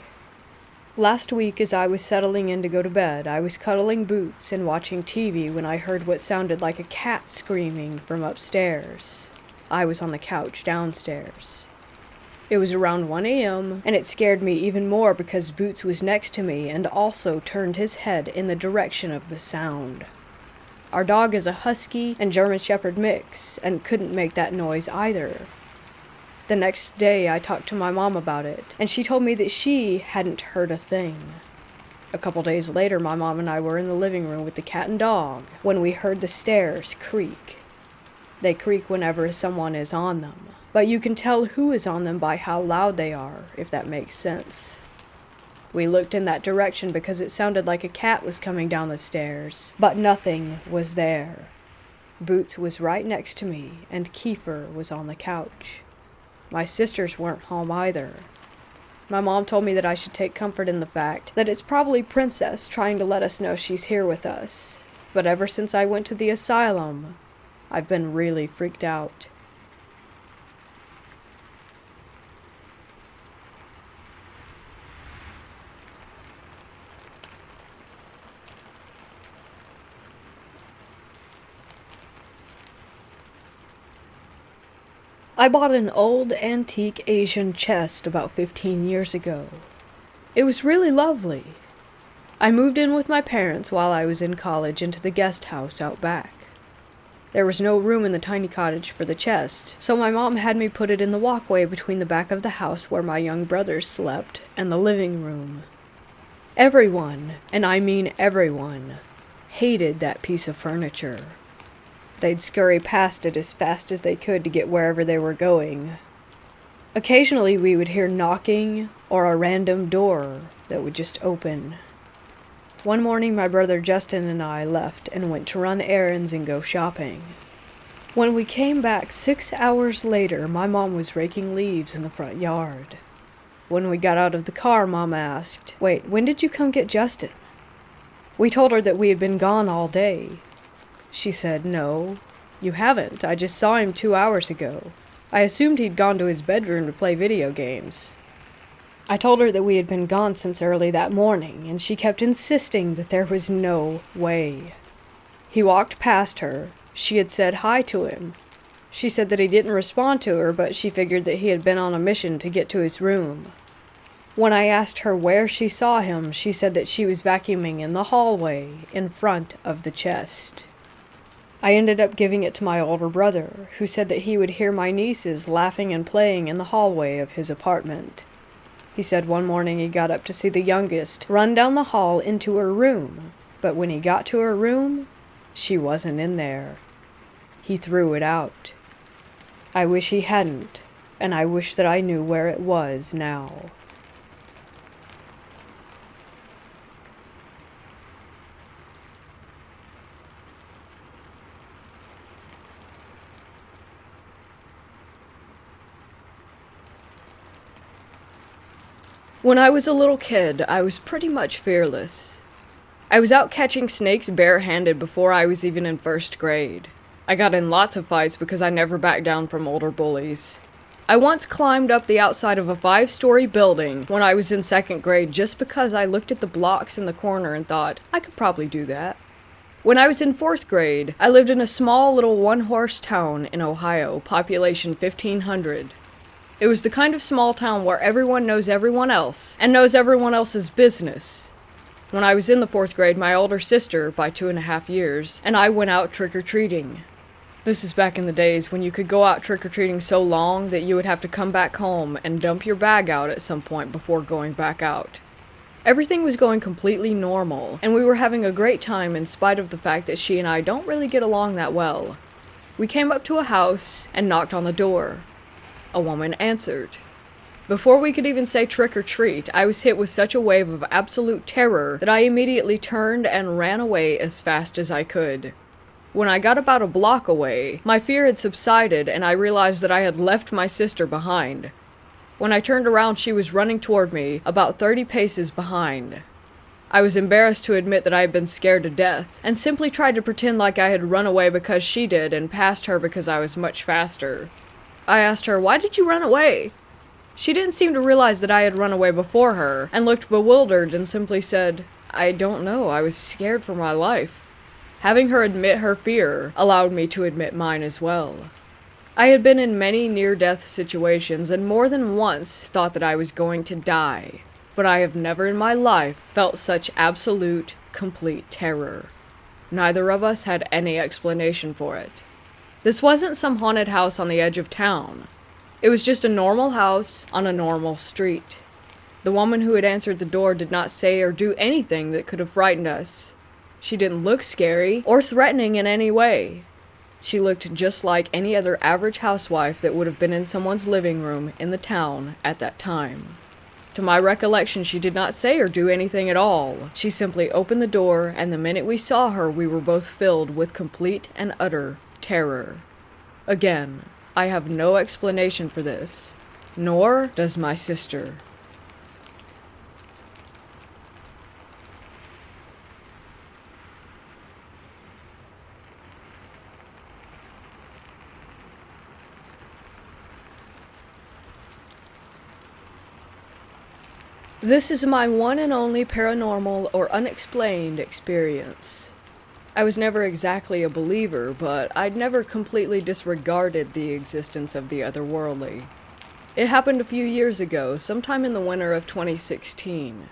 Last week, as I was settling in to go to bed, I was cuddling Boots and watching TV when I heard what sounded like a cat screaming from upstairs. I was on the couch downstairs. It was around 1 a.m., and it scared me even more because Boots was next to me and also turned his head in the direction of the sound. Our dog is a husky and German Shepherd mix, and couldn't make that noise either. The next day, I talked to my mom about it, and she told me that she hadn't heard a thing. A couple days later, my mom and I were in the living room with the cat and dog when we heard the stairs creak. They creak whenever someone is on them, but you can tell who is on them by how loud they are, if that makes sense. We looked in that direction because it sounded like a cat was coming down the stairs, but nothing was there. Boots was right next to me, and Kiefer was on the couch. My sisters weren't home either. My mom told me that I should take comfort in the fact that it's probably Princess trying to let us know she's here with us. But ever since I went to the asylum, I've been really freaked out. I bought an old antique Asian chest about 15 years ago. It was really lovely. I moved in with my parents while I was in college into the guest house out back. There was no room in the tiny cottage for the chest, so my mom had me put it in the walkway between the back of the house where my young brothers slept and the living room. Everyone, and I mean everyone, hated that piece of furniture. They'd scurry past it as fast as they could to get wherever they were going. Occasionally we would hear knocking or a random door that would just open. One morning my brother Justin and I left and went to run errands and go shopping. When we came back 6 hours later, my mom was raking leaves in the front yard. When we got out of the car, Mom asked, "Wait, when did you come get Justin?" We told her that we had been gone all day. She said, "No, you haven't. I just saw him 2 hours ago. I assumed he'd gone to his bedroom to play video games." I told her that we had been gone since early that morning, and she kept insisting that there was no way. He walked past her. She had said hi to him. She said that he didn't respond to her, but she figured that he had been on a mission to get to his room. When I asked her where she saw him, she said that she was vacuuming in the hallway in front of the chest. I ended up giving it to my older brother, who said that he would hear my nieces laughing and playing in the hallway of his apartment. He said one morning he got up to see the youngest run down the hall into her room, but when he got to her room, she wasn't in there. He threw it out. I wish he hadn't, and I wish that I knew where it was now. When I was a little kid, I was pretty much fearless. I was out catching snakes barehanded before I was even in first grade. I got in lots of fights because I never backed down from older bullies. I once climbed up the outside of a 5-story building when I was in second grade just because I looked at the blocks in the corner and thought, I could probably do that. When I was in 4th grade, I lived in a small little one-horse town in Ohio, population 1,500. It was the kind of small town where everyone knows everyone else, and knows everyone else's business. When I was in the 4th grade, my older sister, by 2.5 years, and I went out trick-or-treating. This is back in the days when you could go out trick-or-treating so long that you would have to come back home and dump your bag out at some point before going back out. Everything was going completely normal, and we were having a great time in spite of the fact that she and I don't really get along that well. We came up to a house and knocked on the door. A woman answered. Before we could even say trick or treat, I was hit with such a wave of absolute terror that I immediately turned and ran away as fast as I could. When I got about a block away, my fear had subsided and I realized that I had left my sister behind. When I turned around, she was running toward me, about 30 paces behind. I was embarrassed to admit that I had been scared to death, and simply tried to pretend like I had run away because she did and passed her because I was much faster. I asked her, "Why did you run away?" She didn't seem to realize that I had run away before her, and looked bewildered and simply said, "I don't know, I was scared for my life." Having her admit her fear allowed me to admit mine as well. I had been in many near-death situations and more than once thought that I was going to die, but I have never in my life felt such absolute, complete terror. Neither of us had any explanation for it. This wasn't some haunted house on the edge of town. It was just a normal house on a normal street. The woman who had answered the door did not say or do anything that could have frightened us. She didn't look scary or threatening in any way. She looked just like any other average housewife that would have been in someone's living room in the town at that time. To my recollection, she did not say or do anything at all. She simply opened the door, and the minute we saw her, we were both filled with complete and utter terror. Again, I have no explanation for this, nor does my sister. This is my one and only paranormal or unexplained experience. I was never exactly a believer, but I'd never completely disregarded the existence of the otherworldly. It happened a few years ago, sometime in the winter of 2016.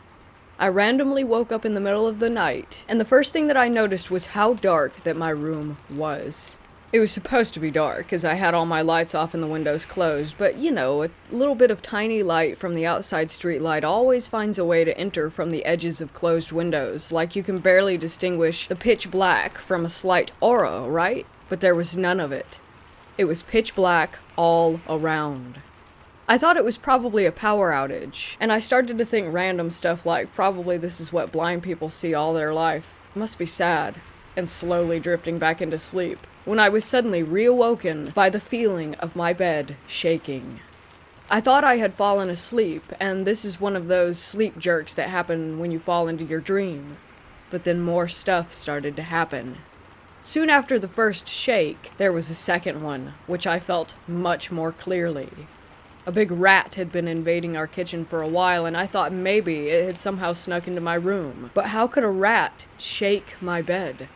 I randomly woke up in the middle of the night, and the first thing that I noticed was how dark that my room was. It was supposed to be dark, because I had all my lights off and the windows closed, but you know, a little bit of tiny light from the outside street light always finds a way to enter from the edges of closed windows, like you can barely distinguish the pitch black from a slight aura, right? But there was none of it. It was pitch black all around. I thought it was probably a power outage, and I started to think random stuff like, probably this is what blind people see all their life. It must be sad. And slowly drifting back into sleep, when I was suddenly reawoken by the feeling of my bed shaking. I thought I had fallen asleep, and this is one of those sleep jerks that happen when you fall into your dream. But then more stuff started to happen. Soon after the first shake, there was a second one, which I felt much more clearly. A big rat had been invading our kitchen for a while, and I thought maybe it had somehow snuck into my room. But how could a rat shake my bed?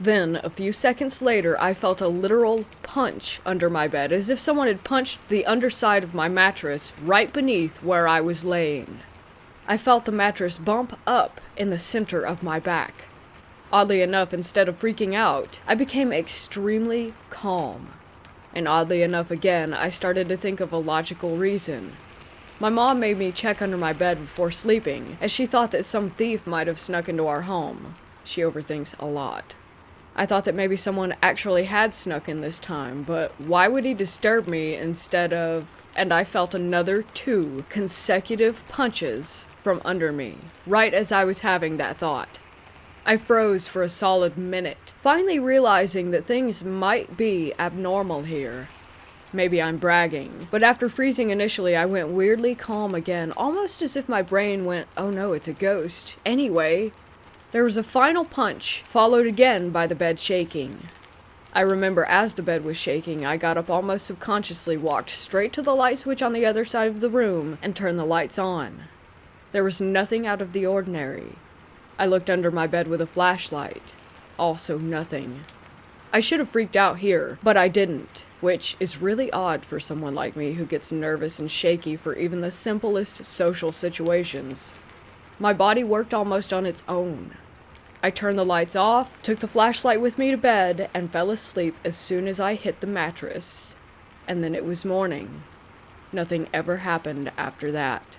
Then, a few seconds later, I felt a literal punch under my bed, as if someone had punched the underside of my mattress right beneath where I was laying. I felt the mattress bump up in the center of my back. Oddly enough, instead of freaking out, I became extremely calm. And oddly enough again, I started to think of a logical reason. My mom made me check under my bed before sleeping, as she thought that some thief might have snuck into our home. She overthinks a lot. I thought that maybe someone actually had snuck in this time, but why would he disturb me instead of... And I felt another 2 consecutive punches from under me, right as I was having that thought. I froze for a solid minute, finally realizing that things might be abnormal here. Maybe I'm bragging, but after freezing initially, I went weirdly calm again, almost as if my brain went, oh no, it's a ghost. Anyway, there was a final punch, followed again by the bed shaking. I remember as the bed was shaking, I got up almost subconsciously, walked straight to the light switch on the other side of the room, and turned the lights on. There was nothing out of the ordinary. I looked under my bed with a flashlight. Also nothing. I should have freaked out here, but I didn't, which is really odd for someone like me who gets nervous and shaky for even the simplest social situations. My body worked almost on its own. I turned the lights off, took the flashlight with me to bed, and fell asleep as soon as I hit the mattress. And then it was morning. Nothing ever happened after that.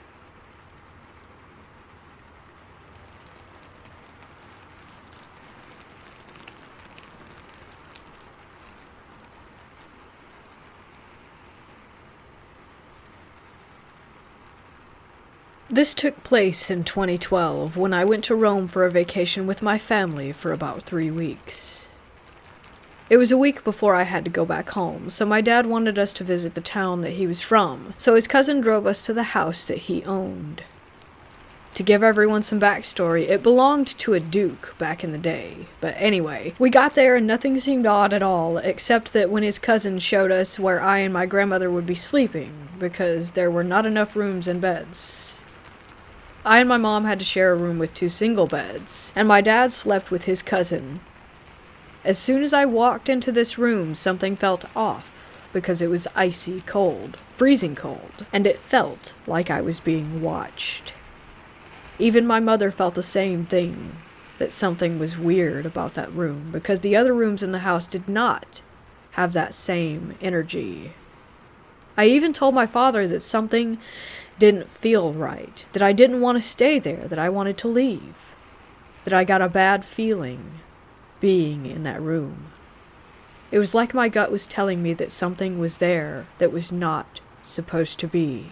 This took place in 2012 when I went to Rome for a vacation with my family for about 3 weeks. It was a week before I had to go back home, so my dad wanted us to visit the town that he was from, so his cousin drove us to the house that he owned. To give everyone some backstory, it belonged to a duke back in the day. But anyway, we got there and nothing seemed odd at all, except that when his cousin showed us where I and my grandmother would be sleeping, because there were not enough rooms and beds. I and my mom had to share a room with 2 single beds, and my dad slept with his cousin. As soon as I walked into this room, something felt off, because it was icy cold, freezing cold, and it felt like I was being watched. Even my mother felt the same thing, that something was weird about that room, because the other rooms in the house did not have that same energy. I even told my father that something didn't feel right, that I didn't want to stay there, that I wanted to leave, that I got a bad feeling being in that room. It was like my gut was telling me that something was there that was not supposed to be.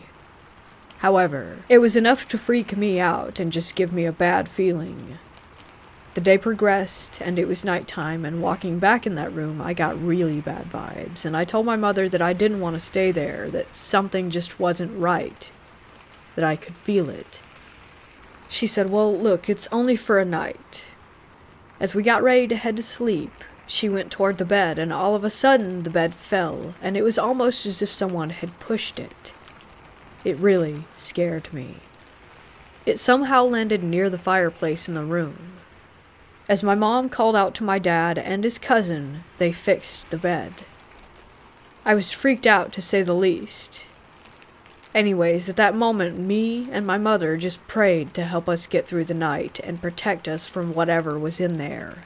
However, it was enough to freak me out and just give me a bad feeling. The day progressed, and it was nighttime, and walking back in that room, I got really bad vibes, and I told my mother that I didn't want to stay there, that something just wasn't right, that I could feel it. She said, well, look, it's only for a night. As we got ready to head to sleep, she went toward the bed, and all of a sudden, the bed fell, and it was almost as if someone had pushed it. It really scared me. It somehow landed near the fireplace in the room. As my mom called out to my dad and his cousin, they fixed the bed. I was freaked out, to say the least. Anyways, at that moment, me and my mother just prayed to help us get through the night and protect us from whatever was in there.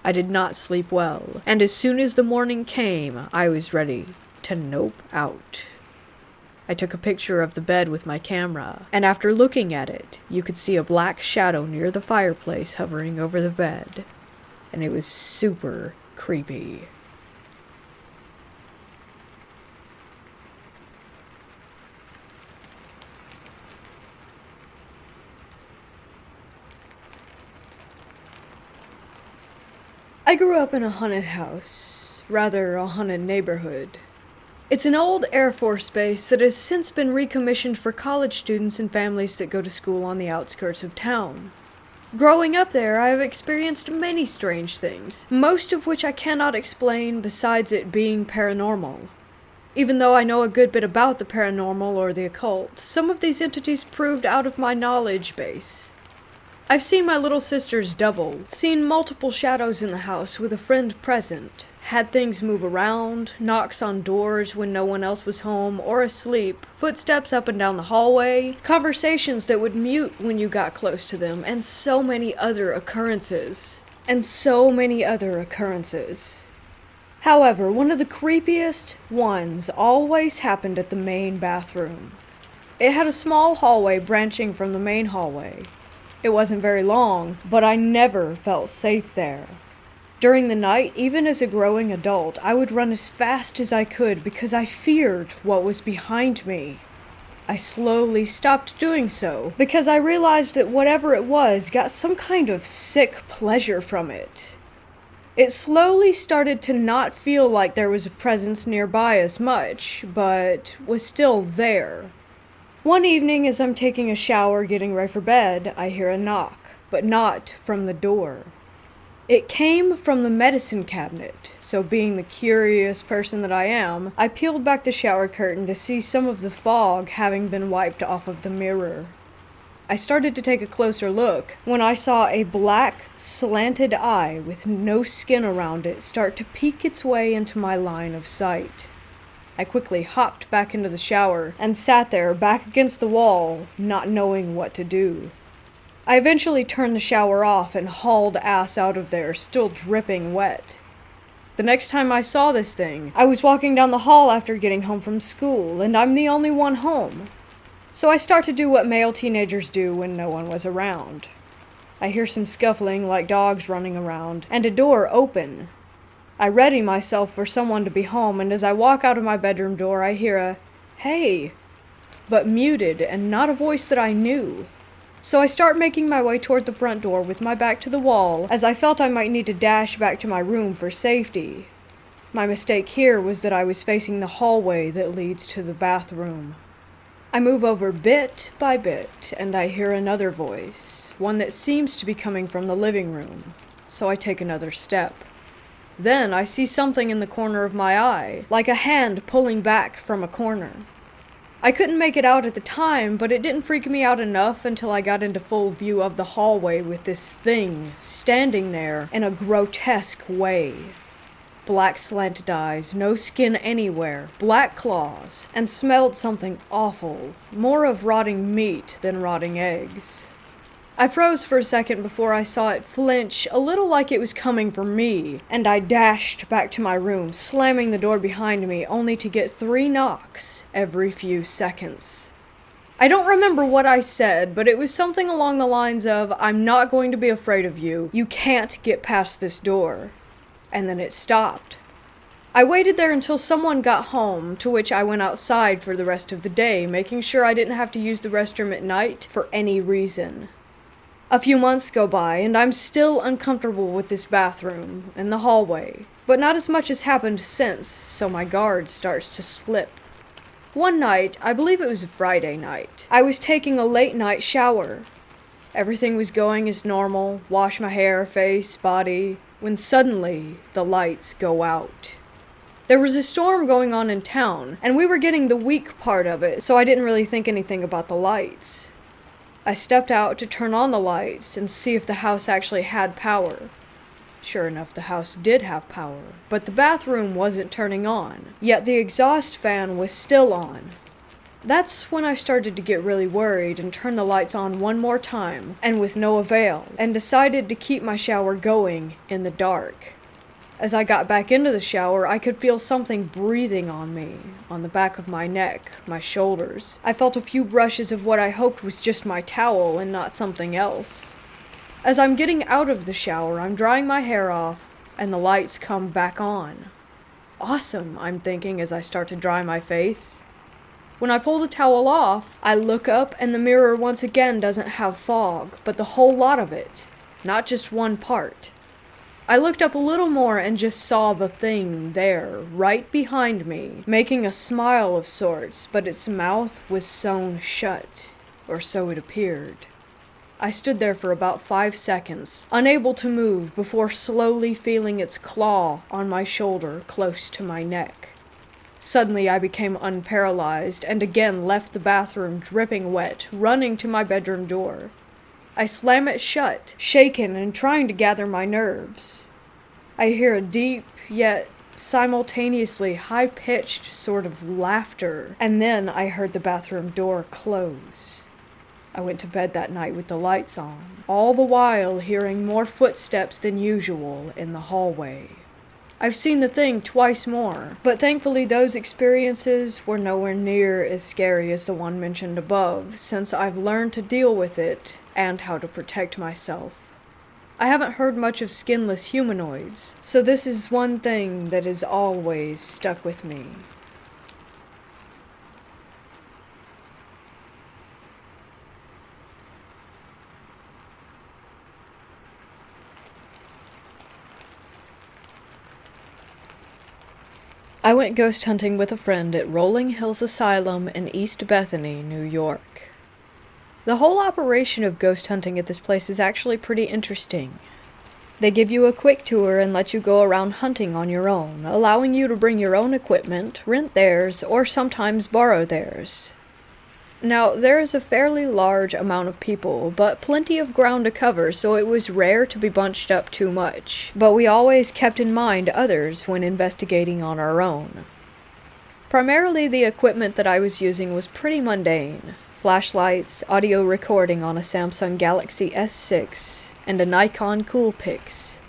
I did not sleep well, and as soon as the morning came, I was ready to nope out. I took a picture of the bed with my camera, and after looking at it, you could see a black shadow near the fireplace hovering over the bed, and it was super creepy. I grew up in a haunted house, rather a haunted neighborhood. It's an old Air Force base that has since been recommissioned for college students and families that go to school on the outskirts of town. Growing up there, I have experienced many strange things, most of which I cannot explain besides it being paranormal. Even though I know a good bit about the paranormal or the occult, some of these entities proved out of my knowledge base. I've seen my little sisters double, seen multiple shadows in the house with a friend present, had things move around, knocks on doors when no one else was home or asleep, footsteps up and down the hallway, conversations that would mute when you got close to them, and so many other occurrences. However, one of the creepiest ones always happened at the main bathroom. It had a small hallway branching from the main hallway. It wasn't very long, but I never felt safe there. During the night, even as a growing adult, I would run as fast as I could because I feared what was behind me. I slowly stopped doing so because I realized that whatever it was got some kind of sick pleasure from it. It slowly started to not feel like there was a presence nearby as much, but was still there. One evening, as I'm taking a shower getting ready for bed, I hear a knock, but not from the door. It came from the medicine cabinet, so being the curious person that I am, I peeled back the shower curtain to see some of the fog having been wiped off of the mirror. I started to take a closer look when I saw a black, slanted eye with no skin around it start to peek its way into my line of sight. I quickly hopped back into the shower and sat there back against the wall, not knowing what to do. I eventually turned the shower off and hauled ass out of there, still dripping wet. The next time I saw this thing, I was walking down the hall after getting home from school, and I'm the only one home. So I start to do what male teenagers do when no one was around. I hear some scuffling like dogs running around, and a door open. I ready myself for someone to be home, and as I walk out of my bedroom door, I hear a, "Hey," but muted and not a voice that I knew. So I start making my way toward the front door with my back to the wall, as I felt I might need to dash back to my room for safety. My mistake here was that I was facing the hallway that leads to the bathroom. I move over bit by bit, and I hear another voice, one that seems to be coming from the living room, so I take another step. Then I see something in the corner of my eye, like a hand pulling back from a corner. I couldn't make it out at the time, but it didn't freak me out enough until I got into full view of the hallway with this thing standing there in a grotesque way. Black slanted eyes, no skin anywhere, black claws, and smelled something awful, more of rotting meat than rotting eggs. I froze for a second before I saw it flinch, a little like it was coming for me, and I dashed back to my room, slamming the door behind me, only to get 3 knocks every few seconds. I don't remember what I said, but it was something along the lines of, "I'm not going to be afraid of you. You can't get past this door." And then it stopped. I waited there until someone got home, to which I went outside for the rest of the day, making sure I didn't have to use the restroom at night for any reason. A few months go by, and I'm still uncomfortable with this bathroom and the hallway, but not as much has happened since, so my guard starts to slip. One night, I believe it was a Friday night, I was taking a late night shower. Everything was going as normal, wash my hair, face, body, when suddenly the lights go out. There was a storm going on in town, and we were getting the weak part of it, so I didn't really think anything about the lights. I stepped out to turn on the lights and see if the house actually had power. Sure enough, the house did have power, but the bathroom wasn't turning on, yet the exhaust fan was still on. That's when I started to get really worried and turned the lights on one more time, and with no avail, and decided to keep my shower going in the dark. As I got back into the shower, I could feel something breathing on me, on the back of my neck, my shoulders. I felt a few brushes of what I hoped was just my towel and not something else. As I'm getting out of the shower, I'm drying my hair off, and the lights come back on. Awesome, I'm thinking as I start to dry my face. When I pull the towel off, I look up and the mirror once again doesn't have fog, but the whole lot of it, not just one part. I looked up a little more and just saw the thing there, right behind me, making a smile of sorts, but its mouth was sewn shut, or so it appeared. I stood there for about 5 seconds, unable to move, before slowly feeling its claw on my shoulder close to my neck. Suddenly I became unparalyzed and again left the bathroom dripping wet, running to my bedroom door. I slam it shut, shaken and trying to gather my nerves. I hear a deep, yet simultaneously high-pitched sort of laughter, and then I heard the bathroom door close. I went to bed that night with the lights on, all the while hearing more footsteps than usual in the hallway. I've seen the thing twice more, but thankfully those experiences were nowhere near as scary as the one mentioned above, since I've learned to deal with it and how to protect myself. I haven't heard much of skinless humanoids, so this is one thing that has always stuck with me. I went ghost hunting with a friend at Rolling Hills Asylum in East Bethany, New York. The whole operation of ghost hunting at this place is actually pretty interesting. They give you a quick tour and let you go around hunting on your own, allowing you to bring your own equipment, rent theirs, or sometimes borrow theirs. Now, there is a fairly large amount of people, but plenty of ground to cover, so it was rare to be bunched up too much. But we always kept in mind others when investigating on our own. Primarily, the equipment that I was using was pretty mundane. Flashlights, audio recording on a Samsung Galaxy S6, and a Nikon Coolpix.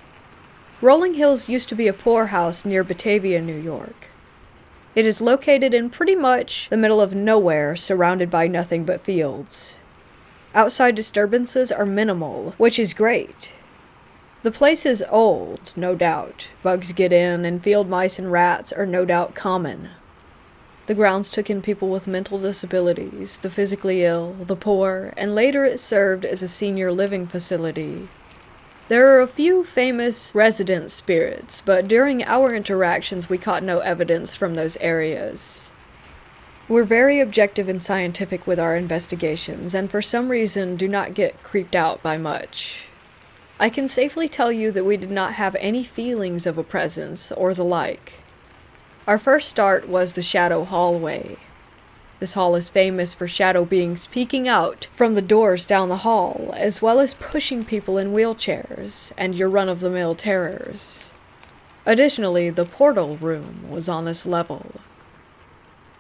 Rolling Hills used to be a poorhouse near Batavia, New York. It is located in pretty much the middle of nowhere, surrounded by nothing but fields. Outside disturbances are minimal, which is great. The place is old, no doubt. Bugs get in, and field mice and rats are no doubt common. The grounds took in people with mental disabilities, the physically ill, the poor, and later it served as a senior living facility. There are a few famous resident spirits, but during our interactions we caught no evidence from those areas. We're very objective and scientific with our investigations, and for some reason do not get creeped out by much. I can safely tell you that we did not have any feelings of a presence or the like. Our first start was the shadow hallway. This hall is famous for shadow beings peeking out from the doors down the hall, as well as pushing people in wheelchairs, and your run-of-the-mill terrors. Additionally, the portal room was on this level.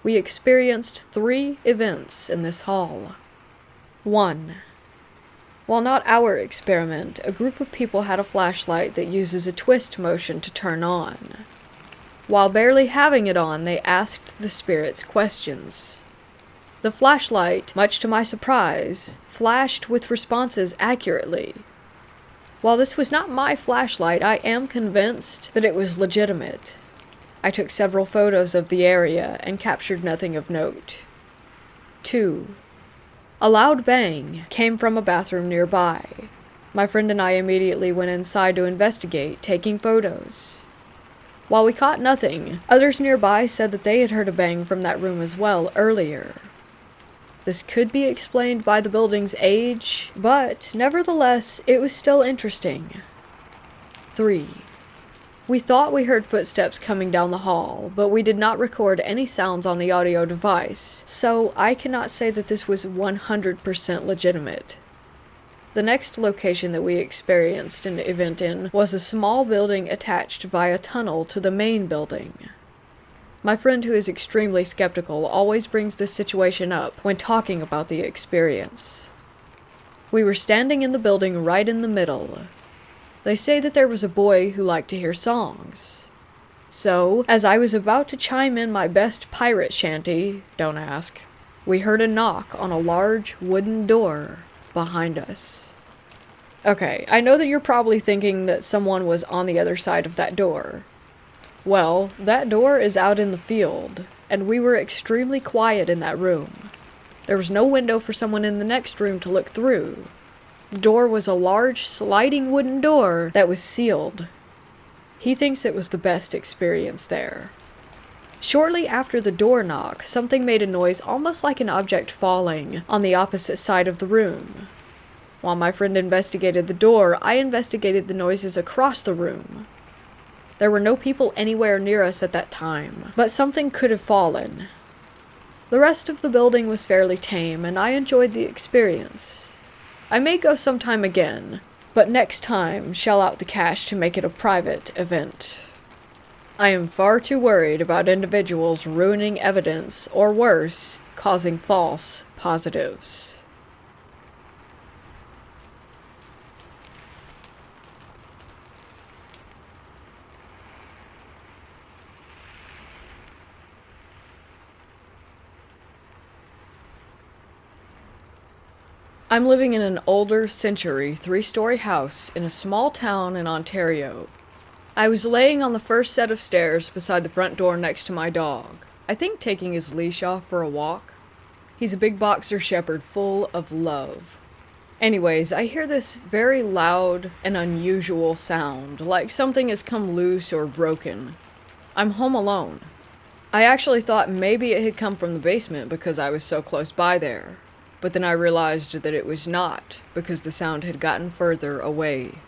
We experienced 3 events in this hall. 1. While not our experiment, a group of people had a flashlight that uses a twist motion to turn on. While barely having it on, they asked the spirits questions. The flashlight, much to my surprise, flashed with responses accurately. While this was not my flashlight, I am convinced that it was legitimate. I took several photos of the area and captured nothing of note. 2. A loud bang came from a bathroom nearby. My friend and I immediately went inside to investigate, taking photos. While we caught nothing, others nearby said that they had heard a bang from that room as well earlier. This could be explained by the building's age, but nevertheless, it was still interesting. 3. We thought we heard footsteps coming down the hall, but we did not record any sounds on the audio device, so I cannot say that this was 100% legitimate. The next location that we experienced an event in was a small building attached via tunnel to the main building. My friend, who is extremely skeptical, always brings this situation up when talking about the experience. We were standing in the building right in the middle. They say that there was a boy who liked to hear songs. So, as I was about to chime in my best pirate shanty, don't ask, we heard a knock on a large wooden door behind us. Okay, I know that you're probably thinking that someone was on the other side of that door. Well, that door is out in the field, and we were extremely quiet in that room. There was no window for someone in the next room to look through. The door was a large sliding wooden door that was sealed. He thinks it was the best experience there. Shortly after the door knock, something made a noise almost like an object falling on the opposite side of the room. While my friend investigated the door, I investigated the noises across the room. There were no people anywhere near us at that time, but something could have fallen. The rest of the building was fairly tame, and I enjoyed the experience. I may go sometime again, but next time shell out the cash to make it a private event. I am far too worried about individuals ruining evidence, or worse, causing false positives. I'm living in an older century 3-story house in a small town in Ontario. I was laying on the first set of stairs beside the front door next to my dog, I think taking his leash off for a walk. He's a big boxer shepherd full of love. Anyways, I hear this very loud and unusual sound, like something has come loose or broken. I'm home alone. I actually thought maybe it had come from the basement because I was so close by there. But then I realized that it was not, because the sound had gotten further away.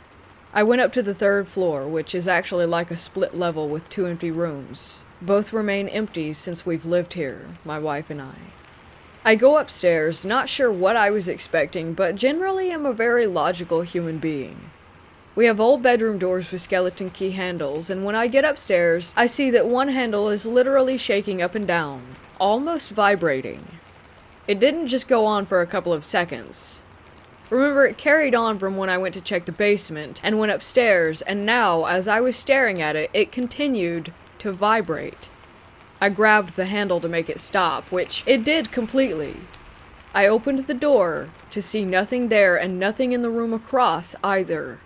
I went up to the 3rd floor, which is actually like a split level with 2 empty rooms. Both remain empty since we've lived here, my wife and I. I go upstairs, not sure what I was expecting, but generally am a very logical human being. We have old bedroom doors with skeleton key handles, and when I get upstairs, I see that one handle is literally shaking up and down, almost vibrating. It didn't just go on for a couple of seconds. Remember, it carried on from when I went to check the basement and went upstairs, and now, as I was staring at it, it continued to vibrate. I grabbed the handle to make it stop, which it did completely. I opened the door to see nothing there and nothing in the room across either.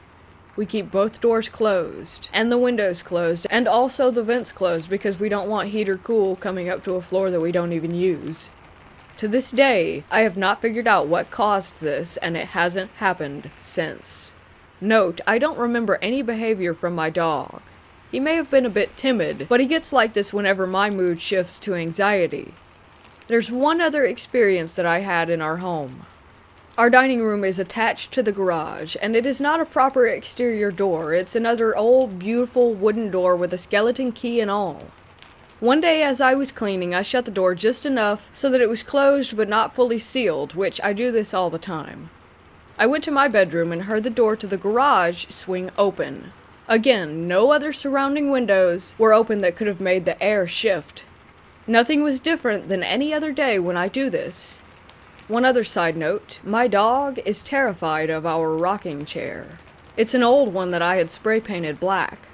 We keep both doors closed, and the windows closed, and also the vents closed because we don't want heat or cool coming up to a floor that we don't even use. To this day, I have not figured out what caused this, and it hasn't happened since. Note, I don't remember any behavior from my dog. He may have been a bit timid, but he gets like this whenever my mood shifts to anxiety. There's one other experience that I had in our home. Our dining room is attached to the garage, and it is not a proper exterior door. It's another old, beautiful wooden door with a skeleton key and all. One day as I was cleaning, I shut the door just enough so that it was closed but not fully sealed, which I do this all the time. I went to my bedroom and heard the door to the garage swing open. Again, no other surrounding windows were open that could have made the air shift. Nothing was different than any other day when I do this. One other side note, my dog is terrified of our rocking chair. It's an old one that I had spray painted black.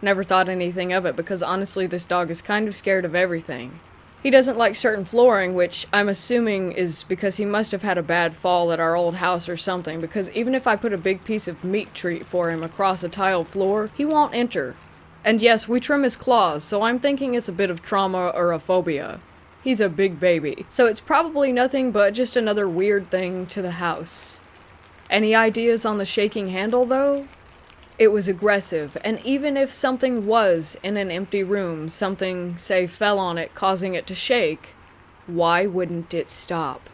Never thought anything of it because honestly this dog is kind of scared of everything. He doesn't like certain flooring, which I'm assuming is because he must have had a bad fall at our old house or something, because even if I put a big piece of meat treat for him across a tiled floor, he won't enter. And yes, we trim his claws, so I'm thinking it's a bit of trauma or a phobia. He's a big baby, so it's probably nothing but just another weird thing to the house. Any ideas on the shaking handle, though? It was aggressive, and even if something was in an empty room, something, say, fell on it, causing it to shake, why wouldn't it stop?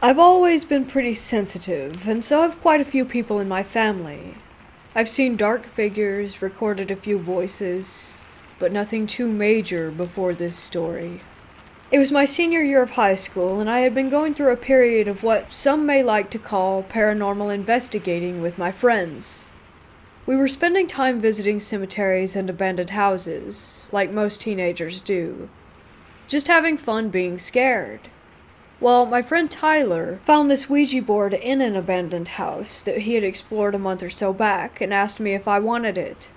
I've always been pretty sensitive, and so have quite a few people in my family. I've seen dark figures, recorded a few voices. but nothing too major before this story. It was my senior year of high school, and I had been going through a period of what some may like to call paranormal investigating with my friends. We were spending time visiting cemeteries and abandoned houses, like most teenagers do. Just having fun being scared. Well, my friend Tyler found this Ouija board in an abandoned house that he had explored a month or so back and asked me if I wanted it.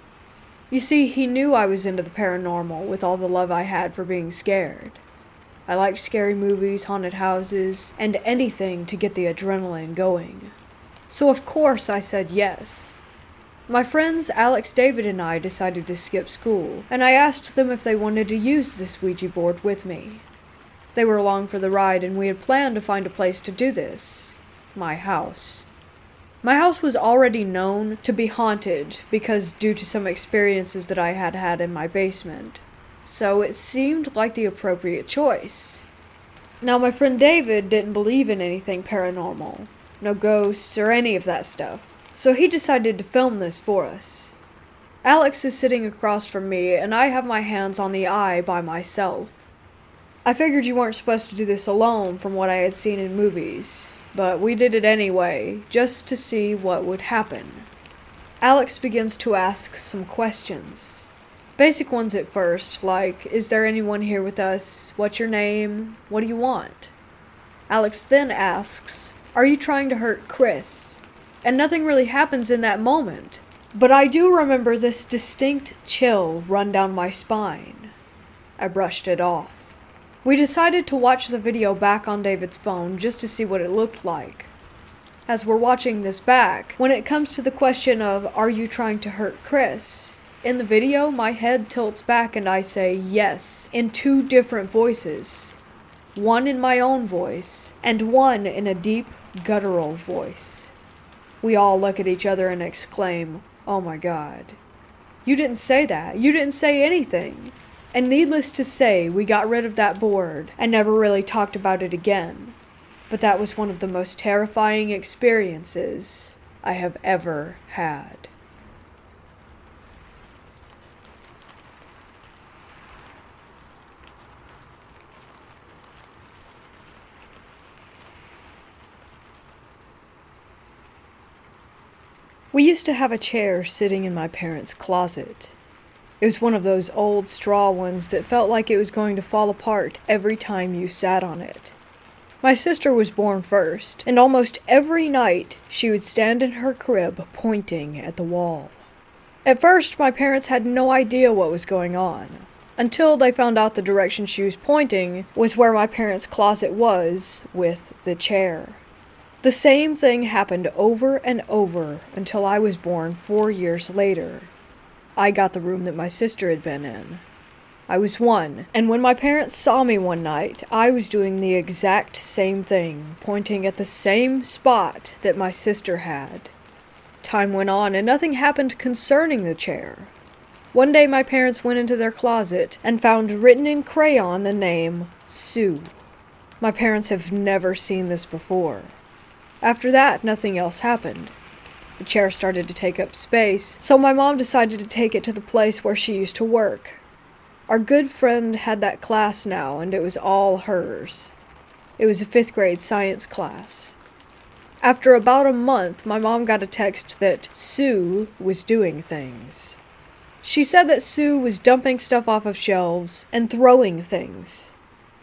You see, he knew I was into the paranormal with all the love I had for being scared. I liked scary movies, haunted houses, and anything to get the adrenaline going. So of course I said yes. My friends Alex, David, and I decided to skip school, and I asked them if they wanted to use this Ouija board with me. They were along for the ride, and we had planned to find a place to do this. My house. My house was already known to be haunted because due to some experiences that I had had in my basement. So it seemed like the appropriate choice. Now my friend David didn't believe in anything paranormal. No ghosts or any of that stuff. So he decided to film this for us. Alex is sitting across from me, and I have my hands on the eye by myself. I figured you weren't supposed to do this alone from what I had seen in movies, but we did it anyway, just to see what would happen. Alex begins to ask some questions. Basic ones at first, like, is there anyone here with us? What's your name? What do you want? Alex then asks, are you trying to hurt Chris? And nothing really happens in that moment. But I do remember this distinct chill run down my spine. I brushed it off. We decided to watch the video back on David's phone just to see what it looked like. As we're watching this back, when it comes to the question of, are you trying to hurt Chris? In the video, my head tilts back and I say yes in two different voices. One in my own voice, and one in a deep, guttural voice. We all look at each other and exclaim, oh my god. You didn't say that. You didn't say anything. And needless to say, we got rid of that board and never really talked about it again. But that was one of the most terrifying experiences I have ever had. We used to have a chair sitting in my parents' closet. It was one of those old straw ones that felt like it was going to fall apart every time you sat on it. My sister was born first, and almost every night she would stand in her crib pointing at the wall. At first, my parents had no idea what was going on, until they found out the direction she was pointing was where my parents' closet was with the chair. The same thing happened over and over until I was born 4 years later. I got the room that my sister had been in. I was 1, and when my parents saw me one night, I was doing the exact same thing, pointing at the same spot that my sister had. Time went on and nothing happened concerning the chair. One day my parents went into their closet and found written in crayon the name Sue. My parents have never seen this before. After that, nothing else happened. The chair started to take up space, so my mom decided to take it to the place where she used to work. Our good friend had that class now, and it was all hers. It was a 5th grade science class. After about a month, my mom got a text that Sue was doing things. She said that Sue was dumping stuff off of shelves and throwing things.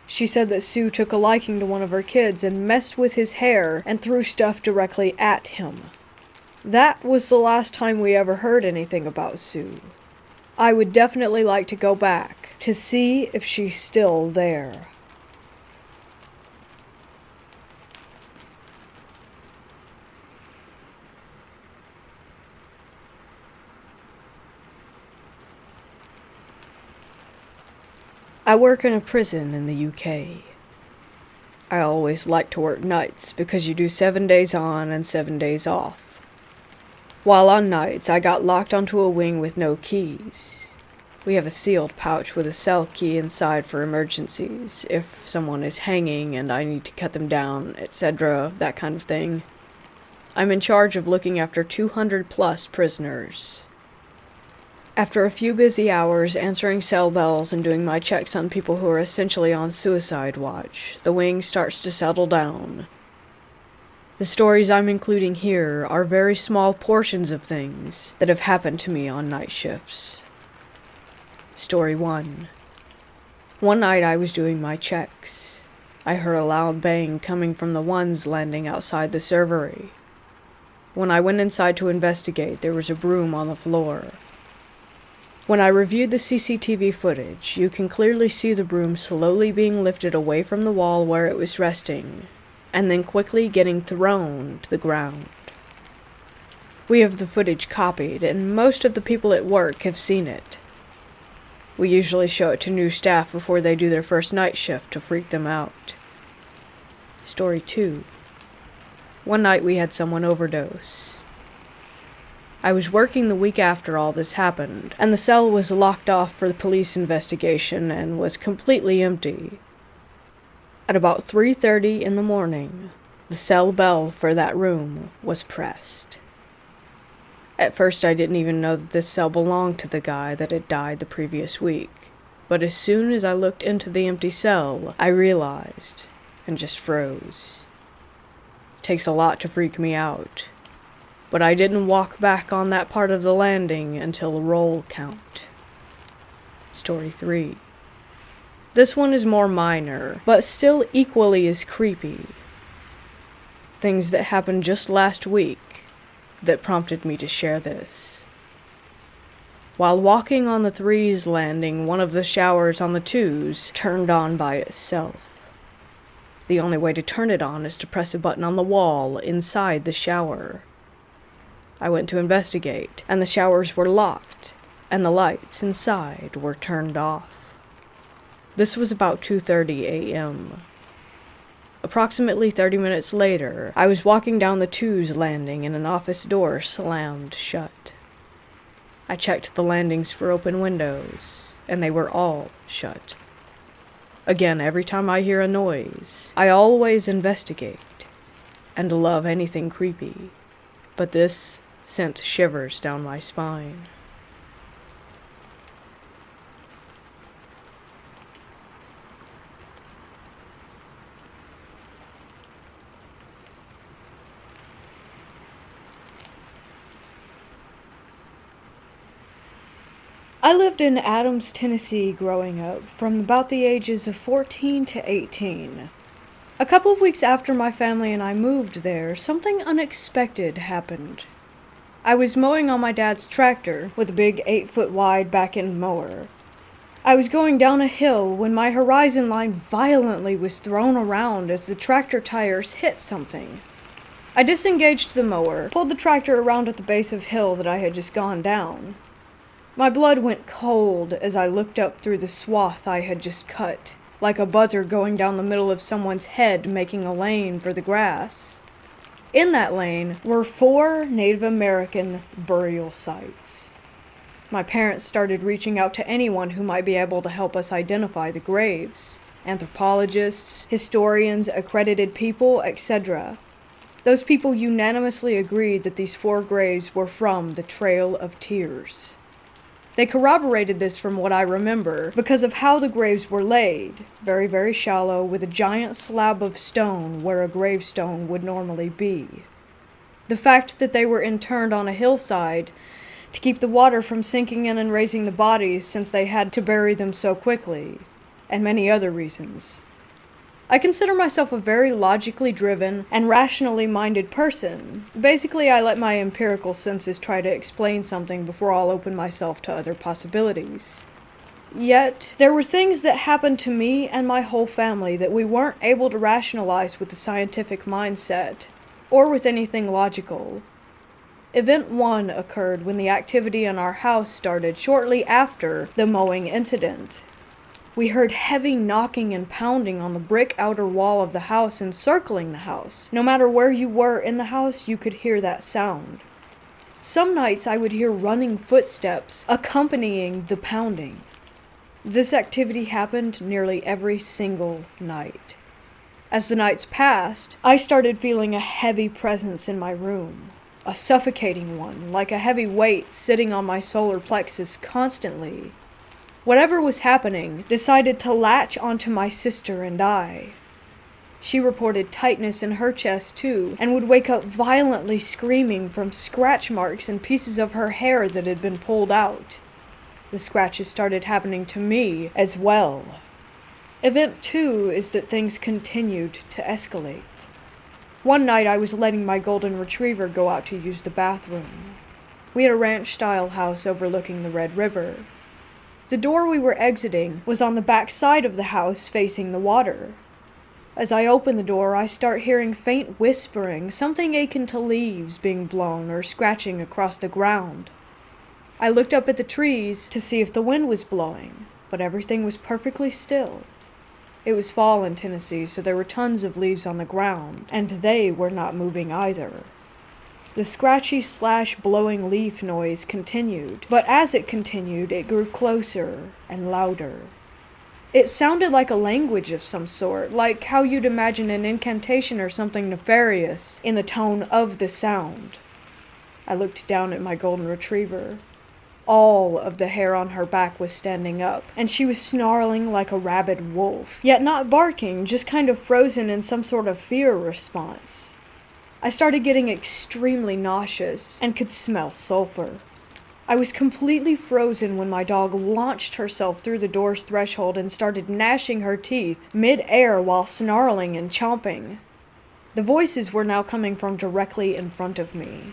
She said that Sue took a liking to one of her kids and messed with his hair and threw stuff directly at him. That was the last time we ever heard anything about Sue. I would definitely like to go back to see if she's still there. I work in a prison in the UK. I always like to work nights because you do 7 days on and 7 days off. While on nights, I got locked onto a wing with no keys. We have a sealed pouch with a cell key inside for emergencies, if someone is hanging and I need to cut them down, etc., that kind of thing. I'm in charge of looking after 200 plus prisoners. After a few busy hours answering cell bells and doing my checks on people who are essentially on suicide watch, the wing starts to settle down. The stories I'm including here are very small portions of things that have happened to me on night shifts. Story 1. One night I was doing my checks. I heard a loud bang coming from the ones landing outside the servery. When I went inside to investigate, there was a broom on the floor. When I reviewed the CCTV footage, you can clearly see the broom slowly being lifted away from the wall where it was resting, and then quickly getting thrown to the ground. We have the footage copied, and most of the people at work have seen it. We usually show it to new staff before they do their first night shift to freak them out. Story 2. One night we had someone overdose. I was working the week after all this happened, and the cell was locked off for the police investigation and was completely empty. At about 3:30 in the morning, the cell bell for that room was pressed. At first I didn't even know that this cell belonged to the guy that had died the previous week, but as soon as I looked into the empty cell, I realized, and just froze. It takes a lot to freak me out. But I didn't walk back on that part of the landing until roll count. Story 3. This one is more minor, but still equally as creepy. Things that happened just last week that prompted me to share this. While walking on the 3's landing, one of the showers on the 2's turned on by itself. The only way to turn it on is to press a button on the wall inside the shower. I went to investigate, and the showers were locked, and the lights inside were turned off. This was about 2:30 a.m. Approximately 30 minutes later, I was walking down the 2's landing and an office door slammed shut. I checked the landings for open windows, and they were all shut. Again, every time I hear a noise, I always investigate, and love anything creepy, but this sent shivers down my spine. I lived in Adams, Tennessee growing up, from about the ages of 14 to 18. A couple of weeks after my family and I moved there, something unexpected happened. I was mowing on my dad's tractor with a big 8-foot wide back-end mower. I was going down a hill when my horizon line violently was thrown around as the tractor tires hit something. I disengaged the mower, pulled the tractor around at the base of hill that I had just gone down. My blood went cold as I looked up through the swath I had just cut, like a buzzer going down the middle of someone's head making a lane for the grass. In that lane were 4 Native American burial sites. My parents started reaching out to anyone who might be able to help us identify the graves. Anthropologists, historians, accredited people, etc. Those people unanimously agreed that these 4 graves were from the Trail of Tears. They corroborated this from what I remember because of how the graves were laid, very, very shallow, with a giant slab of stone where a gravestone would normally be. The fact that they were interned on a hillside to keep the water from sinking in and raising the bodies since they had to bury them so quickly, and many other reasons. I consider myself a very logically driven and rationally minded person. Basically, I let my empirical senses try to explain something before I'll open myself to other possibilities. Yet, there were things that happened to me and my whole family that we weren't able to rationalize with the scientific mindset, or with anything logical. Event 1 occurred when the activity in our house started shortly after the mowing incident. We heard heavy knocking and pounding on the brick outer wall of the house encircling the house. No matter where you were in the house, you could hear that sound. Some nights I would hear running footsteps accompanying the pounding. This activity happened nearly every single night. As the nights passed, I started feeling a heavy presence in my room. a suffocating one, like a heavy weight sitting on my solar plexus constantly. Whatever was happening decided to latch onto my sister and I. She reported tightness in her chest too, and would wake up violently screaming from scratch marks and pieces of her hair that had been pulled out. The scratches started happening to me as well. Event 2 is that things continued to escalate. One night I was letting my golden retriever go out to use the bathroom. We had a ranch-style house overlooking the Red River. The door we were exiting was on the back side of the house facing the water. As I open the door, I start hearing faint whispering, something akin to leaves being blown or scratching across the ground. I looked up at the trees to see if the wind was blowing, but everything was perfectly still. It was fall in Tennessee, so there were tons of leaves on the ground, and they were not moving either. The scratchy/blowing leaf noise continued, but as it continued, it grew closer and louder. It sounded like a language of some sort, like how you'd imagine an incantation or something nefarious in the tone of the sound. I looked down at my golden retriever. All of the hair on her back was standing up, and she was snarling like a rabid wolf, yet not barking, just kind of frozen in some sort of fear response. I started getting extremely nauseous and could smell sulfur. I was completely frozen when my dog launched herself through the door's threshold and started gnashing her teeth mid-air while snarling and chomping. The voices were now coming from directly in front of me.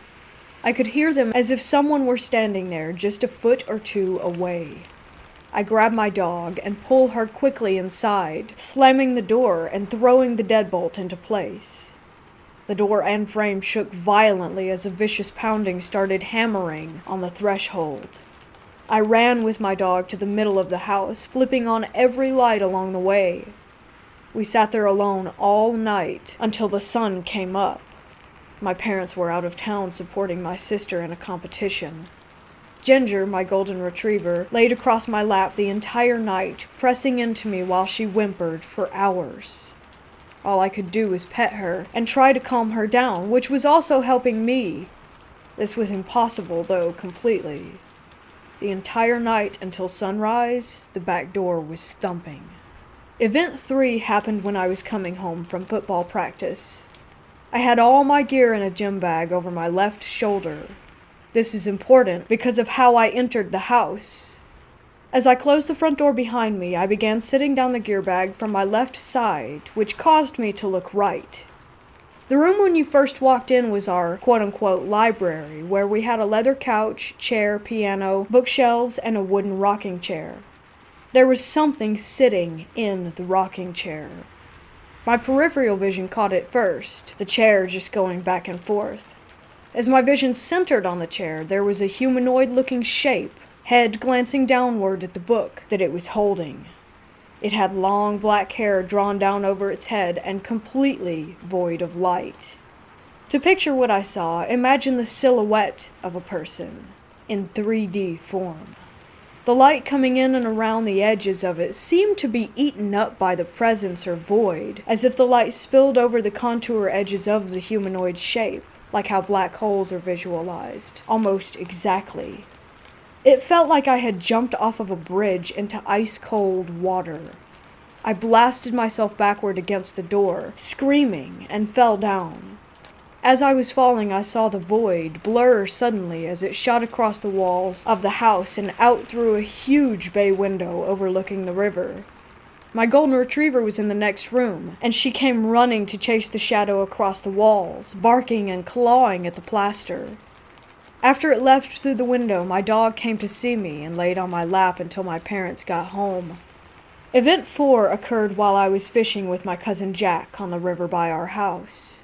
I could hear them as if someone were standing there just a foot or two away. I grab my dog and pull her quickly inside, slamming the door and throwing the deadbolt into place. The door and frame shook violently as a vicious pounding started hammering on the threshold. I ran with my dog to the middle of the house, flipping on every light along the way. We sat there alone all night until the sun came up. My parents were out of town supporting my sister in a competition. Ginger, my golden retriever, laid across my lap the entire night, pressing into me while she whimpered for hours. All I could do was pet her and try to calm her down, which was also helping me. This was impossible, though, completely. The entire night until sunrise, the back door was thumping. Event 3 happened when I was coming home from football practice. I had all my gear in a gym bag over my left shoulder. This is important because of how I entered the house. As I closed the front door behind me, I began sitting down the gear bag from my left side, which caused me to look right. The room when you first walked in was our quote-unquote library, where we had a leather couch, chair, piano, bookshelves, and a wooden rocking chair. There was something sitting in the rocking chair. My peripheral vision caught it first, the chair just going back and forth. As my vision centered on the chair, there was a humanoid-looking shape, head glancing downward at the book that it was holding. It had long black hair drawn down over its head and completely void of light. To picture what I saw, imagine the silhouette of a person in 3D form. The light coming in and around the edges of it seemed to be eaten up by the presence or void, as if the light spilled over the contour edges of the humanoid shape, like how black holes are visualized, almost exactly. It felt like I had jumped off of a bridge into ice-cold water. I blasted myself backward against the door, screaming, and fell down. As I was falling, I saw the void blur suddenly as it shot across the walls of the house and out through a huge bay window overlooking the river. My golden retriever was in the next room, and she came running to chase the shadow across the walls, barking and clawing at the plaster. After it left through the window, my dog came to see me and laid on my lap until my parents got home. Event 4 occurred while I was fishing with my cousin Jack on the river by our house.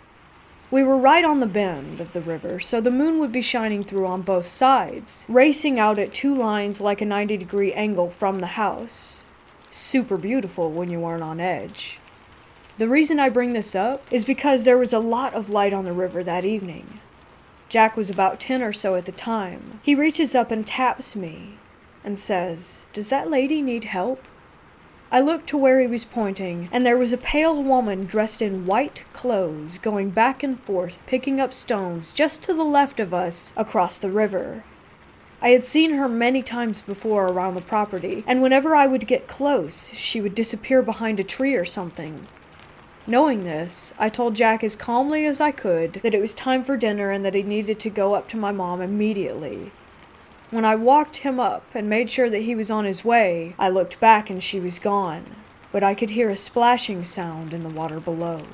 We were right on the bend of the river, so the moon would be shining through on both sides, racing out at 2 lines like a 90-degree angle from the house. Super beautiful when you aren't on edge. The reason I bring this up is because there was a lot of light on the river that evening. Jack was about 10 or so at the time. He reaches up and taps me and says, "Does that lady need help?" I looked to where he was pointing, and there was a pale woman dressed in white clothes going back and forth picking up stones just to the left of us across the river. I had seen her many times before around the property, and whenever I would get close, she would disappear behind a tree or something. Knowing this, I told Jack as calmly as I could that it was time for dinner and that he needed to go up to my mom immediately. When I walked him up and made sure that he was on his way, I looked back and she was gone, but I could hear a splashing sound in the water below.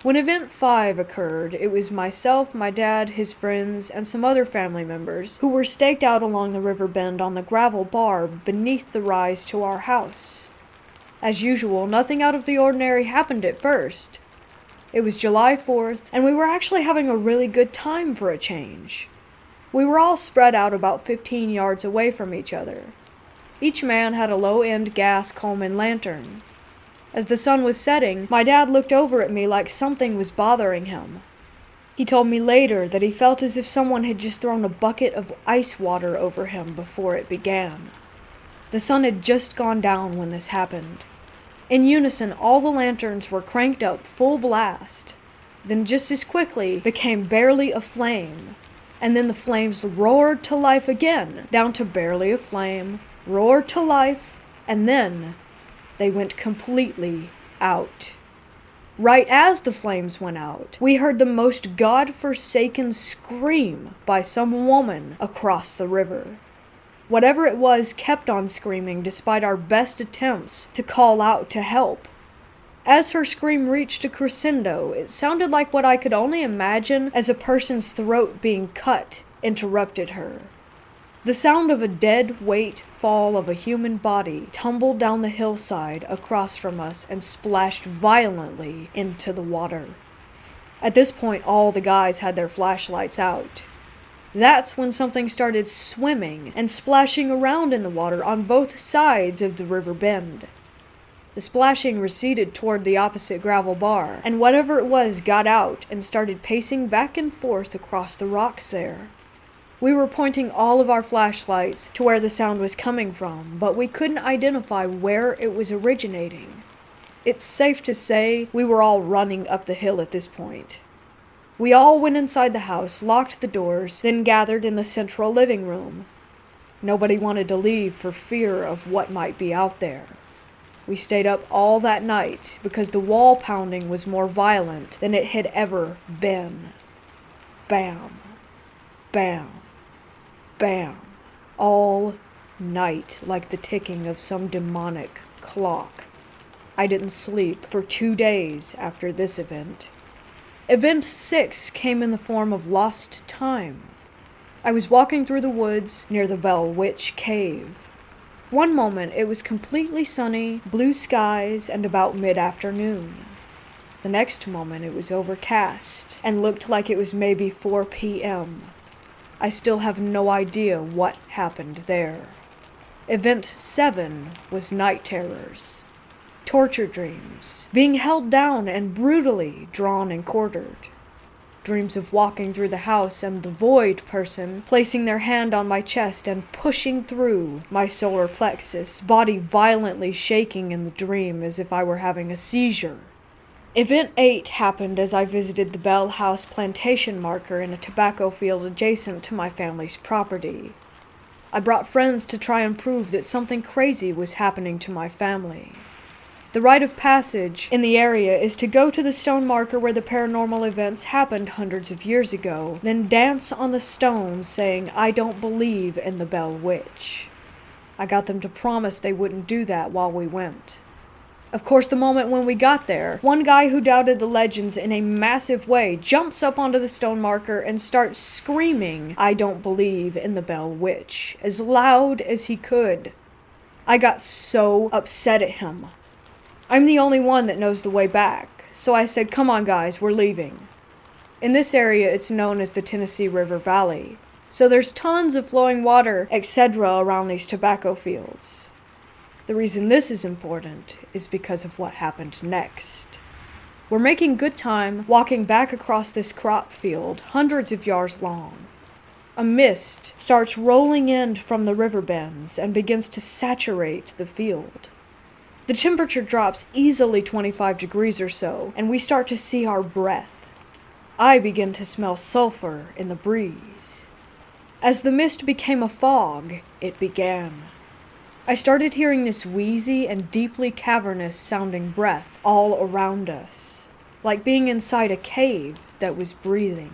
When Event 5 occurred, it was myself, my dad, his friends, and some other family members who were staked out along the river bend on the gravel bar beneath the rise to our house. As usual, nothing out of the ordinary happened at first. It was July 4th, and we were actually having a really good time for a change. We were all spread out about 15 yards away from each other. Each man had a low-end gas Coleman lantern. As the sun was setting, my dad looked over at me like something was bothering him. He told me later that he felt as if someone had just thrown a bucket of ice water over him before it began. The sun had just gone down when this happened. In unison, all the lanterns were cranked up full blast, then just as quickly became barely aflame, and then the flames roared to life again, down to barely aflame, roared to life, and then they went completely out. Right as the flames went out, we heard the most God-forsaken scream by some woman across the river. Whatever it was kept on screaming despite our best attempts to call out to help. As her scream reached a crescendo, it sounded like what I could only imagine as a person's throat being cut interrupted her. The sound of a dead weight fall of a human body tumbled down the hillside across from us and splashed violently into the water. At this point, all the guys had their flashlights out. That's when something started swimming and splashing around in the water on both sides of the river bend. The splashing receded toward the opposite gravel bar, and whatever it was got out and started pacing back and forth across the rocks there. We were pointing all of our flashlights to where the sound was coming from, but we couldn't identify where it was originating. It's safe to say we were all running up the hill at this point. We all went inside the house, locked the doors, then gathered in the central living room. Nobody wanted to leave for fear of what might be out there. We stayed up all that night because the wall pounding was more violent than it had ever been. Bam, bam, bam, all night like the ticking of some demonic clock. I didn't sleep for 2 days after this event. Event 6 came in the form of lost time. I was walking through the woods near the Bell Witch Cave. One moment it was completely sunny, blue skies, and about mid-afternoon. The next moment it was overcast and looked like it was maybe 4 p.m. I still have no idea what happened there. Event 7 was night terrors. Torture dreams, being held down and brutally drawn and quartered. Dreams of walking through the house and the void person placing their hand on my chest and pushing through my solar plexus, body violently shaking in the dream as if I were having a seizure. Event 8 happened as I visited the Bell House plantation marker in a tobacco field adjacent to my family's property. I brought friends to try and prove that something crazy was happening to my family. The rite of passage in the area is to go to the stone marker where the paranormal events happened hundreds of years ago, then dance on the stones saying, "I don't believe in the Bell Witch." I got them to promise they wouldn't do that while we went. Of course, the moment when we got there, one guy who doubted the legends in a massive way jumps up onto the stone marker and starts screaming, "I don't believe in the Bell Witch," as loud as he could. I got so upset at him. I'm the only one that knows the way back, so I said, "Come on guys, we're leaving." In this area it's known as the Tennessee River Valley, so there's tons of flowing water, etc. around these tobacco fields. The reason this is important is because of what happened next. We're making good time walking back across this crop field, hundreds of yards long. A mist starts rolling in from the river bends and begins to saturate the field. The temperature drops easily 25 degrees or so, and we start to see our breath. I begin to smell sulfur in the breeze. As the mist became a fog, it began. I started hearing this wheezy and deeply cavernous sounding breath all around us, like being inside a cave that was breathing.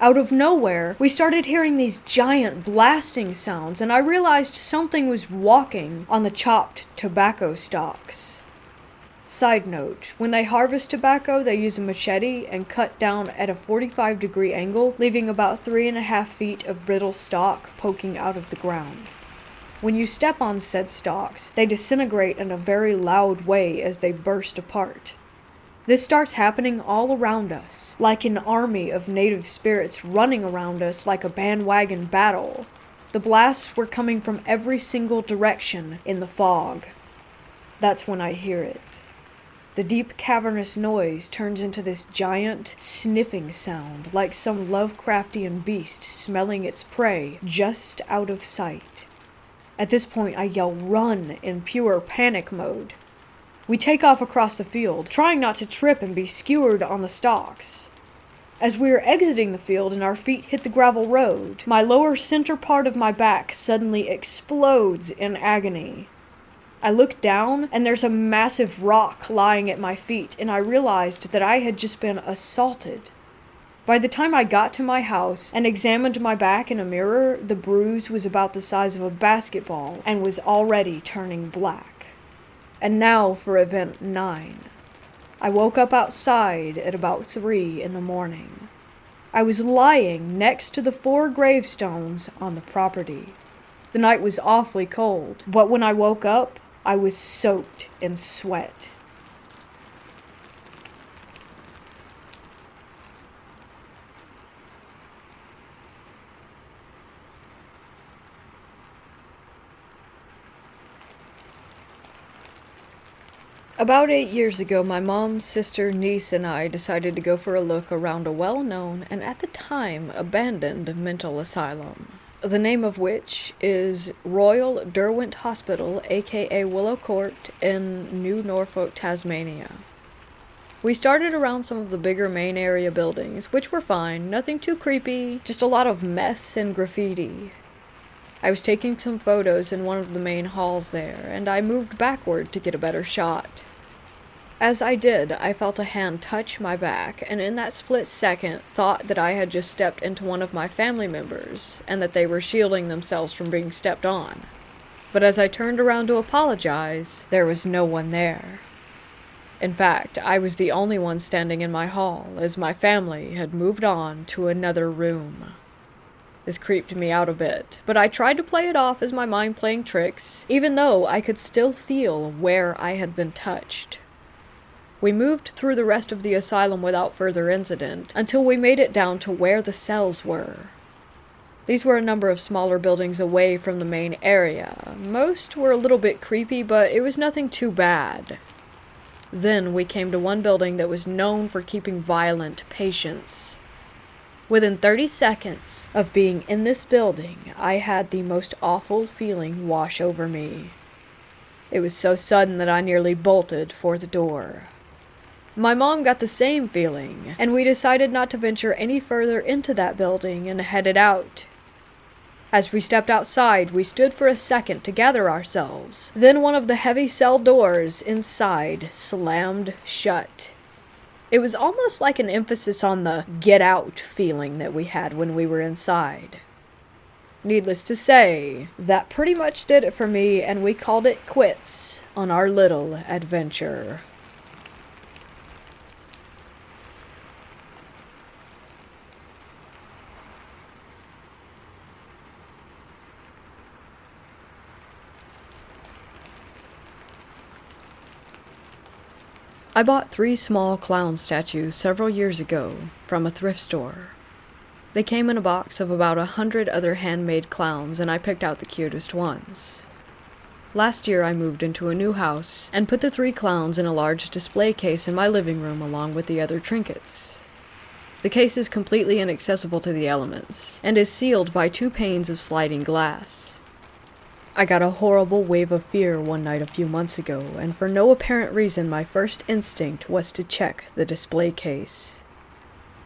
Out of nowhere, we started hearing these giant blasting sounds, and I realized something was walking on the chopped tobacco stalks. Side note, when they harvest tobacco, they use a machete and cut down at a 45-degree angle, leaving about 3.5 feet of brittle stalk poking out of the ground. When you step on said stalks, they disintegrate in a very loud way as they burst apart. This starts happening all around us, like an army of native spirits running around us like a bandwagon battle. The blasts were coming from every single direction in the fog. That's when I hear it. The deep cavernous noise turns into this giant sniffing sound, like some Lovecraftian beast smelling its prey just out of sight. At this point, I yell "run" in pure panic mode. We take off across the field, trying not to trip and be skewered on the stalks. As we are exiting the field and our feet hit the gravel road, my lower center part of my back suddenly explodes in agony. I look down, and there's a massive rock lying at my feet, and I realized that I had just been assaulted. By the time I got to my house and examined my back in a mirror, the bruise was about the size of a basketball and was already turning black. And now for event 9. I woke up outside at about 3 in the morning. I was lying next to the 4 gravestones on the property. The night was awfully cold, but when I woke up, I was soaked in sweat. About 8 years ago, my mom, sister, niece, and I decided to go for a look around a well-known and at the time abandoned mental asylum, the name of which is Royal Derwent Hospital, aka Willow Court, in New Norfolk, Tasmania. We started around some of the bigger main area buildings, which were fine, nothing too creepy, just a lot of mess and graffiti. I was taking some photos in one of the main halls there, and I moved backward to get a better shot. As I did, I felt a hand touch my back, and in that split second, thought that I had just stepped into one of my family members, and that they were shielding themselves from being stepped on. But as I turned around to apologize, there was no one there. In fact, I was the only one standing in my hall, as my family had moved on to another room. This creeped me out a bit, but I tried to play it off as my mind playing tricks, even though I could still feel where I had been touched. We moved through the rest of the asylum without further incident, until we made it down to where the cells were. These were a number of smaller buildings away from the main area. Most were a little bit creepy, but it was nothing too bad. Then we came to one building that was known for keeping violent patients. Within 30 seconds of being in this building, I had the most awful feeling wash over me. It was so sudden that I nearly bolted for the door. My mom got the same feeling, and we decided not to venture any further into that building and headed out. As we stepped outside, we stood for a second to gather ourselves. Then one of the heavy cell doors inside slammed shut. It was almost like an emphasis on the get out feeling that we had when we were inside. Needless to say, that pretty much did it for me, and we called it quits on our little adventure. I bought 3 small clown statues several years ago from a thrift store. They came in a box of about 100 other handmade clowns, and I picked out the cutest ones. Last year I moved into a new house and put the 3 clowns in a large display case in my living room along with the other trinkets. The case is completely inaccessible to the elements and is sealed by 2 panes of sliding glass. I got a horrible wave of fear one night a few months ago, and for no apparent reason my first instinct was to check the display case.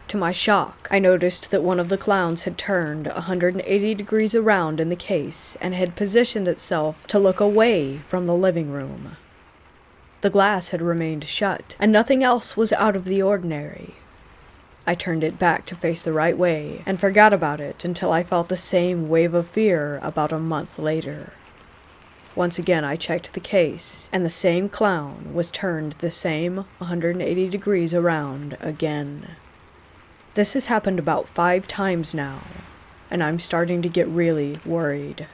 To my shock, I noticed that one of the clowns had turned 180 degrees around in the case and had positioned itself to look away from the living room. The glass had remained shut, and nothing else was out of the ordinary. I turned it back to face the right way and forgot about it until I felt the same wave of fear about a month later. Once again I checked the case, and the same clown was turned the same 180 degrees around again. This has happened about 5 times now, and I'm starting to get really worried.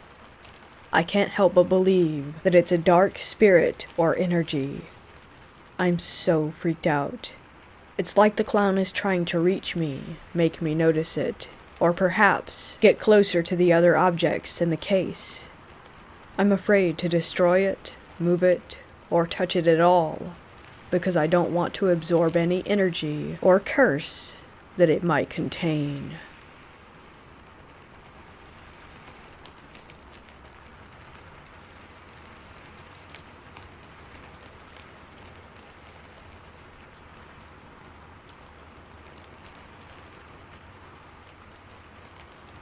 I can't help but believe that it's a dark spirit or energy. I'm so freaked out. It's like the clown is trying to reach me, make me notice it, or perhaps get closer to the other objects in the case. I'm afraid to destroy it, move it, or touch it at all, because I don't want to absorb any energy or curse that it might contain.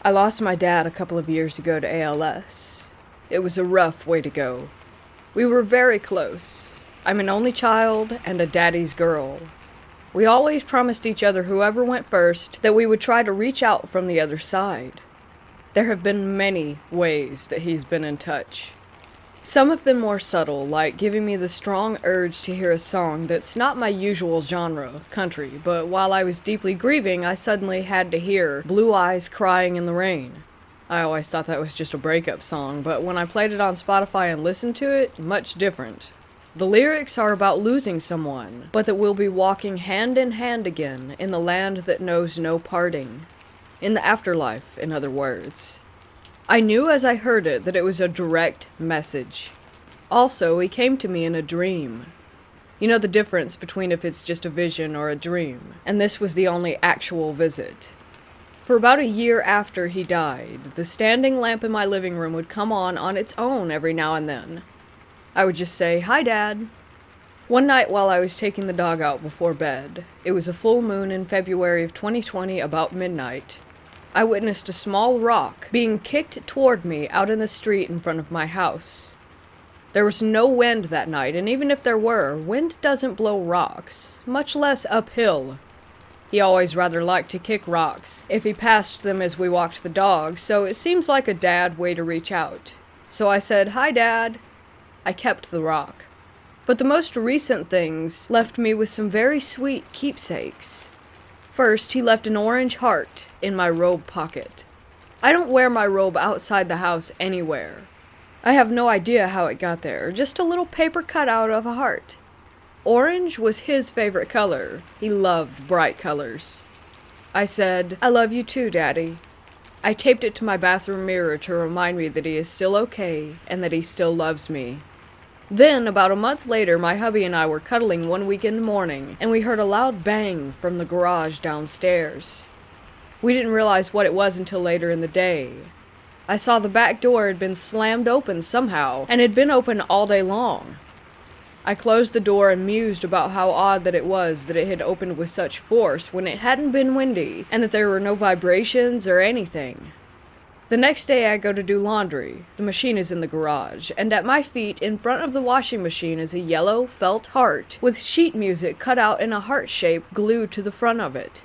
I lost my dad a couple of years ago to ALS. It was a rough way to go. We were very close. I'm an only child and a daddy's girl. We always promised each other whoever went first that we would try to reach out from the other side. There have been many ways that he's been in touch. Some have been more subtle, like giving me the strong urge to hear a song that's not my usual genre, country, but while I was deeply grieving, I suddenly had to hear Blue Eyes Crying in the Rain. I always thought that was just a breakup song, but when I played it on Spotify and listened to it, much different. The lyrics are about losing someone, but that we'll be walking hand in hand again in the land that knows no parting. In the afterlife, in other words. I knew as I heard it that it was a direct message. Also, he came to me in a dream. You know the difference between if it's just a vision or a dream, and this was the only actual visit. For about a year after he died, the standing lamp in my living room would come on its own every now and then. I would just say, "Hi, Dad." One night while I was taking the dog out before bed, it was a full moon in February of 2020 about midnight, I witnessed a small rock being kicked toward me out in the street in front of my house. There was no wind that night, and even if there were, wind doesn't blow rocks, much less uphill. He always rather liked to kick rocks if he passed them as we walked the dog, so it seems like a dad way to reach out. So I said, "Hi, Dad." I kept the rock. But the most recent things left me with some very sweet keepsakes. First, he left an orange heart in my robe pocket. I don't wear my robe outside the house anywhere. I have no idea how it got there, just a little paper cutout of a heart. Orange was his favorite color. He loved bright colors. I said, "I love you too, Daddy." I taped it to my bathroom mirror to remind me that he is still okay and that he still loves me. Then, about a month later, my hubby and I were cuddling one weekend morning, and we heard a loud bang from the garage downstairs. We didn't realize what it was until later in the day. I saw the back door had been slammed open somehow, and had been open all day long. I closed the door and mused about how odd that it was that it had opened with such force when it hadn't been windy, and that there were no vibrations or anything. The next day I go to do laundry. The machine is in the garage, and at my feet in front of the washing machine is a yellow felt heart with sheet music cut out in a heart shape glued to the front of it.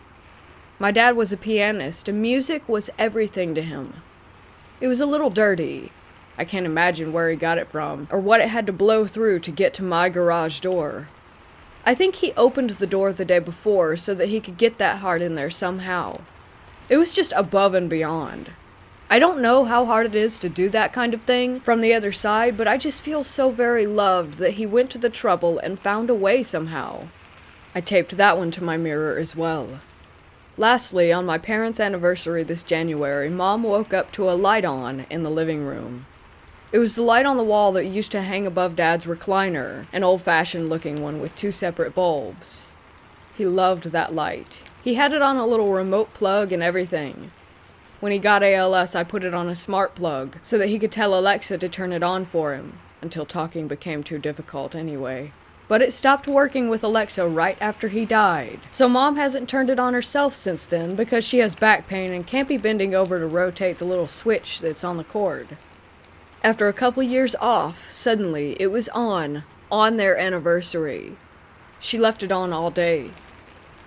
My dad was a pianist, and music was everything to him. It was a little dirty. I can't imagine where he got it from, or what it had to blow through to get to my garage door. I think he opened the door the day before so that he could get that heart in there somehow. It was just above and beyond. I don't know how hard it is to do that kind of thing from the other side, but I just feel so very loved that he went to the trouble and found a way somehow. I taped that one to my mirror as well. Lastly, on my parents' anniversary this January, Mom woke up to a light on in the living room. It was the light on the wall that used to hang above Dad's recliner, an old-fashioned looking one with 2 separate bulbs. He loved that light. He had it on a little remote plug and everything. When he got ALS, I put it on a smart plug so that he could tell Alexa to turn it on for him, until talking became too difficult anyway. But it stopped working with Alexa right after he died, so Mom hasn't turned it on herself since then because she has back pain and can't be bending over to rotate the little switch that's on the cord. After a couple years off, suddenly it was on their anniversary. She left it on all day.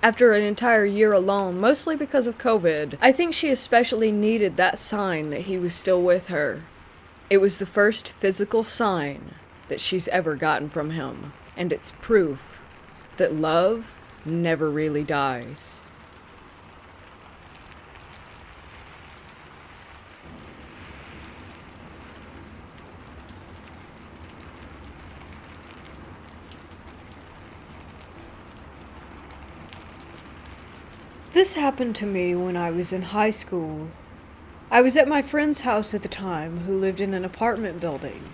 After an entire year alone, mostly because of COVID, I think she especially needed that sign that he was still with her. It was the first physical sign that she's ever gotten from him. And it's proof that love never really dies. This happened to me when I was in high school. I was at my friend's house at the time, who lived in an apartment building.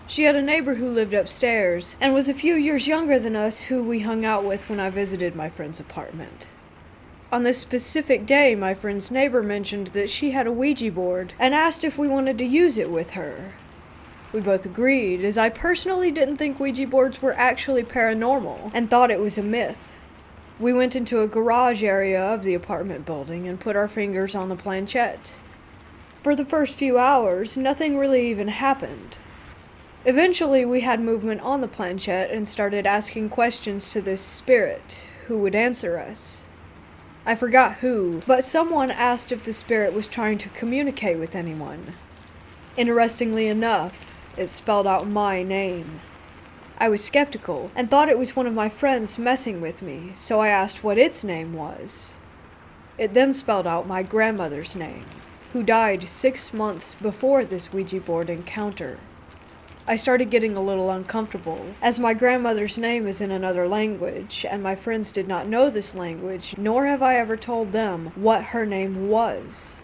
She had a neighbor who lived upstairs, and was a few years younger than us, who we hung out with when I visited my friend's apartment. On this specific day, my friend's neighbor mentioned that she had a Ouija board, and asked if we wanted to use it with her. We both agreed, as I personally didn't think Ouija boards were actually paranormal, and thought it was a myth. We went into a garage area of the apartment building and put our fingers on the planchette. For the first few hours, nothing really even happened. Eventually, we had movement on the planchette and started asking questions to this spirit, who would answer us. I forgot who, but someone asked if the spirit was trying to communicate with anyone. Interestingly enough, it spelled out my name. I was skeptical, and thought it was one of my friends messing with me, so I asked what its name was. It then spelled out my grandmother's name, who died 6 months before this Ouija board encounter. I started getting a little uncomfortable, as my grandmother's name is in another language, and my friends did not know this language, nor have I ever told them what her name was.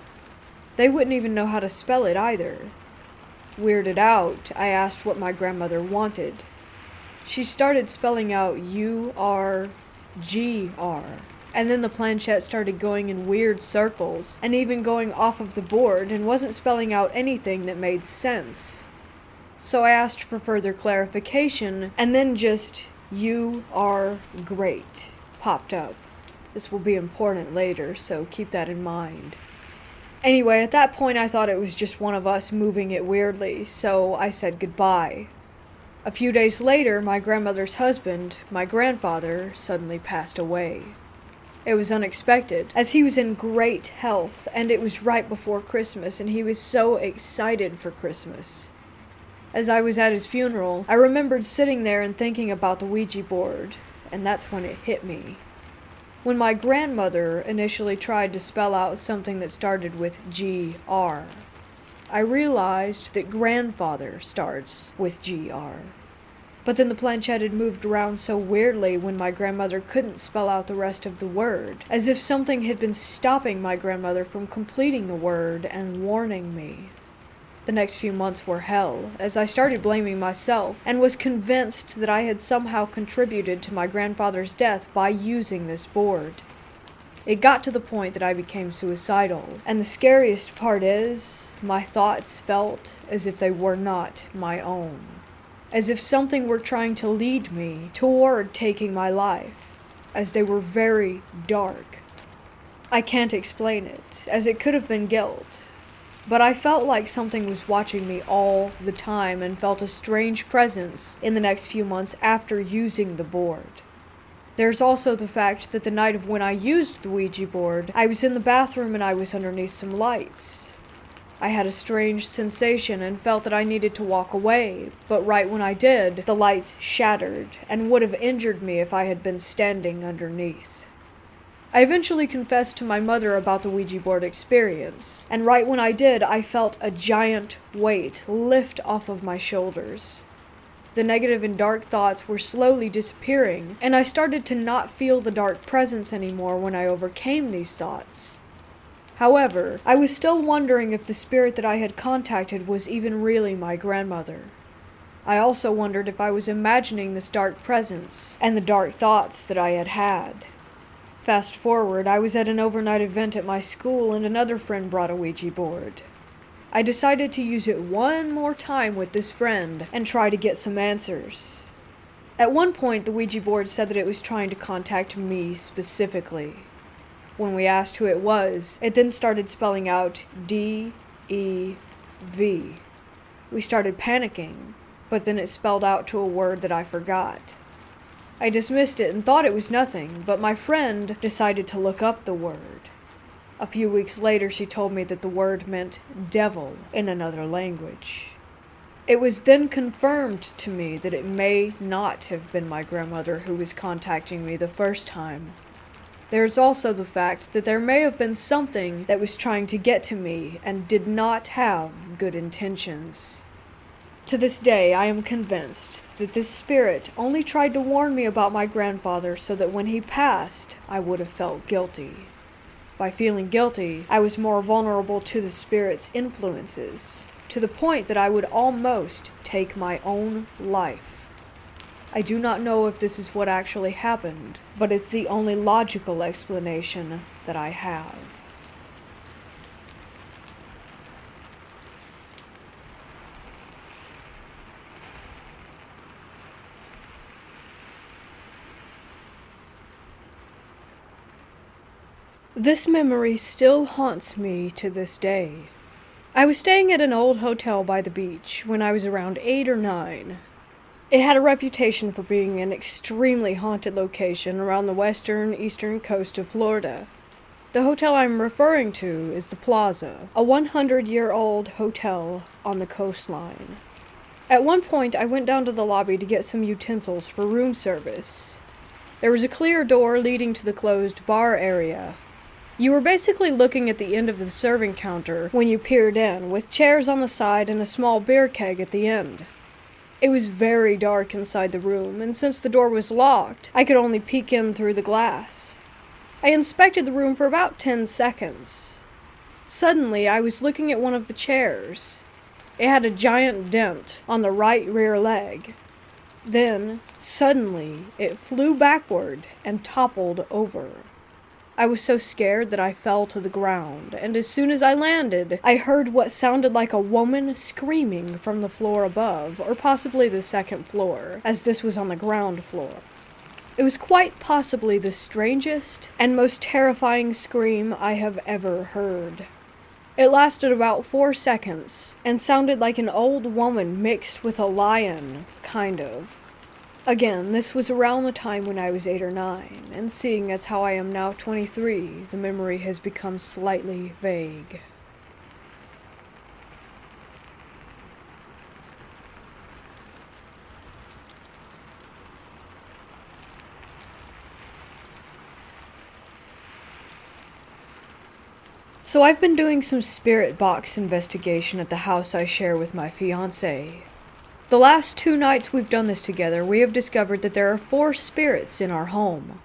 They wouldn't even know how to spell it either. Weirded out, I asked what my grandmother wanted. She started spelling out URGR, and then the planchette started going in weird circles, and even going off of the board, and wasn't spelling out anything that made sense. So I asked for further clarification, and then just "You are great" popped up. This will be important later, so keep that in mind. Anyway, at that point I thought it was just one of us moving it weirdly, so I said goodbye. A few days later, my grandmother's husband, my grandfather, suddenly passed away. It was unexpected, as he was in great health, and it was right before Christmas, and he was so excited for Christmas. As I was at his funeral, I remembered sitting there and thinking about the Ouija board, and that's when it hit me. When my grandmother initially tried to spell out something that started with GR, I realized that grandfather starts with GR. But then the planchette had moved around so weirdly when my grandmother couldn't spell out the rest of the word, as if something had been stopping my grandmother from completing the word and warning me. The next few months were hell, as I started blaming myself, and was convinced that I had somehow contributed to my grandfather's death by using this board. It got to the point that I became suicidal, and the scariest part is, my thoughts felt as if they were not my own. As if something were trying to lead me toward taking my life, as they were very dark. I can't explain it, as it could have been guilt. But I felt like something was watching me all the time and felt a strange presence in the next few months after using the board. There's also the fact that the night of when I used the Ouija board, I was in the bathroom and I was underneath some lights. I had a strange sensation and felt that I needed to walk away, but right when I did, the lights shattered and would have injured me if I had been standing underneath. I eventually confessed to my mother about the Ouija board experience, and right when I did, I felt a giant weight lift off of my shoulders. The negative and dark thoughts were slowly disappearing, and I started to not feel the dark presence anymore when I overcame these thoughts. However, I was still wondering if the spirit that I had contacted was even really my grandmother. I also wondered if I was imagining this dark presence and the dark thoughts that I had had. Fast forward, I was at an overnight event at my school and another friend brought a Ouija board. I decided to use it one more time with this friend and try to get some answers. At one point, the Ouija board said that it was trying to contact me specifically. When we asked who it was, it then started spelling out D-E-V. We started panicking, but then it spelled out to a word that I forgot. I dismissed it and thought it was nothing, but my friend decided to look up the word. A few weeks later, she told me that the word meant devil in another language. It was then confirmed to me that it may not have been my grandmother who was contacting me the first time. There's also the fact that there may have been something that was trying to get to me and did not have good intentions. To this day, I am convinced that this spirit only tried to warn me about my grandfather so that when he passed, I would have felt guilty. By feeling guilty, I was more vulnerable to the spirit's influences, to the point that I would almost take my own life. I do not know if this is what actually happened, but it's the only logical explanation that I have. This memory still haunts me to this day. I was staying at an old hotel by the beach when I was around 8 or 9. It had a reputation for being an extremely haunted location around the eastern coast of Florida. The hotel I'm referring to is the Plaza, a 100-year-old hotel on the coastline. At one point, I went down to the lobby to get some utensils for room service. There was a clear door leading to the closed bar area. You were basically looking at the end of the serving counter when you peered in, with chairs on the side and a small beer keg at the end. It was very dark inside the room, and since the door was locked, I could only peek in through the glass. I inspected the room for about 10 seconds. Suddenly, I was looking at one of the chairs. It had a giant dent on the right rear leg. Then, suddenly, it flew backward and toppled over. I was so scared that I fell to the ground, and as soon as I landed, I heard what sounded like a woman screaming from the floor above, or possibly the second floor, as this was on the ground floor. It was quite possibly the strangest and most terrifying scream I have ever heard. It lasted about 4 seconds, and sounded like an old woman mixed with a lion, kind of. Again, this was around the time when I was 8 or 9, and seeing as how I am now 23, the memory has become slightly vague. So I've been doing some spirit box investigation at the house I share with my fiancé. The last 2 nights we've done this together, we have discovered that there are 4 spirits in our home.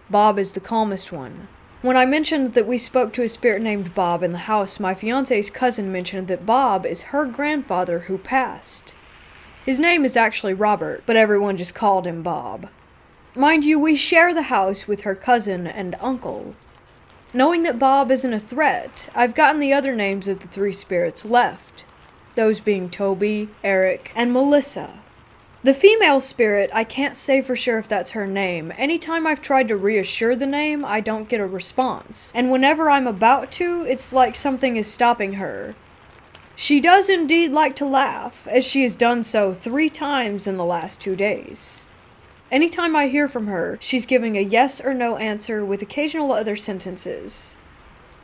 Bob is the calmest one. When I mentioned that we spoke to a spirit named Bob in the house, my fiancé's cousin mentioned that Bob is her grandfather who passed. His name is actually Robert, but everyone just called him Bob. Mind you, we share the house with her cousin and uncle. Knowing that Bob isn't a threat, I've gotten the other names of the 3 spirits left. Those being Toby, Eric, and Melissa. The female spirit, I can't say for sure if that's her name. Anytime I've tried to reassure the name, I don't get a response. And whenever I'm about to, it's like something is stopping her. She does indeed like to laugh, as she has done so 3 times in the last 2 days. Anytime I hear from her, she's giving a yes or no answer with occasional other sentences.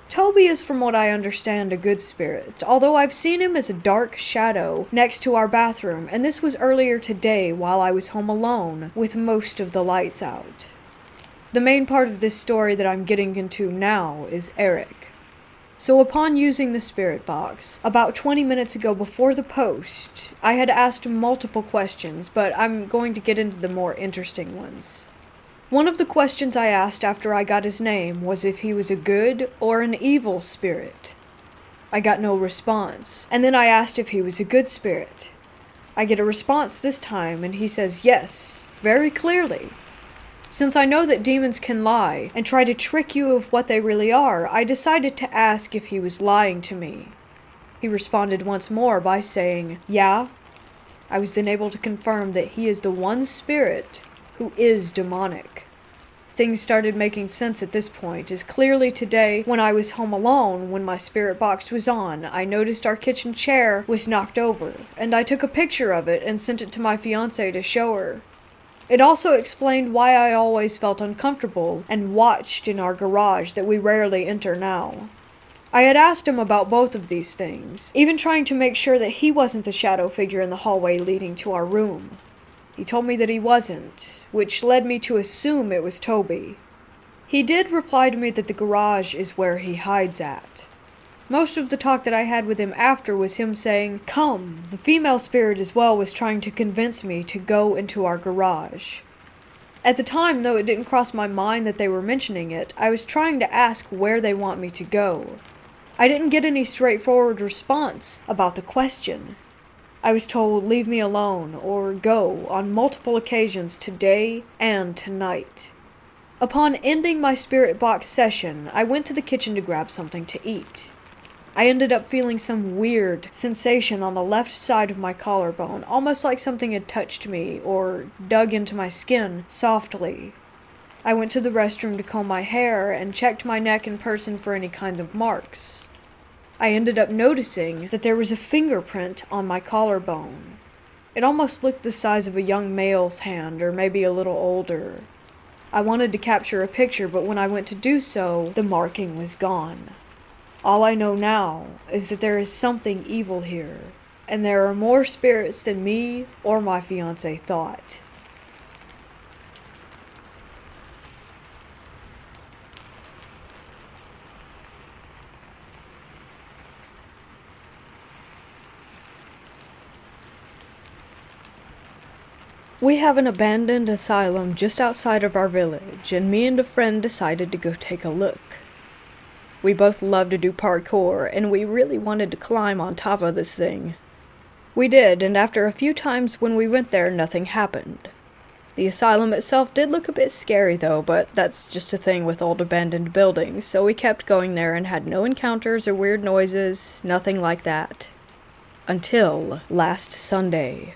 Toby is, from what I understand, a good spirit, although I've seen him as a dark shadow next to our bathroom, and this was earlier today while I was home alone, with most of the lights out. The main part of this story that I'm getting into now is Eric. So upon using the spirit box, about 20 minutes ago before the post, I had asked multiple questions, but I'm going to get into the more interesting ones. One of the questions I asked after I got his name was if he was a good or an evil spirit. I got no response, and then I asked if he was a good spirit. I get a response this time, and he says yes, very clearly. Since I know that demons can lie and try to trick you of what they really are, I decided to ask if he was lying to me. He responded once more by saying, "Yeah." I was then able to confirm that he is the one spirit who is demonic. Things started making sense at this point, as clearly today, when I was home alone, when my spirit box was on, I noticed our kitchen chair was knocked over, and I took a picture of it and sent it to my fiancée to show her. It also explained why I always felt uncomfortable and watched in our garage that we rarely enter now. I had asked him about both of these things, even trying to make sure that he wasn't the shadow figure in the hallway leading to our room. He told me that he wasn't, which led me to assume it was Toby. He did reply to me that the garage is where he hides at. Most of the talk that I had with him after was him saying, "Come." The female spirit as well was trying to convince me to go into our garage. At the time, though it didn't cross my mind that they were mentioning it, I was trying to ask where they want me to go. I didn't get any straightforward response about the question. I was told, "Leave me alone," or "Go," on multiple occasions today and tonight. Upon ending my spirit box session, I went to the kitchen to grab something to eat. I ended up feeling some weird sensation on the left side of my collarbone, almost like something had touched me or dug into my skin softly. I went to the restroom to comb my hair and checked my neck and person for any kind of marks. I ended up noticing that there was a fingerprint on my collarbone. It almost looked the size of a young male's hand, or maybe a little older. I wanted to capture a picture, but when I went to do so, the marking was gone. All I know now is that there is something evil here, and there are more spirits than me or my fiancé thought. We have an abandoned asylum just outside of our village, and me and a friend decided to go take a look. We both love to do parkour, and we really wanted to climb on top of this thing. We did, and after a few times when we went there, nothing happened. The asylum itself did look a bit scary though, but that's just a thing with old abandoned buildings, so we kept going there and had no encounters or weird noises, nothing like that. Until last Sunday.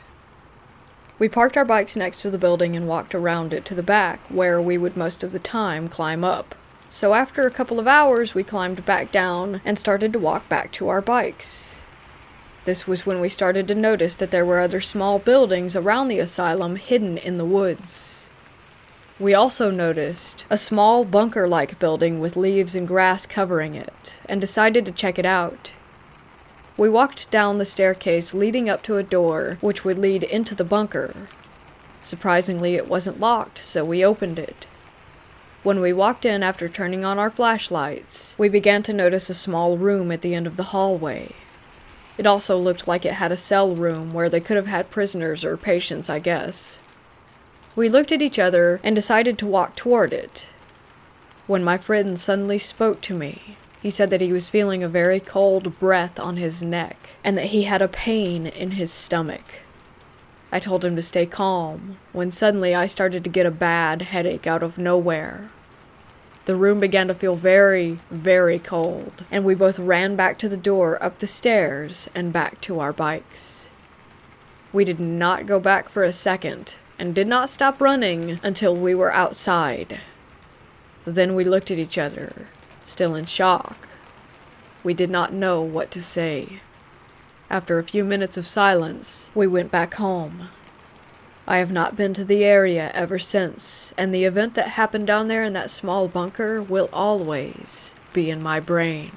We parked our bikes next to the building and walked around it to the back, where we would most of the time climb up. So after a couple of hours, we climbed back down and started to walk back to our bikes. This was when we started to notice that there were other small buildings around the asylum hidden in the woods. We also noticed a small bunker-like building with leaves and grass covering it, and decided to check it out. We walked down the staircase leading up to a door which would lead into the bunker. Surprisingly, it wasn't locked, so we opened it. When we walked in after turning on our flashlights, we began to notice a small room at the end of the hallway. It also looked like it had a cell room where they could have had prisoners or patients, I guess. We looked at each other and decided to walk toward it, when my friend suddenly spoke to me. He said that he was feeling a very cold breath on his neck, and that he had a pain in his stomach. I told him to stay calm, when suddenly I started to get a bad headache out of nowhere. The room began to feel very, very cold, and we both ran back to the door, up the stairs, and back to our bikes. We did not go back for a second, and did not stop running until we were outside. Then we looked at each other, still in shock. We did not know what to say. After a few minutes of silence, we went back home. I have not been to the area ever since, and the event that happened down there in that small bunker will always be in my brain.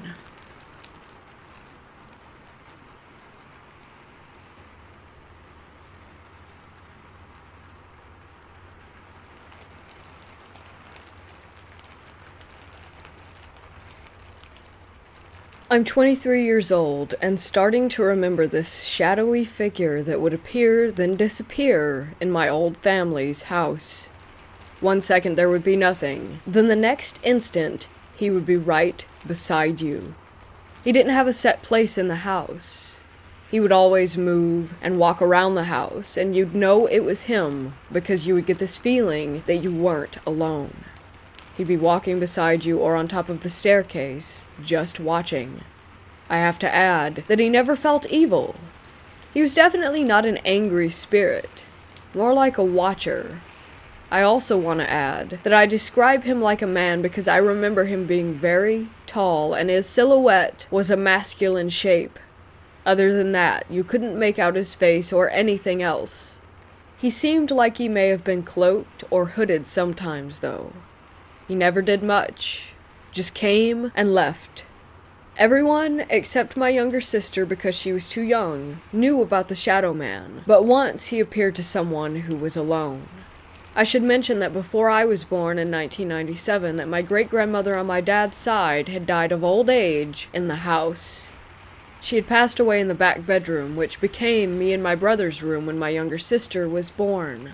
I'm 23 years old and starting to remember this shadowy figure that would appear then disappear in my old family's house. One second there would be nothing, then the next instant he would be right beside you. He didn't have a set place in the house. He would always move and walk around the house, and you'd know it was him because you would get this feeling that you weren't alone. He'd be walking beside you or on top of the staircase, just watching. I have to add that he never felt evil. He was definitely not an angry spirit, more like a watcher. I also want to add that I describe him like a man because I remember him being very tall and his silhouette was a masculine shape. Other than that, you couldn't make out his face or anything else. He seemed like he may have been cloaked or hooded sometimes, though. He never did much, just came and left. Everyone, except my younger sister because she was too young, knew about the Shadow Man, but once he appeared to someone who was alone. I should mention that before I was born in 1997, that my great-grandmother on my dad's side had died of old age in the house. She had passed away in the back bedroom, which became me and my brother's room when my younger sister was born.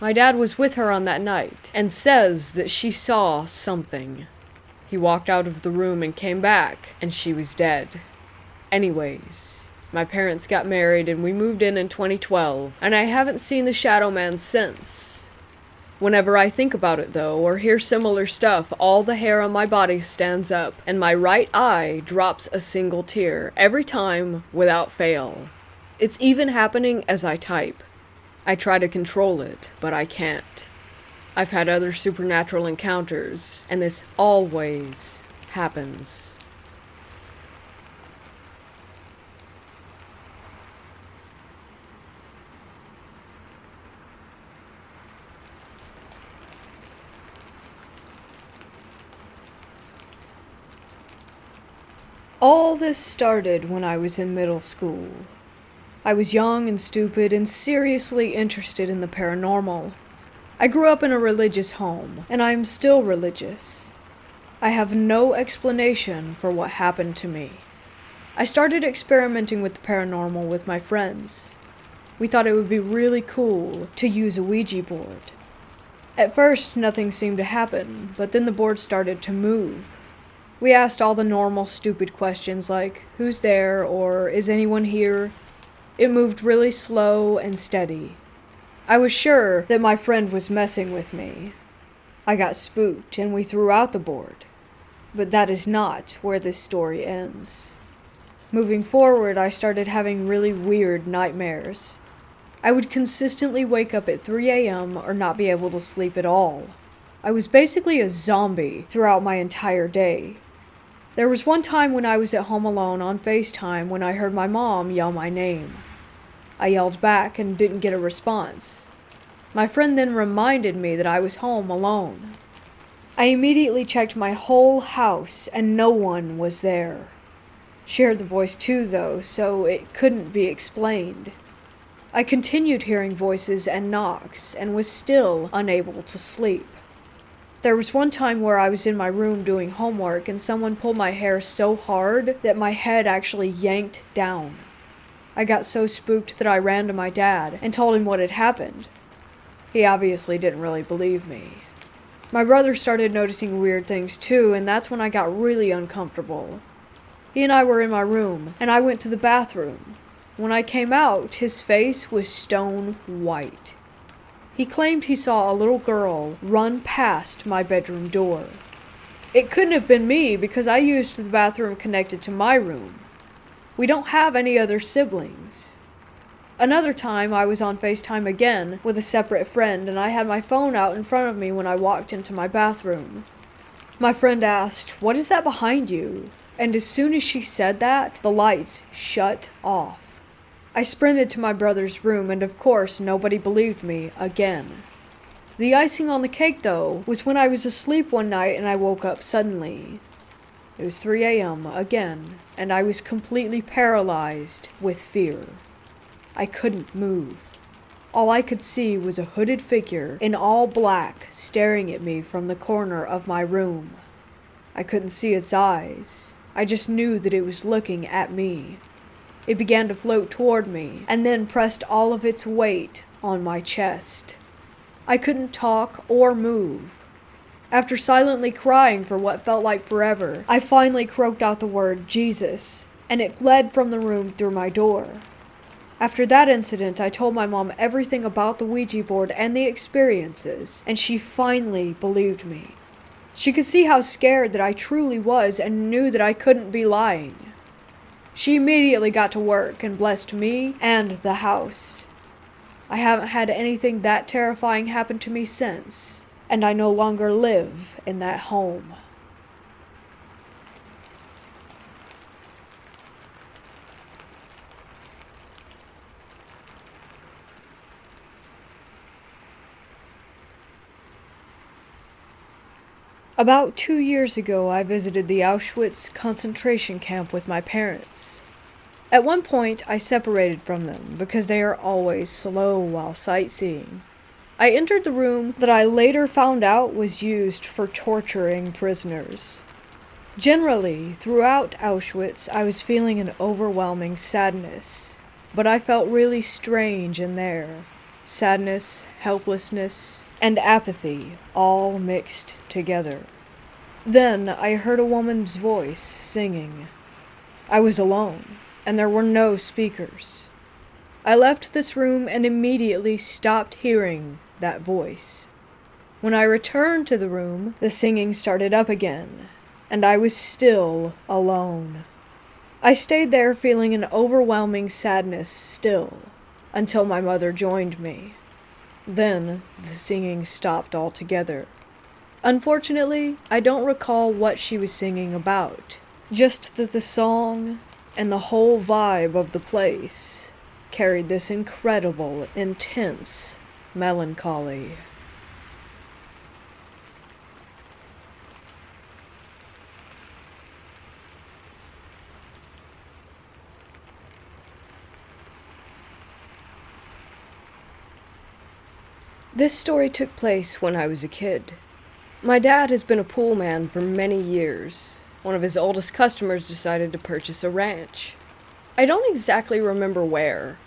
My dad was with her on that night, and says that she saw something. He walked out of the room and came back, and she was dead. Anyways, my parents got married and we moved in 2012, and I haven't seen the Shadow Man since. Whenever I think about it though, or hear similar stuff, all the hair on my body stands up, and my right eye drops a single tear, every time, without fail. It's even happening as I type. I try to control it, but I can't. I've had other supernatural encounters, and this always happens. All this started when I was in middle school. I was young and stupid and seriously interested in the paranormal. I grew up in a religious home, and I am still religious. I have no explanation for what happened to me. I started experimenting with the paranormal with my friends. We thought it would be really cool to use a Ouija board. At first, nothing seemed to happen, but then the board started to move. We asked all the normal stupid questions like, "Who's there?" or "Is anyone here?" It moved really slow and steady. I was sure that my friend was messing with me. I got spooked and we threw out the board. But that is not where this story ends. Moving forward, I started having really weird nightmares. I would consistently wake up at 3 a.m. or not be able to sleep at all. I was basically a zombie throughout my entire day. There was one time when I was at home alone on FaceTime when I heard my mom yell my name. I yelled back and didn't get a response. My friend then reminded me that I was home alone. I immediately checked my whole house and no one was there. She heard the voice too though, so it couldn't be explained. I continued hearing voices and knocks and was still unable to sleep. There was one time where I was in my room doing homework and someone pulled my hair so hard that my head actually yanked down. I got so spooked that I ran to my dad and told him what had happened. He obviously didn't really believe me. My brother started noticing weird things too, and that's when I got really uncomfortable. He and I were in my room, and I went to the bathroom. When I came out, his face was stone white. He claimed he saw a little girl run past my bedroom door. It couldn't have been me because I used the bathroom connected to my room. We don't have any other siblings. Another time I was on FaceTime again with a separate friend and I had my phone out in front of me when I walked into my bathroom. My friend asked, "What is that behind you?" And as soon as she said that, the lights shut off. I sprinted to my brother's room and of course nobody believed me again. The icing on the cake though was when I was asleep one night and I woke up suddenly. It was 3 a.m. again and I was completely paralyzed with fear. I couldn't move. All I could see was a hooded figure in all black staring at me from the corner of my room. I couldn't see its eyes. I just knew that it was looking at me. It began to float toward me, and then pressed all of its weight on my chest. I couldn't talk or move. After silently crying for what felt like forever, I finally croaked out the word Jesus. and it fled from the room through my door. After that incident, I told my mom everything about the Ouija board and the experiences, and she finally believed me. She could see how scared that I truly was and knew that I couldn't be lying. She immediately got to work and blessed me and the house. I haven't had anything that terrifying happen to me since, and I no longer live in that home. About 2 years ago, I visited the Auschwitz concentration camp with my parents. At one point, I separated from them because they are always slow while sightseeing. I entered the room that I later found out was used for torturing prisoners. Generally, throughout Auschwitz, I was feeling an overwhelming sadness, but I felt really strange in there. Sadness, helplessness, and apathy all mixed together. Then I heard a woman's voice singing. I was alone, and there were no speakers. I left this room and immediately stopped hearing that voice. When I returned to the room, the singing started up again, and I was still alone. I stayed there feeling an overwhelming sadness still, until my mother joined me. Then the singing stopped altogether. Unfortunately, I don't recall what she was singing about, just that the song and the whole vibe of the place carried this incredible, intense melancholy. This story took place when I was a kid. My dad has been a pool man for many years. One of his oldest customers decided to purchase a ranch. I don't exactly remember where.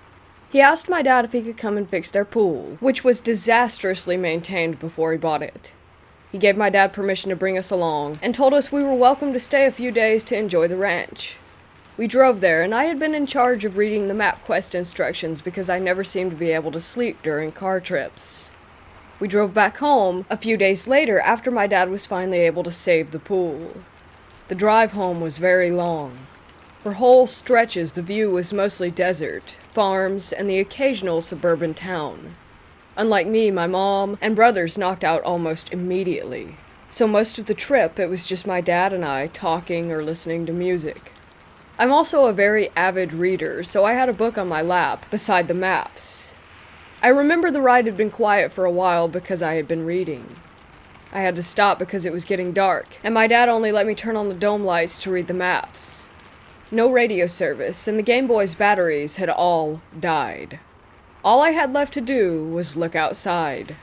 He asked my dad if he could come and fix their pool, which was disastrously maintained before he bought it. He gave my dad permission to bring us along, and told us we were welcome to stay a few days to enjoy the ranch. We drove there, and I had been in charge of reading the MapQuest instructions because I never seemed to be able to sleep during car trips. We drove back home a few days later after my dad was finally able to save the pool. The drive home was very long. For whole stretches, the view was mostly desert, farms, and the occasional suburban town. Unlike me, my mom and brothers knocked out almost immediately. So most of the trip, it was just my dad and I talking or listening to music. I'm also a very avid reader, so I had a book on my lap beside the maps. I remember the ride had been quiet for a while because I had been reading. I had to stop because it was getting dark, and my dad only let me turn on the dome lights to read the maps. No radio service, and the Game Boy's batteries had all died. All I had left to do was look outside.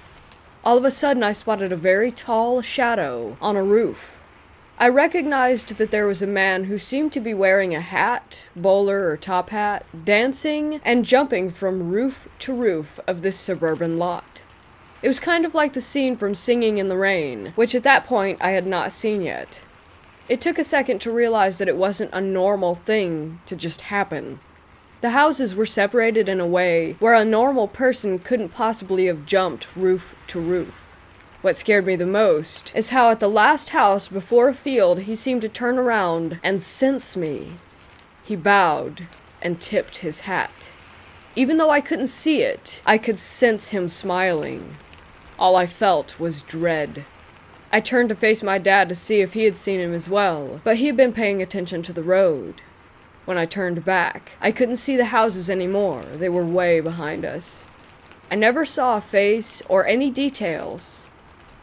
All of a sudden, I spotted a very tall shadow on a roof. I recognized that there was a man who seemed to be wearing a hat, bowler or top hat, dancing and jumping from roof to roof of this suburban lot. It was kind of like the scene from Singing in the Rain, which at that point I had not seen yet. It took a second to realize that it wasn't a normal thing to just happen. The houses were separated in a way where a normal person couldn't possibly have jumped roof to roof. What scared me the most is how at the last house before a field he seemed to turn around and sense me. He bowed and tipped his hat. Even though I couldn't see it, I could sense him smiling. All I felt was dread. I turned to face my dad to see if he had seen him as well, but he had been paying attention to the road. When I turned back, I couldn't see the houses anymore. They were way behind us. I never saw a face or any details.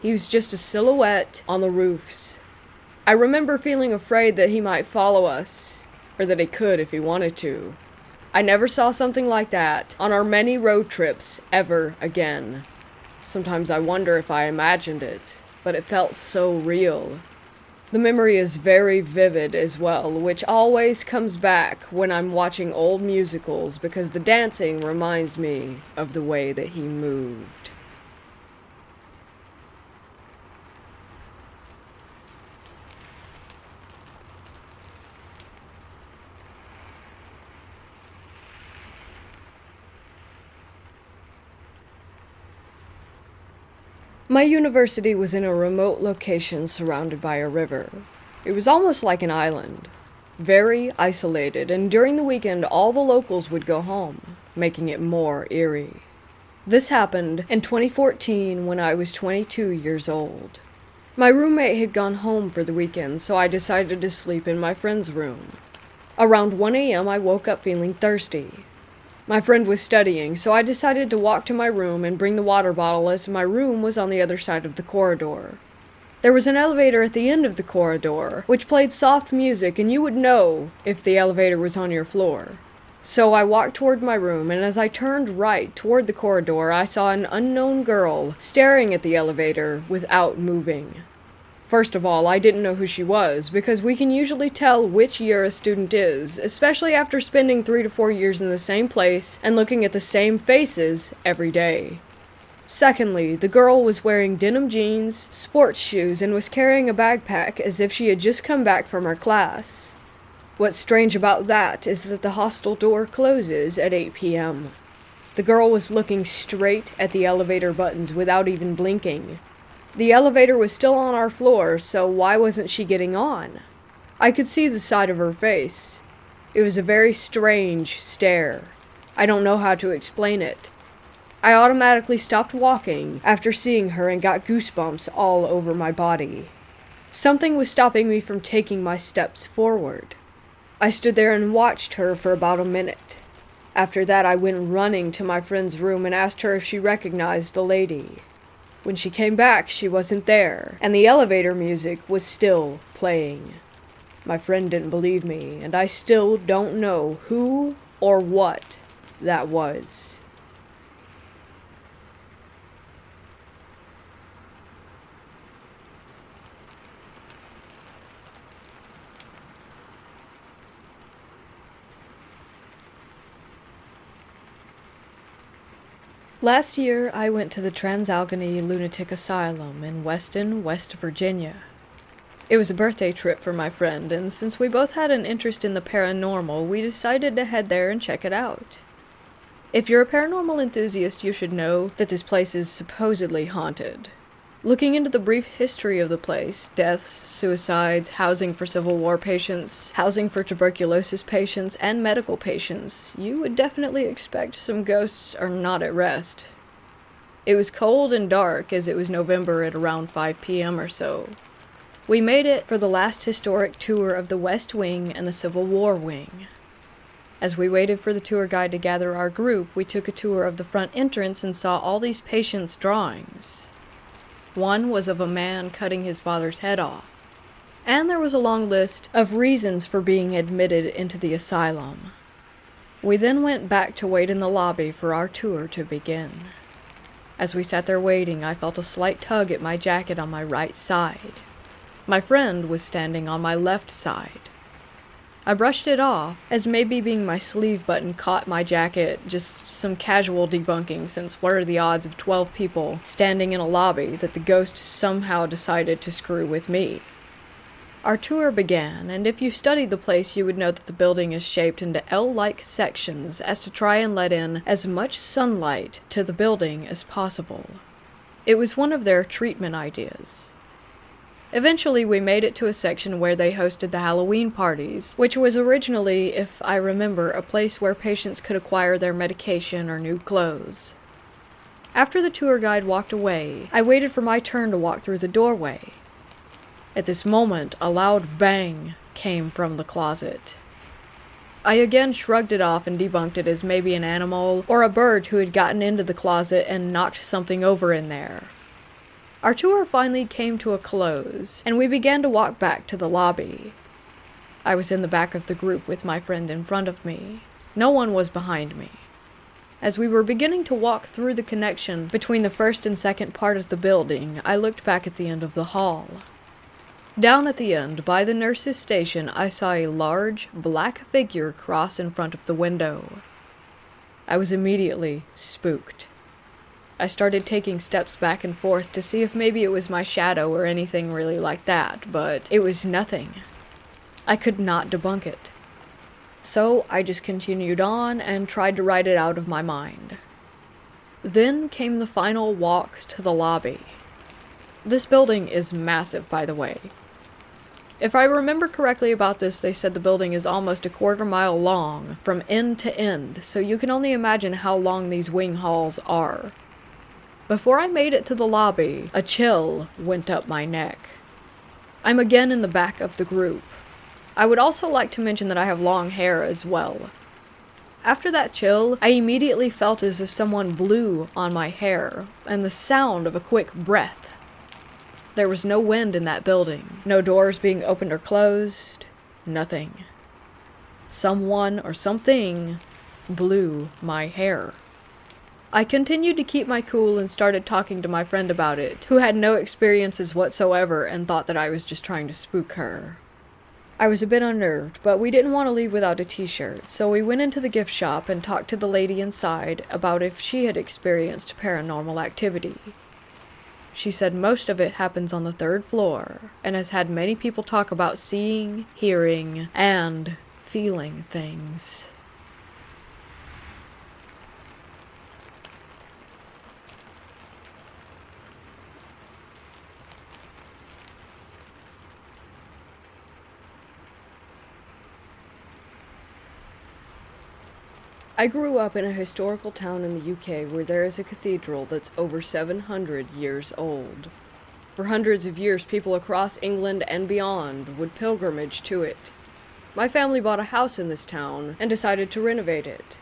He was just a silhouette on the roofs. I remember feeling afraid that he might follow us, or that he could if he wanted to. I never saw something like that on our many road trips ever again. Sometimes I wonder if I imagined it, but it felt so real. The memory is very vivid as well, which always comes back when I'm watching old musicals because the dancing reminds me of the way that he moved. My university was in a remote location surrounded by a river. It was almost like an island, very isolated, and during the weekend all the locals would go home, making it more eerie. This happened in 2014 when I was 22 years old. My roommate had gone home for the weekend, so I decided to sleep in my friend's room. Around 1 a.m. I woke up feeling thirsty. My friend was studying, so I decided to walk to my room and bring the water bottle as my room was on the other side of the corridor. There was an elevator at the end of the corridor, which played soft music, and you would know if the elevator was on your floor. So I walked toward my room, and as I turned right toward the corridor, I saw an unknown girl staring at the elevator without moving. First of all, I didn't know who she was, because we can usually tell which year a student is, especially after spending 3 to 4 years in the same place and looking at the same faces every day. Secondly, the girl was wearing denim jeans, sports shoes, and was carrying a backpack as if she had just come back from her class. What's strange about that is that the hostel door closes at 8 p.m. The girl was looking straight at the elevator buttons without even blinking. The elevator was still on our floor, so why wasn't she getting on? I could see the side of her face. It was a very strange stare. I don't know how to explain it. I automatically stopped walking after seeing her and got goosebumps all over my body. Something was stopping me from taking my steps forward. I stood there and watched her for about a minute. After that, I went running to my friend's room and asked her if she recognized the lady. When she came back, she wasn't there, and the elevator music was still playing. My friend didn't believe me, and I still don't know who or what that was. Last year, I went to the Transalgony Lunatic Asylum in Weston, West Virginia. It was a birthday trip for my friend, and since we both had an interest in the paranormal, we decided to head there and check it out. If you're a paranormal enthusiast, you should know that this place is supposedly haunted. Looking into the brief history of the place, deaths, suicides, housing for Civil War patients, housing for tuberculosis patients, and medical patients, you would definitely expect some ghosts are not at rest. It was cold and dark as it was November at around 5 p.m. or so. We made it for the last historic tour of the West Wing and the Civil War Wing. As we waited for the tour guide to gather our group, we took a tour of the front entrance and saw all these patients' drawings. One was of a man cutting his father's head off, and there was a long list of reasons for being admitted into the asylum. We then went back to wait in the lobby for our tour to begin. As we sat there waiting, I felt a slight tug at my jacket on my right side. My friend was standing on my left side. I brushed it off, as maybe being my sleeve button caught my jacket, just some casual debunking, since what are the odds of 12 people standing in a lobby that the ghost somehow decided to screw with me? Our tour began, and if you studied the place you would know that the building is shaped into L-like sections as to try and let in as much sunlight to the building as possible. It was one of their treatment ideas. Eventually, we made it to a section where they hosted the Halloween parties, which was originally, if I remember, a place where patients could acquire their medication or new clothes. After the tour guide walked away, I waited for my turn to walk through the doorway. At this moment, a loud bang came from the closet. I again shrugged it off and debunked it as maybe an animal or a bird who had gotten into the closet and knocked something over in there. Our tour finally came to a close, and we began to walk back to the lobby. I was in the back of the group with my friend in front of me. No one was behind me. As we were beginning to walk through the connection between the first and second part of the building, I looked back at the end of the hall. Down at the end, by the nurse's station, I saw a large, black figure cross in front of the window. I was immediately spooked. I started taking steps back and forth to see if maybe it was my shadow or anything really like that, but it was nothing. I could not debunk it. So I just continued on and tried to write it out of my mind. Then came the final walk to the lobby. This building is massive, by the way. If I remember correctly about this, they said the building is almost a quarter-mile long from end to end, so you can only imagine how long these wing halls are. Before I made it to the lobby, a chill went up my neck. I'm again in the back of the group. I would also like to mention that I have long hair as well. After that chill, I immediately felt as if someone blew on my hair, and the sound of a quick breath. There was no wind in that building, no doors being opened or closed, nothing. Someone or something blew my hair. I continued to keep my cool and started talking to my friend about it, who had no experiences whatsoever and thought that I was just trying to spook her. I was a bit unnerved, but we didn't want to leave without a t-shirt, so we went into the gift shop and talked to the lady inside about if she had experienced paranormal activity. She said most of it happens on the 3rd floor, and has had many people talk about seeing, hearing, and feeling things. I grew up in a historical town in the UK where there is a cathedral that's over 700 years old. For hundreds of years, people across England and beyond would pilgrimage to it. My family bought a house in this town and decided to renovate it.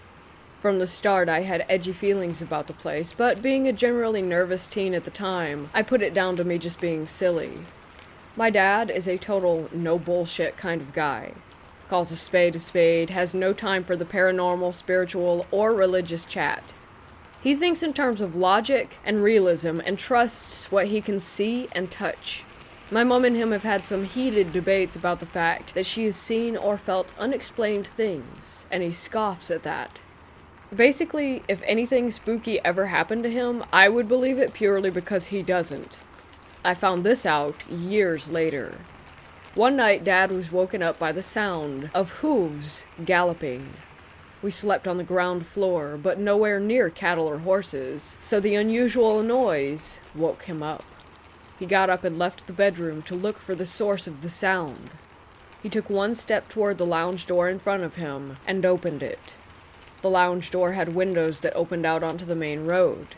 From the start, I had edgy feelings about the place, but being a generally nervous teen at the time, I put it down to me just being silly. My dad is a total no bullshit kind of guy. Calls a spade, has no time for the paranormal, spiritual, or religious chat. He thinks in terms of logic and realism and trusts what he can see and touch. My mom and him have had some heated debates about the fact that she has seen or felt unexplained things, and he scoffs at that. Basically, if anything spooky ever happened to him, I would believe it purely because he doesn't. I found this out years later. One night, Dad was woken up by the sound of hooves galloping. We slept on the ground floor, but nowhere near cattle or horses, so the unusual noise woke him up. He got up and left the bedroom to look for the source of the sound. He took one step toward the lounge door in front of him and opened it. The lounge door had windows that opened out onto the main road.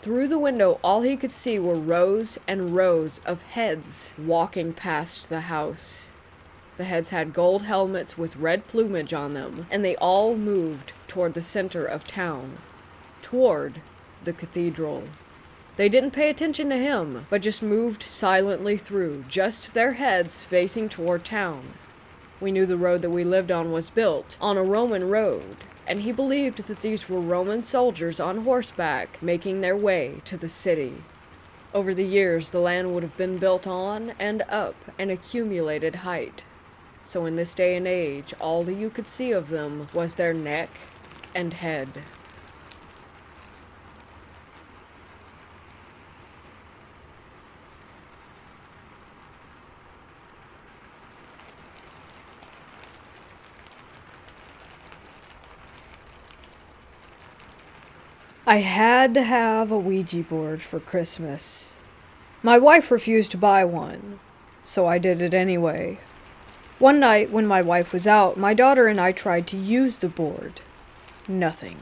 Through the window, all he could see were rows and rows of heads walking past the house. The heads had gold helmets with red plumage on them, and they all moved toward the center of town, toward the cathedral. They didn't pay attention to him, but just moved silently through, just their heads facing toward town. We knew the road that we lived on was built on a Roman road, and he believed that these were Roman soldiers on horseback making their way to the city. Over the years, the land would have been built on and up an accumulated height. So in this day and age, all that you could see of them was their neck and head. I had to have a Ouija board for Christmas. My wife refused to buy one, so I did it anyway. One night, when my wife was out, my daughter and I tried to use the board. Nothing.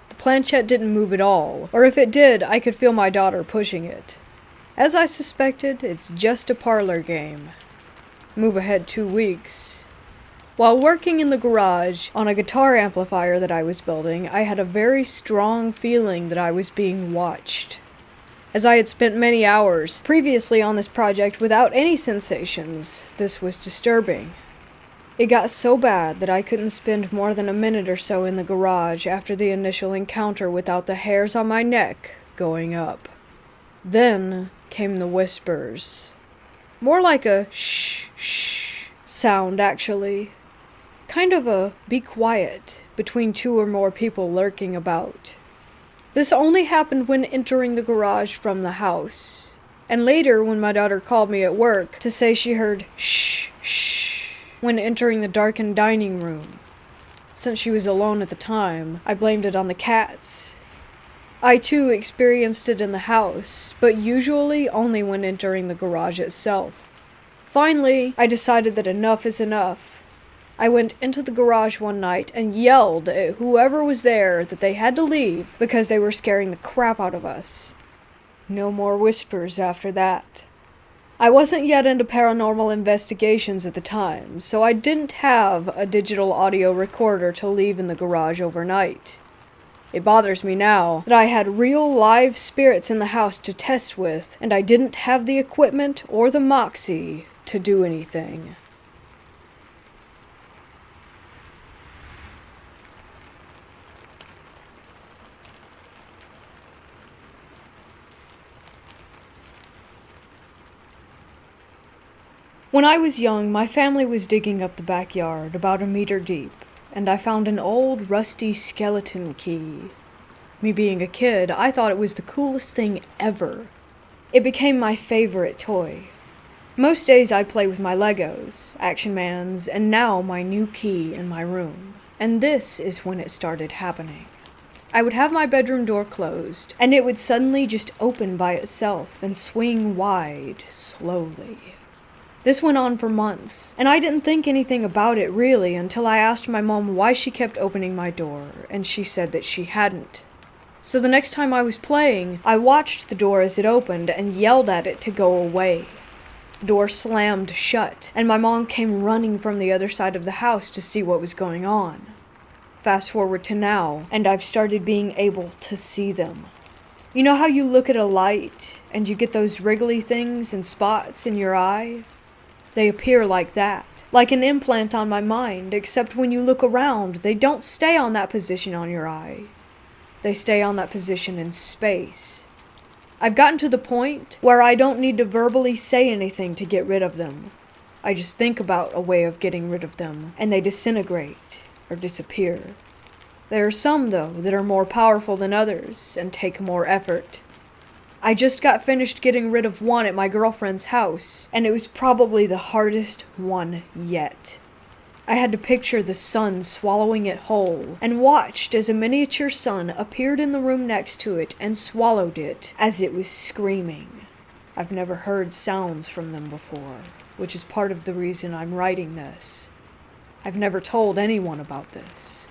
The planchette didn't move at all, or if it did, I could feel my daughter pushing it. As I suspected, it's just a parlor game. Move ahead 2 weeks. While working in the garage on a guitar amplifier that I was building, I had a very strong feeling that I was being watched. As I had spent many hours previously on this project without any sensations, this was disturbing. It got so bad that I couldn't spend more than a minute or so in the garage after the initial encounter without the hairs on my neck going up. Then came the whispers. More like a shh, shh sound, actually. Kind of a be quiet between 2 or more people lurking about. This only happened when entering the garage from the house, and later when my daughter called me at work to say she heard shh, shh when entering the darkened dining room. Since she was alone at the time, I blamed it on the cats. I too experienced it in the house, but usually only when entering the garage itself. Finally, I decided that enough is enough. I went into the garage one night and yelled at whoever was there that they had to leave because they were scaring the crap out of us. No more whispers after that. I wasn't yet into paranormal investigations at the time, so I didn't have a digital audio recorder to leave in the garage overnight. It bothers me now that I had real live spirits in the house to test with, and I didn't have the equipment or the moxie to do anything. When I was young, my family was digging up the backyard, about a meter deep, and I found an old, rusty skeleton key. Me being a kid, I thought it was the coolest thing ever. It became my favorite toy. Most days I'd play with my Legos, Action Mans, and now my new key in my room. And this is when it started happening. I would have my bedroom door closed, and it would suddenly just open by itself and swing wide, slowly. This went on for months, and I didn't think anything about it really until I asked my mom why she kept opening my door, and she said that she hadn't. So the next time I was playing, I watched the door as it opened and yelled at it to go away. The door slammed shut, and my mom came running from the other side of the house to see what was going on. Fast forward to now, and I've started being able to see them. You know how you look at a light, and you get those wriggly things and spots in your eye? They appear like that, like an implant on my mind, except when you look around, they don't stay on that position on your eye. They stay on that position in space. I've gotten to the point where I don't need to verbally say anything to get rid of them. I just think about a way of getting rid of them, and they disintegrate or disappear. There are some, though, that are more powerful than others and take more effort. I just got finished getting rid of one at my girlfriend's house, and it was probably the hardest one yet. I had to picture the sun swallowing it whole, and watched as a miniature sun appeared in the room next to it and swallowed it as it was screaming. I've never heard sounds from them before, which is part of the reason I'm writing this. I've never told anyone about this.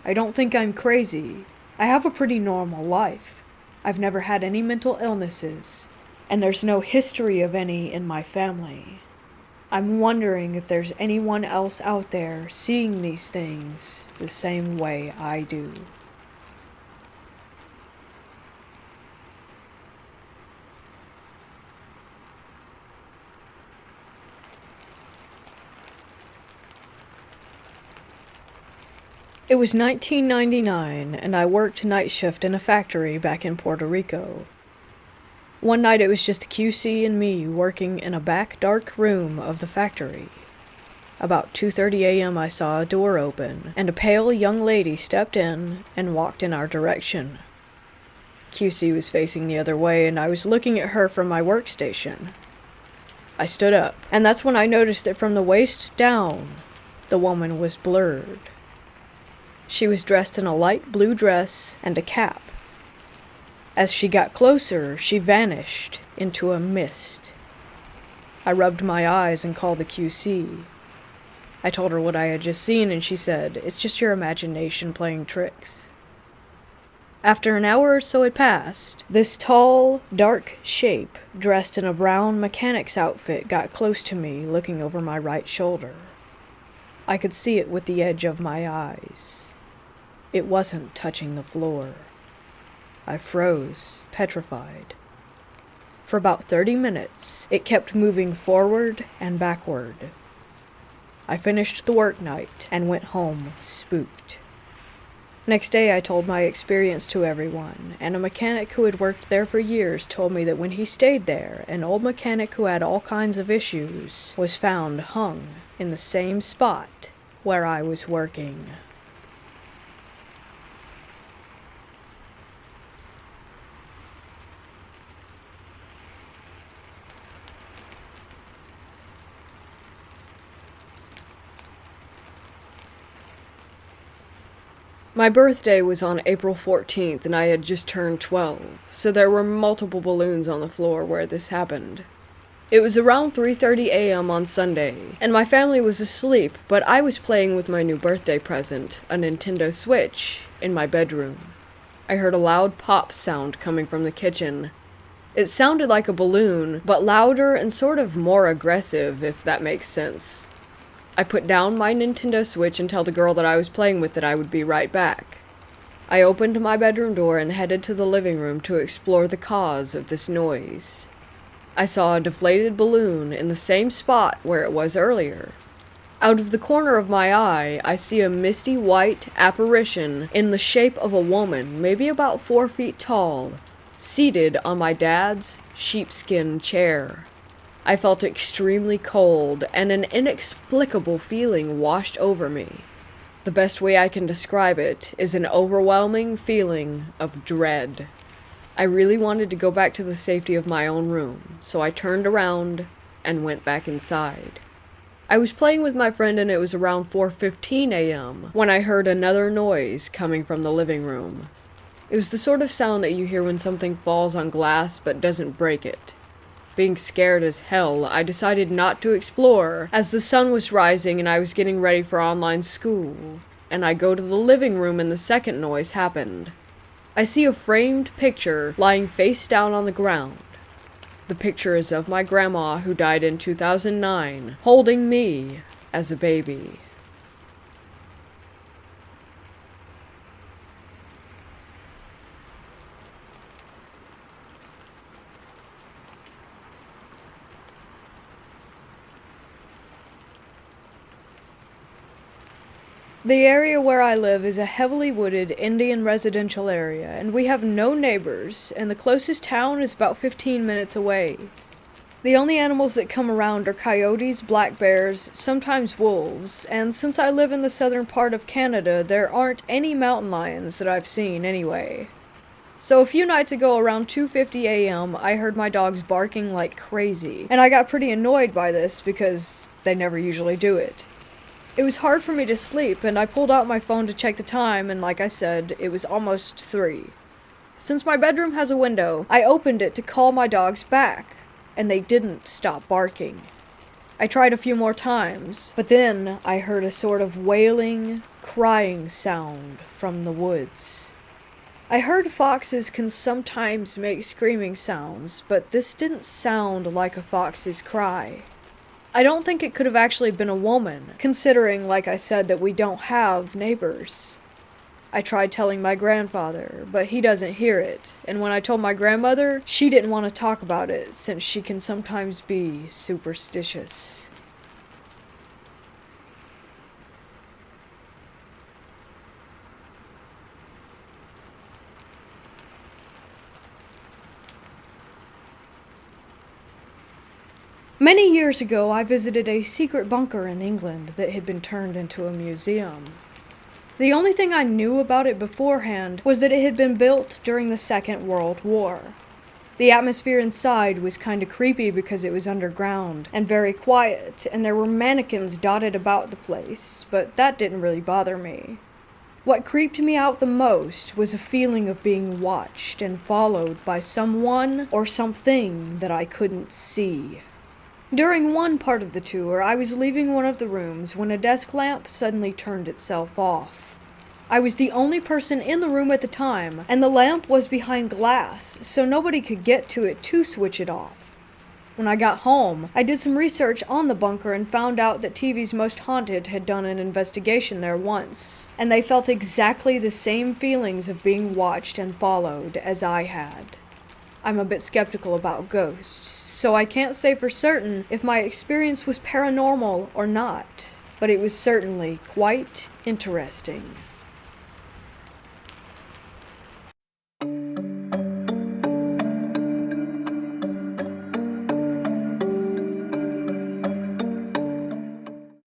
I don't think I'm crazy. I have a pretty normal life. I've never had any mental illnesses, and there's no history of any in my family. I'm wondering if there's anyone else out there seeing these things the same way I do. It was 1999, and I worked night shift in a factory back in Puerto Rico. One night it was just QC and me working in a back dark room of the factory. About 2:30 a.m. I saw a door open, and a pale young lady stepped in and walked in our direction. QC was facing the other way, and I was looking at her from my workstation. I stood up, and that's when I noticed that from the waist down, the woman was blurred. She was dressed in a light blue dress and a cap. As she got closer, she vanished into a mist. I rubbed my eyes and called the QC. I told her what I had just seen, and she said, "It's just your imagination playing tricks." After an hour or so had passed, this tall, dark shape, dressed in a brown mechanic's outfit, got close to me, looking over my right shoulder. I could see it with the edge of my eyes. It wasn't touching the floor. I froze, petrified. For about 30 minutes, it kept moving forward and backward. I finished the work night and went home spooked. Next day, I told my experience to everyone, and a mechanic who had worked there for years told me that when he stayed there, an old mechanic who had all kinds of issues was found hung in the same spot where I was working. My birthday was on April 14th and I had just turned 12, so there were multiple balloons on the floor where this happened. It was around 3:30 a.m. on Sunday, and my family was asleep, but I was playing with my new birthday present, a Nintendo Switch, in my bedroom. I heard a loud pop sound coming from the kitchen. It sounded like a balloon, but louder and sort of more aggressive, if that makes sense. I put down my Nintendo Switch and told the girl that I was playing with that I would be right back. I opened my bedroom door and headed to the living room to explore the cause of this noise. I saw a deflated balloon in the same spot where it was earlier. Out of the corner of my eye, I see a misty white apparition in the shape of a woman, maybe about 4 feet tall, seated on my dad's sheepskin chair. I felt extremely cold, and an inexplicable feeling washed over me. The best way I can describe it is an overwhelming feeling of dread. I really wanted to go back to the safety of my own room, so I turned around and went back inside. I was playing with my friend and it was around 4:15 a.m. when I heard another noise coming from the living room. It was the sort of sound that you hear when something falls on glass but doesn't break it. Being scared as hell, I decided not to explore, as the sun was rising and I was getting ready for online school, and I go to the living room and the second noise happened. I see a framed picture lying face down on the ground. The picture is of my grandma who died in 2009, holding me as a baby. The area where I live is a heavily wooded Indian residential area, and we have no neighbors, and the closest town is about 15 minutes away. The only animals that come around are coyotes, black bears, sometimes wolves, and since I live in the southern part of Canada, there aren't any mountain lions that I've seen anyway. So a few nights ago, around 2:50 a.m., I heard my dogs barking like crazy, and I got pretty annoyed by this because they never usually do it. It was hard for me to sleep, and I pulled out my phone to check the time, and like I said, it was almost 3. Since my bedroom has a window, I opened it to call my dogs back, and they didn't stop barking. I tried a few more times, but then I heard a sort of wailing, crying sound from the woods. I heard foxes can sometimes make screaming sounds, but this didn't sound like a fox's cry. I don't think it could have actually been a woman, considering, like I said, that we don't have neighbors. I tried telling my grandfather, but he doesn't hear it, and when I told my grandmother, she didn't want to talk about it, since she can sometimes be superstitious. Many years ago, I visited a secret bunker in England that had been turned into a museum. The only thing I knew about it beforehand was that it had been built during the Second World War. The atmosphere inside was kinda creepy because it was underground and very quiet, and there were mannequins dotted about the place, but that didn't really bother me. What creeped me out the most was a feeling of being watched and followed by someone or something that I couldn't see. During one part of the tour, I was leaving one of the rooms when a desk lamp suddenly turned itself off. I was the only person in the room at the time, and the lamp was behind glass, so nobody could get to it to switch it off. When I got home, I did some research on the bunker and found out that TV's Most Haunted had done an investigation there once, and they felt exactly the same feelings of being watched and followed as I had. I'm a bit skeptical about ghosts, so I can't say for certain if my experience was paranormal or not, but it was certainly quite interesting.